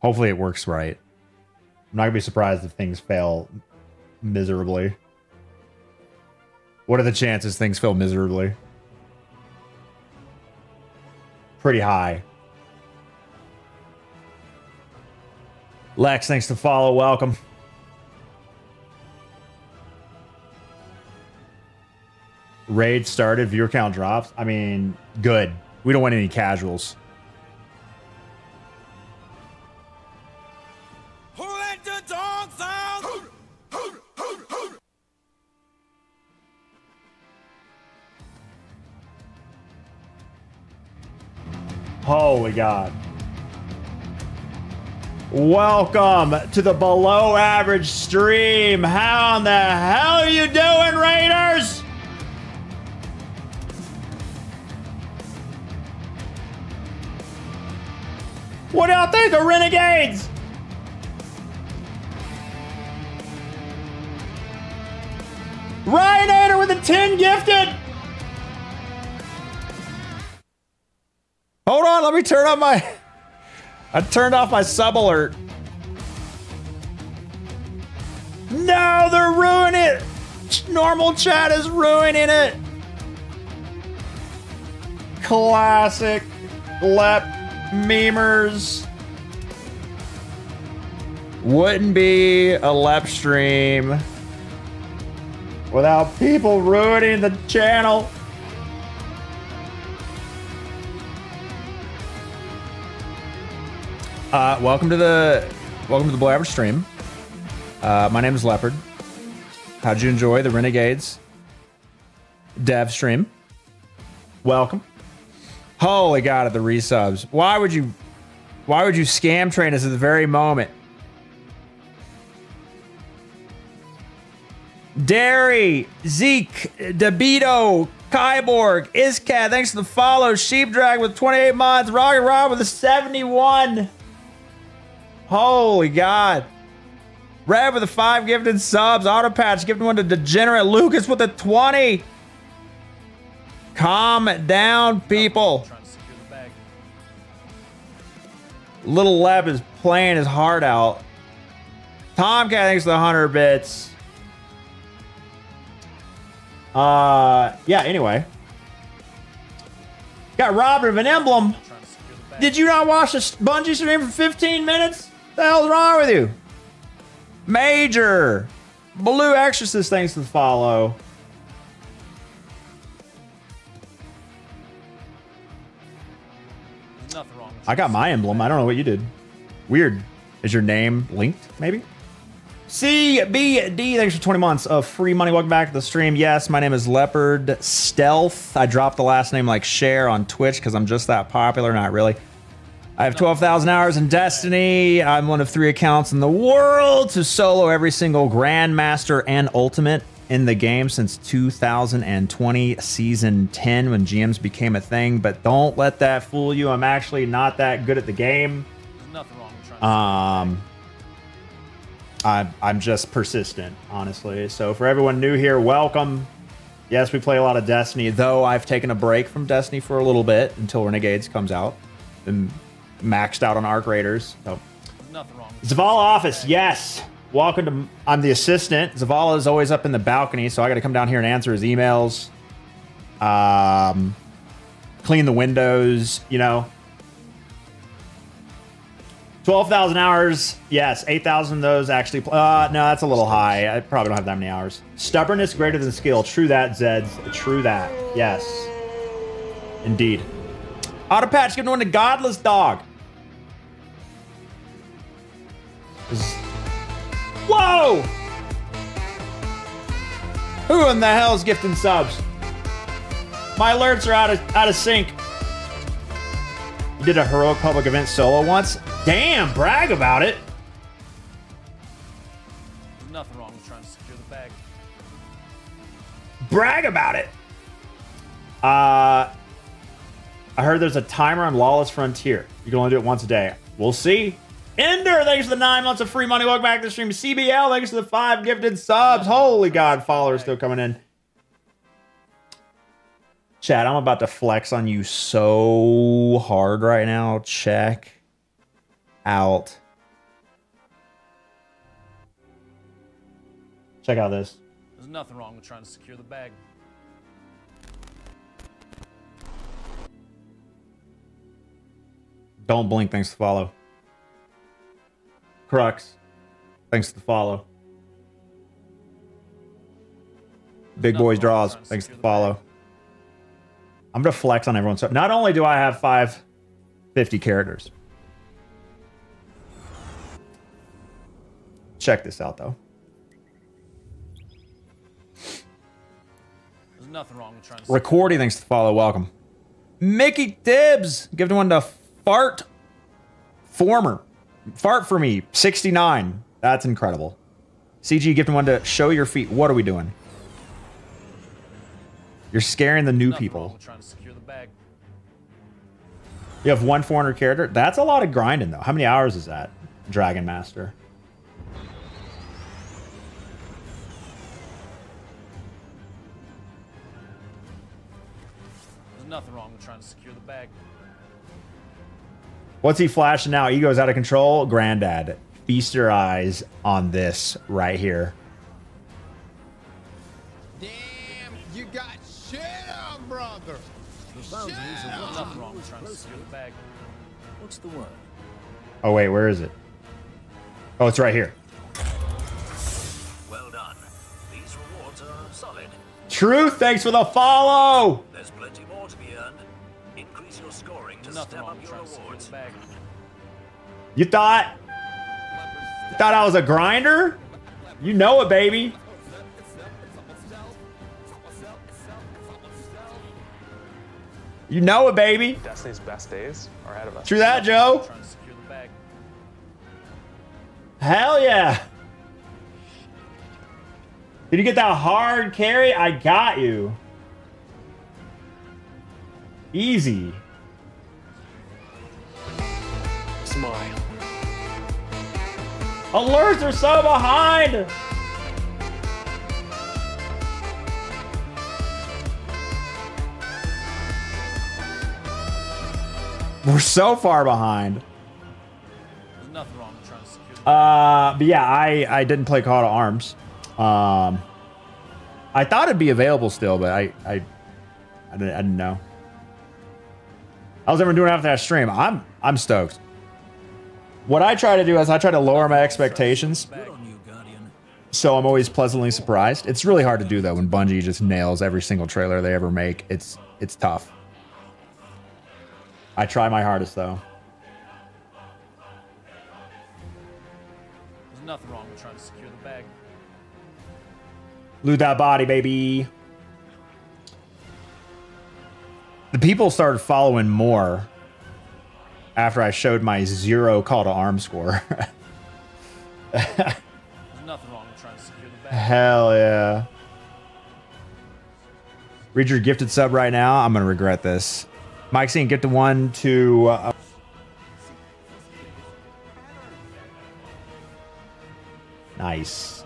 Speaker 1: Hopefully it works right. I'm not going to be surprised if things fail miserably. What are the chances things fail miserably? Pretty high. Lex, thanks to follow. Welcome. Raid started. Viewer count drops. I mean, good. We don't want any casuals. Holy God. Welcome to the below average stream. How in the hell are you doing, Raiders? What do y'all think of Renegades? Ryanator with a 10 gifted. Hold on, let me turn on my... I turned off my sub alert. No, they're ruining it. Normal chat is ruining it. Classic Lep Memers. Wouldn't be a LEP stream without people ruining the channel. Welcome to the Below Average stream. My name is Leopard. How'd you enjoy the Renegades dev stream? Welcome. Holy God, at the resubs. Why would you scam train us at the very moment? Derry, Zeke, Debito, Kyborg, Iscat, thanks for the follow. Sheepdrag with 28 mods. Rocket Rob with a 71. Holy God. Rev with the 5 gifted subs. Autopatch gifted one to Degenerate. Lucas with a 20. Calm down, people. Little Leb is playing his heart out. Tomcat, thanks for the 100 bits. Yeah, anyway. Got robbed of an emblem. Did you not watch the Bungie stream for 15 minutes? What the hell's wrong with you? Major. Blue Exorcist, thanks for the follow.
Speaker 2: Nothing wrong.
Speaker 1: I got my emblem. I don't know what you did. Weird. Is your name linked, maybe? CBD, thanks for 20 months of free money. Welcome back to the stream. Yes, my name is Leopard Stealth. I dropped the last name like Share on Twitch because I'm just that popular. Not really. I have 12,000 hours in Destiny. I'm one of 3 accounts in the world to solo every single Grandmaster and Ultimate in the game since 2020 Season 10 when GMs became a thing. But don't let that fool you. I'm actually not that good at the game.
Speaker 2: There's nothing wrong with trying to
Speaker 1: I'm just persistent, honestly. So for everyone new here, welcome. Yes, we play a lot of Destiny, though I've taken a break from Destiny for a little bit until Renegades comes out. And maxed out on Arc Raiders. So.
Speaker 2: Nothing wrong.
Speaker 1: Zavala office, yes. Welcome to. I'm the assistant. Zavala is always up in the balcony, so I got to come down here and answer his emails. Clean the windows, you know. 12,000 hours, yes. 8,000 of those actually. No, that's a little high. I probably don't have that many hours. Stubbornness greater than skill. True that, Zeds. True that. Yes. Indeed. Autopatch, give one to Godless Dog. Whoa! Who in the hell is gifting subs? My alerts are out of sync. You did a heroic public event solo once? Damn, brag about it.
Speaker 2: There's nothing wrong with trying to secure the bag.
Speaker 1: Brag about it. I heard there's a timer on Lawless Frontier. You can only do it once a day. We'll see. Ender, thanks for the 9 months of free money. Welcome back to the stream. CBL, thanks for the 5 gifted subs. Holy God, followers still coming in. Chat, I'm about to flex on you so hard right now. Check out. Check out this.
Speaker 2: There's nothing wrong with trying to secure the bag.
Speaker 1: Don't blink, thanks for the follow. Crux, thanks for the follow. Big Boys Draws, thanks for the follow. I'm going to flex on everyone. So not only do I have 550 characters. Check this out, though.
Speaker 2: There's nothing wrong with trying to
Speaker 1: Recordy, thanks for the follow. Welcome. Mickey Tibbs, give one to Fart Former. Fart for me, 69. That's incredible. CG gifting one to Show Your Feet. What are we doing? You're scaring the new people. You have 1 400 character. That's a lot of grinding, though. How many hours is that, Dragon Master?
Speaker 2: There's nothing wrong with trying to secure the bag.
Speaker 1: What's he flashing now? Ego's out of control. Granddad, feast your eyes on this right here.
Speaker 8: Damn, you got shit on, brother.
Speaker 2: Nothing wrong with trying to secure the bag.
Speaker 6: What's the word?
Speaker 1: Oh, wait, where is it? Oh, it's right here.
Speaker 6: Well done. These rewards are solid.
Speaker 1: True, thanks for the follow.
Speaker 6: There's plenty more to be earned. Increase your scoring to
Speaker 2: Nothing
Speaker 6: step
Speaker 2: wrong
Speaker 6: up
Speaker 2: with
Speaker 6: your
Speaker 2: trying to secure
Speaker 6: rewards.
Speaker 2: the bag.
Speaker 1: You thought I was a grinder? You know it, baby. You know it, baby.
Speaker 22: Destiny's best days are ahead of us.
Speaker 1: True that, Joe.
Speaker 2: Trying to secure the bag.
Speaker 1: Hell yeah. Did you get that hard carry? I got you. Easy.
Speaker 20: Smile.
Speaker 1: Alerts are so behind. We're so far behind.
Speaker 2: There's nothing wrong with trying to secure the bag.
Speaker 1: But yeah, I didn't play Call to Arms. I thought it'd be available still, but I didn't know. How's everyone doing after that stream? I'm stoked. What I try to do is I try to lower my expectations, so I'm always pleasantly surprised. It's really hard to do though when Bungie just nails every single trailer they ever make. It's tough. I try my hardest though.
Speaker 2: There's nothing wrong with trying to secure the bag.
Speaker 1: Loot that body, baby. The people started following more after I showed my 0 Call to Arms score.
Speaker 2: There's nothing wrong with trying to secure the bag.
Speaker 1: Hell yeah. Read your gifted sub right now. I'm going to regret this. Mike saying get the one to... nice.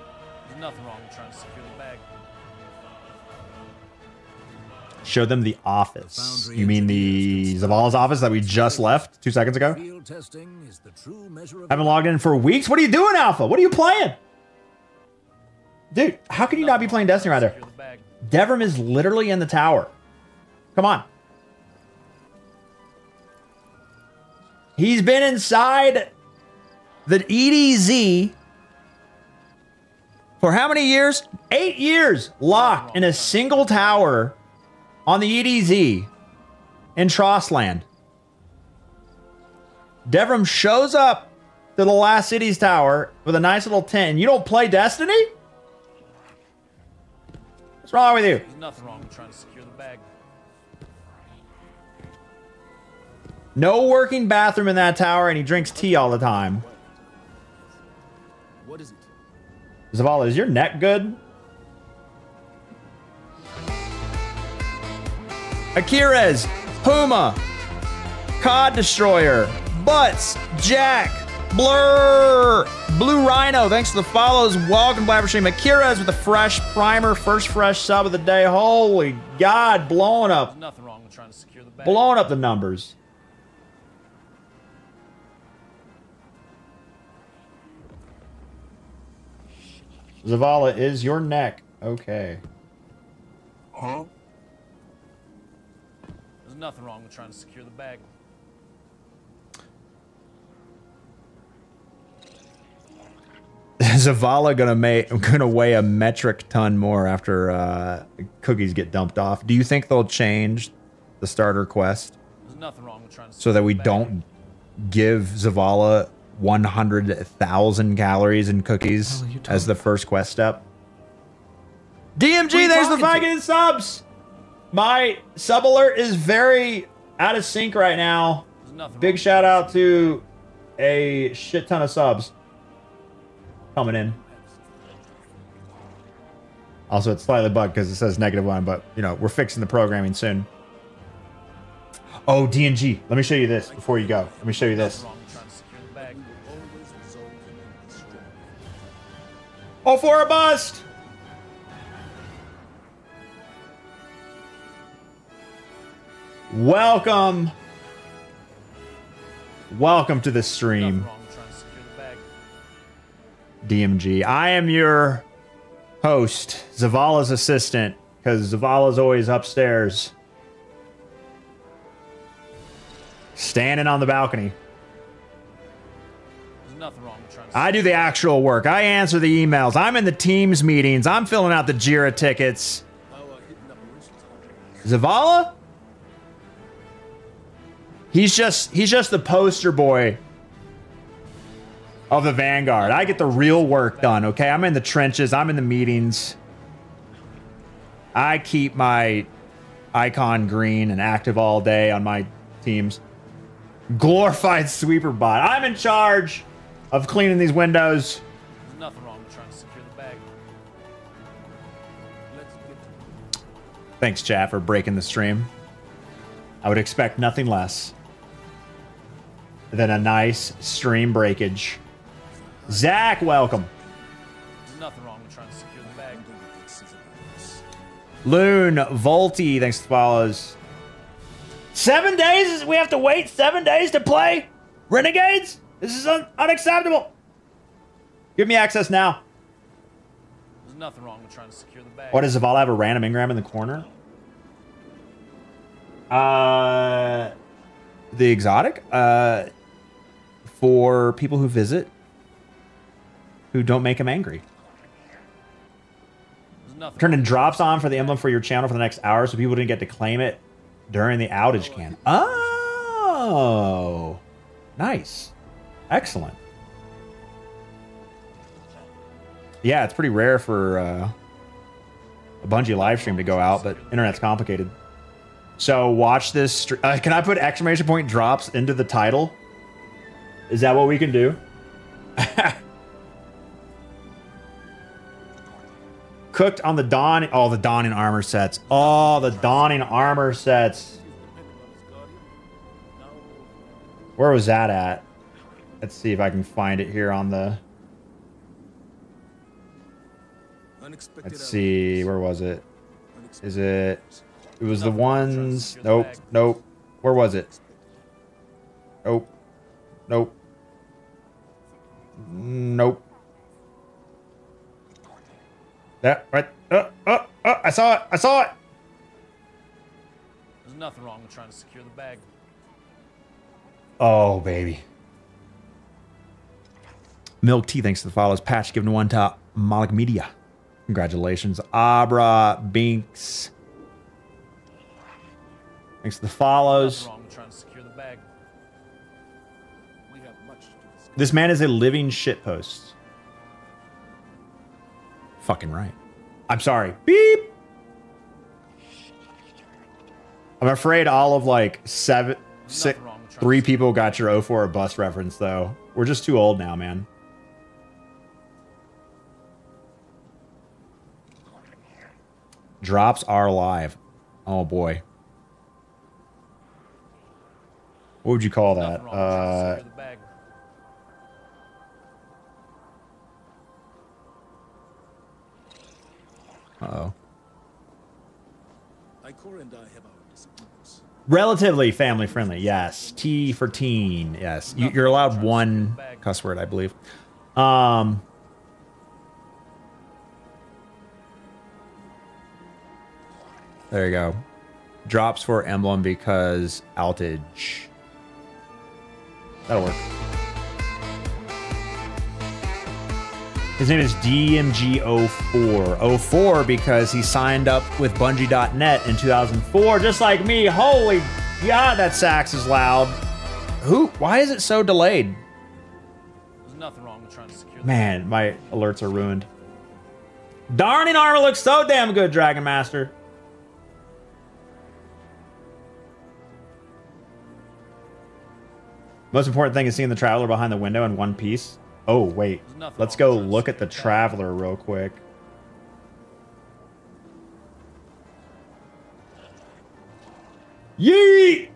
Speaker 2: There's nothing wrong with trying to secure the bag.
Speaker 1: Show them the office. You mean the Zavala's office that we just left 2 seconds ago?
Speaker 6: Field testing is the true measure of
Speaker 1: Haven't logged in for weeks. What are you doing, Alpha? What are you playing? Dude, how can you not be playing Destiny right there? Devrim is literally in the tower. Come on. He's been inside the EDZ for how many years? 8 years locked in a single tower on the EDZ in Trostland. Devrim shows up to the Last Cities tower with a nice little tent, and you don't play Destiny? What's wrong with you?
Speaker 2: There's nothing wrong with trying to secure the bag.
Speaker 1: No working bathroom in that tower, and he drinks tea all the time.
Speaker 6: What is it?
Speaker 1: Zavala, is your neck good? Akira's, Puma, Cod Destroyer, Butts, Jack, Blur, Blue Rhino, thanks for the follows. Welcome to Blabber Stream. Akira's with a fresh primer, first fresh sub of the day. Holy God, blowing up.
Speaker 2: There's nothing wrong with trying to secure the bag.
Speaker 1: Blowing up the numbers. Zavala, is your neck okay?
Speaker 2: Huh? There's nothing wrong with trying to secure the bag.
Speaker 1: Zavala gonna weigh a metric ton more after cookies get dumped off. Do you think they'll change the starter quest
Speaker 2: There's nothing wrong with trying to
Speaker 1: so that we don't give Zavala 100,000 calories in cookies as the first quest step? DMG, thanks for the 5 subs. My sub alert is very out of sync right now. Big shout out to a shit ton of subs coming in. Also, it's slightly bugged because it says -1, but you know, we're fixing the programming soon. Oh, DNG, let me show you this before you go. Let me show you this. Oh, for a bust! Welcome. Welcome to the stream. DMG. I am your host, Zavala's assistant, because Zavala's always upstairs. Standing on the balcony.
Speaker 2: There's nothing wrong with trying to
Speaker 1: I do the actual work. I answer the emails. I'm in the Teams meetings. I'm filling out the Jira tickets. Zavala? He's just the poster boy of the Vanguard. I get the real work done, okay? I'm in the trenches. I'm in the meetings. I keep my icon green and active all day on my teams. Glorified sweeper bot. I'm in charge of cleaning these windows.
Speaker 2: There's nothing wrong with trying to secure the bag.
Speaker 1: Thanks, chat, for breaking the stream. I would expect nothing less than a nice stream breakage. Zach, welcome.
Speaker 2: There's nothing wrong with trying to secure the bag.
Speaker 1: Loon, Volty, thanks for follows. 7 days? We have to wait 7 days to play Renegades? This is unacceptable. Give me access now.
Speaker 2: There's nothing wrong with trying to secure the bag.
Speaker 1: What, does Zavala have a random engram in the corner? The exotic? For people who visit, who don't make him angry. Turning drops on for the emblem for your channel for the next hour so people didn't get to claim it during the outage can. Oh, nice. Excellent. Yeah, it's pretty rare for a Bungie live stream to go out, but internet's complicated. So watch this. Can I put exclamation point drops into the title? Is that what we can do? Cooked on the Dawn. Oh, the Dawning armor sets. Oh, the Dawning armor sets. Where was that at? Let's see if I can find it here on the... Let's see. Where was it? Is it... It was the ones... Nope. Nope. Where was it? Nope. Nope. Nope. That right. I saw it. I saw it.
Speaker 2: There's nothing wrong with trying to secure the bag.
Speaker 1: Oh, baby. Milk Tea, thanks to the follows. Patch given one to Malik Media. Congratulations. Abra Binks. Thanks to the follows.
Speaker 2: Nothing wrong with trying to secure the bag. We have much to discuss.
Speaker 1: This man is a living shitpost. Fucking right. I'm sorry. Beep. I'm afraid all of like 3 people got your 04 bus reference though. We're just too old now, man. Drops are live. Oh boy. What would you call that? Uh-oh. Relatively family friendly, yes. T for teen, yes. You're allowed one cuss word, I believe. There you go. Drops for emblem because outage. That'll work. His name is DMG04. 04 because he signed up with Bungie.net in 2004, just like me. Holy God, that sax is loud. Who? Why is it so delayed?
Speaker 2: There's nothing wrong with trying to secure.
Speaker 1: Man, my alerts are ruined. Darning armor looks so damn good, Dragon Master. Most important thing is seeing the Traveler behind the window in one piece. Oh, wait. Let's go look at the Traveler real quick. Yeet!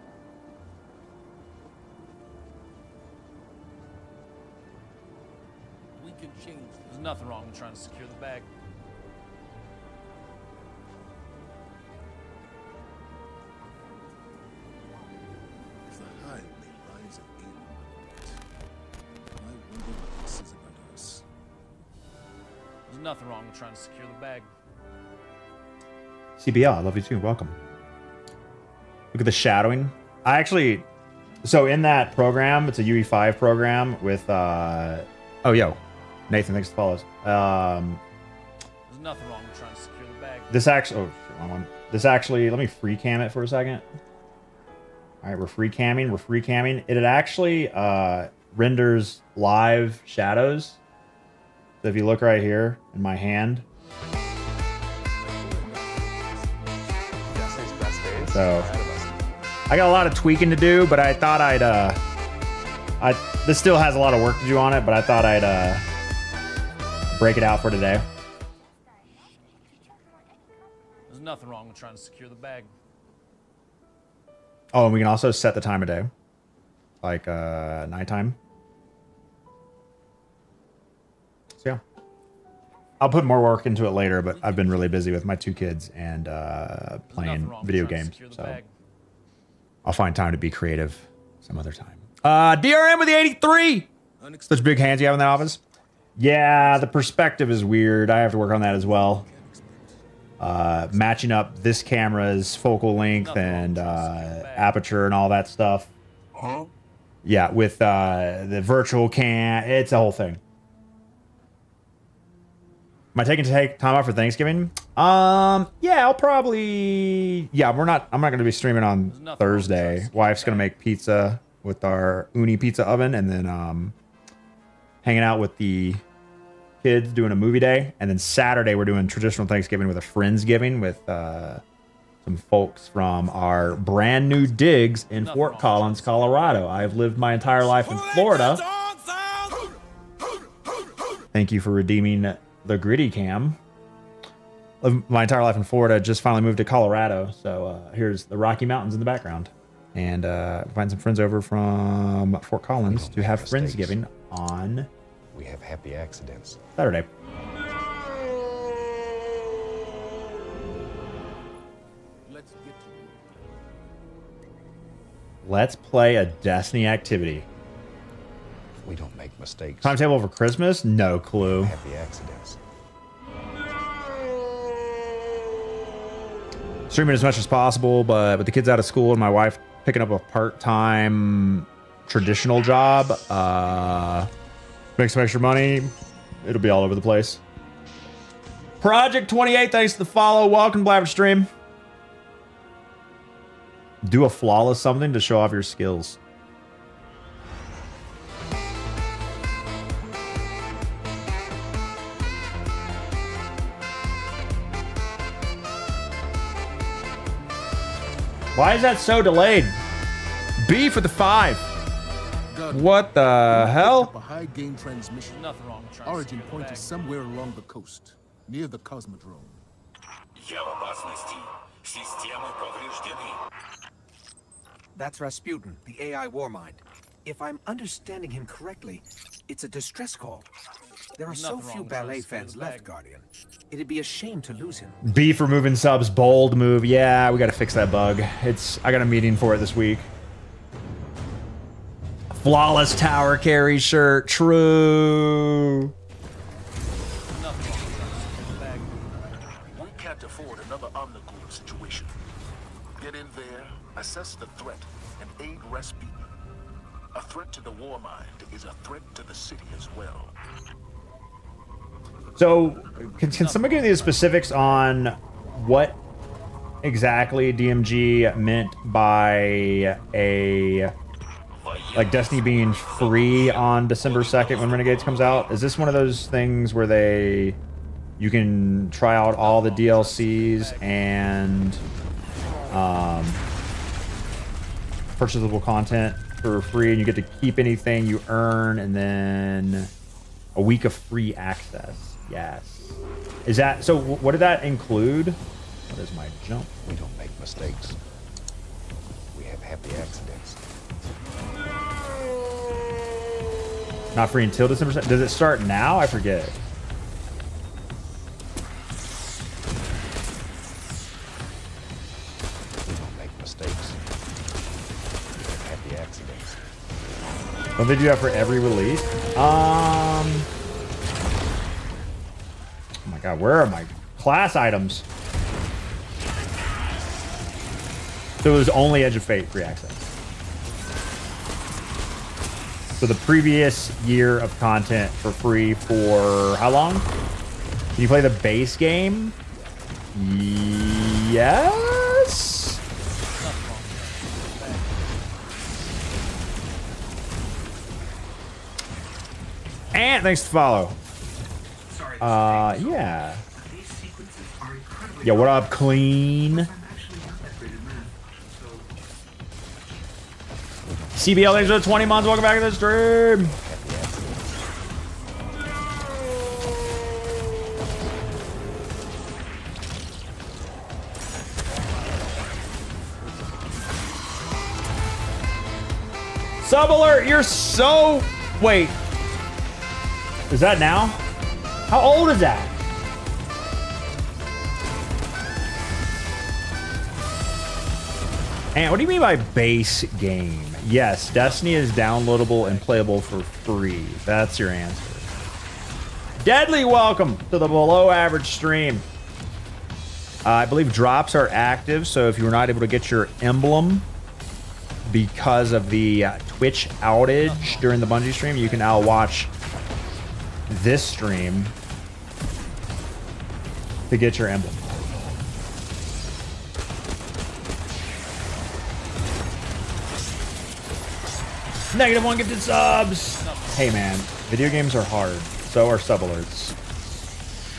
Speaker 2: We can change. There's nothing wrong with trying to secure the bag. There's nothing wrong with trying to secure the bag.
Speaker 1: CBL, I love you too. Welcome. Look at the shadowing. I actually So in that program, it's a UE5 program with oh yo, Nathan, thanks for the follows.
Speaker 2: There's nothing wrong with trying to secure the bag.
Speaker 1: This actually, oh, wrong one. This actually, let me free cam it for a second. All right, we're free camming. It actually renders live shadows. So if you look right here in my hand. So I got a lot of tweaking to do, but I thought this still has a lot of work to do on it, but I thought I'd break it out for today.
Speaker 2: There's nothing wrong with trying to secure the bag.
Speaker 1: Oh, and we can also set the time of day, like nighttime. So yeah, I'll put more work into it later, but I've been really busy with my 2 kids and playing video games, so I'll find time to be creative some other time. DRM with the 83. Such big hands you have in that office. Yeah, the perspective is weird. I have to work on that as well. Matching up this camera's focal length and aperture and all that stuff.
Speaker 10: Huh?
Speaker 1: Yeah, with the virtual cam, it's a whole thing. Am I taking time off for Thanksgiving? Yeah, I'll probably. Yeah, I'm not gonna be streaming on Thursday. Wife's gonna make pizza with our Uni pizza oven, and then hanging out with the kids, doing a movie day, and then Saturday we're doing traditional Thanksgiving with a Friendsgiving with some folks from our brand new digs in Fort Collins, Colorado. I've lived my entire life in Florida. Thank you for redeeming the gritty cam. Lived my entire life in Florida, just finally moved to Colorado. So here's the Rocky Mountains in the background. And find some friends over from Fort Collins to have Friendsgiving on...
Speaker 7: We have happy accidents.
Speaker 1: Saturday. Let's play a Destiny activity.
Speaker 7: We don't make mistakes.
Speaker 1: Timetable for Christmas? No clue.
Speaker 7: Happy accidents.
Speaker 1: Streaming as much as possible, but with the kids out of school and my wife picking up a part-time traditional job, make some extra money, it'll be all over the place. Project 28, thanks to the follow. Welcome to Blabber Stream. Do a flawless something to show off your skills. Why is that so delayed? B for the 5. What the hell?
Speaker 14: A high gain transmission.
Speaker 2: Nothing wrong with trying to
Speaker 14: Origin
Speaker 2: secure the
Speaker 14: point
Speaker 2: bag.
Speaker 14: is somewhere along the coast, near the Cosmodrome.
Speaker 16: That's Rasputin, the AI Warmind. If I'm understanding him correctly, it's a distress call. There are so few ballet fans left, Guardian. It'd be a shame to lose him.
Speaker 1: B for moving subs, bold move. Yeah, we got to fix that bug. I got a meeting for it this week. Flawless tower carry shirt. True.
Speaker 14: We can't afford another Omnigul situation. Get in there, assess the threat, and aid Rasputin. A threat to the Warmind is a threat to the city as well.
Speaker 1: So, can someone give me the specifics on what exactly DMG meant by like Destiny being free on December 2nd when Renegades comes out? Is this one of those things where you can try out all the DLCs and purchasable content for free, and you get to keep anything you earn, and then a week of free access? Yes. Is that so? What did that include? What is my jump?
Speaker 7: We don't make mistakes. We have happy accidents.
Speaker 1: Not free until December 2nd. Does it start now? I forget.
Speaker 7: We don't make mistakes. We have happy accidents.
Speaker 1: Don't they do that for every release? Oh my god, where are my class items? So it was only Edge of Fate free access. So the previous year of content for free for how long? Can you play the base game? Yes. And thanks to follow. Yeah. Yo, what up, Clean? CBL, thanks for the 20 months. Welcome back to the stream. Sub alert, you're so... Wait. Is that now? How old is that? And what do you mean by base game? Yes, Destiny is downloadable and playable for free. That's your answer. Deadly, welcome to the below average stream. I believe drops are active, so if you were not able to get your emblem because of the Twitch outage during the Bungie stream, you can now watch this stream to get your emblem. -1 gifted subs. Hey man, video games are hard. So are sub alerts.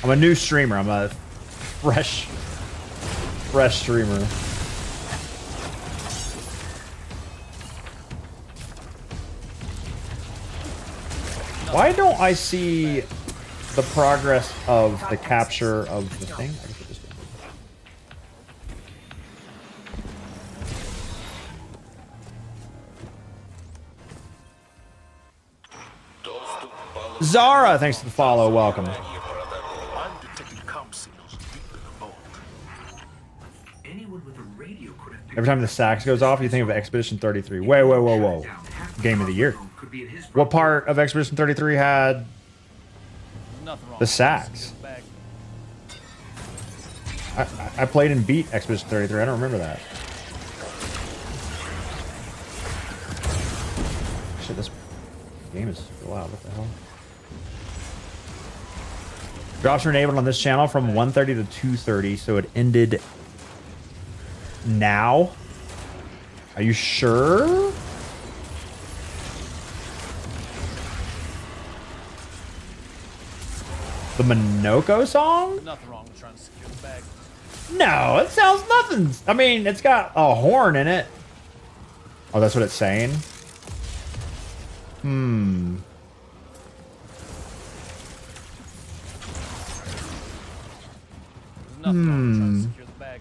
Speaker 1: I'm a new streamer. I'm a fresh streamer. Why don't I see the progress of the capture of the thing? I guess it just... Zara, thanks for the follow. Welcome. Every time the sax goes off, you think of Expedition 33. Wait, whoa, whoa, whoa. Game of the year. What part of Expedition 33 had the sax? I played and beat Expedition 33. I don't remember that. Shit, this game is super loud. What the hell? Drops are enabled on this channel from 1:30 to 2:30, so it ended now. Are you sure? The Minoko song?
Speaker 2: Nothing wrong with trying to secure the bag.
Speaker 1: No, it sounds nothing. I mean, it's got a horn in it. Oh, that's what it's saying? Hmm.
Speaker 2: Nothing wrong with trying to secure the bag.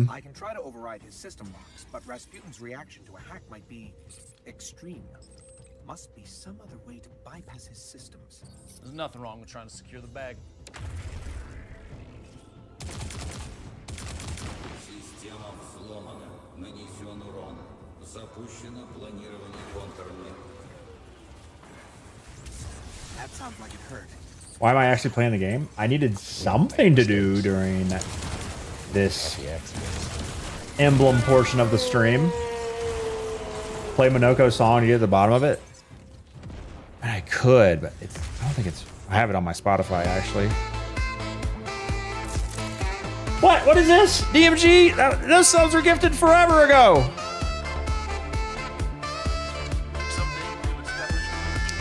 Speaker 16: I can try to override his system locks, but Rasputin's reaction to a hack might be extreme. Must be some other way to bypass his systems.
Speaker 2: There's nothing wrong with trying to secure the bag.
Speaker 9: Система взломана. Нанесен урон. Запущено планирование контрмер.
Speaker 16: That sounds like it hurt.
Speaker 1: Why am I actually playing the game? I needed something to do during this emblem portion of the stream. Play Minoko song to get to the bottom of it. And I could, but it's, I don't think it's, I have it on my Spotify actually. What is this? DMG? Those subs were gifted forever ago.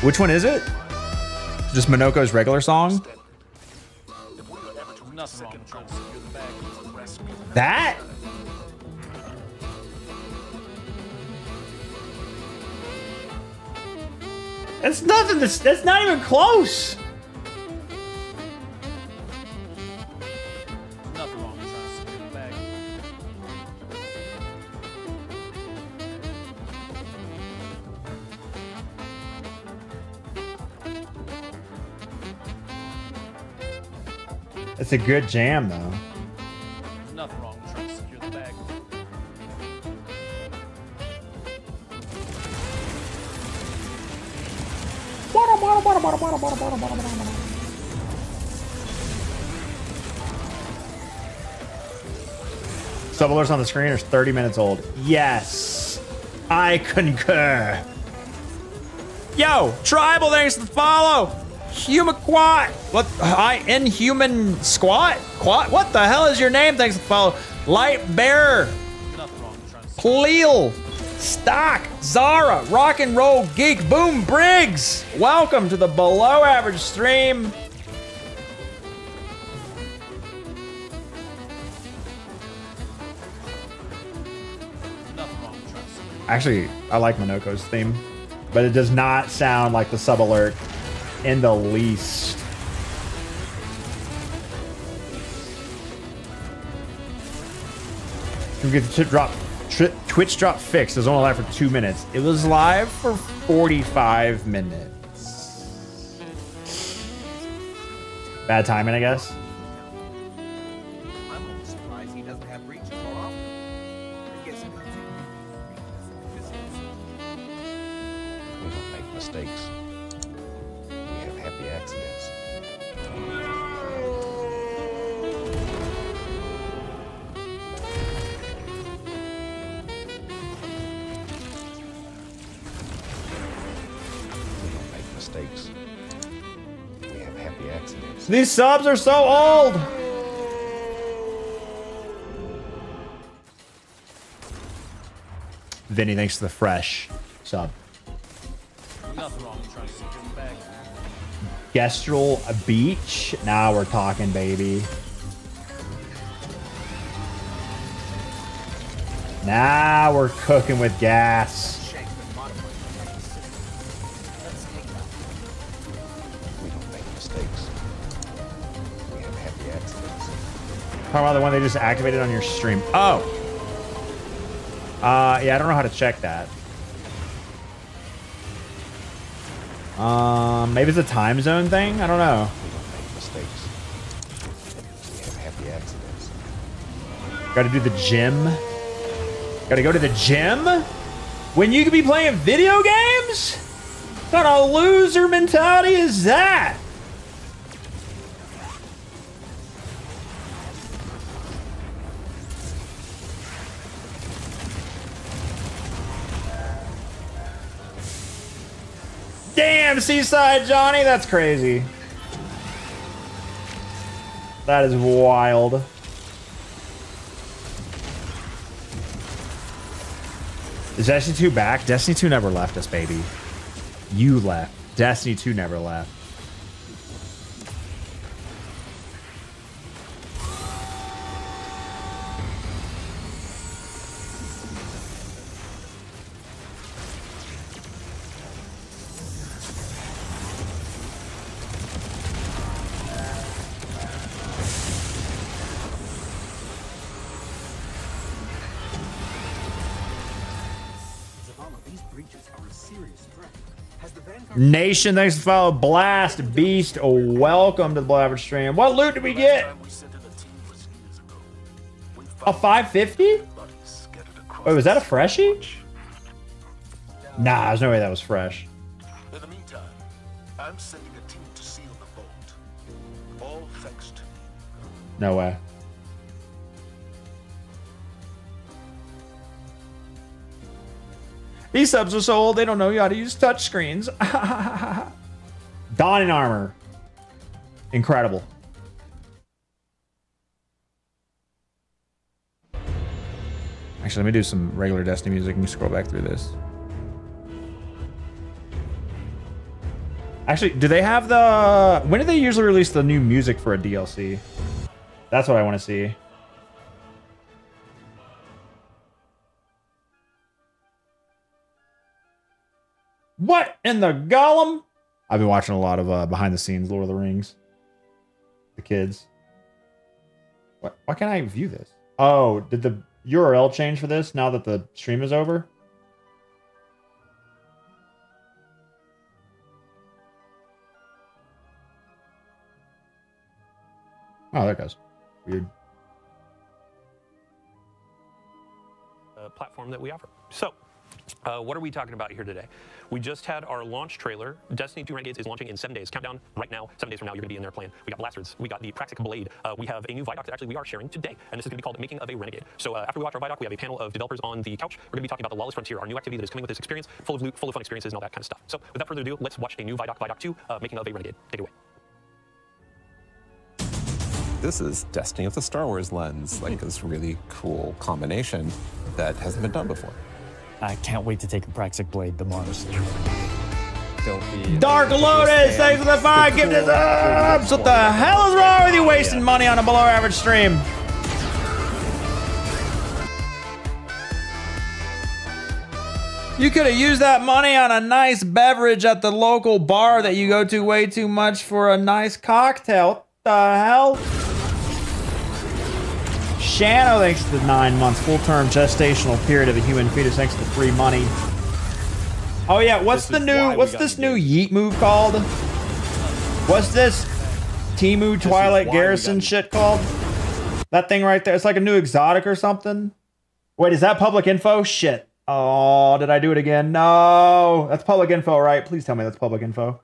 Speaker 1: Which one is it? Just Minoko's regular song?
Speaker 2: Nothing wrong with trying to secure the bag.
Speaker 1: That? That's nothing. That's not even close.
Speaker 2: Nothing wrong with trying to secure the bag.
Speaker 1: It's a good jam, though.
Speaker 2: Nothing wrong with trying to secure the bag.
Speaker 1: Sub alerts on the screen are 30 minutes old. Yes, I concur. Yo, Tribal, thanks for the follow. Human Quat. What? Inhuman Squat? Quat? What the hell is your name? Thanks for the follow. Light Bearer. Cleel. Stock. Zara. Rock and Roll Geek. Boom Briggs. Welcome to the Below Average stream. Actually, I like Monoko's theme, but it does not sound like the sub alert in the least. We get the tip drop, Twitch drop fixed. It was only live for 2 minutes. It was live for 45 minutes. Bad timing, I guess.
Speaker 16: I'm almost surprised he doesn't have breaches more often. I guess it
Speaker 7: We don't make mistakes. We have happy accidents. We don't make mistakes. We have happy accidents.
Speaker 1: These subs are so old. Vinny, thanks to the fresh sub.
Speaker 2: Nothing wrong with trying to secure the bag.
Speaker 1: Gestrel Beach. Now we're talking, baby. Now we're cooking with gas.
Speaker 7: We don't make mistakes. We have happy accidents.
Speaker 1: Talking about the one they just activated on your stream. Oh. Yeah, I don't know how to check that. Maybe it's a time zone thing? I don't know.
Speaker 7: We don't make mistakes. We have happy accidents.
Speaker 1: Gotta do the gym. Gotta go to the gym? When you could be playing video games? What kind of loser mentality is that? Damn, Seaside Johnny, that's crazy. That is wild. Is Destiny 2 back? Destiny 2 never left us, baby. You left. Destiny 2 never left. Nation, thanks for the follow. Blast Beast, welcome to the Below Average stream. What loot did we get? A 550? Wait, was that a freshie? Nah, there's no way that was fresh.
Speaker 14: In the meantime, I'm sending a team to seal the vault. All thanks to
Speaker 1: No way. These subs are so old, they don't know how to use touch screens. Dawning Armor. Incredible. Actually, let me do some regular Destiny music and scroll back through this. Actually, do they have the... When do they usually release the new music for a DLC? That's what I want to see. What in the Gollum? I've been watching a lot of behind the scenes Lord of the Rings. The kids. What? Why can't I view this? Oh, did the URL change for this now that the stream is over? Oh, there it goes. Weird.
Speaker 12: Platform that we offer. So, What are we talking about here today? We just had our launch trailer. Destiny 2 Renegades is launching in 7 days. Countdown right now. 7 days from now, you're going to be in there playing. We got blasters. We got the Praxic Blade. We have a new Vidoc that actually we are sharing today, and this is going to be called Making of a Renegade. So after we watch our Vidoc, we have a panel of developers on the couch. We're going to be talking about the Lawless Frontier, our new activity that is coming with this experience, full of loot, full of fun experiences, and all that kind of stuff. So without further ado, let's watch a new Vidoc, Vidoc 2, Making of a Renegade. Take it away.
Speaker 13: This is Destiny with the Star Wars lens, like this really cool combination that hasn't been done before.
Speaker 17: I can't wait to take the Praxic Blade to Mars.
Speaker 1: Dark Lotus, thanks for the 5 gifted subs! What the hell is wrong with you wasting money on a below average stream? You could have used that money on a nice beverage at the local bar that you go to way too much for a nice cocktail. What the hell? Shano, thanks to the 9 months full-term gestational period of a human fetus, thanks to the free money. Oh yeah, what's this new yeet move called? What's this Temu Twilight Garrison shit called? That thing right there, it's like a new exotic or something. Wait, is that public info? Shit. Oh, did I do it again? No, that's public info, right? Please tell me that's public info.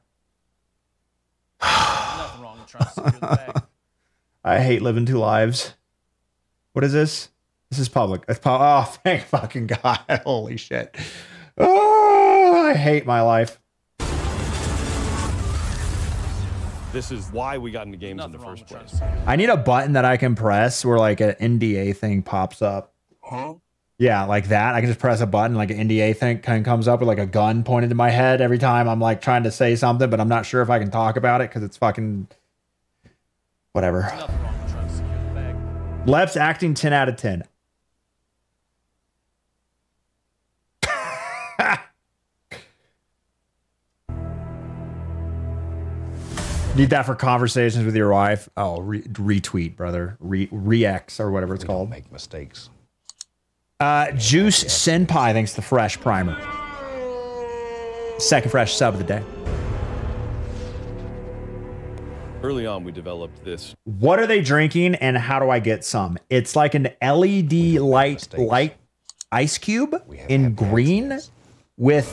Speaker 2: Nothing wrong with trying to secure the bag.
Speaker 1: I hate living 2 lives. What is this? This is public. It's oh, thank fucking God. Holy shit. Oh, I hate my life.
Speaker 19: This is why we got into games in the first place.
Speaker 1: I need a button that I can press where like an NDA thing pops up.
Speaker 19: Huh?
Speaker 1: Yeah, like that. I can just press a button, like an NDA thing kind of comes up with like a gun pointed to my head every time I'm like trying to say something, but I'm not sure if I can talk about it because it's fucking whatever. Lep's acting 10 out of 10. Need that for conversations with your wife. Oh, retweet, brother. Re-X or whatever it's called.
Speaker 7: Make mistakes.
Speaker 1: Juice Senpai, thanks to the fresh primer. Second fresh sub of the day.
Speaker 19: Early on, we developed this.
Speaker 1: What are they drinking and how do I get some? It's like an LED light ice cube in green with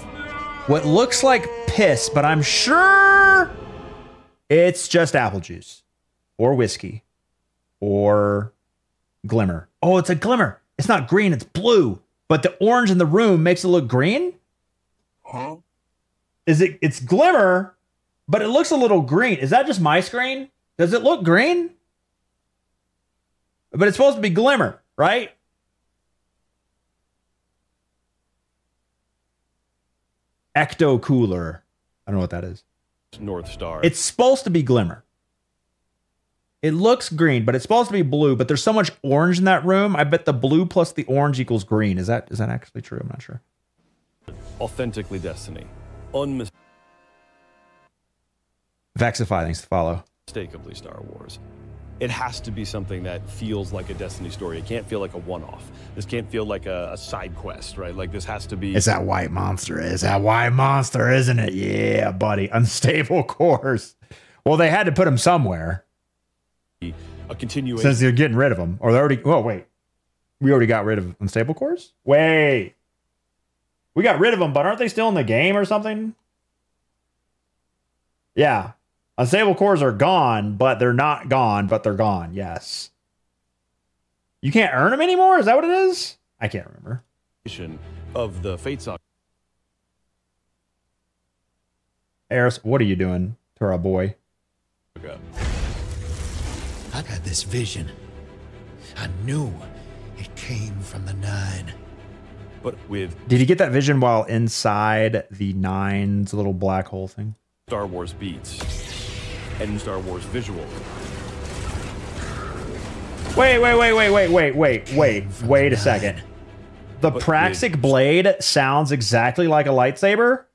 Speaker 1: what looks like piss, but I'm sure it's just apple juice or whiskey or glimmer. Oh, it's a glimmer. It's not green, it's blue, but the orange in the room makes it look green.
Speaker 19: Huh?
Speaker 1: It's glimmer, but it looks a little green. Is that just my screen? Does it look green? But it's supposed to be glimmer, right? Ecto Cooler. I don't know what that is.
Speaker 19: North Star.
Speaker 1: It's supposed to be glimmer. It looks green, but it's supposed to be blue, but there's so much orange in that room. I bet the blue plus the orange equals green. Is that actually true? I'm not sure.
Speaker 19: Authentically Destiny.
Speaker 1: Vexify, thanks to follow.
Speaker 19: Unmistakably Star Wars. It has to be something that feels like a Destiny story. It can't feel like a one-off. This can't feel like a side quest, right? Like this has to be...
Speaker 1: It's that white monster. It's that white monster, isn't it? Yeah, buddy. Unstable cores. Well, they had to put him somewhere.
Speaker 19: A continuation.
Speaker 1: Since they're getting rid of them. Or they already... Oh, wait. We already got rid of unstable cores? Wait. We got rid of them, but aren't they still in the game or something? Yeah. Unstable cores are gone, but they're not gone, but they're gone. Yes. You can't earn them anymore? Is that what it is? I can't remember.
Speaker 19: Of the Fate Saga.
Speaker 1: Eris, what are you doing to our boy?
Speaker 6: I got this vision. I knew it came from the 9.
Speaker 19: But with...
Speaker 1: Did you get that vision while inside the 9's little black hole thing?
Speaker 19: Star Wars beats. And Star Wars visual.
Speaker 1: Wait a second. The Praxic Blade sounds exactly like a lightsaber?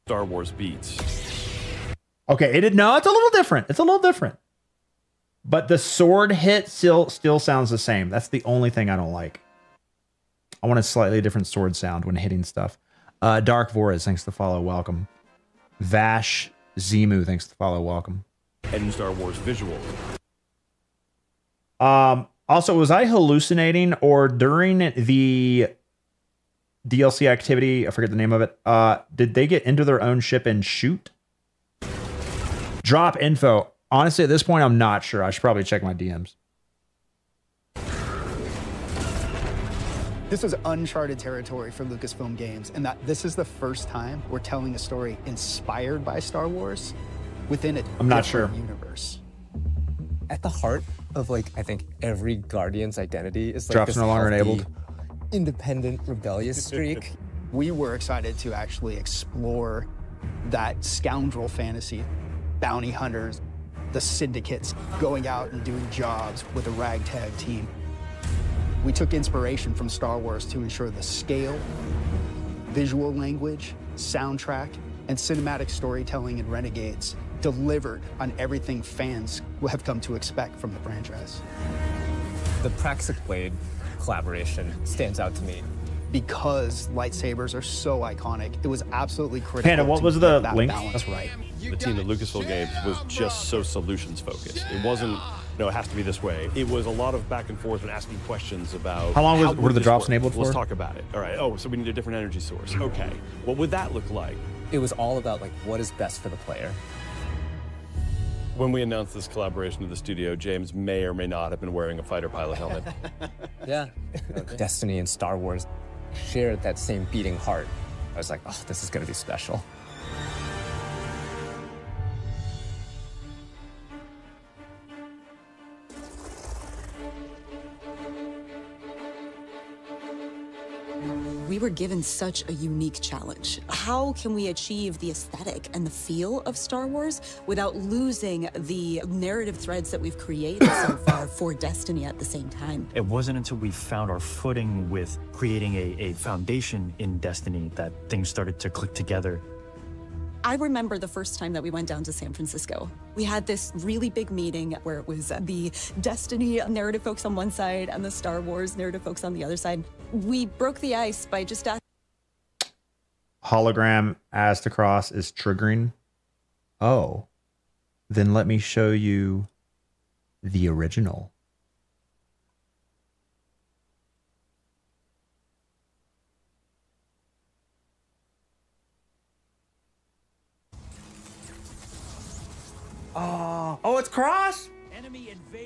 Speaker 19: Star Wars beats.
Speaker 1: Okay, no, it's a little different. It's a little different. But the sword hit still sounds the same. That's the only thing I don't like. I want a slightly different sword sound when hitting stuff. Dark Voris, thanks to follow, welcome. Vash Zimu, thanks to follow, welcome.
Speaker 19: And Star Wars visual.
Speaker 1: Also, was I hallucinating or during the DLC activity. I forget the name of it. Did they get into their own ship and shoot? Drop info. Honestly, at this point, I'm not sure. I should probably check my DMs.
Speaker 3: This was uncharted territory for Lucasfilm Games, and that this is the first time we're telling a story inspired by Star Wars within a
Speaker 1: I'm not sure.
Speaker 3: universe.
Speaker 4: At the heart of, like, I think every Guardian's identity is like
Speaker 1: Drops
Speaker 4: this
Speaker 1: no longer
Speaker 4: healthy,
Speaker 1: enabled.
Speaker 3: Independent, rebellious streak. We were excited to actually explore that scoundrel fantasy, bounty hunters, the syndicates going out and doing jobs with a ragtag team. We took inspiration from Star Wars to ensure the scale, visual language, soundtrack, and cinematic storytelling in Renegades delivered on everything fans will have come to expect from the franchise.
Speaker 4: The Praxic Blade collaboration stands out to me.
Speaker 3: Because lightsabers are so iconic, it was absolutely critical
Speaker 1: Panda, what
Speaker 3: to
Speaker 1: was
Speaker 3: get
Speaker 1: the
Speaker 3: that
Speaker 1: link?
Speaker 3: balance right.
Speaker 19: The team at Lucasfilm Games was just so solutions focused. It wasn't, no, it has to be this way. It was a lot of back and forth and asking questions about
Speaker 1: How long were
Speaker 19: would
Speaker 1: the
Speaker 19: this
Speaker 1: drops
Speaker 19: work?
Speaker 1: enabled for?
Speaker 19: Let's talk about it. All right. Oh, so we need a different energy source. Okay. What would that look like?
Speaker 4: It was all about, like, what is best for the player.
Speaker 19: When we announced this collaboration with the studio, James may or may not have been wearing a fighter pilot helmet.
Speaker 4: Yeah. Destiny and Star Wars shared that same beating heart. I was like, oh, this is going to be special.
Speaker 18: We were given such a unique challenge. How can we achieve the aesthetic and the feel of Star Wars without losing the narrative threads that we've created so far for Destiny at the same time?
Speaker 17: It wasn't until we found our footing with creating a foundation in Destiny that things started to click together.
Speaker 18: I remember the first time that we went down to San Francisco. We had this really big meeting where it was the Destiny narrative folks on one side and the Star Wars narrative folks on the other side. We broke the ice by just asking.
Speaker 1: Hologram as to cross is triggering. Oh, then let me show you the original. Oh, it's Cross.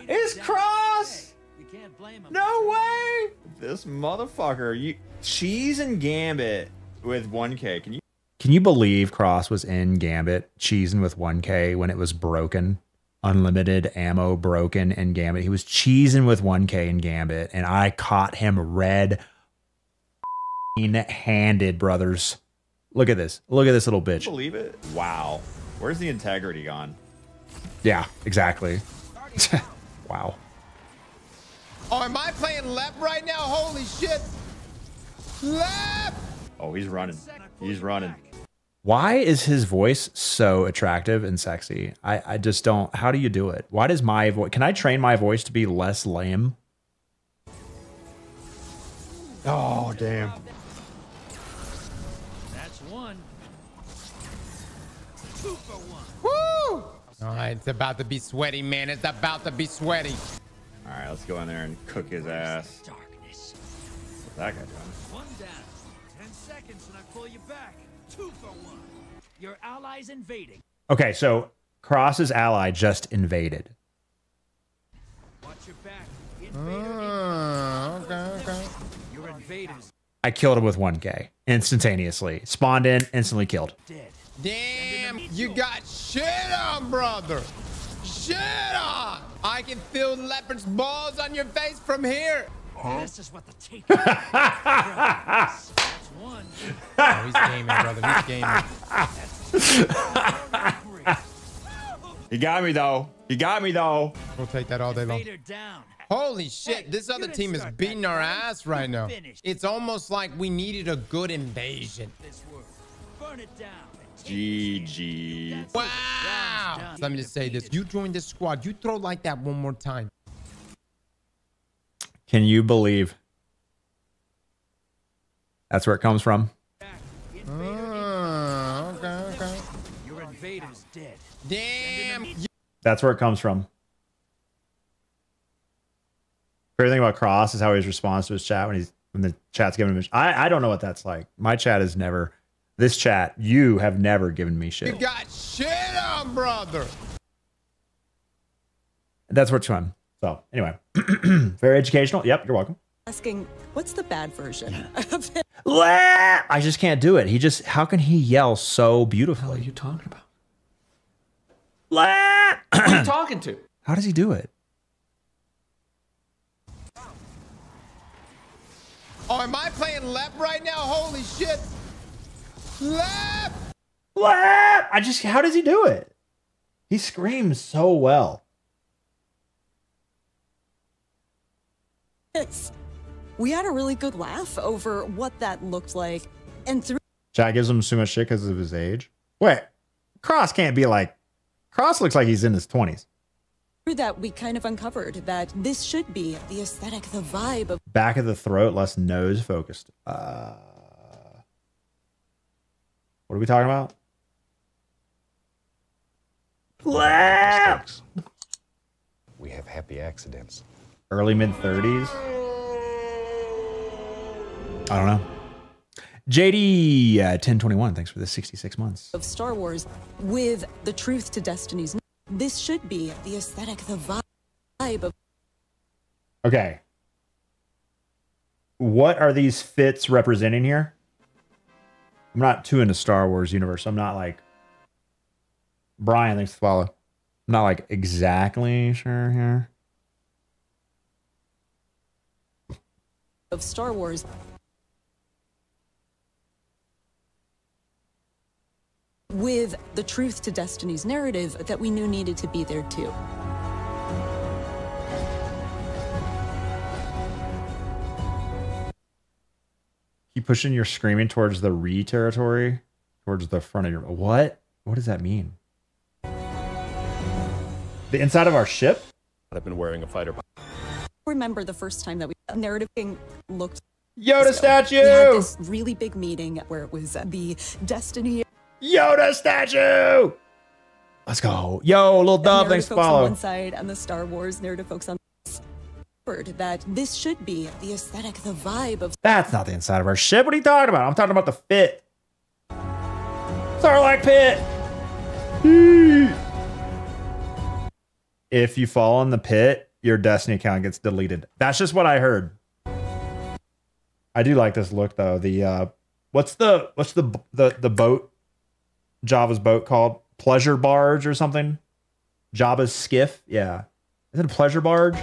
Speaker 1: It's Cross.
Speaker 2: You can't blame him.
Speaker 1: No way. This motherfucker. Cheese and Gambit with 1K. Can you believe Cross was in Gambit cheesing with 1K when it was broken? Unlimited ammo broken in Gambit. He was cheesing with 1K in Gambit, and I caught him red-handed, brothers. Look at this. Look at this little bitch.
Speaker 15: Can you believe it? Wow. Where's the integrity gone?
Speaker 1: Yeah, exactly. Wow.
Speaker 21: Oh, am I playing left right now? Holy shit. Left!
Speaker 15: Oh, he's running. He's running.
Speaker 1: Why is his voice so attractive and sexy? I just don't. How do you do it? Why does my voice... Can I train my voice to be less lame?
Speaker 15: Oh, damn.
Speaker 2: That's one. 2 for 1.
Speaker 21: Woo! All right, it's about to be sweaty, man. It's about to be sweaty.
Speaker 15: All right, let's go in there and cook his ass. What's that guy doing?
Speaker 2: 1 down. 10 seconds and I pull you back. 2 for 1. Your allies invading.
Speaker 1: Okay, so Cross's ally just invaded.
Speaker 2: Watch your back.
Speaker 21: Okay.
Speaker 2: Your invaders.
Speaker 1: I killed him with 1K instantaneously. Spawned in, instantly killed.
Speaker 21: Damn, you got shit on, brother. Shit on. I can feel leopard's balls on your face from here.
Speaker 2: This is what the take. That's one.
Speaker 21: Oh, he's gaming, brother. He's gaming.
Speaker 15: He got me, though. He got me, though.
Speaker 21: We'll take that all day long. Holy shit, this other team is beating our ass right now. It's almost like we needed a good invasion.
Speaker 2: Burn it down.
Speaker 15: GG.
Speaker 21: Wow. Let me just say this. You join this squad. You throw like that one more time.
Speaker 1: Can you believe that's where it comes from?
Speaker 21: Okay.
Speaker 2: Your invaders dead.
Speaker 21: Damn.
Speaker 1: That's where it comes from. Favorite thing about Cross is how he responds to his chat when when the chat's giving me. I don't know what that's like. My chat is never. This chat, you have never given me shit.
Speaker 21: You got shit on, brother.
Speaker 1: That's what's fun. So anyway, very educational. Yep, you're welcome.
Speaker 18: Asking, what's the bad version of it?
Speaker 1: I just can't do it. How can he yell so beautifully?
Speaker 5: What are you talking about?
Speaker 1: Who
Speaker 5: are you talking to?
Speaker 1: How does he do it?
Speaker 21: Oh, am I playing Lep right now? Holy shit. Lep!
Speaker 1: How does he do it? He screams so well.
Speaker 18: We had a really good laugh over what that looked like. And through
Speaker 1: Chat gives him so much shit because of his age. Wait, Cross can't be like... Cross looks like he's in his 20s.
Speaker 18: that, we kind of uncovered that this should be the aesthetic, the vibe of
Speaker 1: Back of the throat, less nose focused. What are we talking about?
Speaker 7: Mistakes. We have happy accidents.
Speaker 1: Early mid 30s. I don't know. JD 1021, thanks for the 66 months.
Speaker 18: of Star Wars with the truth to Destiny's. This should be the aesthetic, the vibe of
Speaker 1: Okay. What are these fits representing here? I'm not too into Star Wars universe. I'm not like Brian, thanks to follow. I'm not like exactly sure here.
Speaker 18: of Star Wars. With the truth to Destiny's narrative that we knew needed to be there too.
Speaker 1: Keep pushing your screaming towards the re territory, towards the front of your. What? What does that mean? The inside of our ship?
Speaker 19: I've been wearing a fighter.
Speaker 18: Remember the first time that we narrative king looked
Speaker 1: Yoda statue.
Speaker 18: We had this really big meeting where it was the Destiny
Speaker 1: Yoda statue. Let's go. Yo, little dove, thanks for
Speaker 18: folks on
Speaker 1: follow.
Speaker 18: one side and the Star Wars narrative folks on that this should be the aesthetic, the vibe of
Speaker 1: That's not the inside of our ship. What are you talking about? I'm talking about the fit. Sarlacc pit. If you fall in the pit, your Destiny account gets deleted. That's just what I heard. I do like this look though. The what's the boat? Java's boat called? Pleasure barge or something? Jabba's skiff? Yeah. Is it a pleasure barge?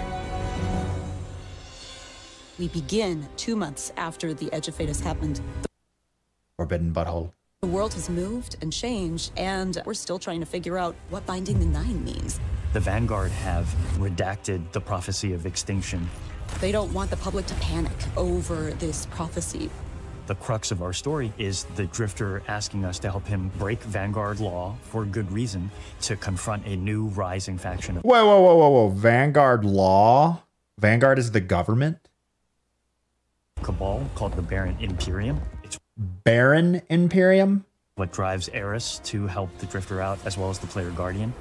Speaker 18: we begin 2 months after the Edge of Fate has happened.
Speaker 1: Forbidden butthole.
Speaker 18: The world has moved and changed, and we're still trying to figure out what binding the Nine means.
Speaker 17: The Vanguard have redacted the prophecy of extinction.
Speaker 18: They don't want the public to panic over this prophecy.
Speaker 17: The crux of our story is the Drifter asking us to help him break Vanguard law for good reason to confront a new rising faction of
Speaker 1: Whoa. Vanguard law? Vanguard is the government?
Speaker 17: cabal called the Baron Imperium. It's
Speaker 1: Baron Imperium?
Speaker 17: what drives Eris to help the Drifter out, as well as the player Guardian.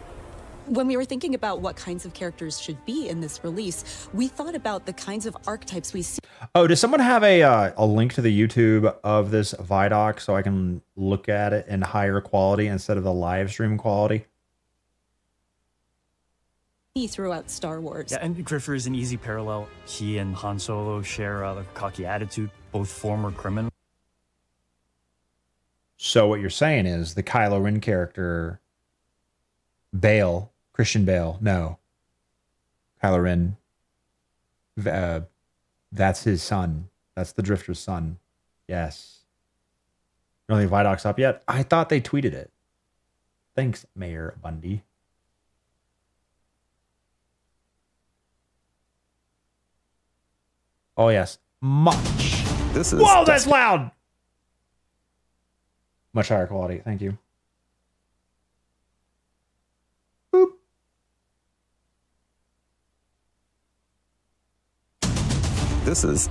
Speaker 18: When we were thinking about what kinds of characters should be in this release, we thought about the kinds of archetypes we see.
Speaker 1: Oh, does someone have a link to the YouTube of this Vidoc so I can look at it in higher quality instead of the live stream quality?
Speaker 18: Throughout Star Wars.
Speaker 17: Yeah, and Drifter is an easy parallel. He and Han Solo share a cocky attitude, both former criminals.
Speaker 1: So what you're saying is the Kylo Ren character, Bale, Christian Bale, no. Kylo Ren, that's his son. That's the Drifter's son. Yes. You don't think Vidoc's up yet? I thought they tweeted it. Thanks, Mayor Bundy. Oh, yes. Much.
Speaker 13: This is
Speaker 1: Whoa, that's loud. Much higher quality. Thank you. Boop.
Speaker 13: This is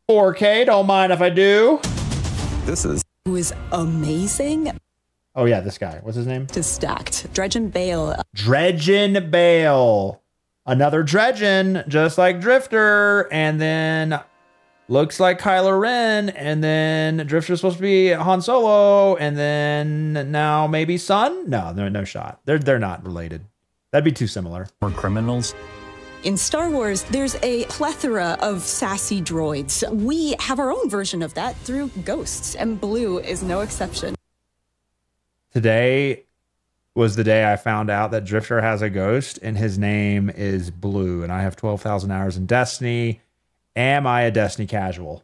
Speaker 1: 4K. Don't mind if I do.
Speaker 13: This is
Speaker 18: Who is amazing.
Speaker 1: Oh, yeah, this guy. What's his name?
Speaker 18: To stacked. Dredgen Bale.
Speaker 1: Dredgen Bale. Another Dredgen, just like Drifter. And then looks like Kylo Ren, and then Drifter's supposed to be Han Solo, and then now maybe Son? No, no shot. They're not related. That'd be too similar.
Speaker 17: Or criminals.
Speaker 18: In Star Wars, there's a plethora of sassy droids. We have our own version of that through Ghosts, and Blue is no exception.
Speaker 1: Today was the day I found out that Drifter has a ghost, and his name is Blue, and I have 12,000 hours in Destiny. Am I a Destiny casual?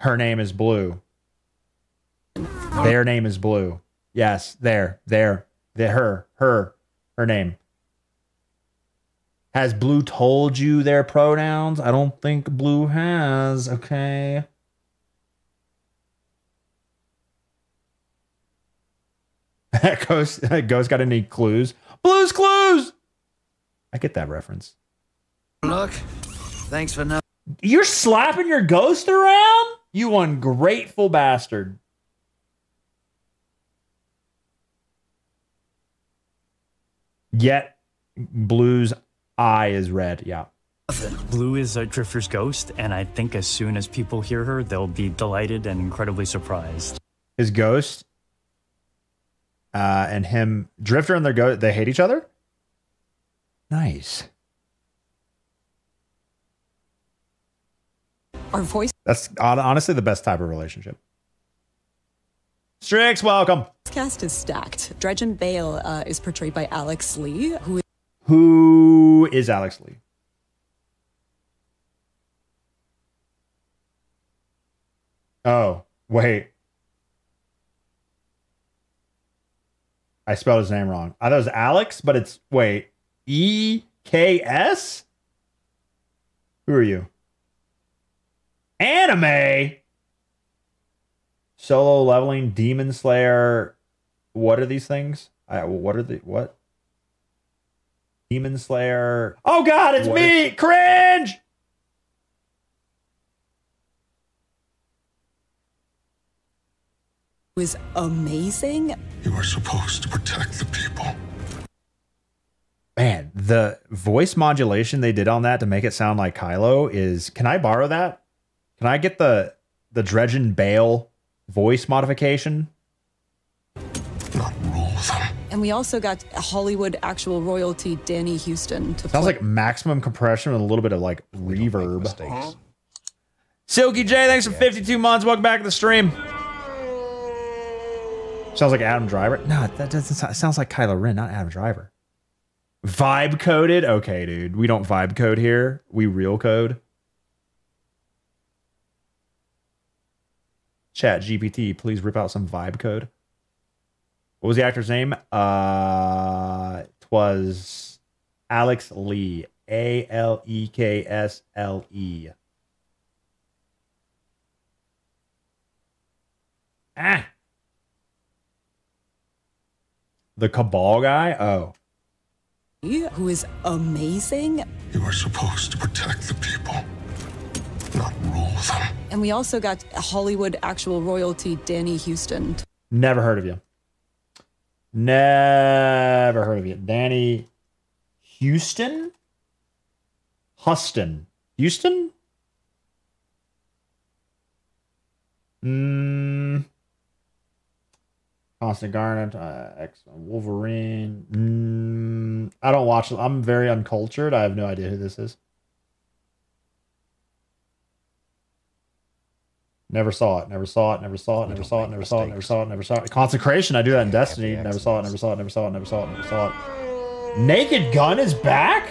Speaker 1: Her name is Blue. Their name is Blue. Yes, her name. Has Blue told you their pronouns? I don't think Blue has, okay. Ghost got any clues? Blue's Clues! I get that reference.
Speaker 2: Look, thanks for nothing.
Speaker 1: You're slapping your ghost around? You ungrateful bastard. Yet, Blue's eye is red. Yeah.
Speaker 17: Blue is a Drifter's ghost, and I think as soon as people hear her, they'll be delighted and incredibly surprised.
Speaker 1: His ghost and him, Drifter and their ghost, they hate each other? Nice.
Speaker 18: Our voice.
Speaker 1: That's honestly the best type of relationship. Strix, welcome.
Speaker 18: This cast is stacked. Dredgen Bale is portrayed by Alex Lee,
Speaker 1: Who is Alex Lee? Oh, wait. I spelled his name wrong. I thought it was Alex, but it's, wait, E-K-S? Who are you? Anime? Solo leveling, Demon Slayer. What are these things? What? Demon Slayer. Oh God, it's me! Cringe!
Speaker 18: was amazing.
Speaker 10: You were supposed to protect the people.
Speaker 1: Man, the voice modulation they did on that to make it sound like Kylo is... Can I borrow that? Can I get the Dredgen Bale voice modification?
Speaker 18: And we also got Hollywood actual royalty Danny Houston to
Speaker 1: Sounds
Speaker 18: play.
Speaker 1: like maximum compression with a little bit of like reverb. Silky J, thanks for 52 months. Welcome back to the stream. Sounds like Adam Driver. No, that doesn't sound, it sounds like Kylo Ren, not Adam Driver. Vibe coded? Okay, dude. We don't vibe code here. We real code. Chat GPT, please rip out some vibe code. What was the actor's name? It was Alex Lee. A-L-E-K-S-L-E. Ah. The Cabal guy? Oh.
Speaker 18: Who is amazing.
Speaker 10: You were supposed to protect the people, not rule them.
Speaker 18: And we also got Hollywood actual royalty Danny Houston.
Speaker 1: Never heard of you. Never heard of you. Danny Houston? Houston. Houston? Constant Garnet, Wolverine. I don't watch. I'm very uncultured. I have no idea who this is. Never saw it. Never saw it. Never saw it. Never saw it. Never saw it. Never saw it. Never saw it. Consecration. I do that in Destiny. Never saw it. Never saw it. Never saw it. Never saw it. Never saw it. Naked Gun is back?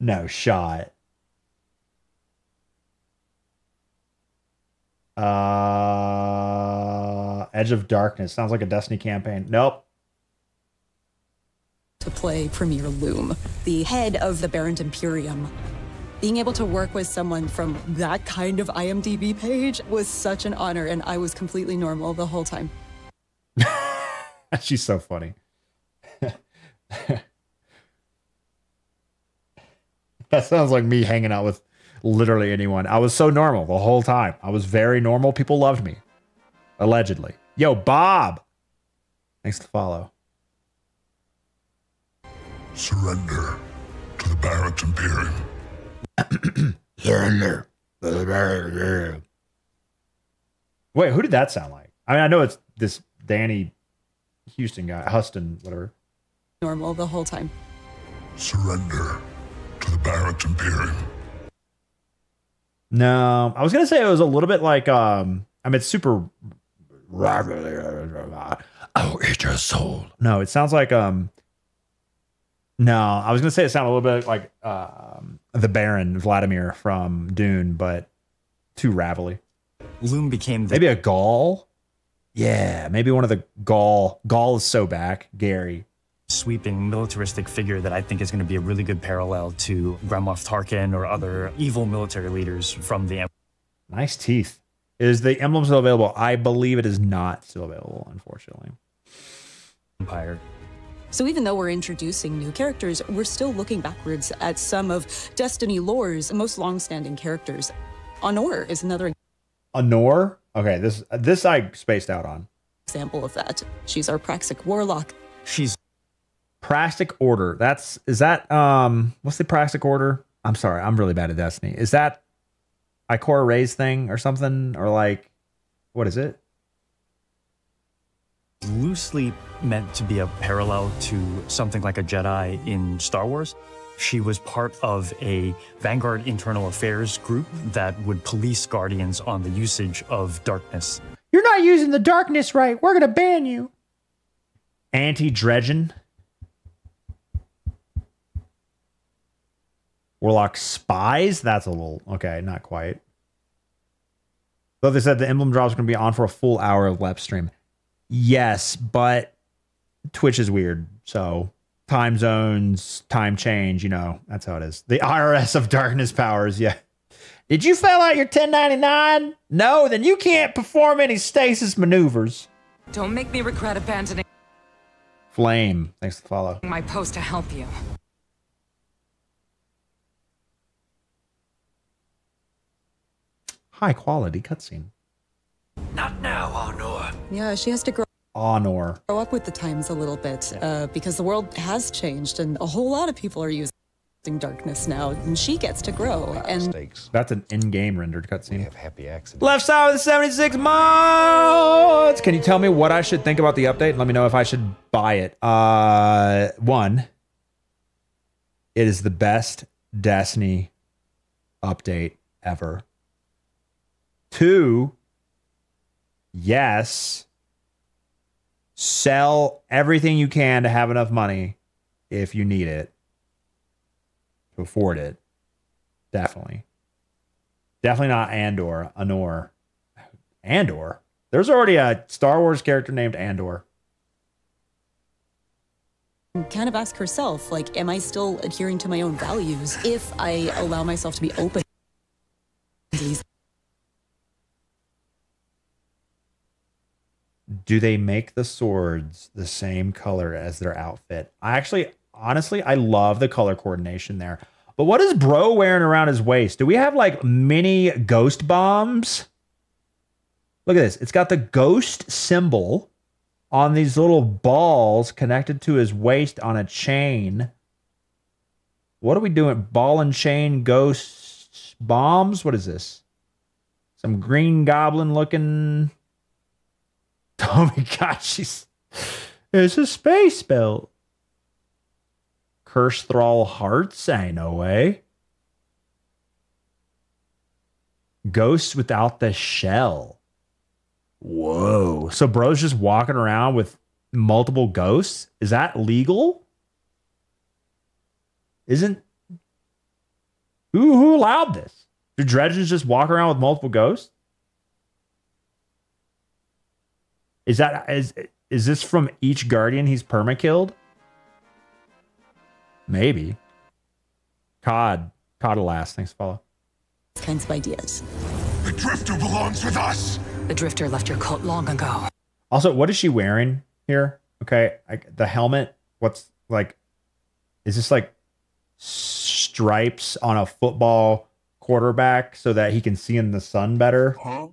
Speaker 1: No shot. Edge of Darkness. Sounds like a Destiny campaign. Nope.
Speaker 18: To play Premier Loom, the head of the Barrent Imperium. Being able to work with someone from that kind of IMDb page was such an honor, and I was completely normal the whole time.
Speaker 1: She's so funny. That sounds like me hanging out with literally anyone. I was so normal the whole time. I was very normal. People loved me. Allegedly. Yo, Bob. Thanks to follow.
Speaker 10: Surrender to the Barracks Imperium.
Speaker 1: Surrender to the Barracks Imperium. Wait, who did that sound like? I mean, I know it's this Danny Houston guy, Huston, whatever.
Speaker 18: Normal the whole time.
Speaker 10: Surrender to the Barracks Imperium.
Speaker 1: No, I was gonna say it was a little bit like I mean, it's super. I'll eat your soul. No, it sounds like no, I was gonna say it sounded a little bit like the Baron Vladimir from Dune, but too ravelly.
Speaker 17: Loom became
Speaker 1: maybe a Gaul. Yeah, maybe one of the Gaul. Gaul is so back, Gary.
Speaker 17: Sweeping militaristic figure that I think is going to be a really good parallel to Grand Moff Tarkin or other evil military leaders from the Empire.
Speaker 1: Nice teeth. Is the emblem still available? I believe it is not still available, unfortunately.
Speaker 17: Empire.
Speaker 18: So even though we're introducing new characters, we're still looking backwards at some of Destiny lore's most long-standing characters. Honor is another
Speaker 1: Honor? Okay, this I spaced out on.
Speaker 18: example of that. She's our Praxic warlock.
Speaker 17: She's
Speaker 1: Praxic Order. Is that what's the Praxic Order? I'm sorry, I'm really bad at Destiny. Is that Ikora Ray's thing or something? Or like, what is it?
Speaker 17: Loosely meant to be a parallel to something like a Jedi in Star Wars. She was part of a Vanguard internal affairs group that would police Guardians on the usage of darkness.
Speaker 1: You're not using the darkness right. We're gonna ban you. Anti-Dredgen. Warlock Spies? That's a little... Okay, not quite. Though they said the emblem drops are going to be on for a full hour of Lep stream. Yes, but Twitch is weird. So time zones, time change, you know, that's how it is. The IRS of darkness powers, yeah. Did you fill out your 1099? No, then you can't perform any stasis maneuvers.
Speaker 8: Don't make me regret abandoning
Speaker 1: Flame, thanks for the follow.
Speaker 8: my post to help you.
Speaker 1: High quality cutscene.
Speaker 2: Not now, Honor.
Speaker 18: Yeah, she has to grow
Speaker 1: Honor.
Speaker 18: up with the times a little bit because the world has changed and a whole lot of people are using darkness now, and she gets to grow. And
Speaker 1: That's an in-game rendered cutscene.
Speaker 7: Have happy accidents.
Speaker 1: Left side with the 76 mods. Can you tell me what I should think about the update? Let me know if I should buy it. One, it is the best Destiny update ever. Two, yes, sell everything you can to have enough money if you need it to afford it. Definitely. Definitely not Andor. Honor. Andor? There's already a Star Wars character named Andor.
Speaker 18: kind of ask herself, like, am I still adhering to my own values if I allow myself to be open to these?
Speaker 1: Do they make the swords the same color as their outfit? Honestly, I love the color coordination there. But what is bro wearing around his waist? Do we have like mini ghost bombs? Look at this. It's got the ghost symbol on these little balls connected to his waist on a chain. What are we doing? Ball and chain ghost bombs? What is this? Some green goblin looking... Oh my gosh, it's a space belt. Curse Thrall hearts? Ain't no way. Ghosts without the shell. Whoa. So bro's just walking around with multiple ghosts? Is that legal? Isn't... Who allowed this? Do dredges just walk around with multiple ghosts? Is this from each guardian he's perma-killed? Maybe. COD alas. Thanks, follow.
Speaker 18: Kinds of ideas.
Speaker 10: The Drifter belongs with us.
Speaker 8: The Drifter left your cult long ago.
Speaker 1: Also, what is she wearing here? Okay, the helmet. What's like? Is this like stripes on a football quarterback so that he can see in the sun better?
Speaker 10: Huh?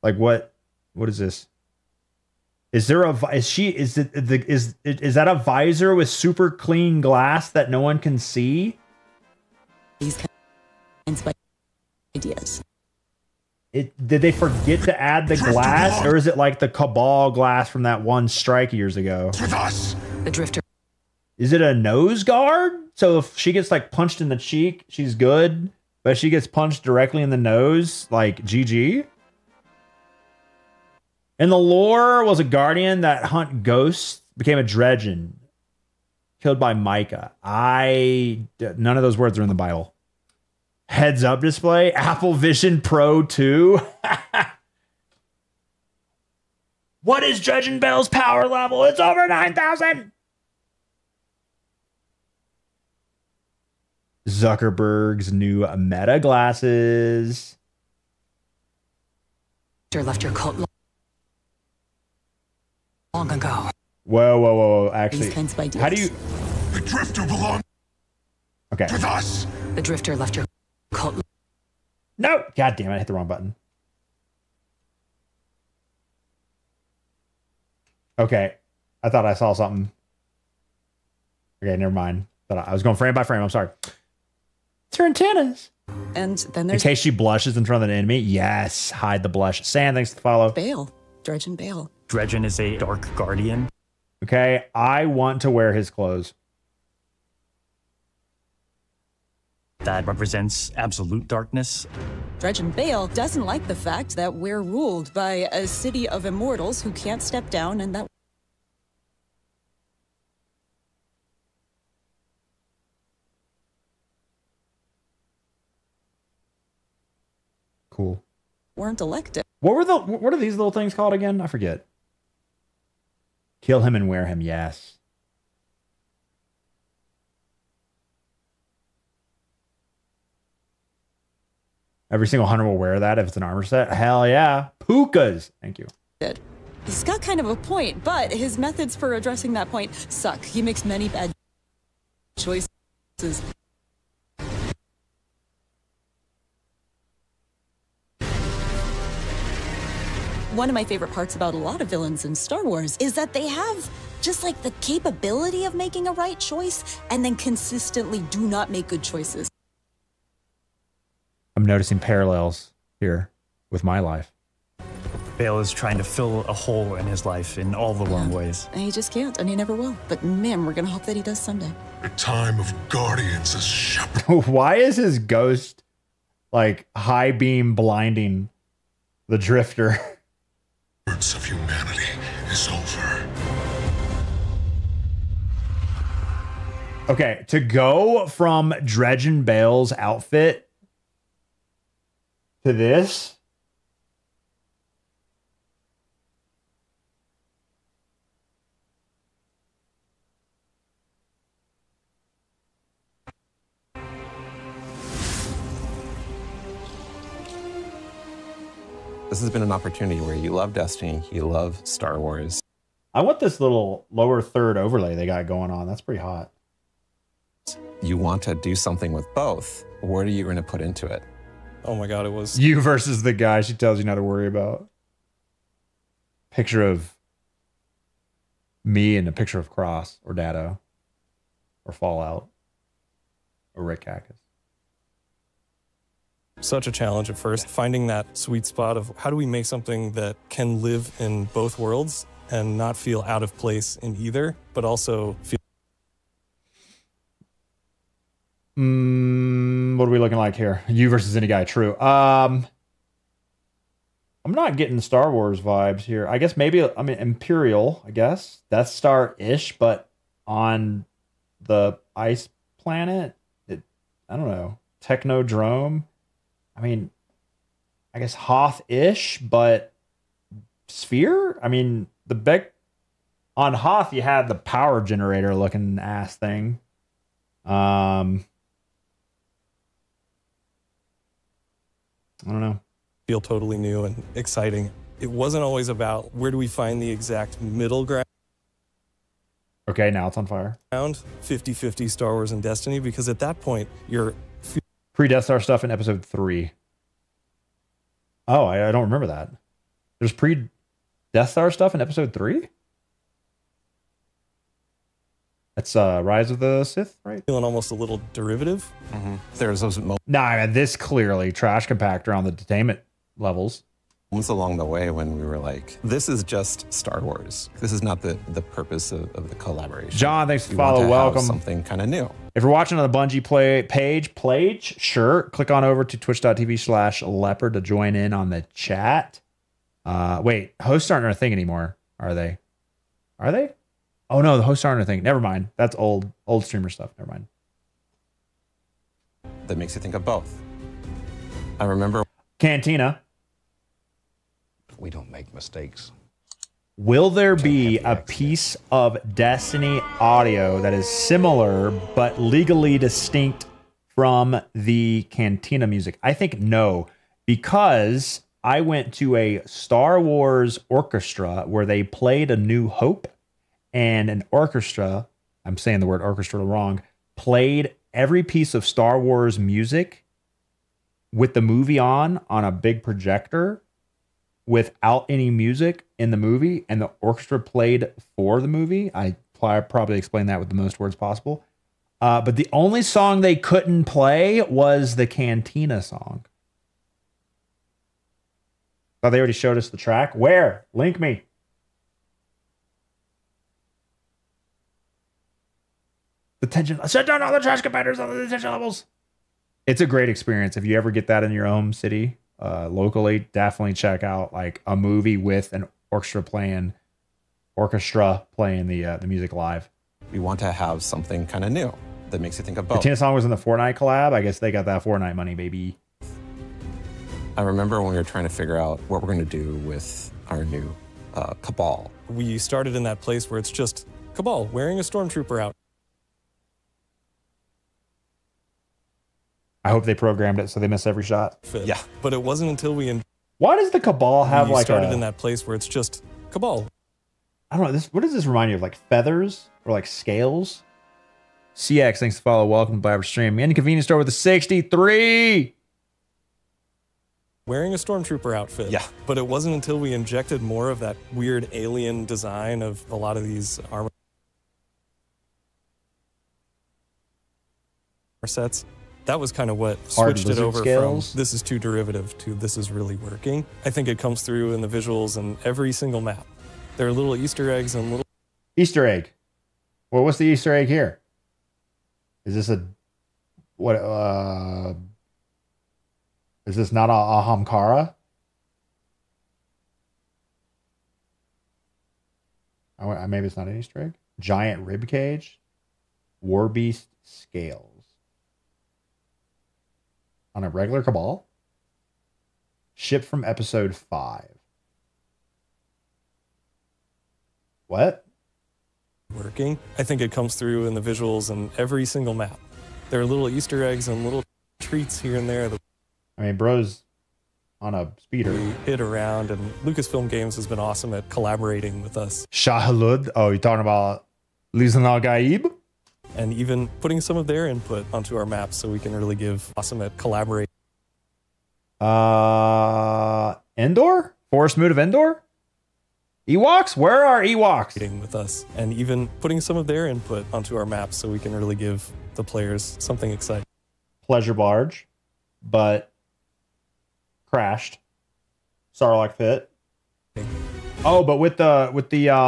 Speaker 1: Like what? What is this? Is there a is that a visor with super clean glass that no one can see?
Speaker 18: These kinds of ideas.
Speaker 1: Did they forget to add the glass, or is it like the Cabal glass from that one strike years ago?
Speaker 10: With us.
Speaker 8: The Drifter.
Speaker 1: Is it a nose guard? So if she gets like punched in the cheek, she's good, but if she gets punched directly in the nose, like GG. In the lore, was a guardian that hunt ghosts, became a dredgen, killed by Micah. None of those words are in the Bible. Heads up display, Apple Vision Pro 2. What is Dredgen Bell's power level? It's over 9,000. Zuckerberg's new Meta glasses.
Speaker 8: Left your cult long ago.
Speaker 1: Whoa. Actually,
Speaker 18: These kinds of ideas.
Speaker 1: how do you...
Speaker 10: The Drifter belongs
Speaker 1: Okay.
Speaker 10: with us.
Speaker 8: The Drifter left your cult.
Speaker 1: No! God damn it, I hit the wrong button. Okay. I thought I saw something. Okay, never mind. I was going frame by frame. I'm sorry. It's her antennas.
Speaker 18: And then
Speaker 1: In
Speaker 18: there's
Speaker 1: case she blushes in front of an enemy. Yes. Hide the blush. Sand, thanks for the follow.
Speaker 18: Bale. Dredgen Bale.
Speaker 17: Dredgen is a dark guardian.
Speaker 1: Okay. I want to wear his clothes.
Speaker 17: That represents absolute darkness.
Speaker 18: Dredgen Bale doesn't like the fact that we're ruled by a city of immortals who can't step down, and that
Speaker 1: Cool.
Speaker 18: weren't elected.
Speaker 1: What are these little things called again? I forget. Kill him and wear him. Yes. Every single hunter will wear that if it's an armor set. Hell yeah. Pukas. Thank you.
Speaker 18: He's got kind of a point, but his methods for addressing that point suck. He makes many bad choices. One of my favorite parts about a lot of villains in Star Wars is that they have just like the capability of making a right choice and then consistently do not make good choices.
Speaker 1: I'm noticing parallels here with my life.
Speaker 17: Bale is trying to fill a hole in his life in all the wrong ways.
Speaker 18: And he just can't, and he never will. But man, we're gonna hope that he does someday.
Speaker 10: The time of Guardians is shepherd.
Speaker 1: Why is his ghost like high beam blinding the Drifter?
Speaker 10: Of humanity is over.
Speaker 1: Okay, to go from Dredgen Bale's outfit to this.
Speaker 13: This has been an opportunity where you love Destiny, you love Star Wars.
Speaker 1: I want this little lower third overlay they got going on. That's pretty hot.
Speaker 13: You want to do something with both. What are you going to put into it?
Speaker 20: Oh my God, it was...
Speaker 1: You versus the guy she tells you not to worry about. Picture of me and a picture of Cross or Dado or Fallout or Rick Cactus.
Speaker 20: Such a challenge at first, finding that sweet spot of how do we make something that can live in both worlds and not feel out of place in either, but also feel...
Speaker 1: What are we looking like here? You versus any guy, true. I'm not getting Star Wars vibes here. I guess maybe, I mean, Imperial, I guess. Death Star-ish, but on the ice planet. I don't know. Technodrome. I mean, I guess Hoth-ish, but sphere? I mean, on Hoth, you had the power generator looking ass thing. I don't know.
Speaker 20: Feel totally new and exciting. It wasn't always about where do we find the exact middle ground.
Speaker 1: Okay, now it's on fire.
Speaker 20: 50-50 Star Wars and Destiny, because at that point, you're...
Speaker 1: Pre-Death Star stuff in episode 3. Oh, I don't remember that. There's pre-Death Death Star stuff in episode 3? That's Rise of the Sith, right?
Speaker 20: Feeling almost a little derivative.
Speaker 13: There's those moments
Speaker 1: Nah, this clearly trash compactor on the detainment levels.
Speaker 13: along the way when we were like, this is just Star Wars. This is not the purpose of the collaboration.
Speaker 1: John, thanks for
Speaker 13: We want
Speaker 1: follow.
Speaker 13: to have
Speaker 1: Welcome.
Speaker 13: something kind of new.
Speaker 1: If you're watching on the Bungie page, sure, click on over to twitch.tv/leopard to join in on the chat. Wait, hosts aren't a thing anymore, are they? Are they? Oh no, the hosts aren't a thing. Never mind. That's old streamer stuff. Never mind.
Speaker 13: That makes you think of both. I remember
Speaker 1: Cantina.
Speaker 7: We don't make mistakes.
Speaker 1: Will there be a piece of Destiny audio that is similar but legally distinct from the Cantina music? I think no, because I went to a Star Wars orchestra where they played A New Hope, and an orchestra, I'm saying the word orchestra wrong, played every piece of Star Wars music with the movie on a big projector without any music in the movie, and the orchestra played for the movie. I probably explained that with the most words possible. But the only song they couldn't play was the Cantina song. Oh, they already showed us the track. Where? Link me. The tension. Shut down all the trash competitors on the detention levels. It's a great experience. If you ever get that in your own city, locally, definitely check out like a movie with an orchestra playing the music live.
Speaker 13: we want to have something kind of new that makes you think of both.
Speaker 1: The Tina song was in the Fortnite collab. I guess they got that Fortnite money, baby.
Speaker 13: I remember when we were trying to figure out what we're going to do with our new Cabal.
Speaker 20: We started in that place where it's just Cabal wearing a stormtrooper out.
Speaker 1: I hope they programmed it so they miss every shot.
Speaker 20: Yeah, but it wasn't until
Speaker 1: Why does the Cabal have like
Speaker 20: started in that place where it's just Cabal.
Speaker 1: I don't know. What does this remind you of? Like feathers or like scales? CX, thanks to follow. Welcome to Blabber Stream. Inconvenience store with a 63.
Speaker 20: Wearing a stormtrooper outfit.
Speaker 13: Yeah.
Speaker 20: But it wasn't until we injected more of that weird alien design of a lot of these armor sets. That was kind of what switched it over from this is too derivative to this is really working. I think it comes through in the visuals and every single map. There are little Easter eggs and little...
Speaker 1: Easter egg. Well, what's the Easter egg here? Is this a... What, is this not a Ahamkara? Maybe it's not an Easter egg. Giant rib cage. War beast scales. On a regular Cabal. Shipped from episode 5. What?
Speaker 20: Working. I think it comes through in the visuals and every single map. There are little Easter eggs and little treats here and there.
Speaker 1: I mean, bro's on a speeder.
Speaker 20: We hit around, and Lucasfilm Games has been awesome at collaborating with us.
Speaker 1: Shahalud. Oh, you're talking about Lisan al-Gaib?
Speaker 20: And even putting some of their input onto our maps so we can really give awesome at collaborating.
Speaker 1: Endor? Forest Moon of Endor? Ewoks? Where are Ewoks?
Speaker 20: With us. And even putting some of their input onto our maps so we can really give the players something exciting.
Speaker 1: Pleasure Barge, but crashed. Sarlacc Pit. Oh, but with the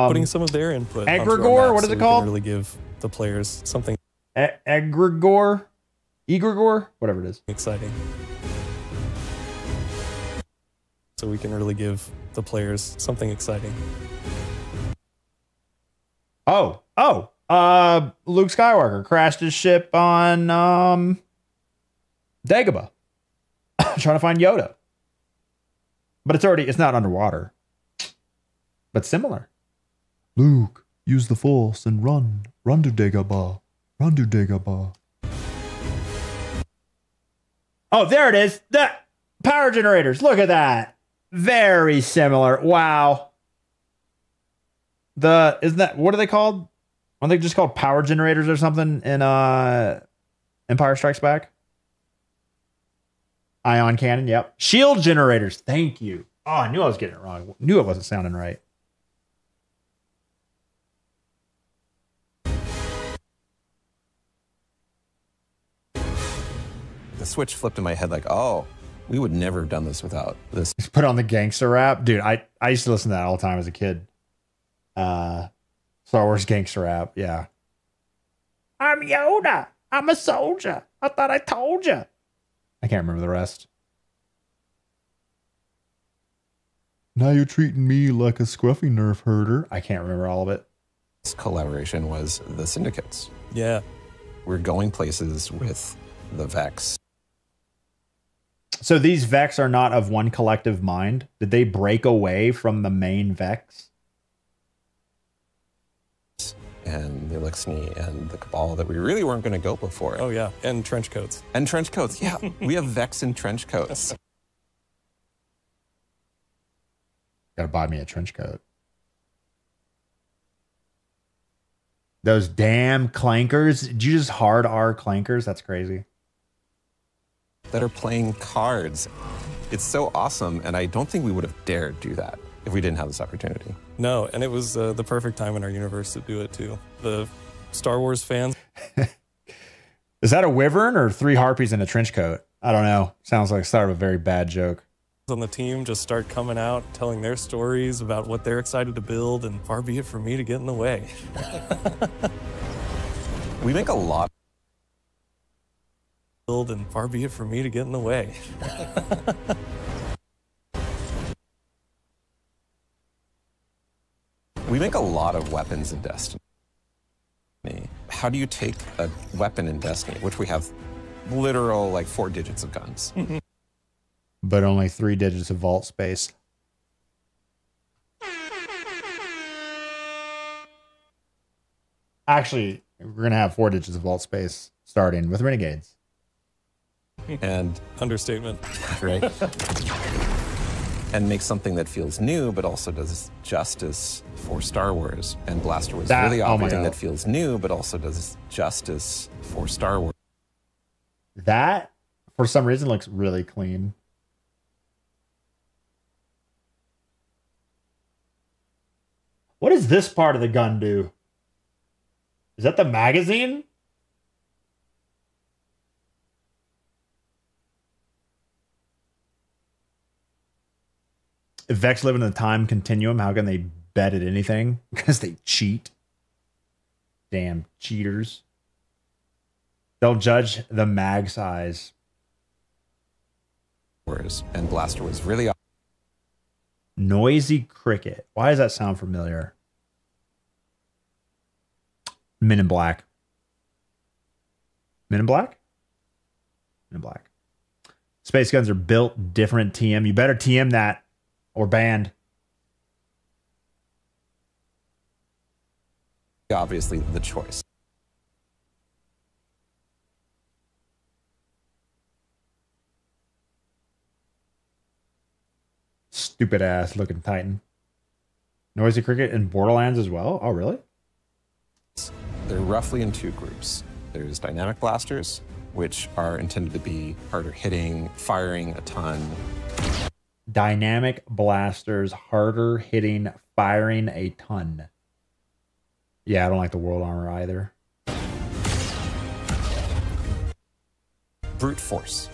Speaker 20: putting some of their input
Speaker 1: egregore, what is it called?
Speaker 20: Really give the players something
Speaker 1: egregore, whatever it is.
Speaker 20: Exciting. So we can really give the players something exciting.
Speaker 1: Luke Skywalker crashed his ship on Dagobah, trying to find Yoda. But it's not underwater. But similar. Luke, use the Force and run to Dagobah, run to Dagobah. Oh, there it is. The power generators. Look at that. Very similar. Wow. Isn't that, what are they called? Aren't they just called power generators or something in Empire Strikes Back? Ion cannon, yep. Shield generators. Thank you. Oh, I knew I was getting it wrong. Knew it wasn't sounding right.
Speaker 13: The switch flipped in my head like, oh, we would never have done this without this.
Speaker 1: Put on the gangster rap. Dude, I used to listen to that all the time as a kid. Star Wars gangster rap, yeah. I'm Yoda. I'm a soldier. I thought I told you. I can't remember the rest. Now you're treating me like a scruffy nerf herder. I can't remember all of it.
Speaker 13: This collaboration was the Syndicates.
Speaker 20: Yeah.
Speaker 13: We're going places with the Vex.
Speaker 1: So these Vex are not of one collective mind? Did they break away from the main Vex?
Speaker 13: And the Elixni and the Cabal that we really weren't going to go before.
Speaker 20: Oh, yeah. And trench coats.
Speaker 13: And trench coats. Yeah. We have Vex and trench coats.
Speaker 1: Gotta buy me a trench coat. Those damn clankers. Did you just hard R clankers? That's crazy.
Speaker 13: That are playing cards. It's so awesome, and I don't think we would have dared do that if we didn't have this opportunity.
Speaker 20: No, and it was the perfect time in our universe to do it, too. The Star Wars fans.
Speaker 1: Is that a wyvern or 3 harpies in a trench coat? I don't know. Sounds like the start of a very bad joke.
Speaker 20: On the team just start coming out, telling their stories about what they're excited to build, and far be it for me to get in the way.
Speaker 13: We make a lot.
Speaker 20: And far be it for me to get in the way.
Speaker 13: We make a lot of weapons in Destiny. How do you take a weapon in Destiny, which we have literal like 4 digits of guns,
Speaker 1: but only 3 digits of vault space? Actually, we're gonna have 4 digits of vault space starting with Renegades.
Speaker 13: And
Speaker 20: understatement,
Speaker 13: right? And make something that feels new, but also does justice for Star Wars. And Blaster was really operating that feels new, but also does justice for Star Wars.
Speaker 1: That, for some reason, looks really clean. What does this part of the gun do? Is that the magazine? If Vex live in the time continuum, how can they bet at anything? Because they cheat. Damn cheaters. They'll judge the mag size.
Speaker 13: And Blaster was really...
Speaker 1: Noisy cricket. Why does that sound familiar? Men in Black. Men in Black? Men in Black. Space guns are built different, TM. You better TM that. Or banned.
Speaker 13: Obviously, the choice.
Speaker 1: Stupid ass looking Titan. Noisy cricket in Borderlands as well? Oh, really?
Speaker 13: They're roughly in 2 groups. There's dynamic blasters, which are intended to be harder hitting, firing a ton.
Speaker 1: Dynamic blasters, harder hitting, firing a ton. Yeah, I don't like the world armor either.
Speaker 13: Brute force.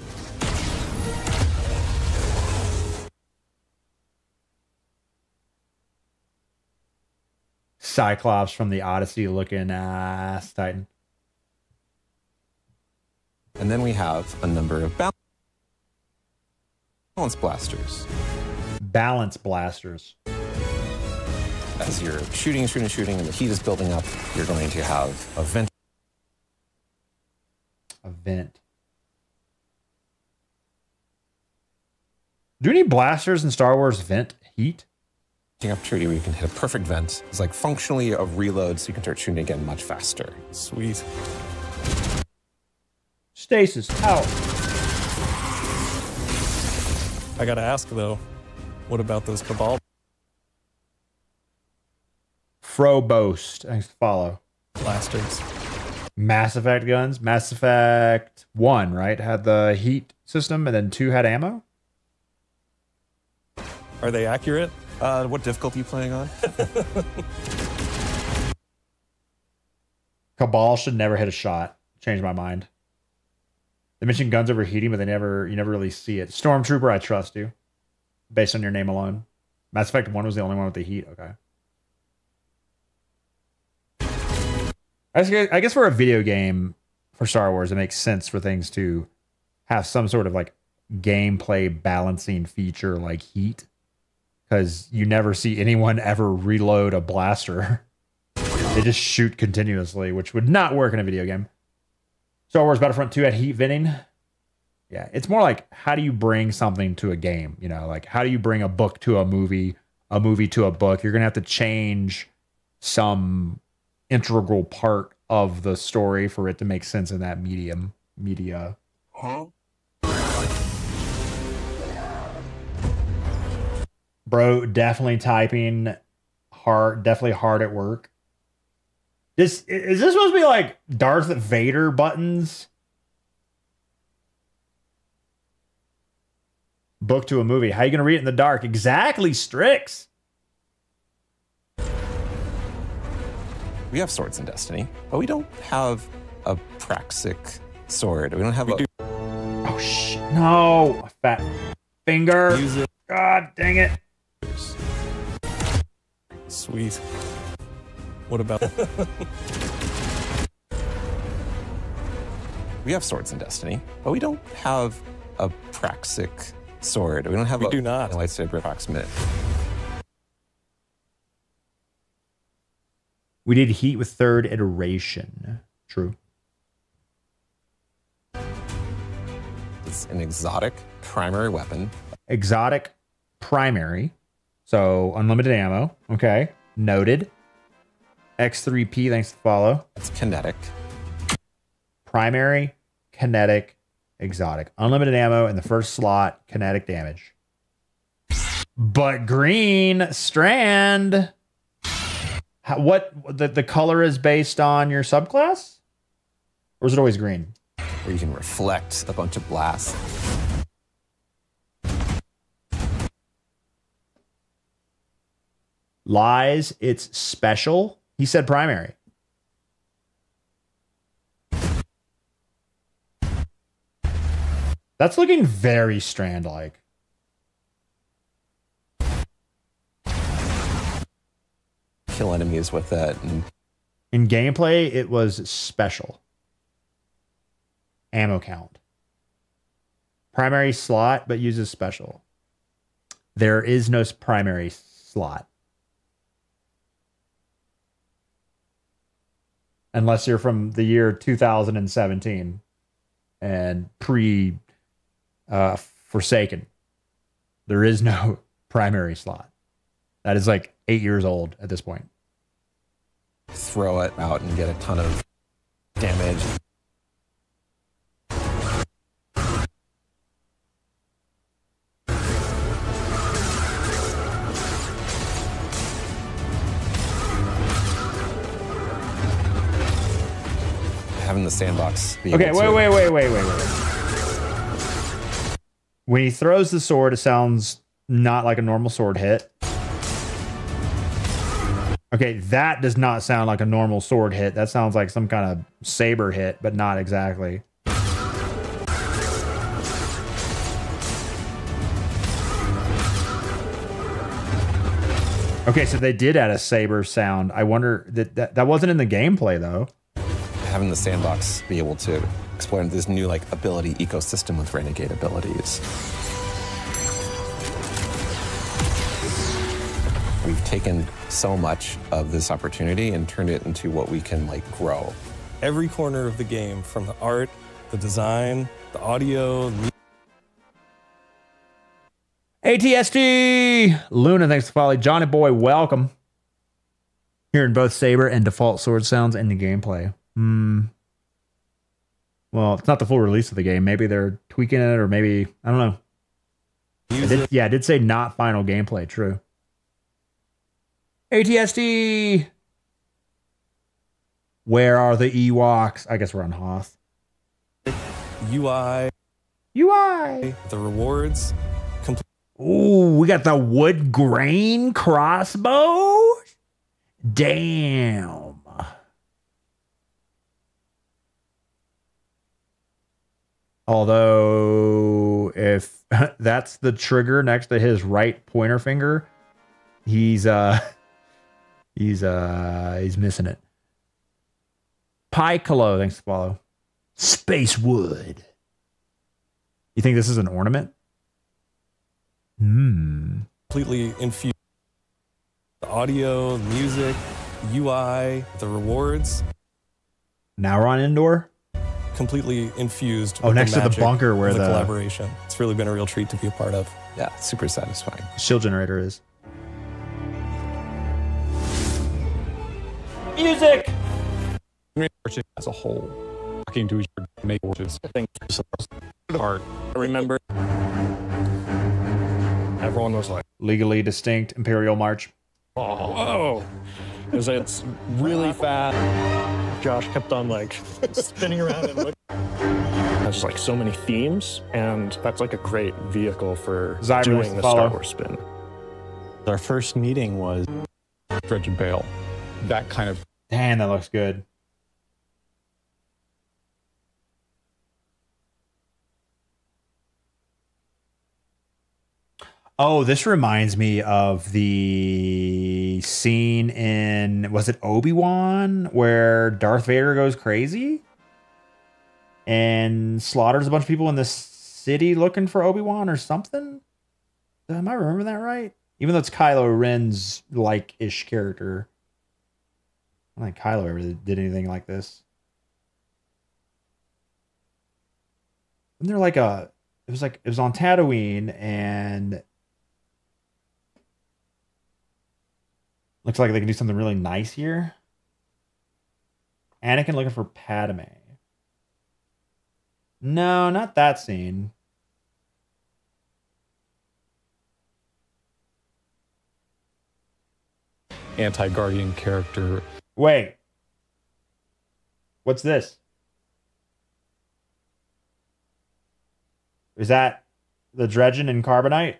Speaker 1: Cyclops from the Odyssey looking ass Titan.
Speaker 13: And then we have a number of balance blasters.
Speaker 1: Balance blasters.
Speaker 13: As you're shooting and shooting and shooting and the heat is building up, you're going to have a vent.
Speaker 1: A vent. Do any blasters in Star Wars vent heat?
Speaker 13: Opportunity where you can hit a perfect vent. It's like functionally a reload, so you can start shooting again much faster.
Speaker 20: Sweet.
Speaker 1: Stasis out.
Speaker 20: I gotta ask though, what about those Cabal
Speaker 1: Frobost? Thanks to follow.
Speaker 20: blasters?
Speaker 1: Mass Effect guns. Mass Effect 1, right? Had the heat system, and then 2 had ammo.
Speaker 20: Are they accurate?
Speaker 13: What difficulty are you playing on?
Speaker 1: Cabal should never hit a shot. Changed my mind. They mention guns overheating, but you never really see it. Stormtrooper, I trust you. Based on your name alone. Mass Effect 1 was the only one with the heat. Okay. I guess for a video game for Star Wars, it makes sense for things to have some sort of like gameplay balancing feature like heat. Because you never see anyone ever reload a blaster. They just shoot continuously, which would not work in a video game. Star Wars Battlefront 2 had heat venting. Yeah, it's more like how do you bring something to a game? You know, like how do you bring a book to a movie to a book? You're going to have to change some integral part of the story for it to make sense in that media. Huh? Bro, definitely typing hard, definitely hard at work. Is this supposed to be like Darth Vader buttons? Book to a movie. How are you going to read it in the dark? Exactly, Strix.
Speaker 13: We have swords in Destiny, but we don't have a Praxic sword. We don't have a...
Speaker 1: Oh, shit. No. A fat finger.
Speaker 20: Use it.
Speaker 1: God dang it.
Speaker 20: Sweet. What about...
Speaker 13: We have swords in Destiny, but we don't have a Praxic sword. We don't have
Speaker 20: We do not.
Speaker 13: a lightsaber approximate.
Speaker 1: We did heat with third iteration. True.
Speaker 13: It's an exotic primary weapon.
Speaker 1: Exotic primary. So unlimited ammo. Okay. Noted. X3P, thanks to follow.
Speaker 13: It's kinetic.
Speaker 1: Primary, kinetic, exotic. Unlimited ammo in the first slot, kinetic damage. But green strand. What the color is based on your subclass? Or is it always green?
Speaker 13: Where you can reflect a bunch of blasts.
Speaker 1: Lies, it's special. He said primary. That's looking very strand-like.
Speaker 13: Kill enemies with it. And
Speaker 1: in gameplay, it was special. Ammo count. Primary slot, but uses special. There is no primary slot. Unless you're from the year 2017 and Forsaken. There is no primary slot. That is like 8 years old at this point.
Speaker 13: Throw it out and get a ton of damage. Having the sandbox be
Speaker 1: okay,
Speaker 13: able to...
Speaker 1: wait. When he throws the sword, it sounds not like a normal sword hit. Okay, that does not sound like a normal sword hit. That sounds like some kind of saber hit, but not exactly. Okay, so they did add a saber sound. I wonder that wasn't in the gameplay though.
Speaker 13: Having the sandbox be able to explore this new like ability ecosystem with renegade abilities. We've taken so much of this opportunity and turned it into what we can like grow.
Speaker 20: Every corner of the game, from the art, the design, the audio.
Speaker 1: ATST! Luna, thanks for following. Johnny Boy, welcome. Hearing both saber and default sword sounds in the gameplay. Well, it's not the full release of the game. Maybe they're tweaking it, or maybe, I don't know. I did say not final gameplay, true. ATSD! Where are the Ewoks? I guess we're on Hoth.
Speaker 20: UI. The rewards.
Speaker 1: Ooh, we got the wood grain crossbow? Damn. Although if that's the trigger next to his right pointer finger, he's missing it. Piccolo, thanks to follow. Space wood. You think this is an ornament?
Speaker 20: Completely infused. The audio, music, UI, the rewards.
Speaker 1: Now we're on indoor.
Speaker 20: Completely infused.
Speaker 1: Oh,
Speaker 20: with
Speaker 1: next to the
Speaker 20: magic
Speaker 1: bunker where
Speaker 20: of
Speaker 1: the
Speaker 20: collaboration. It's really been a real treat to be a part of.
Speaker 13: Yeah, super satisfying.
Speaker 1: shield generator is.
Speaker 5: Music.
Speaker 11: As a whole, talking to each other, make words. I think art. I remember everyone was like,
Speaker 1: Legally distinct Imperial March.
Speaker 11: "Oh, whoa!" Because it's really fast. Josh kept on like spinning around and looking. There's like so many themes, and that's like a great vehicle for doing the Star Wars spin.
Speaker 22: Our first meeting was
Speaker 11: Dredge and Bale. That kind of.
Speaker 1: Damn, that looks good. Oh, this reminds me of the scene in, was it Obi-Wan, where Darth Vader goes crazy and slaughters a bunch of people in the city looking for Obi-Wan or something? Am I remembering that right? Even though it's Kylo Ren's like-ish character. I don't think Kylo ever did anything like this. Wasn't there like a, it was on Tatooine, and looks like they can do something really nice here. Anakin looking for Padme. No, not that scene.
Speaker 11: Anti-Guardian character.
Speaker 1: Wait. What's this? Is that the Dredgen and Carbonite?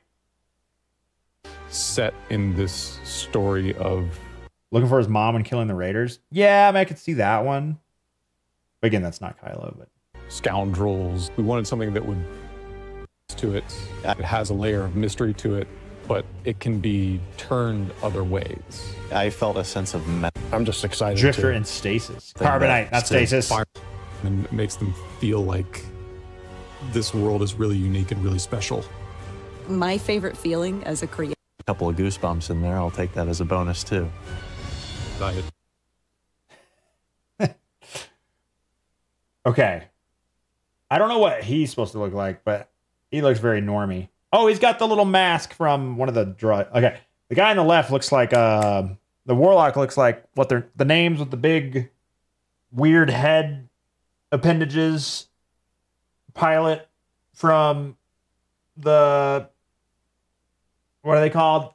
Speaker 11: Set in this story of
Speaker 1: looking for his mom and killing the Raiders. Yeah, I mean, I could see that one. But again, that's not Kylo. But
Speaker 11: scoundrels. We wanted something that would to it. It has a layer of mystery to it, but it can be turned other ways.
Speaker 22: I felt a sense of
Speaker 11: I'm just excited.
Speaker 1: Drifter and stasis. Carbonite, not stasis.
Speaker 11: And it makes them feel like this world is really unique and really special.
Speaker 18: My favorite feeling as a creator.
Speaker 22: A couple of goosebumps in there. I'll take that as a bonus too.
Speaker 1: Okay. I don't know what he's supposed to look like, but he looks very normie. Oh, he's got the little mask from one of the drugs. Okay. The guy on the left looks like, the Warlock looks like what they're, the names with the big weird head appendages pilot from the, what are they called?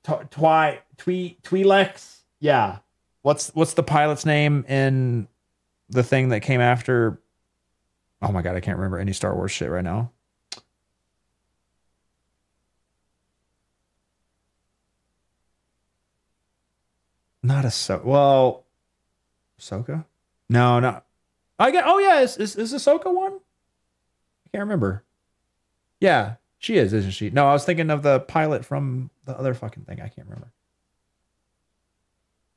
Speaker 1: Twi'leks? Yeah. What's the pilot's name in the thing that came after? Oh my God, I can't remember any Star Wars shit right now. Not well, Ahsoka? No, not. Oh yeah, is Ahsoka one? I can't remember. Yeah, she is, isn't she? No, I was thinking of the pilot from the other fucking thing. I can't remember.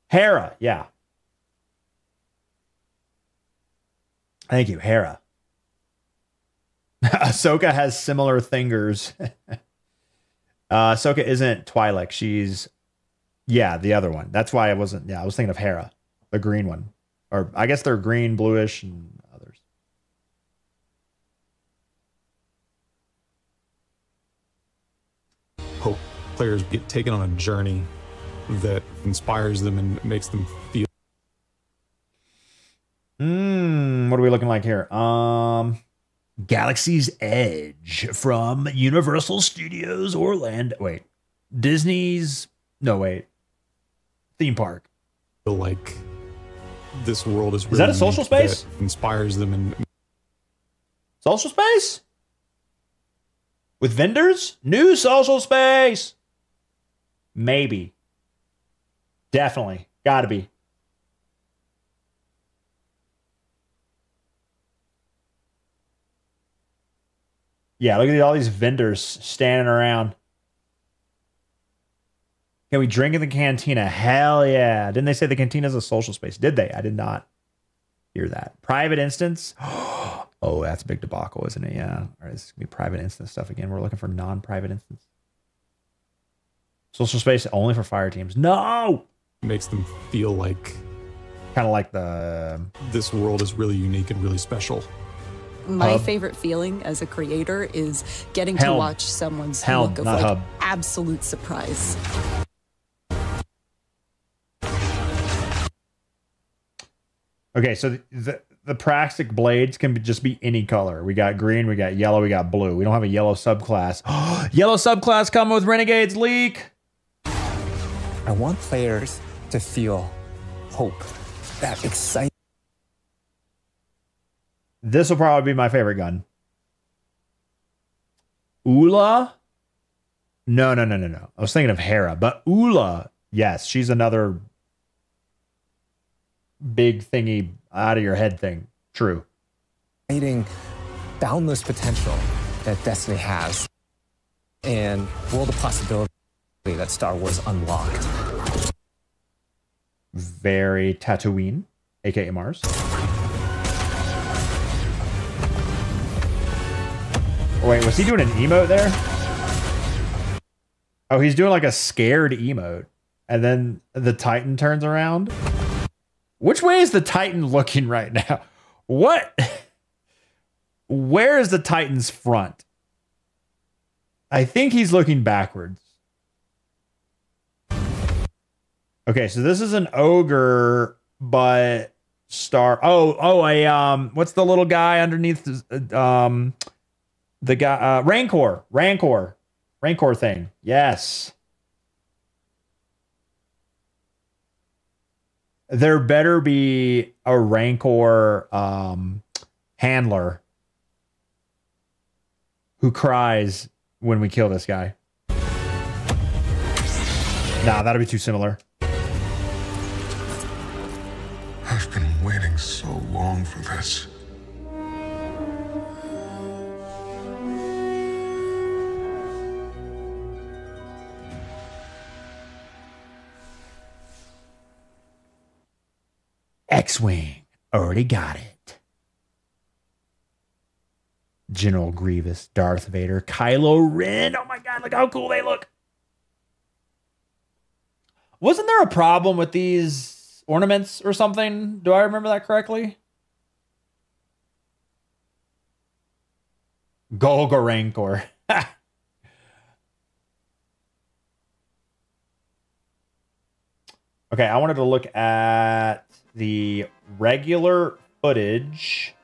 Speaker 1: Hera, yeah. Thank you, Hera. Ahsoka has similar fingers. Ahsoka isn't Twi'lek. She's, yeah, the other one. That's why I wasn't, yeah, I was thinking of Hera, the green one. Or I guess they're green, bluish, and others.
Speaker 11: Hope players get taken on a journey that inspires them and makes them feel.
Speaker 1: What are we looking like here? Galaxy's Edge from Universal Studios Orlando. Wait, Disney's, no, wait, theme park.
Speaker 11: Feel like this world is really
Speaker 1: Is that a social space?
Speaker 11: That inspires them and
Speaker 1: social space with vendors. New social space. Maybe. Definitely. Gotta be. Yeah, look at all these vendors standing around. Can we drink in the cantina? Hell yeah. Didn't they say the cantina is a social space? Did they? I did not hear that. Private instance? Oh, that's a big debacle, isn't it? Yeah. All right, this is going to be private instance stuff again. We're looking for non-private instance. Social space only for fire teams. No!
Speaker 20: Makes them feel like...
Speaker 1: Kind of like the...
Speaker 20: This world is really unique and really special.
Speaker 18: My favorite feeling as a creator is getting to watch someone's look of like absolute surprise.
Speaker 1: Okay, so the plastic blades can just be any color. We got green, we got yellow, we got blue. We don't have a yellow subclass. Yellow subclass coming with Renegades leak.
Speaker 4: I want players to feel hope, that excitement.
Speaker 1: This will probably be my favorite gun. Ula? No. I was thinking of Hera, but Ula, yes, she's another big thingy out of your head thing. True.
Speaker 4: Creating boundless potential that Destiny has and world of possibility that Star Wars unlocked.
Speaker 1: Very Tatooine, aka Mars. Oh, wait, was he doing an emote there? Oh, he's doing like a scared emote. And then the Titan turns around. Which way is the Titan looking right now? What? Where is the Titan's front? I think he's looking backwards. Okay, so this is an ogre, but what's the little guy underneath the guy Rancor thing. Yes. There better be a Rancor handler who cries when we kill this guy. Nah, that'll be too similar.
Speaker 10: I've been waiting so long for this.
Speaker 1: X-Wing. Already got it. General Grievous, Darth Vader, Kylo Ren. Oh my god, look how cool they look. Wasn't there a problem with these ornaments or something? Do I remember that correctly? Golga Rancor. Okay, I wanted to look at the regular footage.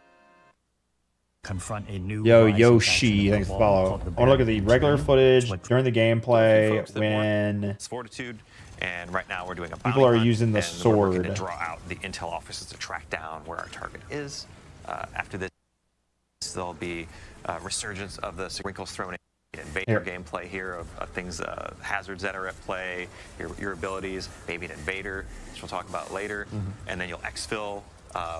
Speaker 17: Confront a new
Speaker 1: Yoshi, thanks for follow. I want to look at the regular footage during the gameplay when
Speaker 9: it's Fortitude, and right now we're doing a
Speaker 1: people are using the
Speaker 9: we're
Speaker 1: sword
Speaker 9: working to draw out the intel officers to track down where our target is. After this, there'll be resurgence of the wrinkles thrown in. Invader gameplay here of things, hazards that are at play, your abilities, maybe an invader, which we'll talk about later, and then you'll exfil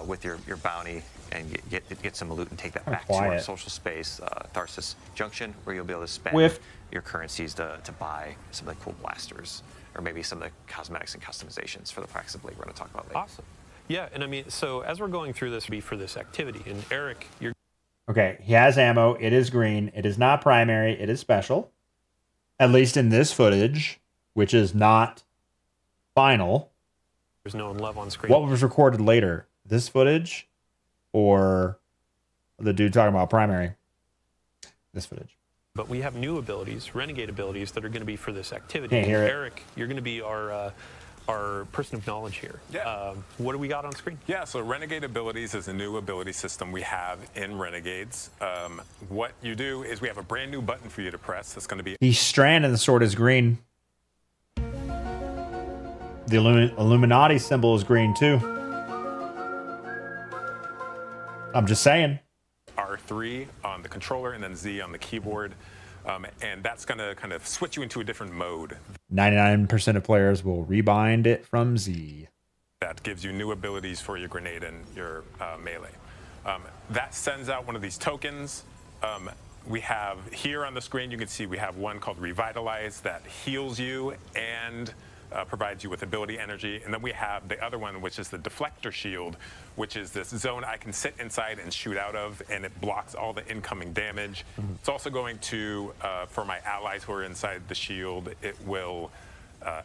Speaker 9: with your bounty and get some loot and take that back to our social space, Tharsis Junction, where you'll be able to spend your currencies to buy some of the cool blasters, or maybe some of the cosmetics and customizations for the Praxis League we're going to talk about later.
Speaker 12: Awesome. Yeah, and I mean, so as we're going through this, for this activity, and Eric, you're...
Speaker 1: Okay, he has ammo. It is green. It is not primary. It is special. At least in this footage, which is not final.
Speaker 12: There's no love on screen.
Speaker 1: What was recorded later? This footage or the dude talking about primary? This footage.
Speaker 12: But we have new abilities, renegade abilities, that are going to be for this activity.
Speaker 1: Can't hear it.
Speaker 12: Eric, you're going to be our person of knowledge here.
Speaker 16: Yeah.
Speaker 12: What do we got on screen?
Speaker 16: Yeah, so Renegade Abilities is a new ability system we have in Renegades. What you do is we have a brand new button for you to press. That's going to be...
Speaker 1: He's strand and the sword is green. The Illuminati symbol is green too. I'm just saying.
Speaker 16: R3 on the controller and then Z on the keyboard. And that's going to kind of switch you into a different mode.
Speaker 1: 99% of players will rebind it from Z.
Speaker 16: That gives you new abilities for your grenade and your melee. That sends out one of these tokens. we have here on the screen, you can see we have one called Revitalize that heals you and provides you with ability energy. And then we have the other one, which is the Deflector Shield, which is this zone I can sit inside and shoot out of, and it blocks all the incoming damage. It's also going to, for my allies who are inside the shield, it will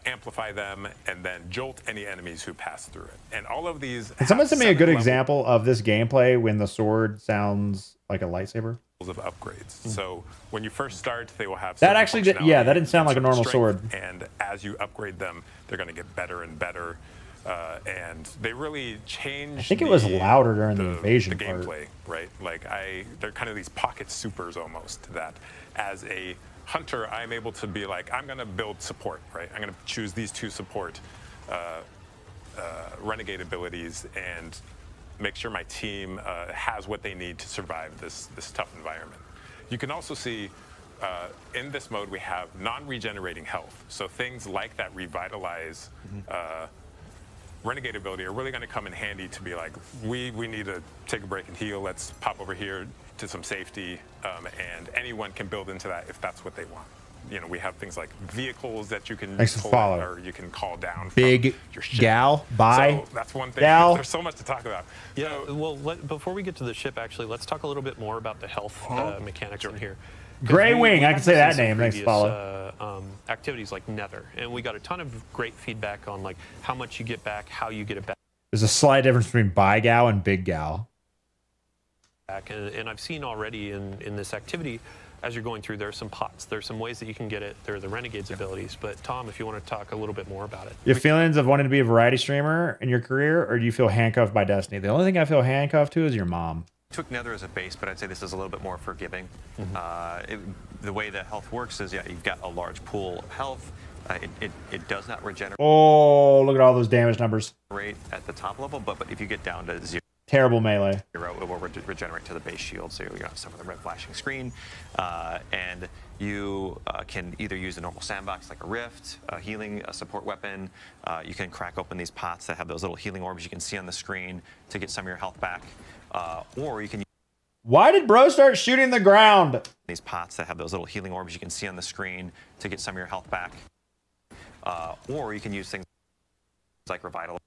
Speaker 16: amplify them and then jolt any enemies who pass through it. And all of these.
Speaker 1: Can someone send me a good example of this gameplay when the sword sounds like a lightsaber?
Speaker 16: Of upgrades. So when you first start, they will have
Speaker 1: that actually did, yeah, that didn't sound like a normal sword.
Speaker 16: And as you upgrade them, they're going to get better and better. And they really change.
Speaker 1: I think it was louder during the invasion
Speaker 16: gameplay, right? Like they're kind of these pocket supers almost. That as a hunter, I'm able to be like, I'm going to build support, right? I'm going to choose these two support renegade abilities and make sure my team has what they need to survive this tough environment. You can also see in this mode we have non-regenerating health. So things like that Revitalize renegade ability are really going to come in handy to be like, we need to take a break and heal. Let's pop over here to some safety, and anyone can build into that if that's what they want. You know, we have things like vehicles that you can pull in, or you can call down
Speaker 1: big
Speaker 16: from your ship.
Speaker 1: Gal, bye.
Speaker 16: So that's one thing.
Speaker 1: Gal.
Speaker 16: There's so much to talk about.
Speaker 12: Yeah, well, before we get to the ship, actually, let's talk a little bit more about the health mechanics in here.
Speaker 1: Gray Wing, I can say that name.
Speaker 12: Previous,
Speaker 1: Thanks, follow.
Speaker 12: Activities like Nether, and we got a ton of great feedback on like how much you get back, how you get it back.
Speaker 1: There's a slight difference between Bye Gal and Big Gal.
Speaker 12: And I've seen already in this activity, as you're going through, there are some pots. There's some ways that you can get it. There are the Renegades abilities. But Tom, if you want to talk a little bit more about it.
Speaker 1: Your feelings of wanting to be a variety streamer in your career, or do you feel handcuffed by Destiny? The only thing I feel handcuffed to is your mom.
Speaker 9: Took Nether as a base, but I'd say this is a little bit more forgiving. The way that health works is, yeah, you've got a large pool of health. It does not regenerate.
Speaker 1: Oh, look at all those damage numbers.
Speaker 9: At the top level, but if you get down to 0.
Speaker 1: Terrible melee.
Speaker 9: It will regenerate to the base shield, so you're going to suffer the red flashing screen. And you can either use a normal sandbox like a rift, a healing, a support weapon. You can crack open these pots that have those little healing orbs you can see on the screen to get some of your health back. Or you can.
Speaker 1: Why did bro start shooting the ground?
Speaker 9: These pots that have those little healing orbs you can see on the screen to get some of your health back. Or you can use things like Revitalize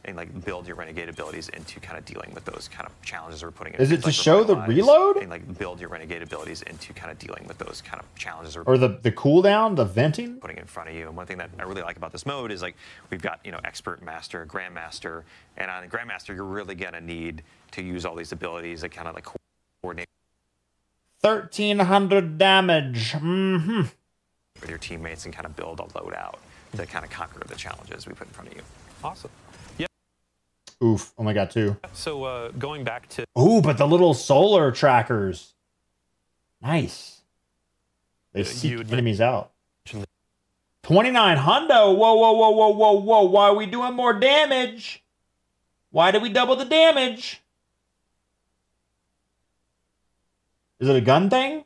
Speaker 9: and like build your renegade abilities into kind of dealing with those kind of challenges we're putting in.
Speaker 1: Is it to show the reload?
Speaker 9: And like build your renegade abilities into kind of dealing with those kind of challenges
Speaker 1: or the cooldown, the venting
Speaker 9: putting in front of you. And one thing that I really like about this mode is like we've got, you know, expert, master, grandmaster, and on grandmaster you're really gonna need to use all these abilities that kind of like coordinate
Speaker 1: 1,300 damage
Speaker 9: with your teammates and kind of build a loadout to kind of conquer the challenges we put in front of you.
Speaker 12: Awesome. Yeah.
Speaker 1: Oof. Oh my god, too.
Speaker 12: So going back to.
Speaker 1: Ooh, but the little solar trackers. Nice. They seek enemies out. 29 hundo. Whoa, whoa, whoa, whoa, whoa, whoa. Why are we doing more damage? Why did we double the damage? Is it a gun thing?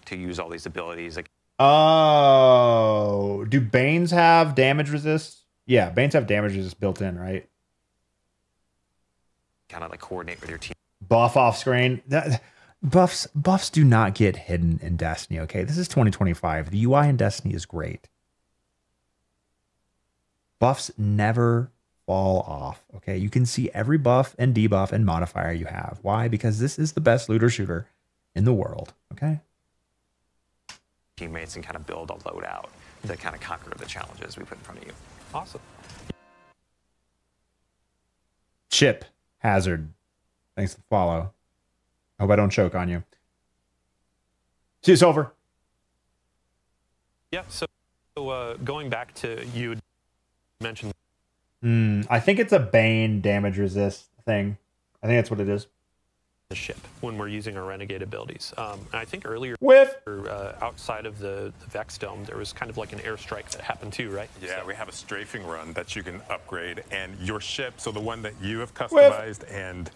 Speaker 9: To use all these abilities. Like.
Speaker 1: Oh, do Banes have damage resist? Yeah, Banes have damage resist built in, right?
Speaker 9: Kind of like coordinate with your team.
Speaker 1: Buff off screen. Buffs do not get hidden in Destiny, okay? This is 2025. The UI in Destiny is great. Buffs never fall off, okay? You can see every buff and debuff and modifier you have. Why? Because this is the best looter shooter in the world, okay?
Speaker 9: Teammates and kind of build a loadout to kind of conquer the challenges we put in front of you.
Speaker 12: Awesome.
Speaker 1: Chip Hazard. Thanks for the follow. Hope I don't choke on you. See, it's over.
Speaker 12: Yeah, so going back to you mentioned.
Speaker 1: I think it's a Bane damage resist thing. I think that's what it is.
Speaker 12: The ship when we're using our renegade abilities. And I think earlier outside of the Vex Dome, there was kind of like an airstrike that happened too, right?
Speaker 16: Yeah, we have a strafing run that you can upgrade, and your ship, so the one that you have customized and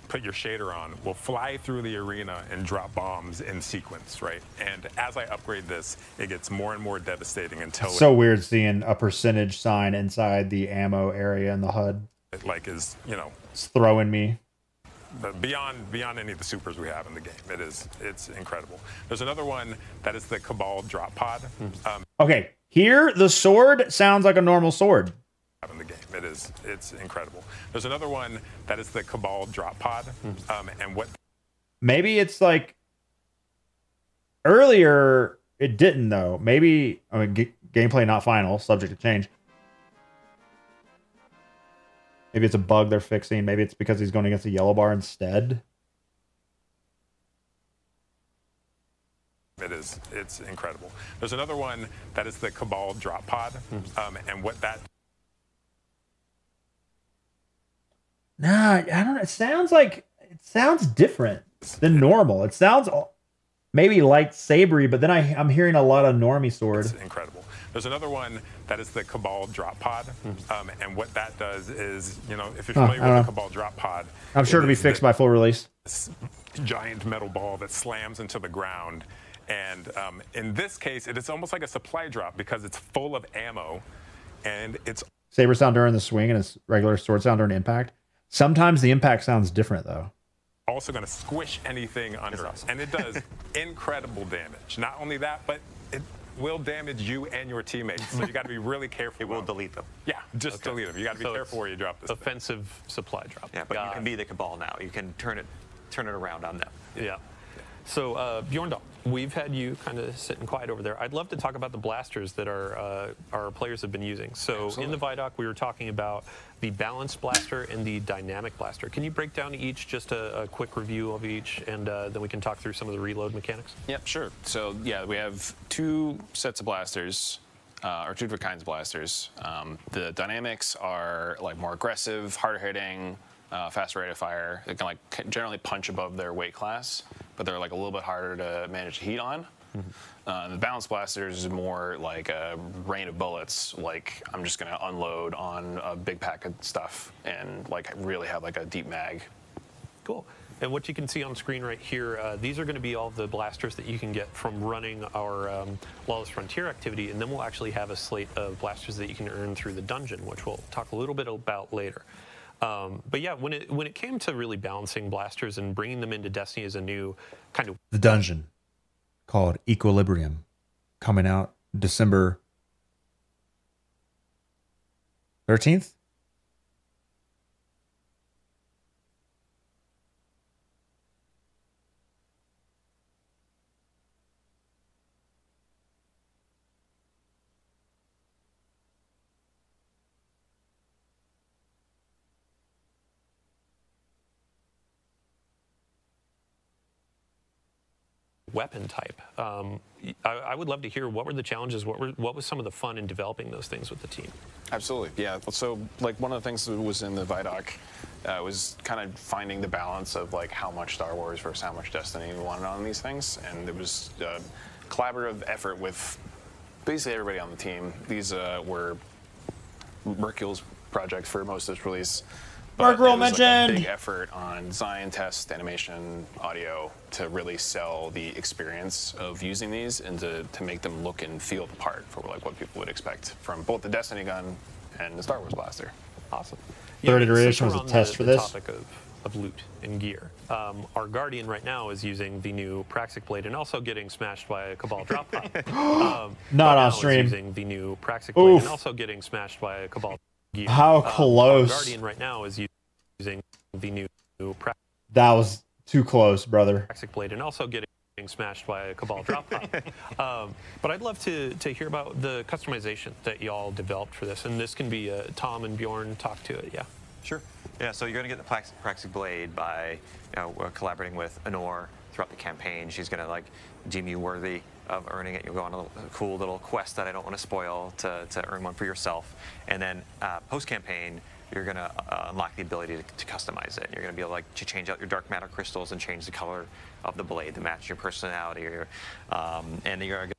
Speaker 16: put your shader on, will fly through the arena and drop bombs in sequence, right? And as I upgrade this, it gets more and more devastating until
Speaker 1: it's so weird seeing a percentage sign inside the ammo area in the HUD.
Speaker 16: like is, you know,
Speaker 1: It's throwing me.
Speaker 16: but beyond any of the supers we have in the game. It's incredible. There's another one that is the Cabal drop pod.
Speaker 1: Okay, here the sword sounds like a normal sword.
Speaker 16: In the game, it's incredible. There's another one that is the Cabal drop pod, and what
Speaker 1: Maybe it's like earlier it didn't though. Maybe I mean gameplay not final, subject to change. Maybe it's a bug they're fixing. Maybe it's because he's going against a yellow bar instead.
Speaker 16: it's incredible. There's another one that is the Cabal drop pod, and what that.
Speaker 1: Nah, I don't know. It sounds different than normal. It sounds maybe lightsabery, but then I'm hearing a lot of normie sword.
Speaker 16: It's incredible. There's another one that is the Cabal drop pod, and what that does is, you know, if you're familiar with the Cabal drop pod,
Speaker 1: I'm sure to be fixed by full release.
Speaker 16: Giant metal ball that slams into the ground, and in this case, it's almost like a supply drop because it's full of ammo, and it's
Speaker 1: Saber sound during the swing and its regular sword sound during impact. Sometimes the impact sounds different though.
Speaker 16: also going to squish anything under us, and it does incredible damage. Not only that, but it will damage you and your teammates, so you got to be really careful.
Speaker 9: It will delete them.
Speaker 16: Yeah, just delete them. You got to be careful where you drop this.
Speaker 12: Offensive supply drop.
Speaker 9: Yeah, but you can be the Cabal now. You can turn it around on them.
Speaker 12: Yeah. So Bjorn Dahl, we've had you kind of sitting quiet over there. I'd love to talk about the blasters that our players have been using. So in the Vidoc, we were talking about the balanced blaster and the dynamic blaster. Can you break down each, just a quick review of each, and then we can talk through some of the reload mechanics?
Speaker 6: Yep, sure. So yeah, we have two sets of blasters, or two different kinds of blasters. The dynamics are like more aggressive, harder hitting, faster rate of fire. They can like generally punch above their weight class, but they're like a little bit harder to manage heat on. The balanced blasters is more like a rain of bullets. Like I'm just gonna unload on a big pack of stuff and like really have like a deep mag.
Speaker 12: Cool. And what you can see on screen right here, these are going to be all the blasters that you can get from running our Lawless Frontier activity, and then we'll actually have a slate of blasters that you can earn through the dungeon, which we'll talk a little bit about later. But yeah, when it came to really balancing blasters and bringing them into Destiny as a new kind of...
Speaker 1: The dungeon called Equilibrium, coming out December 13th?
Speaker 12: weapon type. I would love to hear what were the challenges, what was some of the fun in developing those things with the team?
Speaker 6: Absolutely, yeah. So like one of the things that was in the Vidoc was kind of finding the balance of like how much Star Wars versus how much Destiny we wanted on these things, and it was a collaborative effort with basically everybody on the team. These were Mercule's project for most of this release.
Speaker 1: Mercurial
Speaker 6: mentioned! Like a big effort on design, test, animation, audio to really sell the experience of using these and to make them look and feel the part for like what people would expect from both the Destiny gun and the Star Wars blaster.
Speaker 12: Awesome.
Speaker 1: Third iteration was a test for this.
Speaker 12: Topic of loot and gear. Our Guardian right now is using the new Praxic Blade and also getting smashed by a Cabal drop pod.
Speaker 1: Not on stream.
Speaker 12: Using the new Praxic Blade and also getting smashed by a Cabal. Gear.
Speaker 1: How close.
Speaker 12: Our Guardian right now is using the new
Speaker 1: That was too close, brother.
Speaker 12: Praxic Blade and also getting smashed by a Cabal drop pod. But I'd love to hear about the customization that y'all developed for this, and this can be Tom and Bjorn talk to it. Yeah.
Speaker 9: Sure. Yeah. So you're going to get the Praxic Blade by collaborating with Honor throughout the campaign. She's going to like deem you worthy of earning it. You'll go on a cool little quest that I don't want to spoil to earn one for yourself. And then post-campaign, you're going to unlock the ability to customize it. You're going to be able to change out your dark matter crystals and change the color of the blade to match your personality. And you're going to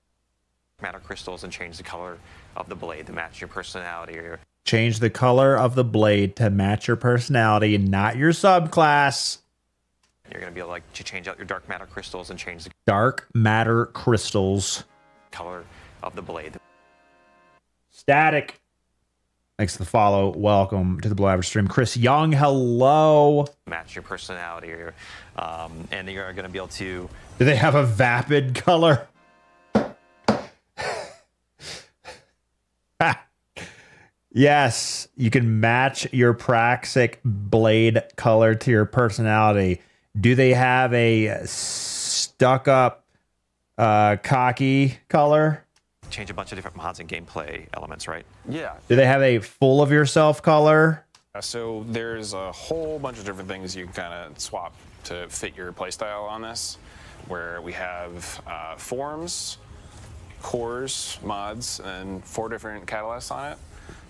Speaker 9: matter crystals and change the color of the blade to match your personality.
Speaker 1: Change the color of the blade to match your personality, not your subclass.
Speaker 9: You're going to be able to change out your dark matter crystals and change the
Speaker 1: dark matter crystals
Speaker 9: color of the blade.
Speaker 1: Static. Thanks for the follow. Welcome to the Below Average stream. Chris Young, hello.
Speaker 9: Match your personality, or, and you're going to be able to.
Speaker 1: Do they have a vapid color? Yes, you can match your Praxic blade color to your personality. Do they have a stuck up cocky color?
Speaker 9: Change a bunch of different mods and gameplay elements, right?
Speaker 6: Yeah.
Speaker 1: Do they have a full of yourself color?
Speaker 6: So there's a whole bunch of different things you can kind of swap to fit your playstyle on this, where we have forms, cores, mods, and 4 different catalysts on it.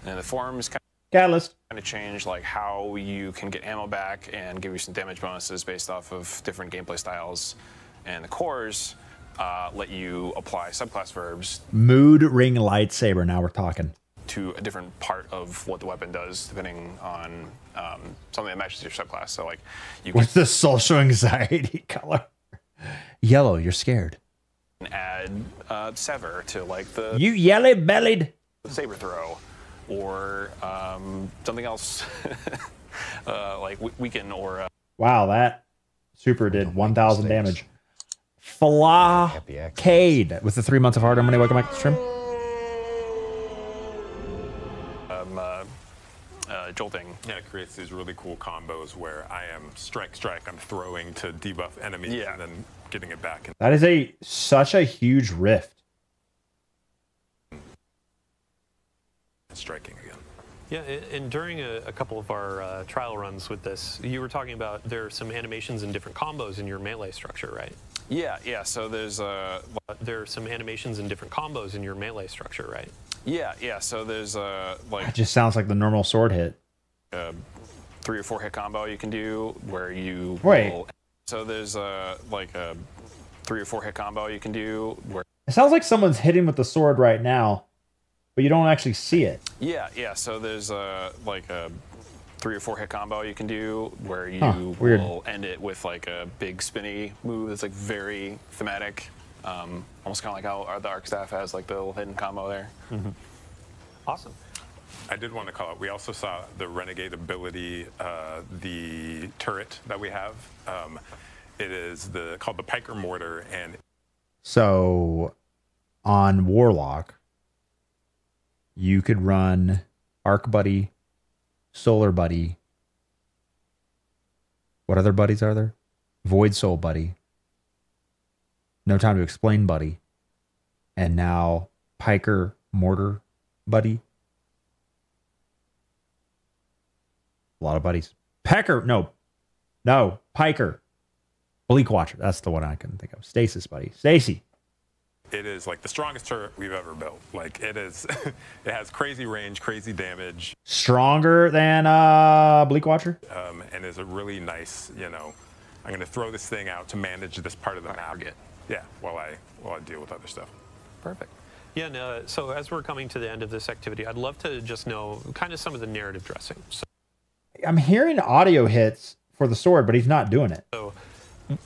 Speaker 6: And the forms kind of change like how you can get ammo back and give you some damage bonuses based off of different gameplay styles. And the cores let you apply subclass verbs.
Speaker 1: Mood ring lightsaber. Now we're talking.
Speaker 6: To a different part of what the weapon does, depending on something that matches your subclass. So like,
Speaker 1: What's the social anxiety color? Yellow. You're scared.
Speaker 6: can add sever to like the
Speaker 1: You yellow bellied
Speaker 6: saber throw, or something else like weaken or.
Speaker 1: Wow, that super did 1,000 damage. Flacade with the 3 months of hard money. Welcome back to the stream.
Speaker 6: Jolting.
Speaker 16: Yeah, it creates these really cool combos where I am strike, I'm throwing to debuff enemies and then getting it back.
Speaker 1: That is such a huge rift.
Speaker 16: Striking again.
Speaker 12: Yeah, and during a couple of our trial runs with this, you were talking about there are some animations and different combos in your melee structure, right?
Speaker 6: Yeah. So there's
Speaker 12: there are some animations and different combos in your melee structure, right?
Speaker 6: Yeah. So there's like
Speaker 1: It just sounds like the normal sword hit.
Speaker 6: 3 or 4 hit combo you can do where you
Speaker 1: Wait.
Speaker 6: will. So there's like a 3 or 4 hit combo you can do where.
Speaker 1: It sounds like someone's hitting with the sword right now, but you don't actually see it.
Speaker 6: Yeah. So there's like a 3 or 4 hit combo you can do where you
Speaker 1: weird.
Speaker 6: will end it with like a big spinny move that's like very thematic, almost kind of like how the arc staff has like the little hidden combo there.
Speaker 12: Awesome.
Speaker 16: I did want to call out, we also saw the Renegade ability, the turret that we have. It is called the Piker Mortar, and
Speaker 1: So on Warlock, you could run Arc Buddy, Solar Buddy. What other buddies are there? Void Soul Buddy. No Time to Explain Buddy. And now Piker Mortar Buddy. A lot of buddies. Piker. Bleak Watcher. That's the one I couldn't think of. Stasis Buddy. Stacy.
Speaker 16: it is like the strongest turret we've ever built. Like it is, it has crazy range, crazy damage.
Speaker 1: Stronger than Bleak Watcher?
Speaker 16: And is a really nice, you know, I'm going to throw this thing out to manage this part of the map. Yeah, while I deal with other stuff.
Speaker 12: Perfect. Yeah, no, so as we're coming to the end of this activity, I'd love to just know kind of some of the narrative dressing. So,
Speaker 1: I'm hearing audio hits for the sword, but he's not doing it.
Speaker 12: So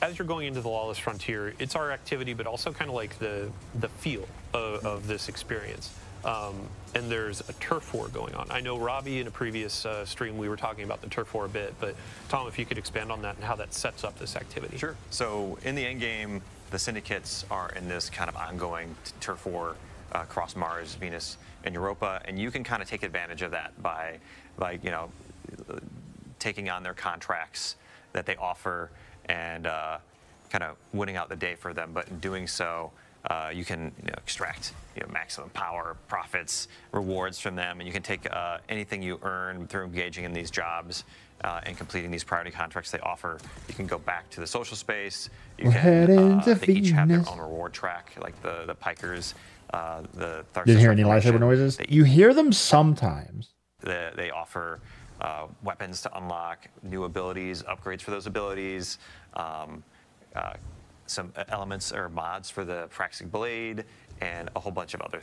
Speaker 12: as you're going into the Lawless Frontier, it's our activity, but also kind of like the feel of this experience. And there's a turf war going on. I know, Robbie, in a previous stream, we were talking about the turf war a bit, but Tom, if you could expand on that and how that sets up this activity.
Speaker 9: Sure. So in the end game, the syndicates are in this kind of ongoing turf war across Mars, Venus, and Europa, and you can kind of take advantage of that by you know, taking on their contracts that they offer and kind of winning out the day for them. But in doing so, you can extract maximum power, profits, rewards from them, and you can take anything you earn through engaging in these jobs and completing these priority contracts they offer. You can go back to the social space. You can, they each have their own reward track, like the Pikers. The
Speaker 1: Didn't hear any lightsaber noises? You hear them sometimes.
Speaker 9: They offer weapons to unlock, new abilities, upgrades for those abilities, some elements or mods for the Praxic Blade, and a whole bunch of other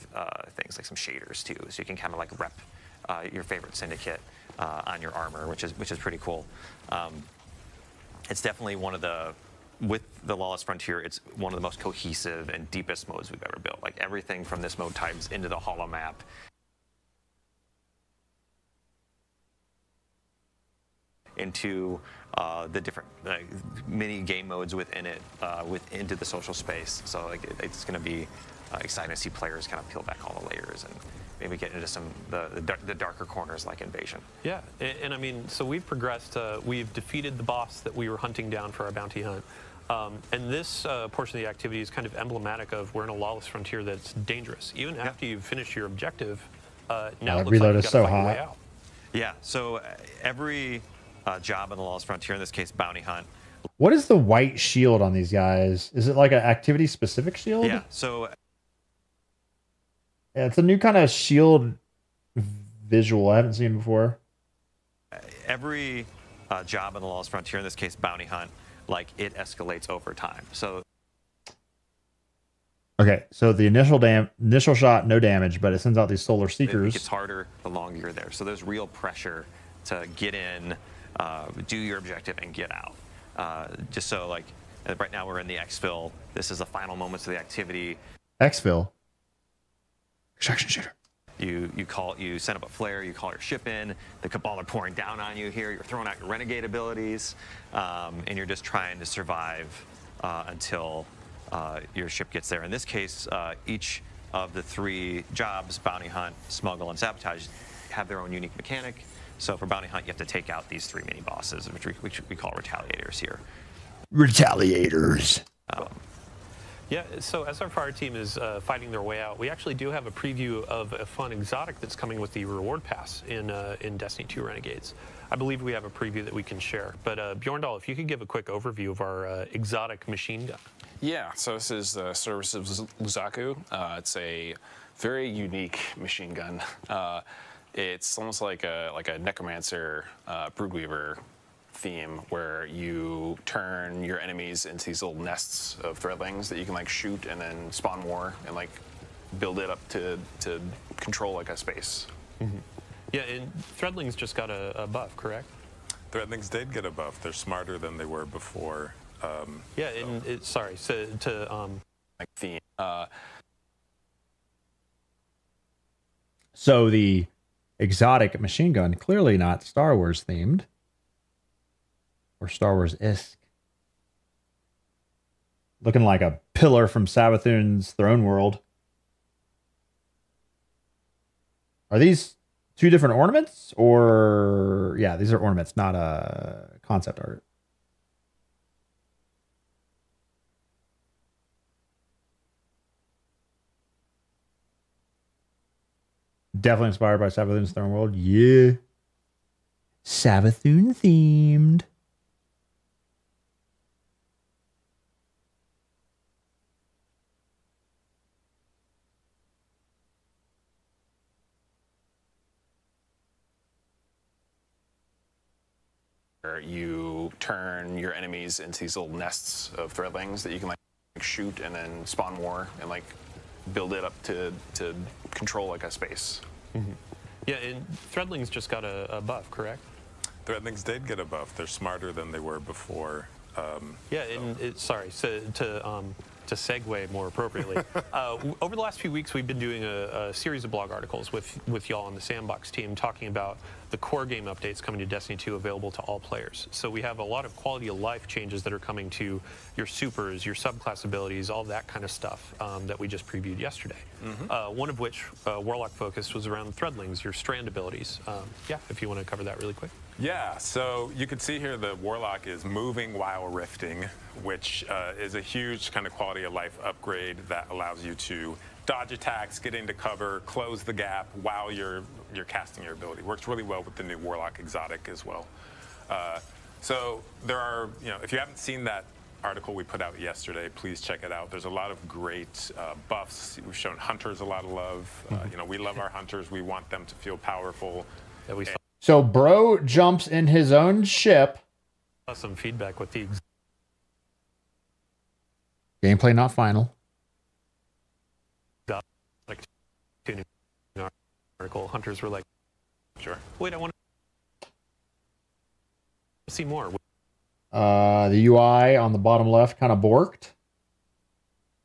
Speaker 9: things, like some shaders too. So you can kind of like rep your favorite syndicate on your armor, which is pretty cool. It's definitely one of the, with the Lawless Frontier, it's one of the most cohesive and deepest modes we've ever built. Like everything from this mode ties into the holo map. into the different mini game modes within it, into the social space. So like it's going to be exciting to see players kind of peel back all the layers and maybe get into some the darker corners like Invasion.
Speaker 12: Yeah, and I mean, so we've progressed. We've defeated the boss that we were hunting down for our bounty hunt. And this portion of the activity is kind of emblematic of we're in a lawless frontier that's dangerous. Even after you've finished your objective, now it looks like you've got to find your way out.
Speaker 9: Yeah, so every job in the lawless frontier, in this case bounty hunt.
Speaker 1: What is the white shield on these guys? Is it like an activity specific shield?
Speaker 9: Yeah, so
Speaker 1: yeah, it's a new kind of shield visual I haven't seen before.
Speaker 9: Every job in the lawless frontier, in this case bounty hunt, like it escalates over time. So
Speaker 1: okay, so the initial shot, no damage, but it sends out these solar seekers.
Speaker 9: It gets harder the longer you're there. So there's real pressure to get in, do your objective, and get out. Just so like right now we're in the exfil. This is the final moments of the activity.
Speaker 1: Exfil. Extraction shooter.
Speaker 9: You send up a flare, you call your ship in, the Cabal are pouring down on you here, you're throwing out your Renegade abilities, and you're just trying to survive until your ship gets there. In this case, each of the 3 jobs, bounty hunt, smuggle, and sabotage, have their own unique mechanic. So for bounty hunt, you have to take out these 3 mini bosses, which we call retaliators here.
Speaker 1: Retaliators.
Speaker 12: Yeah, so as our fire team is fighting their way out, we actually do have a preview of a fun exotic that's coming with the reward pass in Destiny 2 Renegades. I believe we have a preview that we can share. But Bjorndal, if you could give a quick overview of our exotic machine gun.
Speaker 6: Yeah, so this is the Service of Luzaku. It's a very unique machine gun. It's almost like a necromancer, broodweaver theme where you turn your enemies into these little nests of threadlings that you can like shoot and then spawn more and like build it up to control like a space.
Speaker 12: Mm-hmm. Yeah, and threadlings just got a buff, correct?
Speaker 16: Threadlings did get a buff. They're smarter than they were before.
Speaker 12: Yeah, and
Speaker 6: like theme.
Speaker 1: So the exotic machine gun, clearly not Star Wars themed. Or Star Wars-esque. Looking like a pillar from Savathun's Throne World. Are these 2 different ornaments? Or... yeah, these are ornaments, not a concept art. Definitely inspired by Savathun's Throne World. Yeah. Savathun themed.
Speaker 6: You turn your enemies into these little nests of threadlings that you can like shoot and then spawn more and like build it up to control like a space.
Speaker 12: Mm-hmm. Yeah, and threadlings just got a buff, correct?
Speaker 16: Threadlings did get a buff. They're smarter than they were before.
Speaker 12: Yeah, and to segue more appropriately, over the last few weeks, we've been doing a series of blog articles with y'all on the Sandbox team talking about the core game updates coming to Destiny 2 available to all players. So we have a lot of quality of life changes that are coming to your supers, your subclass abilities, all that kind of stuff that we just previewed yesterday. Mm-hmm. One of which, Warlock focused, was around threadlings, your strand abilities. Yeah, if you want to cover that really quick.
Speaker 16: Yeah, so you can see here the Warlock is moving while rifting, which is a huge kind of quality of life upgrade that allows you to dodge attacks, get into cover, close the gap while you're casting your ability. Works really well with the new Warlock exotic as well. So there are, if you haven't seen that article we put out yesterday, please check it out. There's a lot of great buffs. We've shown hunters a lot of love. We love our hunters. We want them to feel powerful.
Speaker 12: Yeah, we saw
Speaker 1: so bro jumps in his own ship.
Speaker 12: Some feedback with the
Speaker 1: gameplay not final.
Speaker 12: Article hunters were like, sure. Wait, I want to see more.
Speaker 1: The UI on the bottom left kind of borked.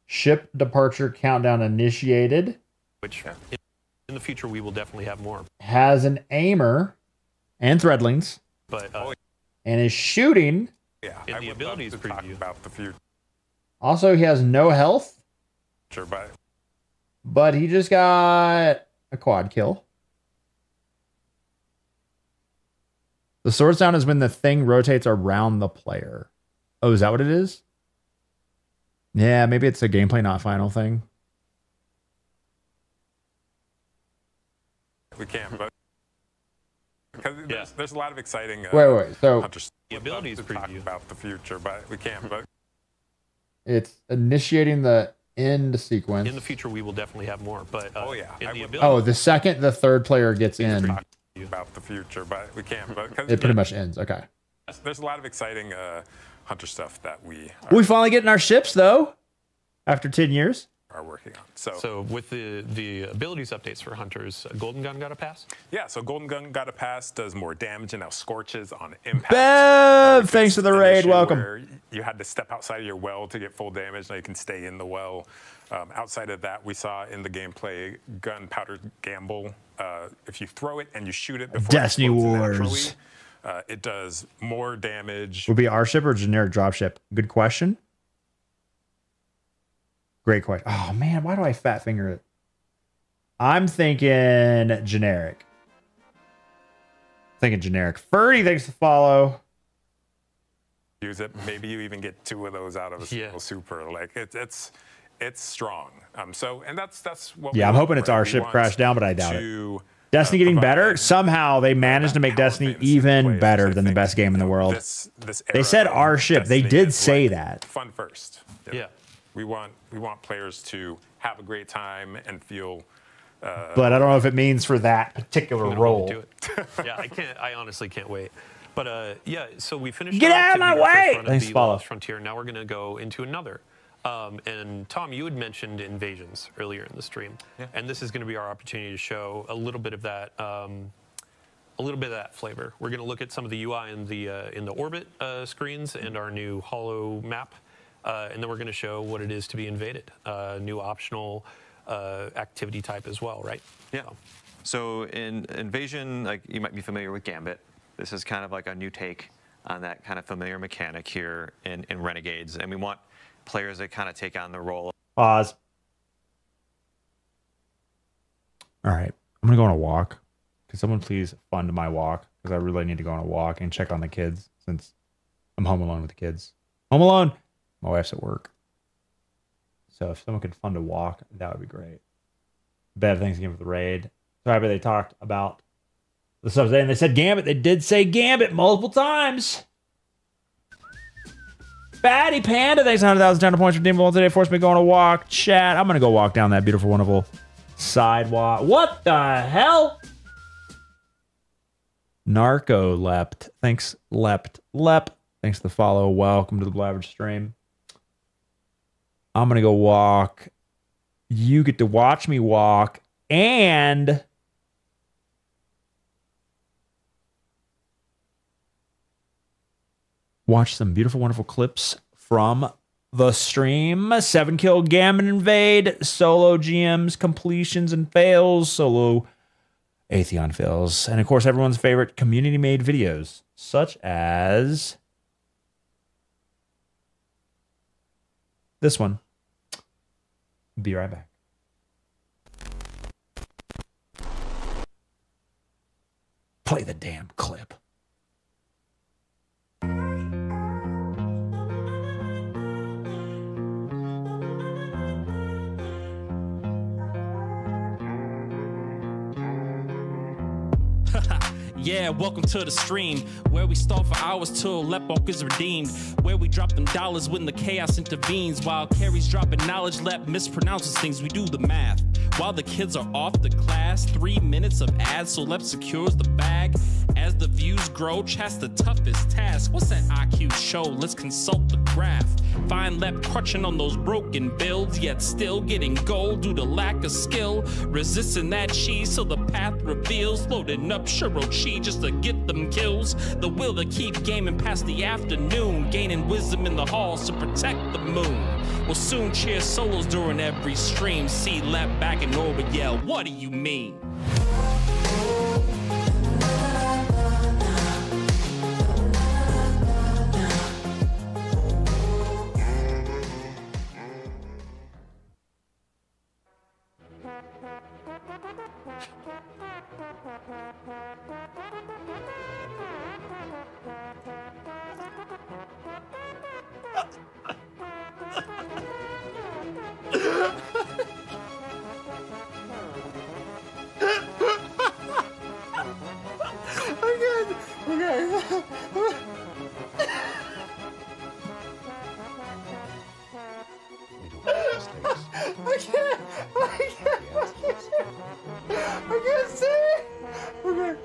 Speaker 1: Ship departure countdown initiated.
Speaker 12: Which in the future we will definitely have more.
Speaker 1: Has an aimer and threadlings.
Speaker 12: But
Speaker 1: and his shooting.
Speaker 16: Yeah,
Speaker 12: in the abilities preview
Speaker 16: about the future.
Speaker 1: Also, he has no health.
Speaker 16: Sure,
Speaker 1: but he just got a quad kill. The sword sound is when the thing rotates around the player. Oh, is that what it is? Yeah, maybe it's a gameplay, not final thing.
Speaker 16: We can't, but because there's a lot of exciting.
Speaker 1: Wait. So
Speaker 12: the abilities preview
Speaker 16: about the future, but we can't. But
Speaker 1: it's initiating the end sequence.
Speaker 12: In the future, we will definitely have more. But in the ability,
Speaker 1: the second the third player gets in,
Speaker 16: about the future, but we can't. But
Speaker 1: it pretty much ends. Okay.
Speaker 16: There's a lot of exciting Hunter stuff that we
Speaker 1: finally getting our ships though, after 10 years.
Speaker 16: Are working on.
Speaker 12: So with the abilities updates for Hunters, Golden Gun got a pass?
Speaker 16: Yeah, so Golden Gun got a pass, does more damage, and now scorches on impact.
Speaker 1: Bev, thanks for the raid. Welcome.
Speaker 16: You had to step outside of your well to get full damage. Now you can stay in the well. Outside of that, we saw in the gameplay Gunpowder Gamble. If you throw it and you shoot it before
Speaker 1: Destiny
Speaker 16: it
Speaker 1: Wars.
Speaker 16: It does more damage.
Speaker 1: Would be our ship or generic dropship? Good question. Great question. Oh man, why do I fat finger it? I'm thinking generic. Furry, thanks to follow.
Speaker 16: Use it. Maybe you even get 2 of those out of a single super. Like it's strong. And that's what.
Speaker 1: Yeah, I'm hoping it's our ship crashed down, but I doubt it. Destiny getting better. Somehow they managed to make Destiny even better than the best game in the world. They said our ship. They did say that.
Speaker 16: Fun first.
Speaker 12: Yeah.
Speaker 16: We want players to have a great time and feel.
Speaker 1: But I don't know if it means for that particular role.
Speaker 12: Yeah, I honestly can't wait. But yeah, so we finished.
Speaker 1: Get out of my way!
Speaker 12: Thanks, follow. Frontier. Now we're going to go into another. And Tom, you had mentioned invasions earlier in the stream, and this is going to be our opportunity to show a little bit of that. Flavor. We're going to look at some of the UI in the orbit screens and our new holo map. And then we're going to show what it is to be invaded. New optional activity type as well, right?
Speaker 9: Yeah. So in Invasion, like you might be familiar with Gambit. This is kind of like a new take on that kind of familiar mechanic here in Renegades. And we want players that kind of take on the role.
Speaker 1: Pause. All right. I'm going to go on a walk. Could someone please fund my walk? Because I really need to go on a walk and check on the kids since I'm home alone with the kids. Home alone. My wife's at work. So if someone could fund a walk, that would be great. Bev, thanks again for the raid. Sorry, but they talked about the subs and they said Gambit. They did say Gambit multiple times. Fatty Panda, thanks 100,000 10 points for Demonable today. Forced me to go on a walk. Chat, I'm going to go walk down that beautiful, wonderful sidewalk. What the hell? Narco Lept. Thanks, Lep. Thanks for the follow. Welcome to the Blaverage stream. I'm going to go walk. You get to watch me walk and watch some beautiful, wonderful clips from the stream. 7-kill Gammon Invade, solo GMs, completions and fails, solo Atheon fails, and of course everyone's favorite community-made videos, such as this one. Be right back. Play the damn clip.
Speaker 3: Yeah, welcome to the stream, where we stall for hours till Lepok is redeemed, where we drop them dollars when the chaos intervenes, while Carrie's dropping knowledge, Lep mispronounces things, we do the math. While the kids are off to class, 3 minutes of ads, so Lep secures the bag. As the views grow, chat's the toughest task. What's that IQ show? Let's consult the graph. Find Lep crutching on those broken builds, yet still getting gold due to lack of skill. Resisting that cheese till the path reveals, loading up churro cheese just to get them kills. The will to keep gaming past the afternoon, gaining wisdom in the halls to protect the moon. We'll soon cheer solos during every stream. See Lep back in orbit, yell, what do you mean?
Speaker 1: can't see. Okay.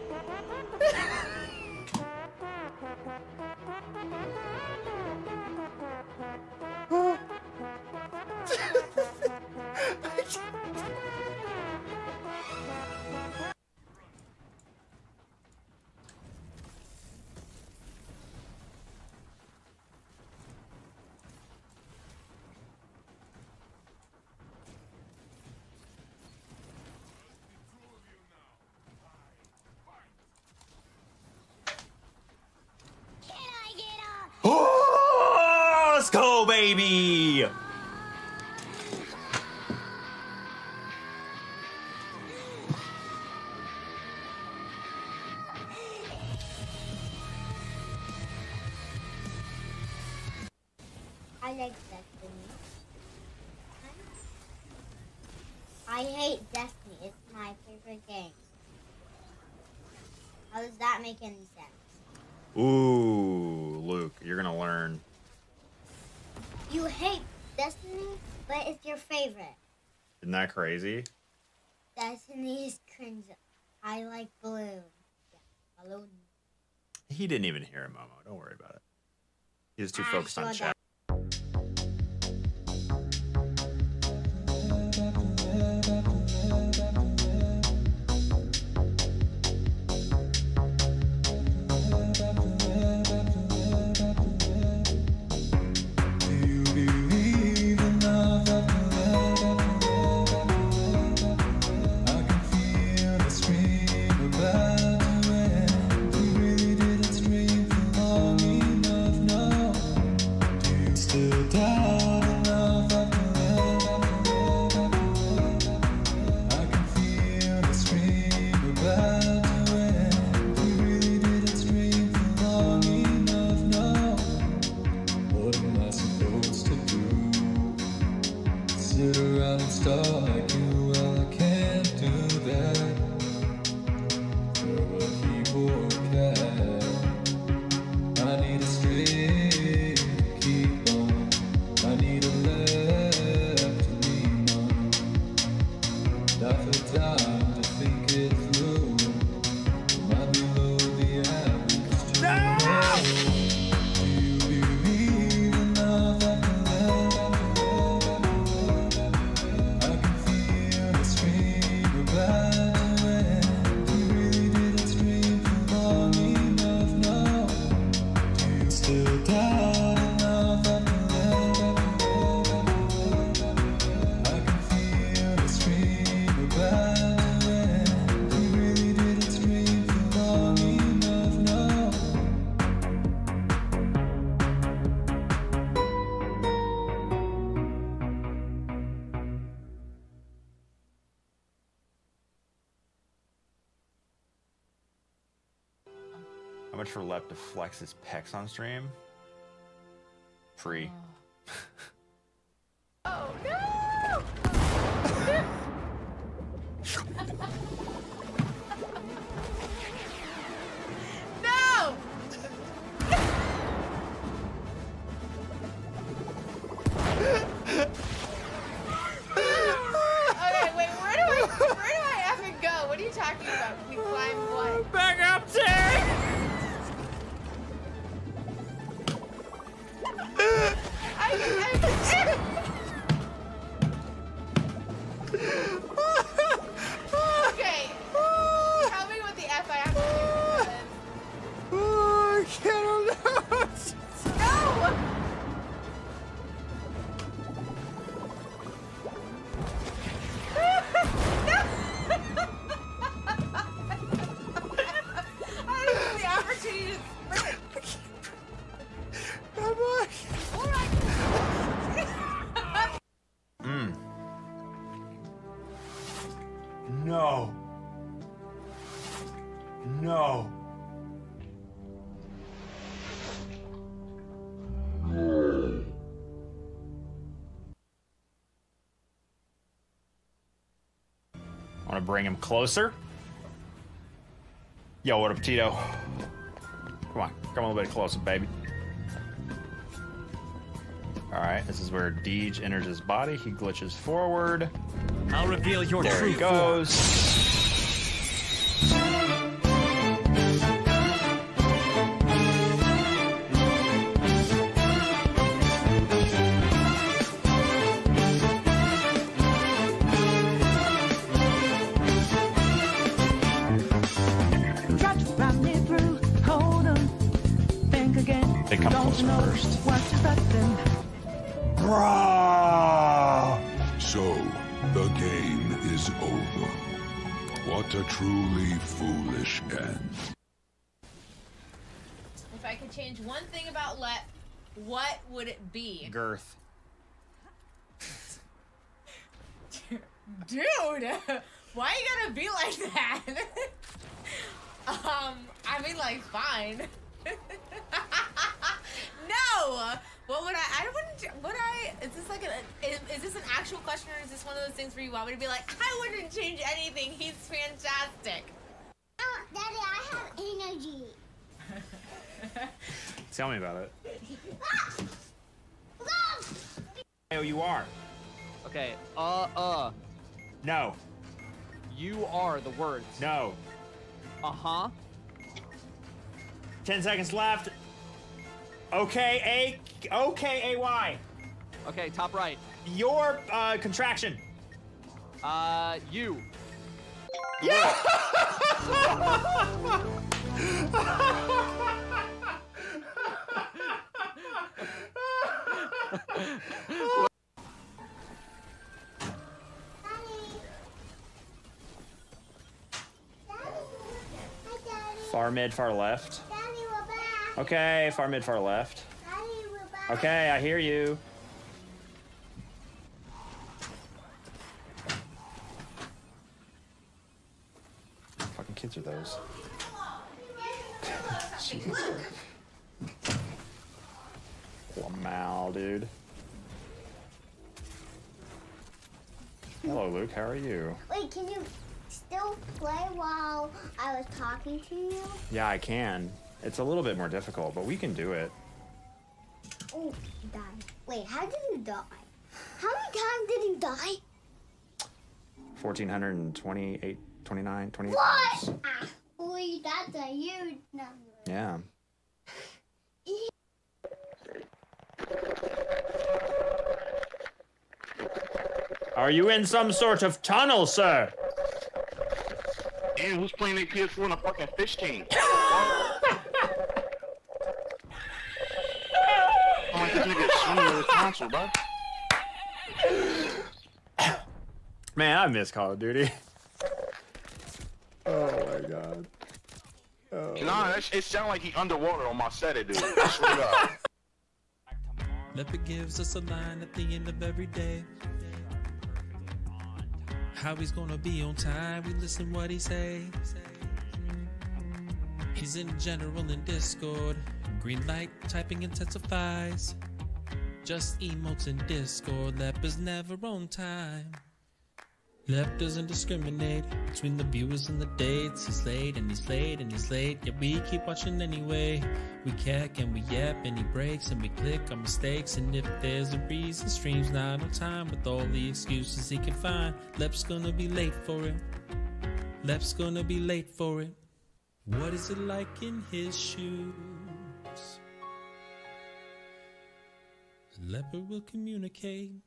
Speaker 14: Oh, let's go, baby!
Speaker 15: I like Destiny. I hate Destiny. It's my favorite game. How does that make any sense?
Speaker 14: Ooh, Luke, you're gonna learn.
Speaker 15: You hate Destiny, but it's your favorite.
Speaker 14: Isn't that crazy?
Speaker 15: Destiny is cringe. I like Bloom. Yeah, Bloom.
Speaker 14: He didn't even hear him, Momo. Don't worry about it. He was too focused on chat. How much for Lep to flex his pecs on stream? Free.
Speaker 23: Oh no! No! Okay, wait, where do I effing go? What are you talking about? We climb what? Back up, Terry! Okay. Tell me what the F I have to do for this.
Speaker 1: Oh, I can't.
Speaker 23: No! I don't have the opportunity to sprint.
Speaker 1: Come on. No. No.
Speaker 14: Want to bring him closer? Yo, what up, Tito? Come on a little bit closer, baby. All All right, this is where Deej enters his body. He glitches forward.
Speaker 2: I'll reveal your
Speaker 14: there
Speaker 2: true
Speaker 14: he goes. They come closer first.
Speaker 10: Bruh! So, the game is over. What a truly foolish end.
Speaker 23: If I could change one thing about Let, what would it be?
Speaker 14: Girth.
Speaker 23: Dude, why you gotta be like that? I mean, like, fine. No! What would is this like is this an actual question, or is this one of those things where you want me to be like, I wouldn't change anything, he's fantastic?
Speaker 15: Daddy, I have energy.
Speaker 14: Tell me about it. Oh, you are.
Speaker 5: Okay,
Speaker 14: No.
Speaker 5: You are the words.
Speaker 14: No. 10 seconds left. Okay, AY.
Speaker 5: Okay, top right.
Speaker 14: Your contraction.
Speaker 5: You.
Speaker 14: Yeah! Far mid, far left.
Speaker 15: Daddy, we're back.
Speaker 14: Okay, far mid, far left.
Speaker 15: Daddy, we're back.
Speaker 14: Okay, I hear you. What fucking kids are those? Jesus. Wow, dude. Hello, Luke. How are you?
Speaker 15: Wait, can you still play while I was talking to you?
Speaker 14: Yeah, I can. It's a little bit more difficult, but we can do it.
Speaker 15: Oh, he died. Wait, how did you die? How many times did you die?
Speaker 14: 1,428, 29, 20.
Speaker 15: What? Wait, that's a huge number.
Speaker 14: Yeah. Are you in some sort of tunnel, sir?
Speaker 19: And who's playing their PS4 in a fucking fish tank? I'm like, this nigga swinging with his console, bro.
Speaker 14: Man, I miss Call of Duty. Oh my god. Oh,
Speaker 19: nah, it sounded like he underwater on my set, dude. I swear to God.
Speaker 3: Leopard gives us a line at the end of every day. How he's gonna be on time, we listen what he say. He's in general in Discord. Green light typing intensifies. Just emotes in Discord. Leopard's never on time. Lep doesn't discriminate between the viewers and the dates. He's late and he's late and he's late, yet we keep watching anyway. We cack and we yap and he breaks and we click on mistakes. And if there's a reason, stream's not on time with all the excuses he can find. Lep's gonna be late for it. Lep's gonna be late for it. What is it like in his shoes? Leopard will communicate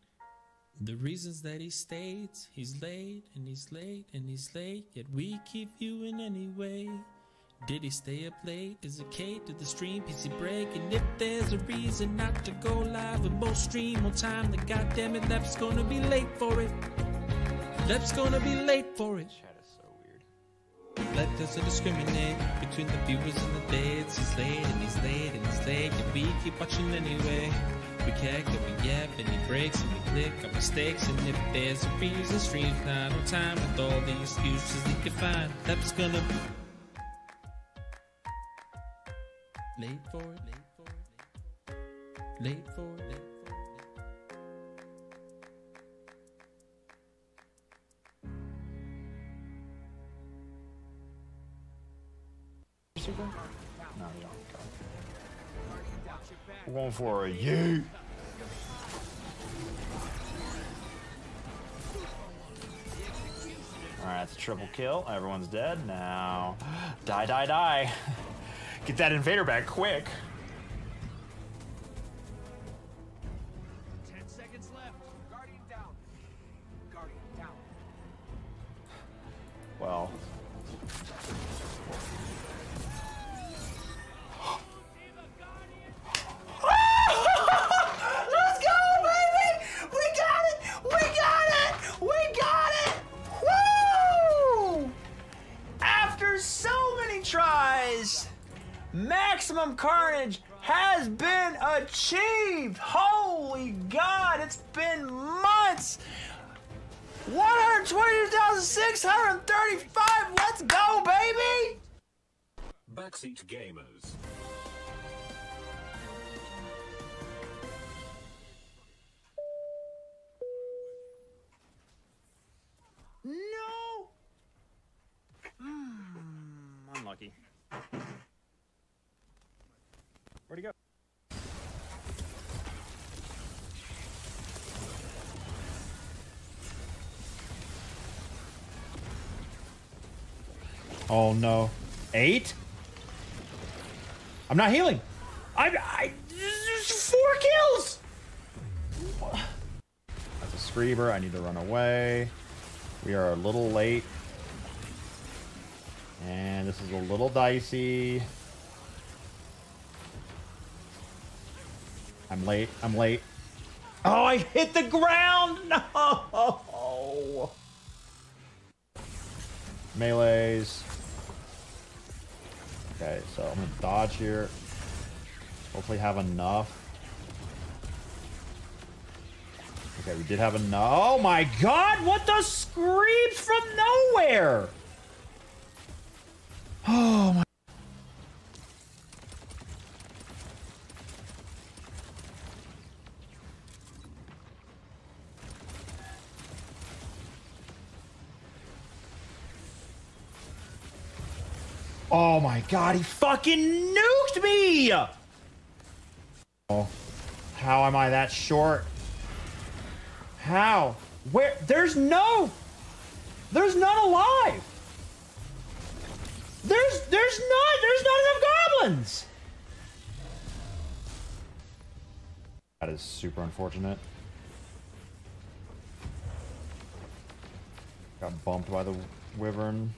Speaker 3: the reasons that he states. He's late and he's late and he's late, yet we keep viewing anyway. Did he stay up late? Is it Kate? Did the stream PC break? And if there's a reason not to go live and both stream on time, then goddammit, Lep's gonna be late for it. Lep's gonna be late for it. Lep doesn't discriminate between the viewers and the dates. He's late and he's late and he's late, yet we keep watching anyway. We cack and we yap and he breaks and we click on mistakes. And if there's a reason, stream's not on time with all the excuses he can find. Lep's gonna be late for it, late for it, late for it, late for it.
Speaker 14: We're going for a you.
Speaker 1: right, it's a triple kill. Everyone's dead now. Die, die, die. Get that invader back quick.
Speaker 2: 10 seconds left. Guardian down. Guardian down.
Speaker 1: Well.
Speaker 2: Let's go, baby! We got it! We got it! We got it! Woo! After so many tries, maximum carnage has been achieved. Holy God, it's been months. 122,635. Let's go, baby!
Speaker 8: Backseat Gamers.
Speaker 2: No! Unlucky.
Speaker 1: Where'd he go? Oh no. 8? I'm not healing. There's 4 kills. That's a Screever. I need to run away. We are a little late. And this is a little dicey. I'm late. I'm late. Oh, I hit the ground. No. Melees. Okay, so I'm gonna dodge here. Hopefully have enough. Okay, we did have enough. Oh my God, what the screams from nowhere? Oh my. Oh my God, he fucking nuked me! Oh, how am I that short? How? Where? There's none alive. There's not enough goblins. That is super unfortunate. Got bumped by the wyvern.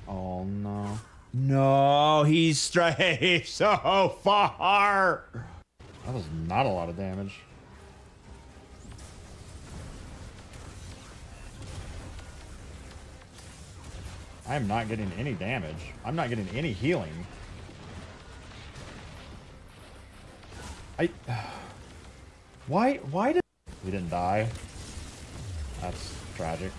Speaker 1: Oh no. No, he's straight so far. That was not a lot of damage. I am not getting any damage. I'm not getting any healing. Why did we didn't die? That's tragic.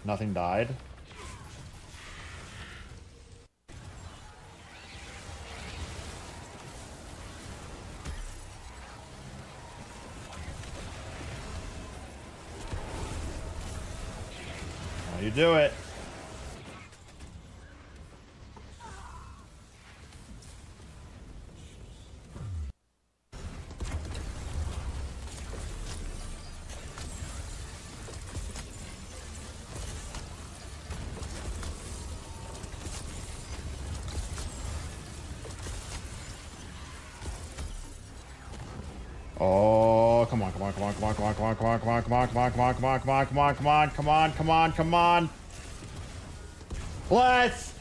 Speaker 1: Nothing died. How you do it? Oh, come on, come on, come on, come on, come on, come on, come on, come on, come on, come on, come on, come on, come on, come on, come on, come on, come on, come on. Let's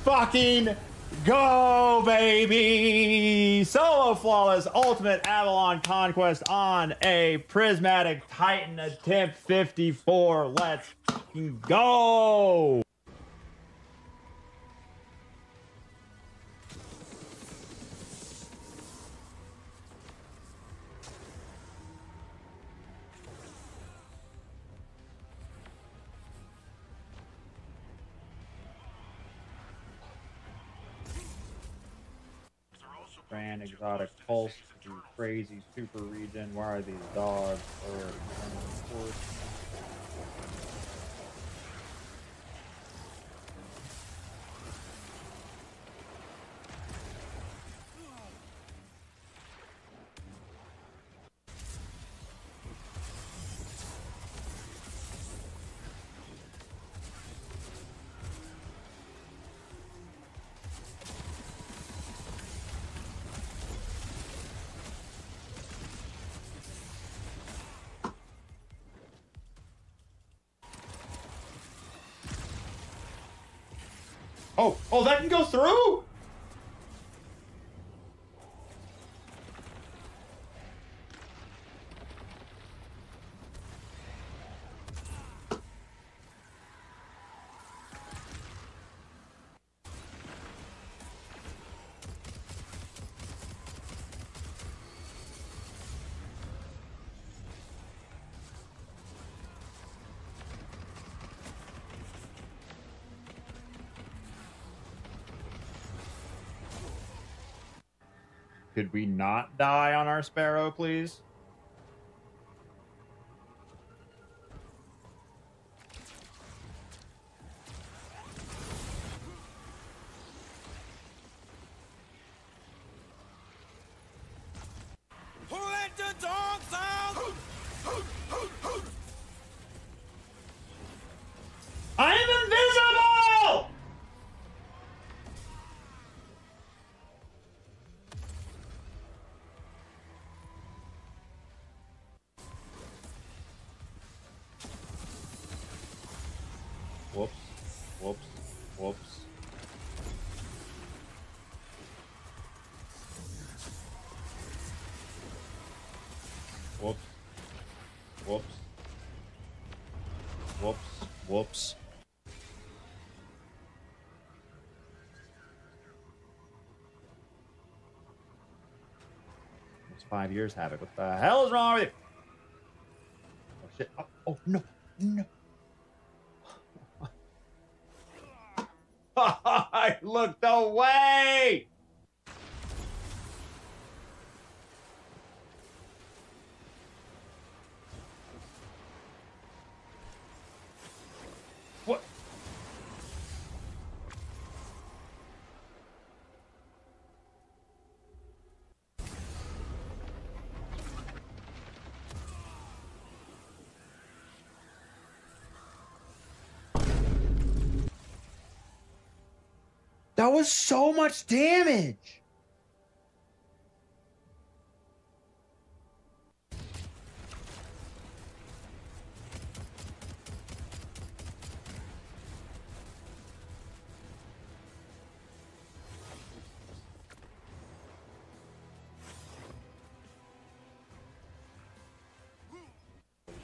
Speaker 1: fucking go, baby! Solo flawless ultimate Avalon conquest on a prismatic Titan attempt 54. Let's fucking go! Grand Exotic Pulse, the Crazy Super Region. Why are these dogs? Oh, that can go through? Could we not die on our Sparrow, please?
Speaker 2: Who let the dogs out?
Speaker 1: I am invisible! Whoops. Whoops. Whoops. Whoops. Whoops. Whoops. Whoops. It's 5 years, Havoc. What the hell is wrong with you? Oh, shit. Oh no. No. I looked away! What? That was so much damage.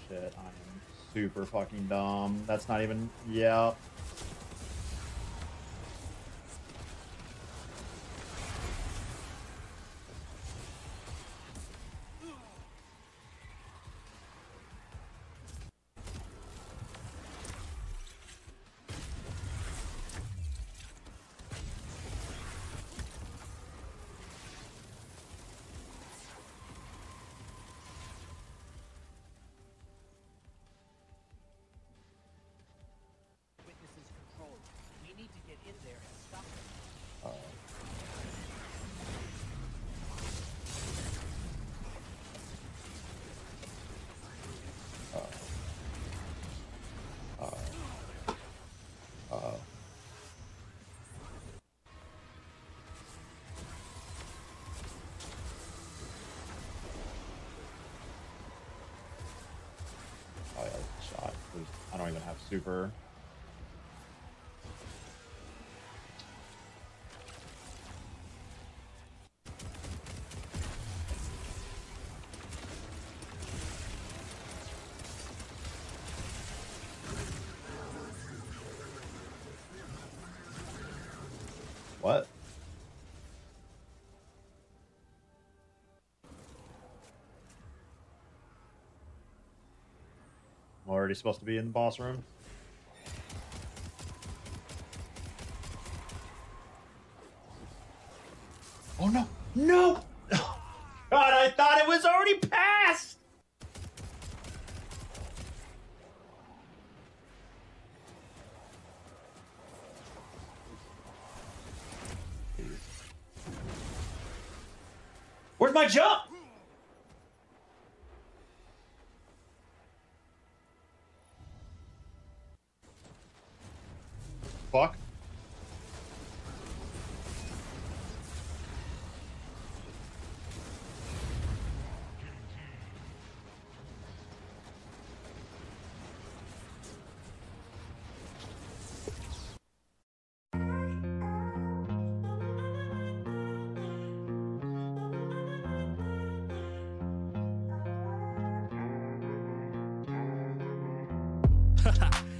Speaker 1: Shit, I am super fucking dumb. That's not even, yeah. I don't even have super. What? I'm already supposed to be in the boss room. Oh no, No. God, I thought it was already passed. Where's my jump? Fuck.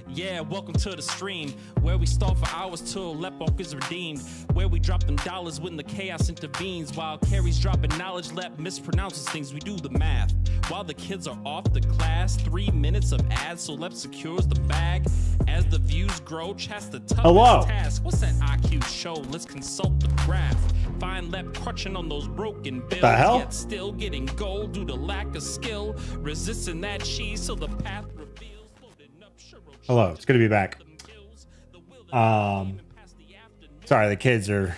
Speaker 3: Yeah, welcome to the stream, where we start for hours till Lepok is redeemed, where we drop them dollars when the chaos intervenes, while Carrie's dropping knowledge, Lep mispronounces things, we do the math. While the kids are off the class, 3 minutes of ads, so Lep secures the bag. As the views grow, Chast the toughest task. What's that IQ show? Let's consult the graph. Find Lep crutching on those broken bills, yet still getting gold due to lack of skill, resisting that cheese so the path reveals.
Speaker 1: Hello, it's good to be back. Sorry, the kids are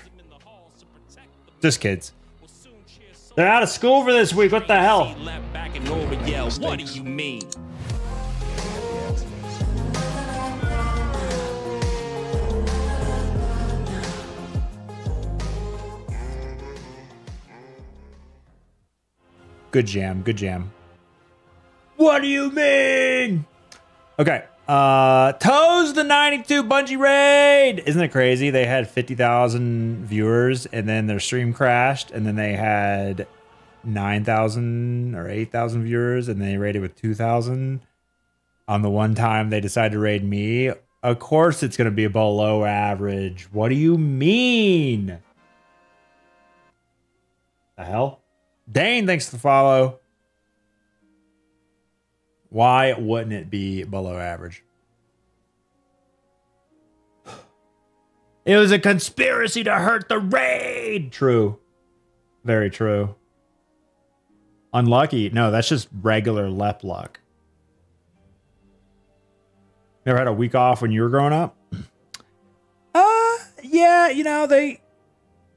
Speaker 1: just kids. They're out of school for this week. What the hell?
Speaker 3: What do you mean?
Speaker 1: Good jam, good jam. What do you mean? Okay. Toes the 92 Bungie raid. Isn't it crazy? They had 50,000 viewers and then their stream crashed and then they had 9,000 or 8,000 viewers and they raided with 2,000 on the one time they decided to raid me. Of course it's going to be below average. What do you mean? The hell? Dane, thanks for the follow. Why wouldn't it be below average? It was a conspiracy to hurt the raid. True. Very true. Unlucky. No, that's just regular Lep luck. Never had a week off when you were growing up? Yeah, you know, they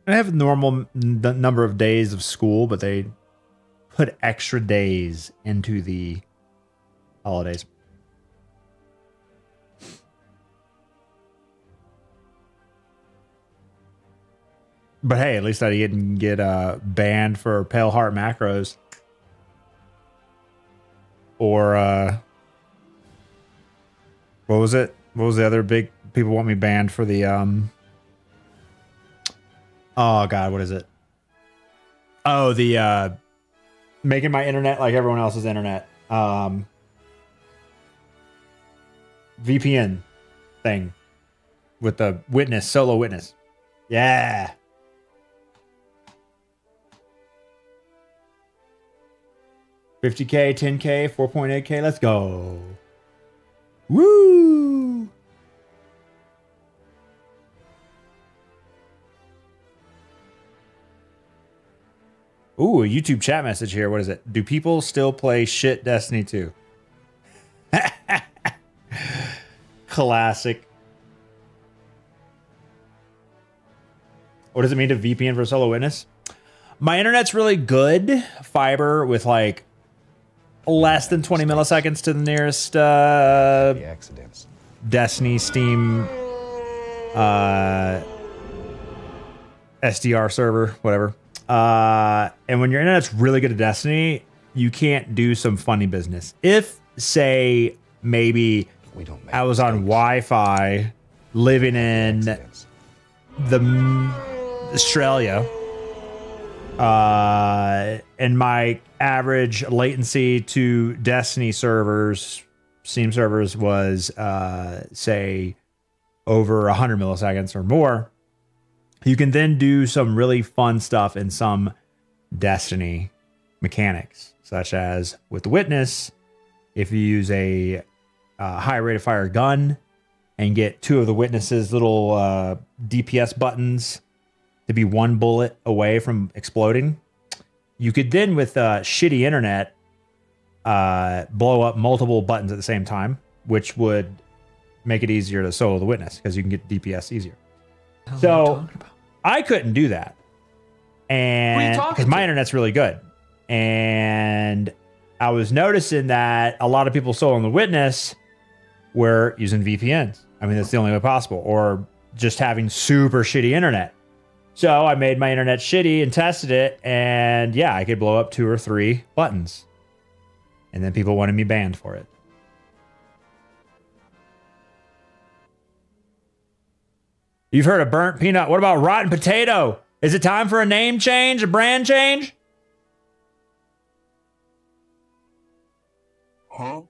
Speaker 1: have a normal number of days of school, but they put extra days into the holidays. But hey, at least I didn't get banned for Pale Heart macros. Or what was it? What was the other big people want me banned for the oh god, what is it? Oh, the making my internet like everyone else's internet. VPN thing with the witness, solo witness. Yeah. $50K, $10K, 4.8K. Let's go. Woo! Ooh, a YouTube chat message here. What is it? Do people still play shit Destiny 2? Classic. What does it mean to VPN for solo witness? My internet's really good. Fiber with like less than 20 milliseconds to the nearest
Speaker 7: accidents.
Speaker 1: Destiny, Steam, SDR server, whatever. And when your internet's really good at Destiny, you can't do some funny business. If, say, maybe I was on Wi-Fi living in Australia, and my average latency to Destiny servers, Steam servers, was say over 100 milliseconds or more, you can then do some really fun stuff in some Destiny mechanics, such as with the Witness, if you use a high rate of fire gun and get two of the Witness's little DPS buttons to be one bullet away from exploding. You could then, with shitty internet, blow up multiple buttons at the same time, which would make it easier to solo the witness because you can get DPS easier. So I couldn't do that, and because my internet's really good, and I was noticing that a lot of people soloing the witness were using VPNs. I mean, that's the only way possible, or just having super shitty internet. So I made my internet shitty and tested it, and yeah, I could blow up 2 or 3 buttons, and then people wanted me banned for it. You've heard of burnt peanut. What about rotten potato? Is it time for a name change, a brand change?
Speaker 10: Huh?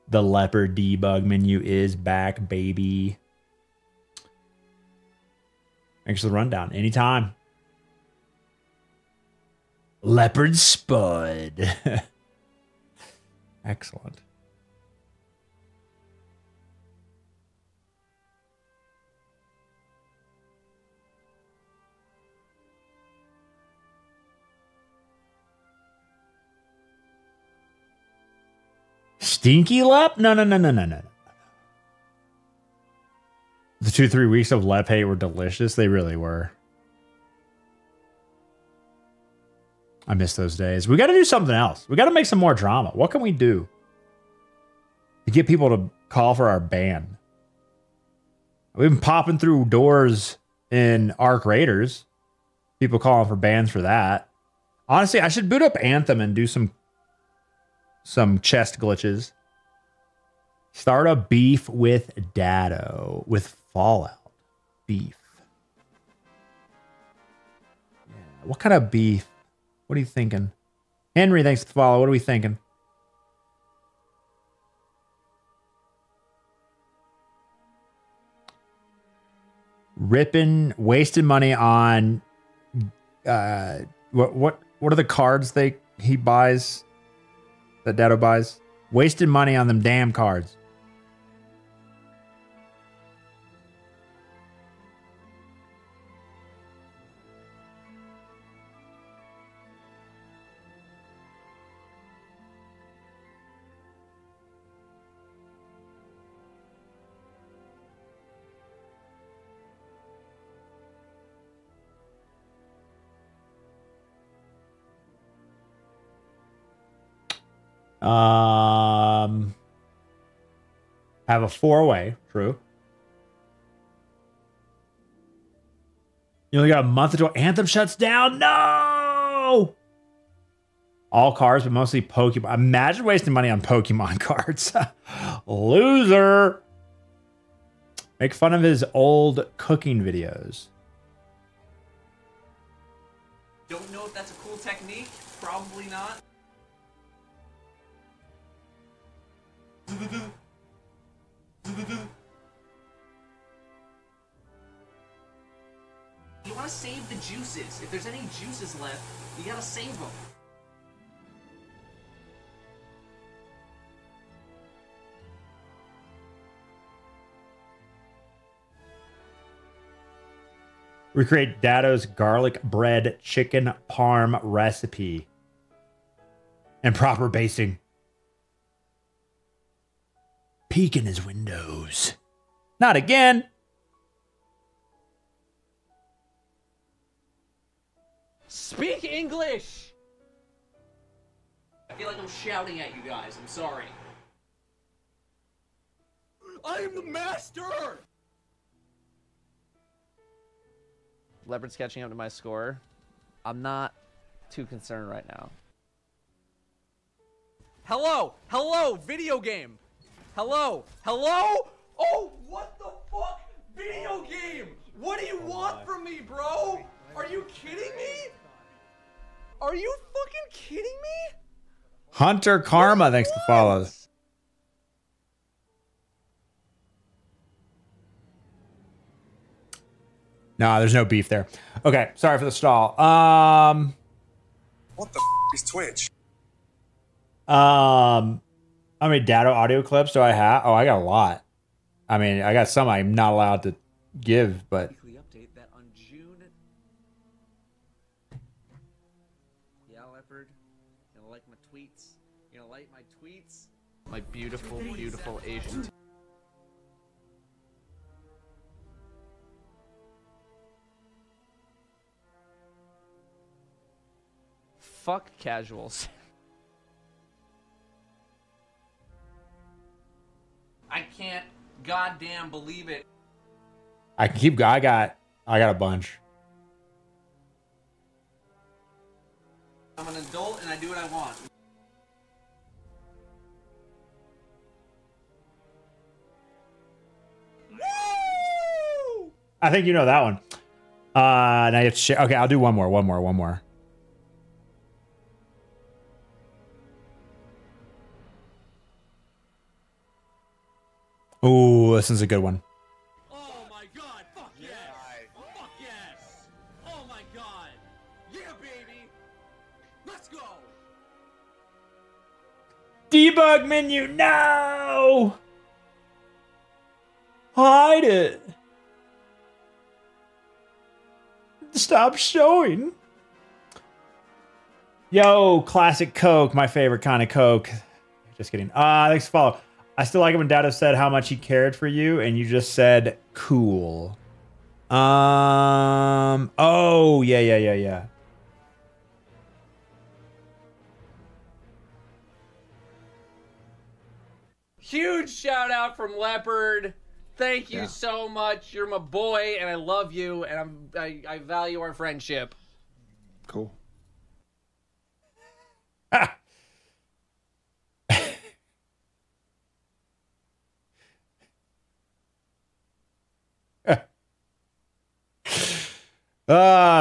Speaker 1: The leopard debug menu is back, baby. Thanks for the rundown. Anytime. Leopard Spud. Excellent. Stinky Lep? No. The 2-3 weeks of Lep hate were delicious. They really were. I miss those days. We got to do something else. We got to make some more drama. What can we do to get people to call for our ban? We've been popping through doors in Arc Raiders. People calling for bans for that. Honestly, I should boot up Anthem and do some chest glitches. Start a beef with Dado with Fallout. Beef. Yeah. What kind of beef? What are you thinking? Henry, thanks for the follow. What are we thinking? Ripping, wasting money on what are the cards he buys? That Dado buys? Wasting money on them damn cards. Have a 4-way, true. You only got a month until Anthem shuts down? No! All cards, but mostly Pokemon. Imagine wasting money on Pokemon cards. Loser! Make fun of his old cooking videos.
Speaker 5: Don't know if that's a cool technique. Probably not. You want to save the juices. If there's any juices left, you gotta save them.
Speaker 1: Recreate Dado's garlic bread chicken parm recipe. And proper basting. Peek in his windows. Not again.
Speaker 5: Speak English! I feel like I'm shouting at you guys. I'm sorry.
Speaker 2: I am the master!
Speaker 5: Leopard's catching up to my score. I'm not too concerned right now. Hello! Hello! Video game! Hello! Hello! Oh, what the fuck? Video game! What do you want from me, bro? Are you kidding me? Are you fucking kidding me?
Speaker 1: Hunter Karma, thanks for follows. No, there's no beef there. Okay, sorry for the stall.
Speaker 10: What the is Twitch?
Speaker 1: How many Dado audio clips do I have? Oh, I got a lot. I mean, I got some I'm not allowed to give, but
Speaker 5: Weekly update that on June. Yeah, Leopard. You gonna like my tweets? You gonna like my tweets? My beautiful, beautiful Asian. Fuck casuals. I can't goddamn believe it.
Speaker 1: I can keep. I got a bunch.
Speaker 5: I'm an adult and I do what I want.
Speaker 1: I think you know that one. Now you have to share. Okay, I'll do one more. Ooh, this is a good one.
Speaker 5: Oh my god, fuck yes! Fuck yes! Oh my god! Yeah, baby! Let's go!
Speaker 1: Debug menu, no! Hide it. Stop showing. Yo, classic Coke, my favorite kind of Coke. Just kidding. Thanks for follow. I still like it when Dada said how much he cared for you, and you just said cool. Oh, yeah.
Speaker 5: Huge shout out from Leopard. Thank you so much. You're my boy, and I love you, and I value our friendship.
Speaker 1: Cool.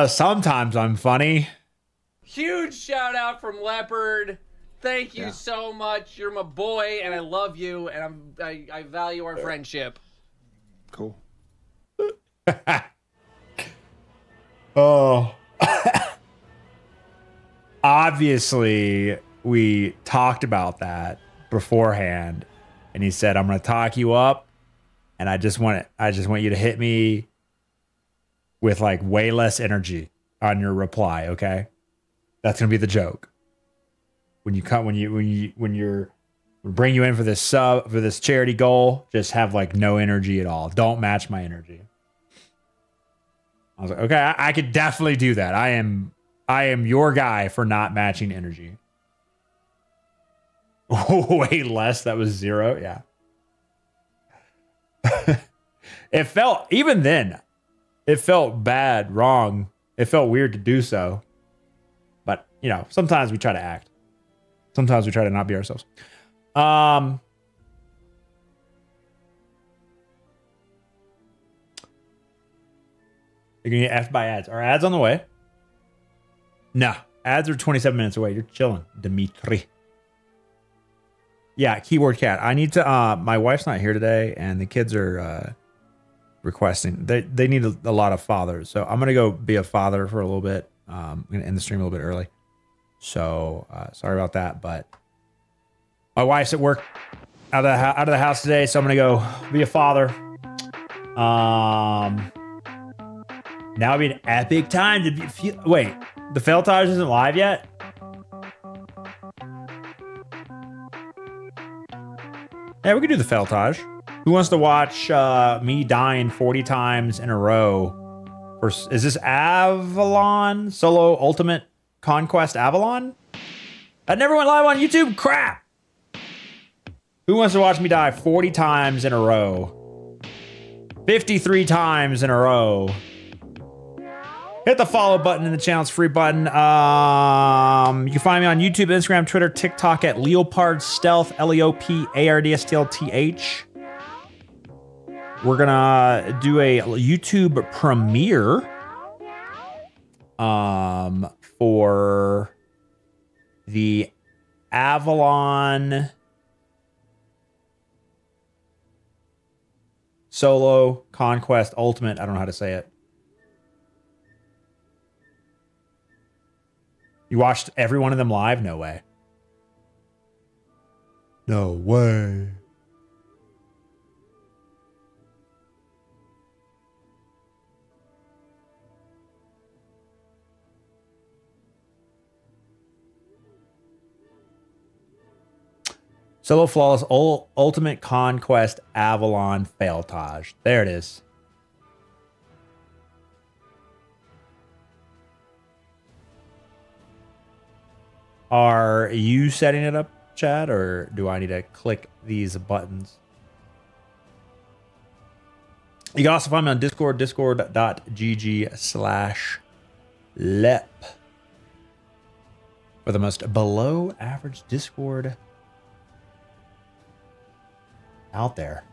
Speaker 1: Sometimes I'm funny.
Speaker 5: Huge shout out from Leopard. Thank you so much. You're my boy, and I love you, and I value our friendship.
Speaker 1: Cool. Oh. Obviously, we talked about that beforehand, and he said, "I'm going to talk you up, and I just want you to hit me with like way less energy on your reply, okay? That's going to be the joke. When you're bring you in for this charity goal, just have like no energy at all. Don't match my energy." I was like, okay, I could definitely do that. I am your guy for not matching energy. Way less. That was 0. Yeah. It felt, even then, it felt bad, wrong. It felt weird to do so. But, you know, sometimes we try to act. Sometimes we try to not be ourselves. You're going to get F'd by ads. Are ads on the way? No. Ads are 27 minutes away. You're chilling, Dimitri. Yeah, keyboard cat. I need to... my wife's not here today, and the kids are requesting. They need a lot of fathers. So I'm going to go be a father for a little bit. I'm going to end the stream a little bit early. So sorry about that, but my wife's at work out of the house today, so I'm going to go be a father. Now would be an epic time to be... Wait, the Failtage isn't live yet? Yeah, we could do the Failtage. Who wants to watch me dying 40 times in a row? Is this Avalon? Solo Ultimate Conquest Avalon? That never went live on YouTube? Crap! Who wants to watch me die 40 times in a row? 53 times in a row. Hit the follow button in the channel's free button. You can find me on YouTube, Instagram, Twitter, TikTok at Leopard Stealth, LeopArdstlth. We're gonna do a YouTube premiere for the Avalon Solo Conquest Ultimate. I don't know how to say it. You watched every one of them live? No way. No way. Solo Flawless Ultimate Conquest Avalon Failtage. There it is. Are you setting it up, Chad, or do I need to click these buttons? You can also find me on Discord, discord.gg/lep. For the most below average Discord out there.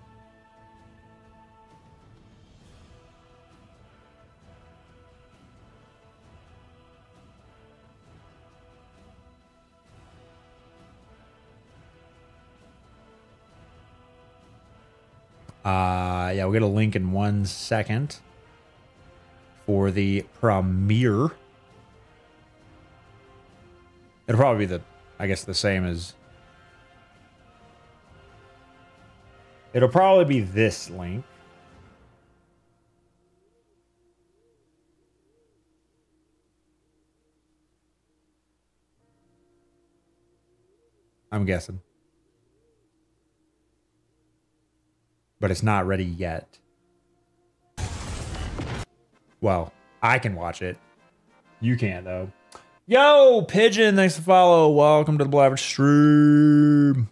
Speaker 1: Yeah, we'll get a link in 1 second for the premiere. It'll probably be I guess the same as... It'll probably be this link. I'm guessing. But it's not ready yet. Well, I can watch it. You can't, though. Yo, Pigeon, thanks for the follow. Welcome to the Below Average stream.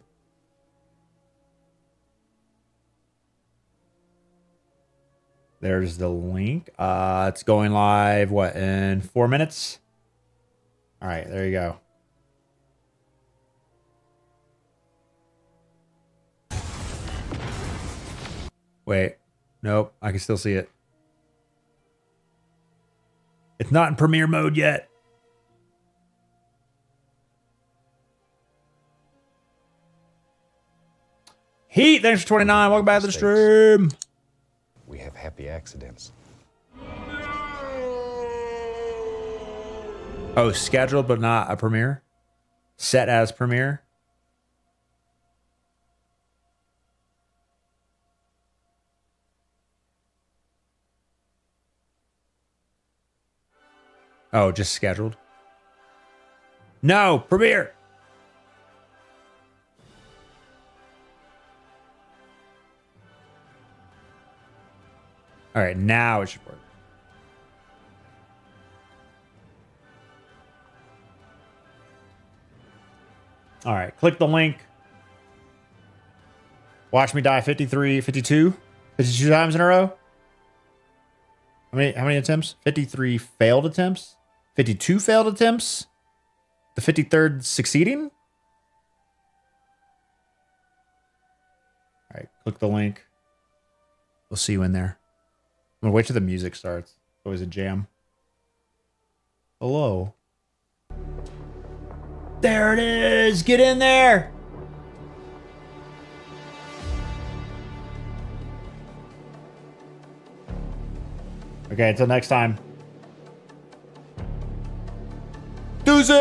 Speaker 1: There's the link. It's going live, what, in 4 minutes? All right, there you go. Wait, nope, I can still see it. It's not in premiere mode yet. Heat, thanks for 29. Welcome back to the stream.
Speaker 7: We have happy accidents.
Speaker 1: Oh, scheduled but not a premiere? Set as premiere? Oh, just scheduled? No, premiere! All right, now it should work. All right, click the link. Watch me die 53 times in a row. How many attempts? 53 failed attempts? 52 failed attempts? The 53rd succeeding? All right, click the link. We'll see you in there. I'm gonna wait till the music starts. It's always a jam. Hello. There it is. Get in there. Okay, until next time. Deuces.